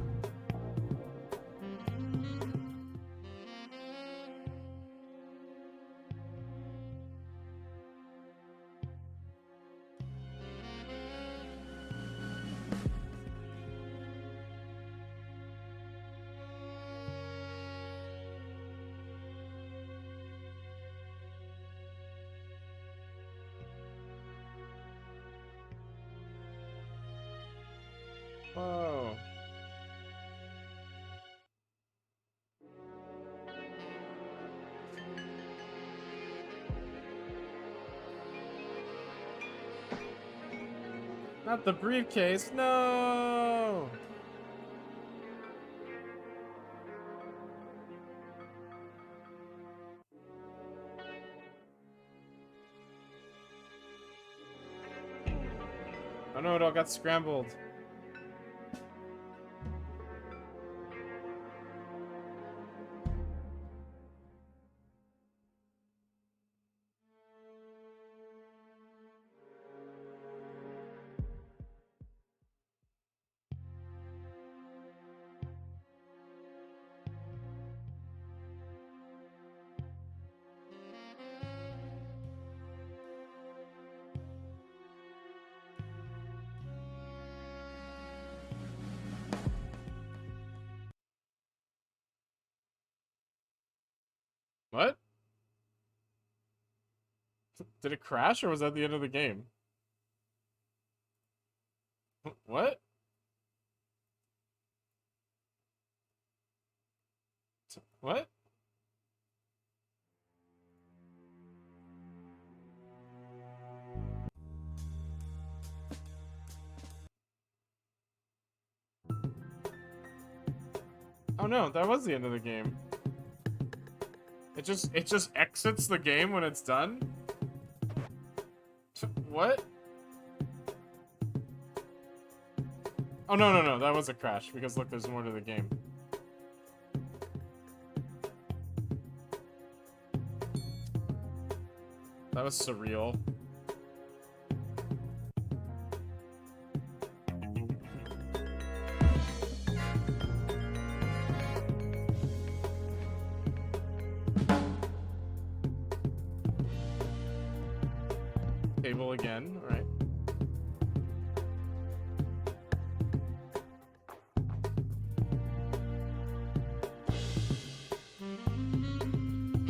Speaker 1: Whoa. Not the briefcase, no! Oh no, it all got scrambled. What? Did it crash or was that the end of the game? What? What? Oh no, that was the end of the game. It just exits the game when it's done? What? Oh no, no, no, that was a crash because look, there's more to the game. That was surreal. Table again, all right.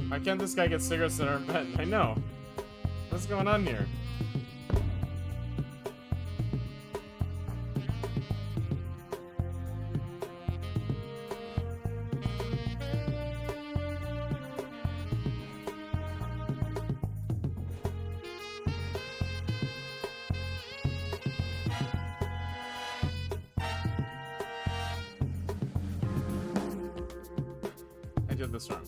Speaker 1: Why can't this guy get cigarettes in our bed? I know. What's going on here? did this wrong.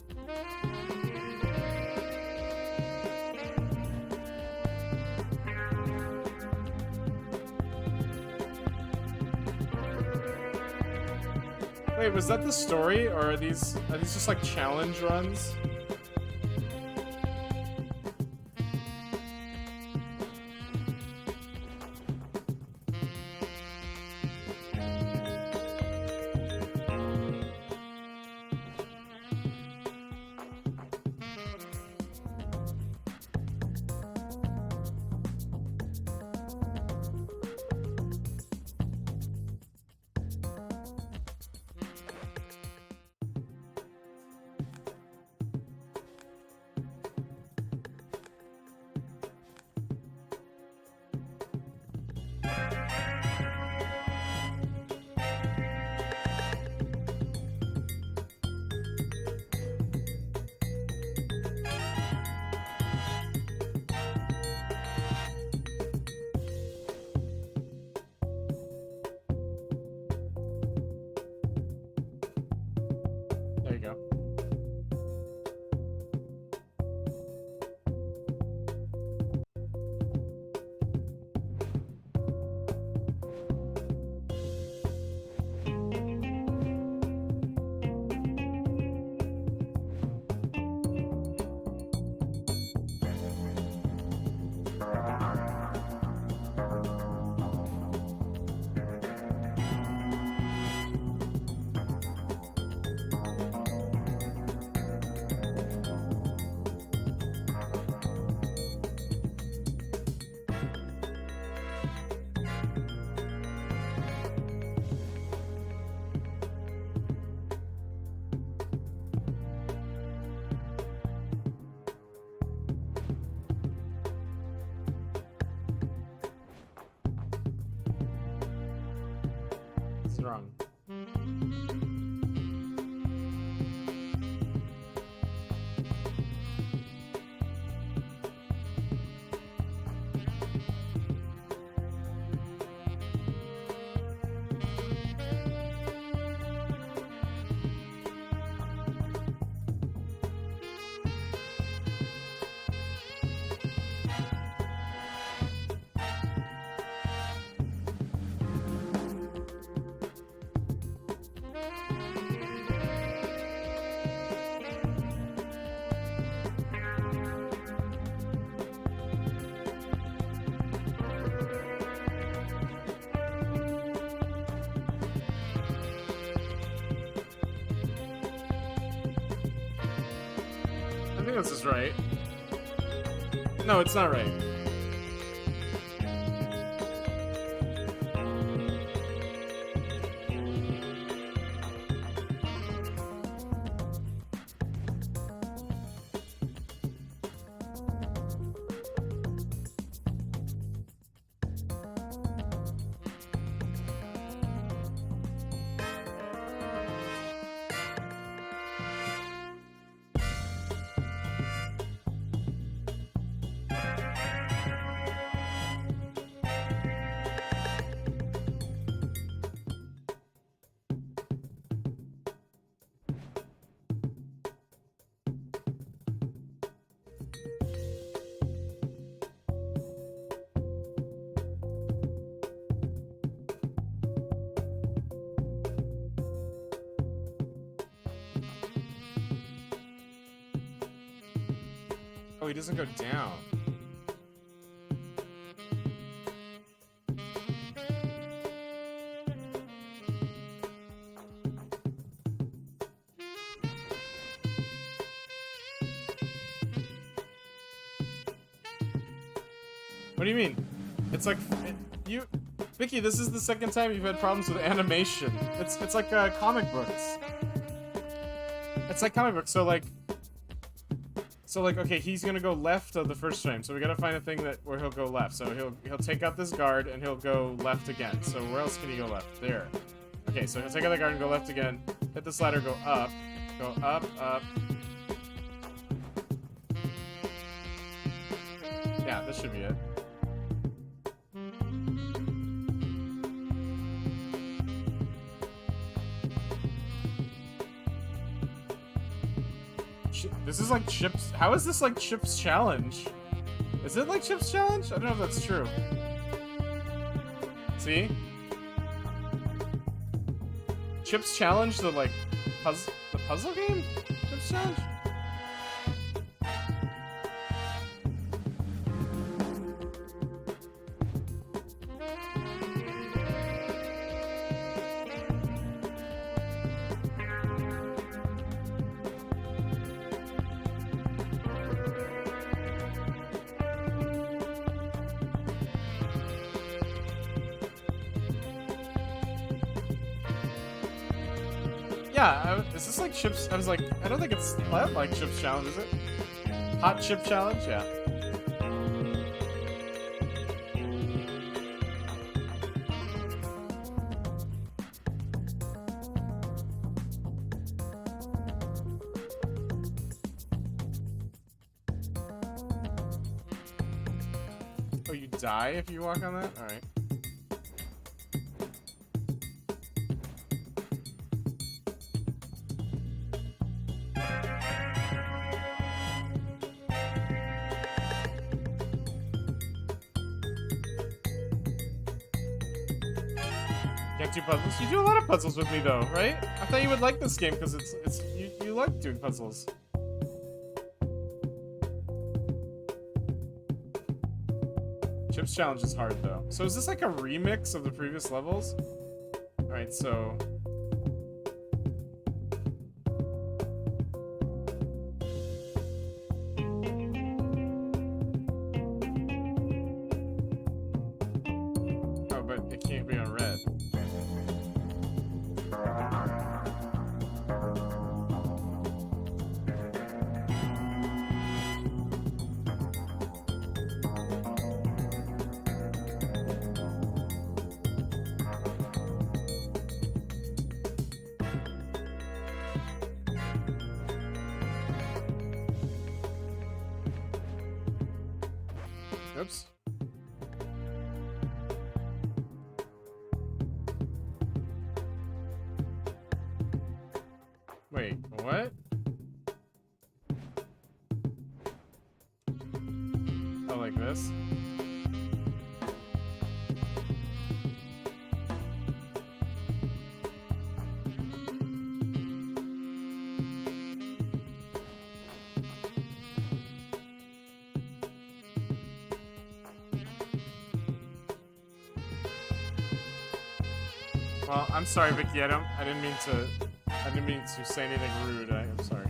Speaker 1: Wait, was that the story, or are these just like challenge runs? There you go. It's wrong. I think this is right. No, it's not right. Oh, he doesn't go down. What do you mean? It's like Vicky, this is the second time you've had problems with animation. It's like comic books. It's like comic books. So like, okay, he's gonna go left of the first frame, so we gotta find a thing where he'll go left. So he'll take out this guard and he'll go left again. So where else can he go left? There. Okay, so he'll take out the guard and go left again. Hit the slider, go up, up. Yeah, this should be it. This is like Chip's. How is this like Chip's Challenge? Is it like Chip's Challenge? I don't know if that's true. See? Chip's Challenge, the like puzzle game? Chip's Challenge? Yeah, is this like Chip's? I was like, I don't think it's that like Chip's Challenge, is it? Hot Chip Challenge? Yeah. Oh, you die if you walk on that? Alright. Can't do puzzles. You do a lot of puzzles with me though, right? I thought you would like this game because you like doing puzzles. Chip's Challenge is hard though. So is this like a remix of the previous levels? Alright, so oh, but it can't be on red. Oops. Wait, what? Oh, like this? Well, I'm sorry, Vicky. I didn't mean to say anything rude. I'm sorry.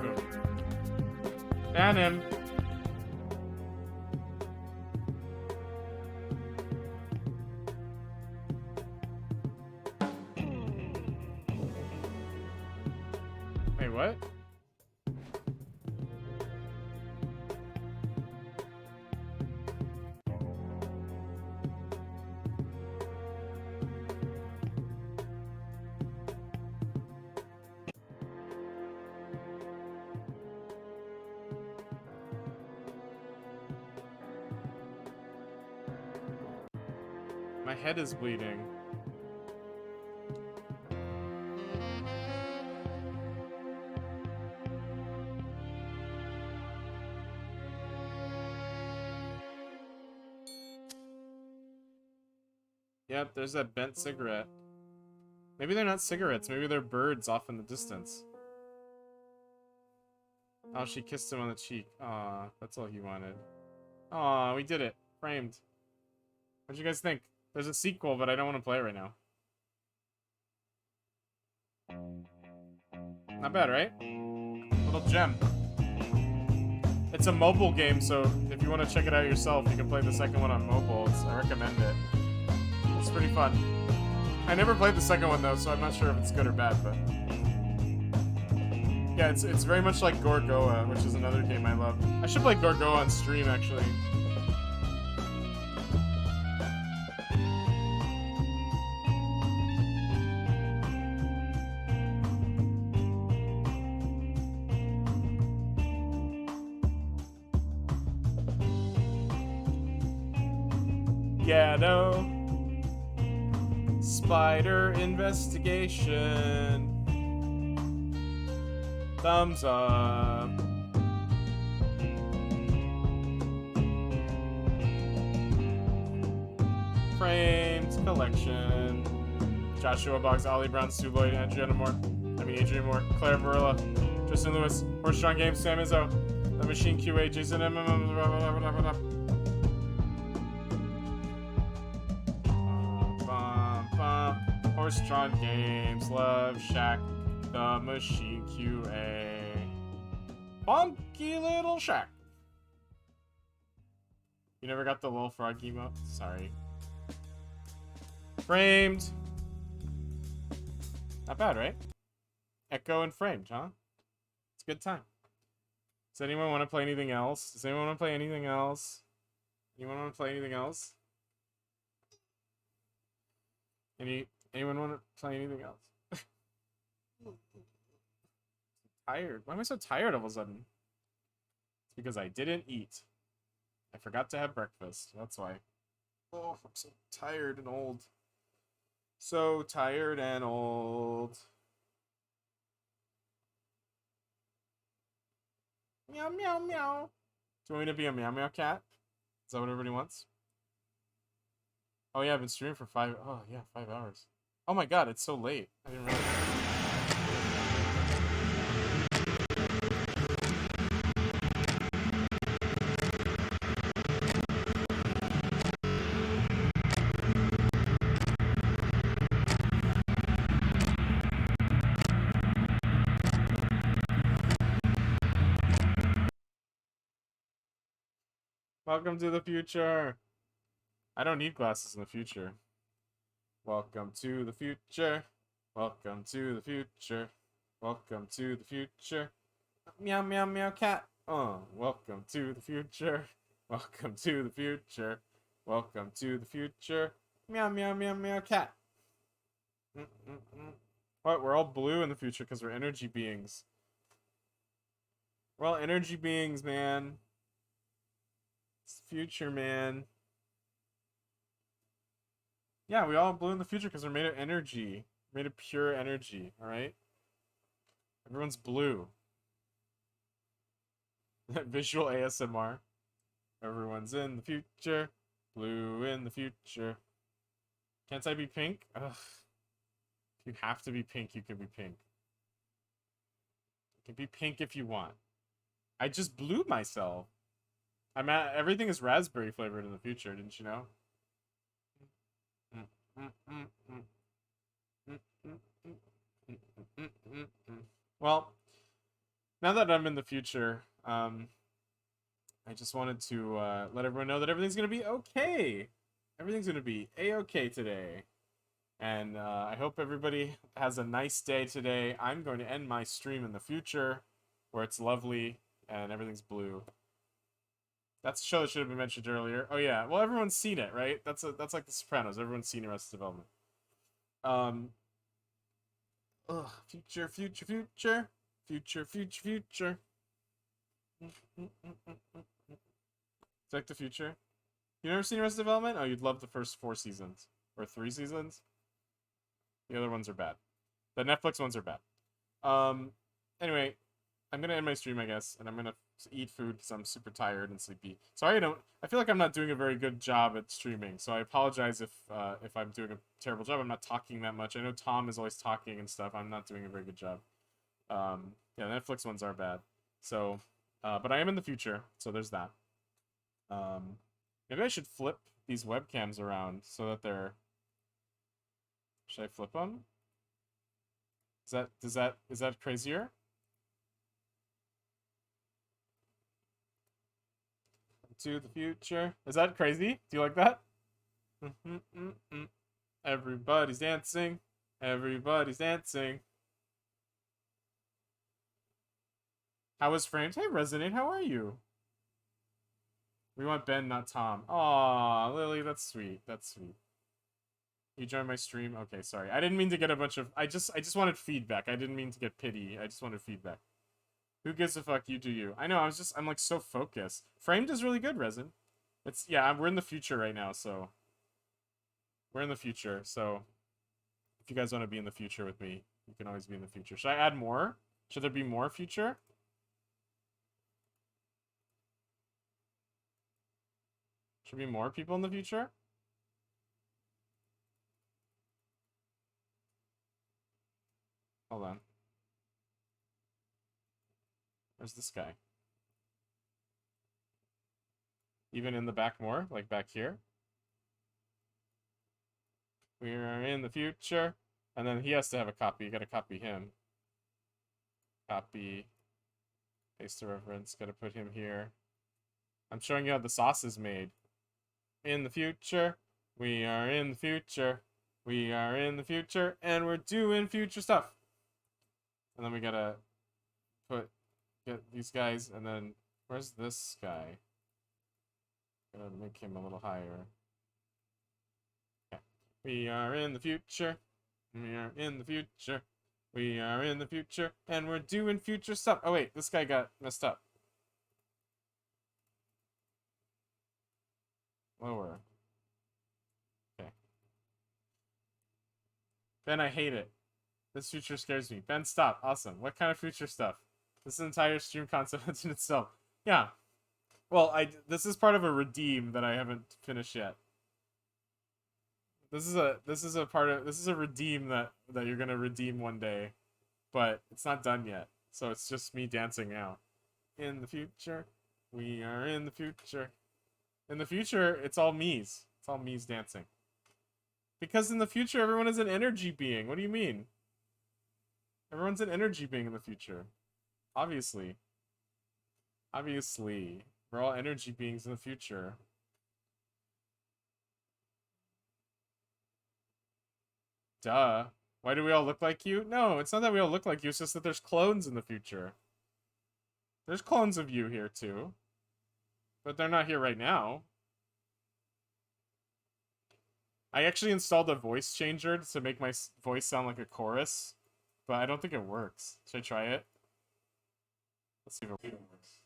Speaker 1: Boom. Ban him. Wait, what? My head is bleeding. Yep, there's that bent cigarette. Maybe they're not cigarettes, maybe they're birds off in the distance. Oh, she kissed him on the cheek. Aw, that's all he wanted. Aw, we did it. Framed. What'd you guys think? There's a sequel, but I don't want to play it right now. Not bad, right? Little gem. It's a mobile game, so if you want to check it out yourself, you can play the second one on mobile. I recommend it. It's pretty fun. I never played the second one, though, so I'm not sure if it's good or bad, but... Yeah, it's very much like Gorgoa, which is another game I love. I should play Gorgoa on stream, actually. ghetto. Spider investigation. Thumbs up. Framed collection. Joshua Boggs, Ollie Brown, Stu Lloyd, Adrian Moore, Claire Varela, Tristan Lewis, Horsestrong Games, Sam Izzo, The Machine QA, Jason M. Horsestrong Games, Love Shack, The Machine QA. Funky little shack. You never got the little frog emote? Sorry. Framed. Not bad, right? Echo and framed, huh? It's a good time. Does anyone want to play anything else? Does anyone want to play anything else? Anyone want to play anything else? Anyone want to play anything else? Tired. Why am I so tired all of a sudden? It's because I didn't eat. I forgot to have breakfast. That's why. Oh, I'm so tired and old. So tired and old. Meow, meow, meow. Do you want me to be a meow, meow cat? Is that what everybody wants? Oh, yeah, I've been streaming for 5 hours. Oh my god, it's so late. I didn't realize. Welcome to the future. I don't need glasses in the future. Welcome to the future. Welcome to the future. Welcome to the future. Meow, meow, meow, cat. Welcome to the future. Welcome to the future. Welcome to the future. Meow, meow, meow, meow, cat. What? We're all blue in the future because we're energy beings. We're all energy beings, man. It's the future, man. Yeah, we all blue in the future because we're made of energy. Made of pure energy, alright? Everyone's blue. Visual ASMR. Everyone's in the future. Blue in the future. Can't I be pink? Ugh. If you have to be pink, you can be pink. You can be pink if you want. I just blew myself. Everything is raspberry flavored in the future, didn't you know? Well, now that I'm in the future, I just wanted to let everyone know that everything's gonna be okay. Everything's gonna be a-okay today. And I hope everybody has a nice day today. I'm going to end my stream in the future, where it's lovely and everything's blue. That's a show that should have been mentioned earlier. Oh yeah, well everyone's seen it, right? That's like The Sopranos. Everyone's seen Arrested Development. Future, future, future, future, future, future. It's like the future. You never seen Arrested Development? Oh, you'd love the first 4 seasons or 3 seasons. The other ones are bad. The Netflix ones are bad. Anyway, I'm gonna end my stream, I guess, and I'm gonna eat food because I'm super tired and sleepy. Sorry, I feel like I'm not doing a very good job at streaming, so I apologize if I'm doing a terrible job. I'm not talking that much. I know Tom is always talking and stuff. I'm not doing a very good job. Yeah, Netflix ones are bad. So, but I am in the future, so there's that. Maybe I should flip these webcams around so that they're... Should I flip them? Is that crazier? To the future. Is that crazy? Do you like that? Everybody's dancing. Everybody's dancing. How was Framed? Hey, Resonate, how are you? We want Ben, not Tom. Aw, Lily, that's sweet. That's sweet. You joined my stream? Okay, sorry. I didn't mean to get a bunch of... I just wanted feedback. I didn't mean to get pity. I just wanted feedback. Who gives a fuck? You do you. I know, I'm like so focused. Framed is really good, Resin. Yeah, we're in the future right now, so... We're in the future, so if you guys want to be in the future with me, you can always be in the future. Should I add more? Should there be more future? Should be more people in the future? Hold on. Where's this guy? Even in the back more? Like back here? We are in the future. And then he has to have a copy. You gotta copy him. Copy. Paste the reference. Gotta put him here. I'm showing you how the sauce is made. In the future. We are in the future. We are in the future. And we're doing future stuff. And then we gotta get these guys. And then where's this guy? Gotta make him a little higher. Okay. We are in the future. We are in the future. We are in the future. And we're doing future stuff. Oh, wait. This guy got messed up. Lower. Okay. Ben, I hate it. This future scares me. Ben, stop. Awesome. What kind of future stuff? This entire stream concept in itself. Yeah. Well, this is part of a redeem that I haven't finished yet. This is a redeem that you're gonna redeem one day, but it's not done yet. So it's just me dancing now. In the future, we are in the future. In the future, it's all me's. It's all me's dancing. Because in the future, everyone is an energy being. What do you mean? Everyone's an energy being in the future. Obviously. Obviously. We're all energy beings in the future. Duh. Why do we all look like you? No, it's not that we all look like you. It's just that there's clones in the future. There's clones of you here, too. But they're not here right now. I actually installed a voice changer to make my voice sound like a chorus. But I don't think it works. Should I try it? Let's see if it works.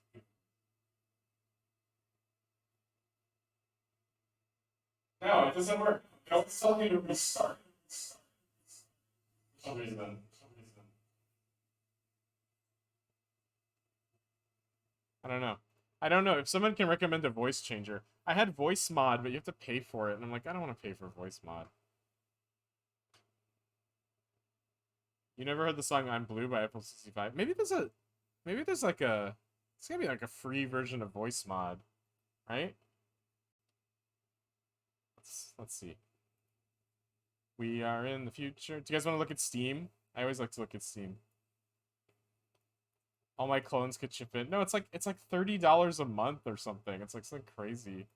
Speaker 1: No, it doesn't work. It's telling me to restart. For some reason. I don't know. I don't know. If someone can recommend a voice changer. I had voice mod, but you have to pay for it. And I'm like, I don't want to pay for voice mod. You never heard the song I'm Blue by April 65? Maybe there's like a, it's gotta be like a free version of voice mod, right? Let's see. We are in the future. Do you guys want to look at Steam? I always like to look at Steam. All my clones could chip in. No, it's like $30 a month or something. It's like something crazy.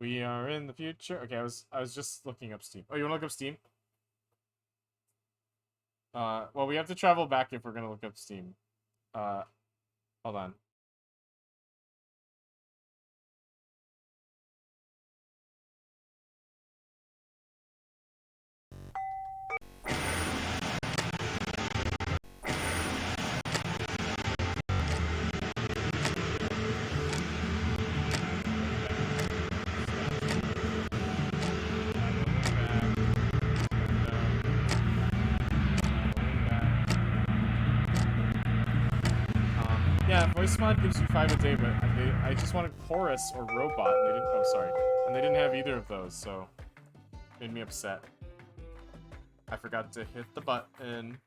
Speaker 1: We are in the future. Okay, I was just looking up Steam. Oh, you wanna look up Steam? Well, we have to travel back if we're gonna look up Steam. Hold on. Yeah, voice mod gives you 5 a day, but I just wanted chorus or robot, and they didn't. Oh, sorry, and they didn't have either of those, so made me upset. I forgot to hit the button.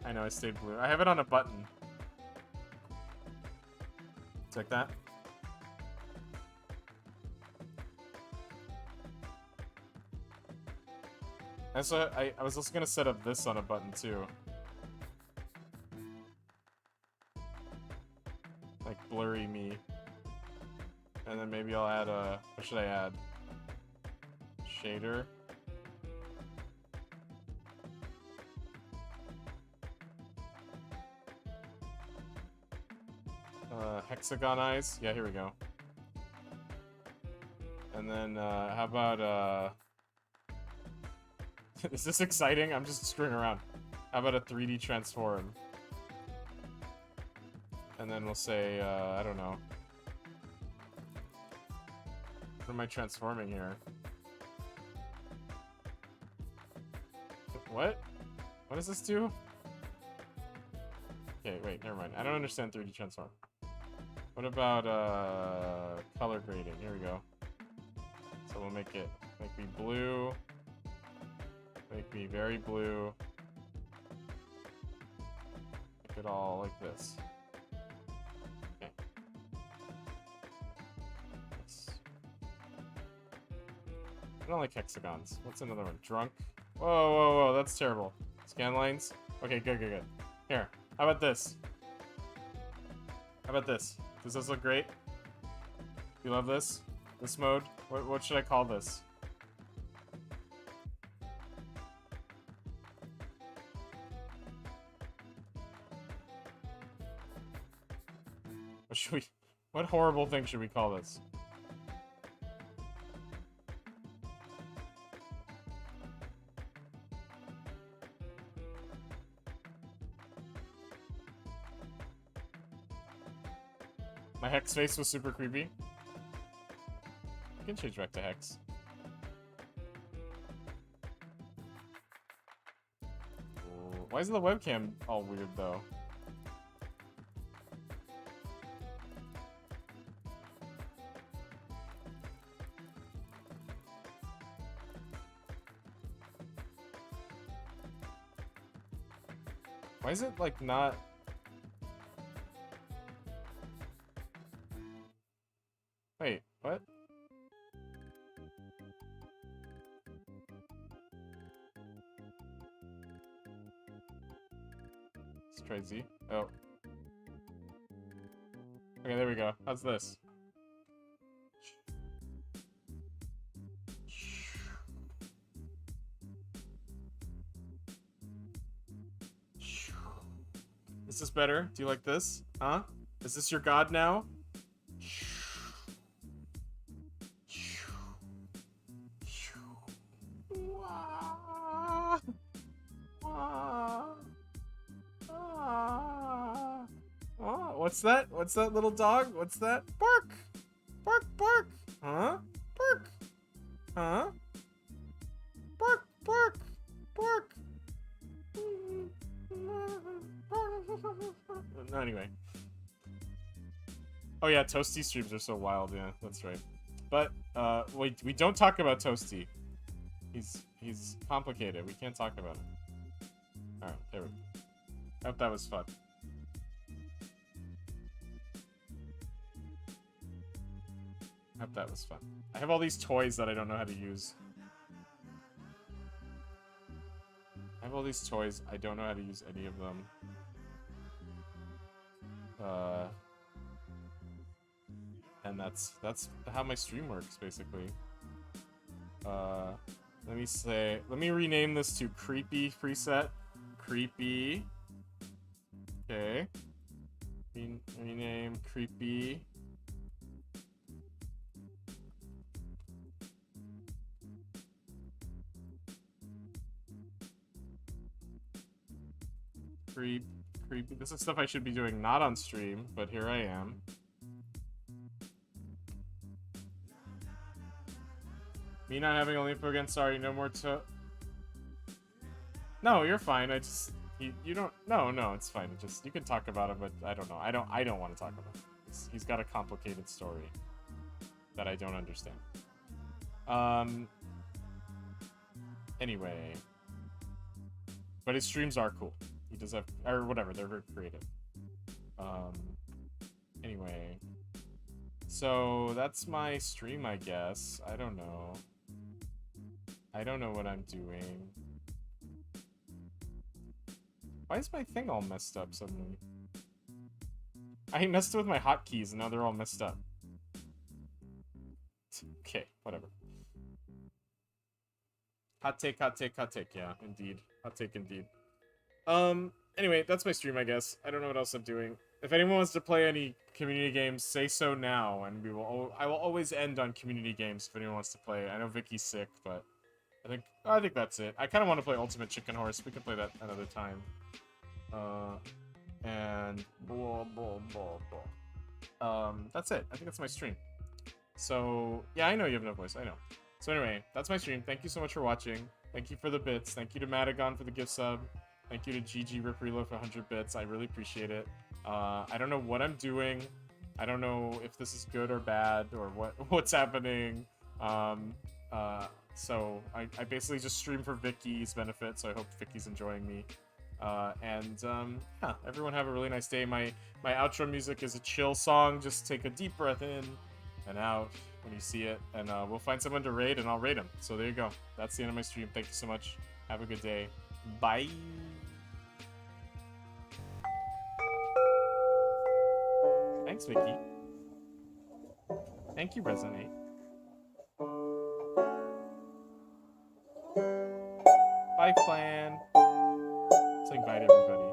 Speaker 1: I know I stayed blue. I have it on a button. Check that. I was also gonna set up this on a button too. Like blurry me. And then maybe I'll add a, what should I add? Shader. Hexagon eyes. Yeah, here we go. And then, how about, is this exciting? I'm just screwing around. How about a 3D transform? And then we'll say, I don't know. What am I transforming here? What? What does this do? Okay, wait, never mind. I don't understand 3D transform. What about, color grading? Here we go. So we'll make me blue. Make me very blue. Make it all like this. Okay. Yes. I don't like hexagons. What's another one? Drunk. Whoa, whoa, whoa, that's terrible. Scan lines. Okay, good, good, good. Here, how about this? How about this? Does this look great? You love this? This mode? What should I call this? What horrible thing should we call this? My Hex face was super creepy. You can change back to Hex. Ooh, why is the webcam all weird though? Why is it like not? Wait, what? Let's try Z. Oh. Okay, there we go. How's this? Is this better? Do you like this? Huh? Is this your god now? What's that? What's that little dog? What's that? Bark! Bark, bark! Huh? Bark! Huh? Bark, bark! Bark! Anyway. Oh yeah, Toasty streams are so wild, yeah, that's right. But, we don't talk about Toasty. He's complicated, we can't talk about him. Alright, there we go. I hope that was fun. I hope that was fun. I have all these toys that I don't know how to use. I have all these toys, I don't know how to use any of them. And that's how my stream works, basically. Let me rename this to Creepy preset. Creepy. Okay. Rename Creepy. Creepy. This is stuff I should be doing not on stream, but here I am. Me not having a info again, sorry, no more No, you're fine, you don't, no, it's fine, just, you can talk about it, but I don't know, I don't want to talk about it. He's got a complicated story that I don't understand. Anyway. But his streams are cool. He does have, or whatever, they're very creative. Anyway. So, that's my stream, I guess. I don't know. I don't know what I'm doing. Why is my thing all messed up suddenly? I messed with my hotkeys and now they're all messed up. Okay, whatever. Hot take, yeah, indeed. Hot take, indeed. Anyway, that's my stream, I guess. I don't know what else I'm doing. If anyone wants to play any community games, say so now, and I will always end on community games if anyone wants to play. I know Vicky's sick, but I think that's it. I kind of want to play Ultimate Chicken Horse. We can play that another time. And blah, blah, blah, blah. That's it. I think that's my stream. So yeah, I know you have no voice. I know. So anyway, that's my stream. Thank you so much for watching. Thank you for the bits. Thank you to Madagon for the gift sub. Thank you to GG Rip Reload for 100 bits. I really appreciate it. I don't know what I'm doing. I don't know if this is good or bad or what's happening. So I basically just stream for Vicky's benefit, so I hope Vicky's enjoying me. Yeah, everyone have a really nice day. My outro music is a chill song. Just take a deep breath in and out when you see it, and we'll find someone to raid, and I'll raid them. So there you go. That's the end of my stream. Thank you so much. Have a good day. Bye. Thanks, Vicky. Thank you, Resonate. Bye, clan. Saying bye to everybody.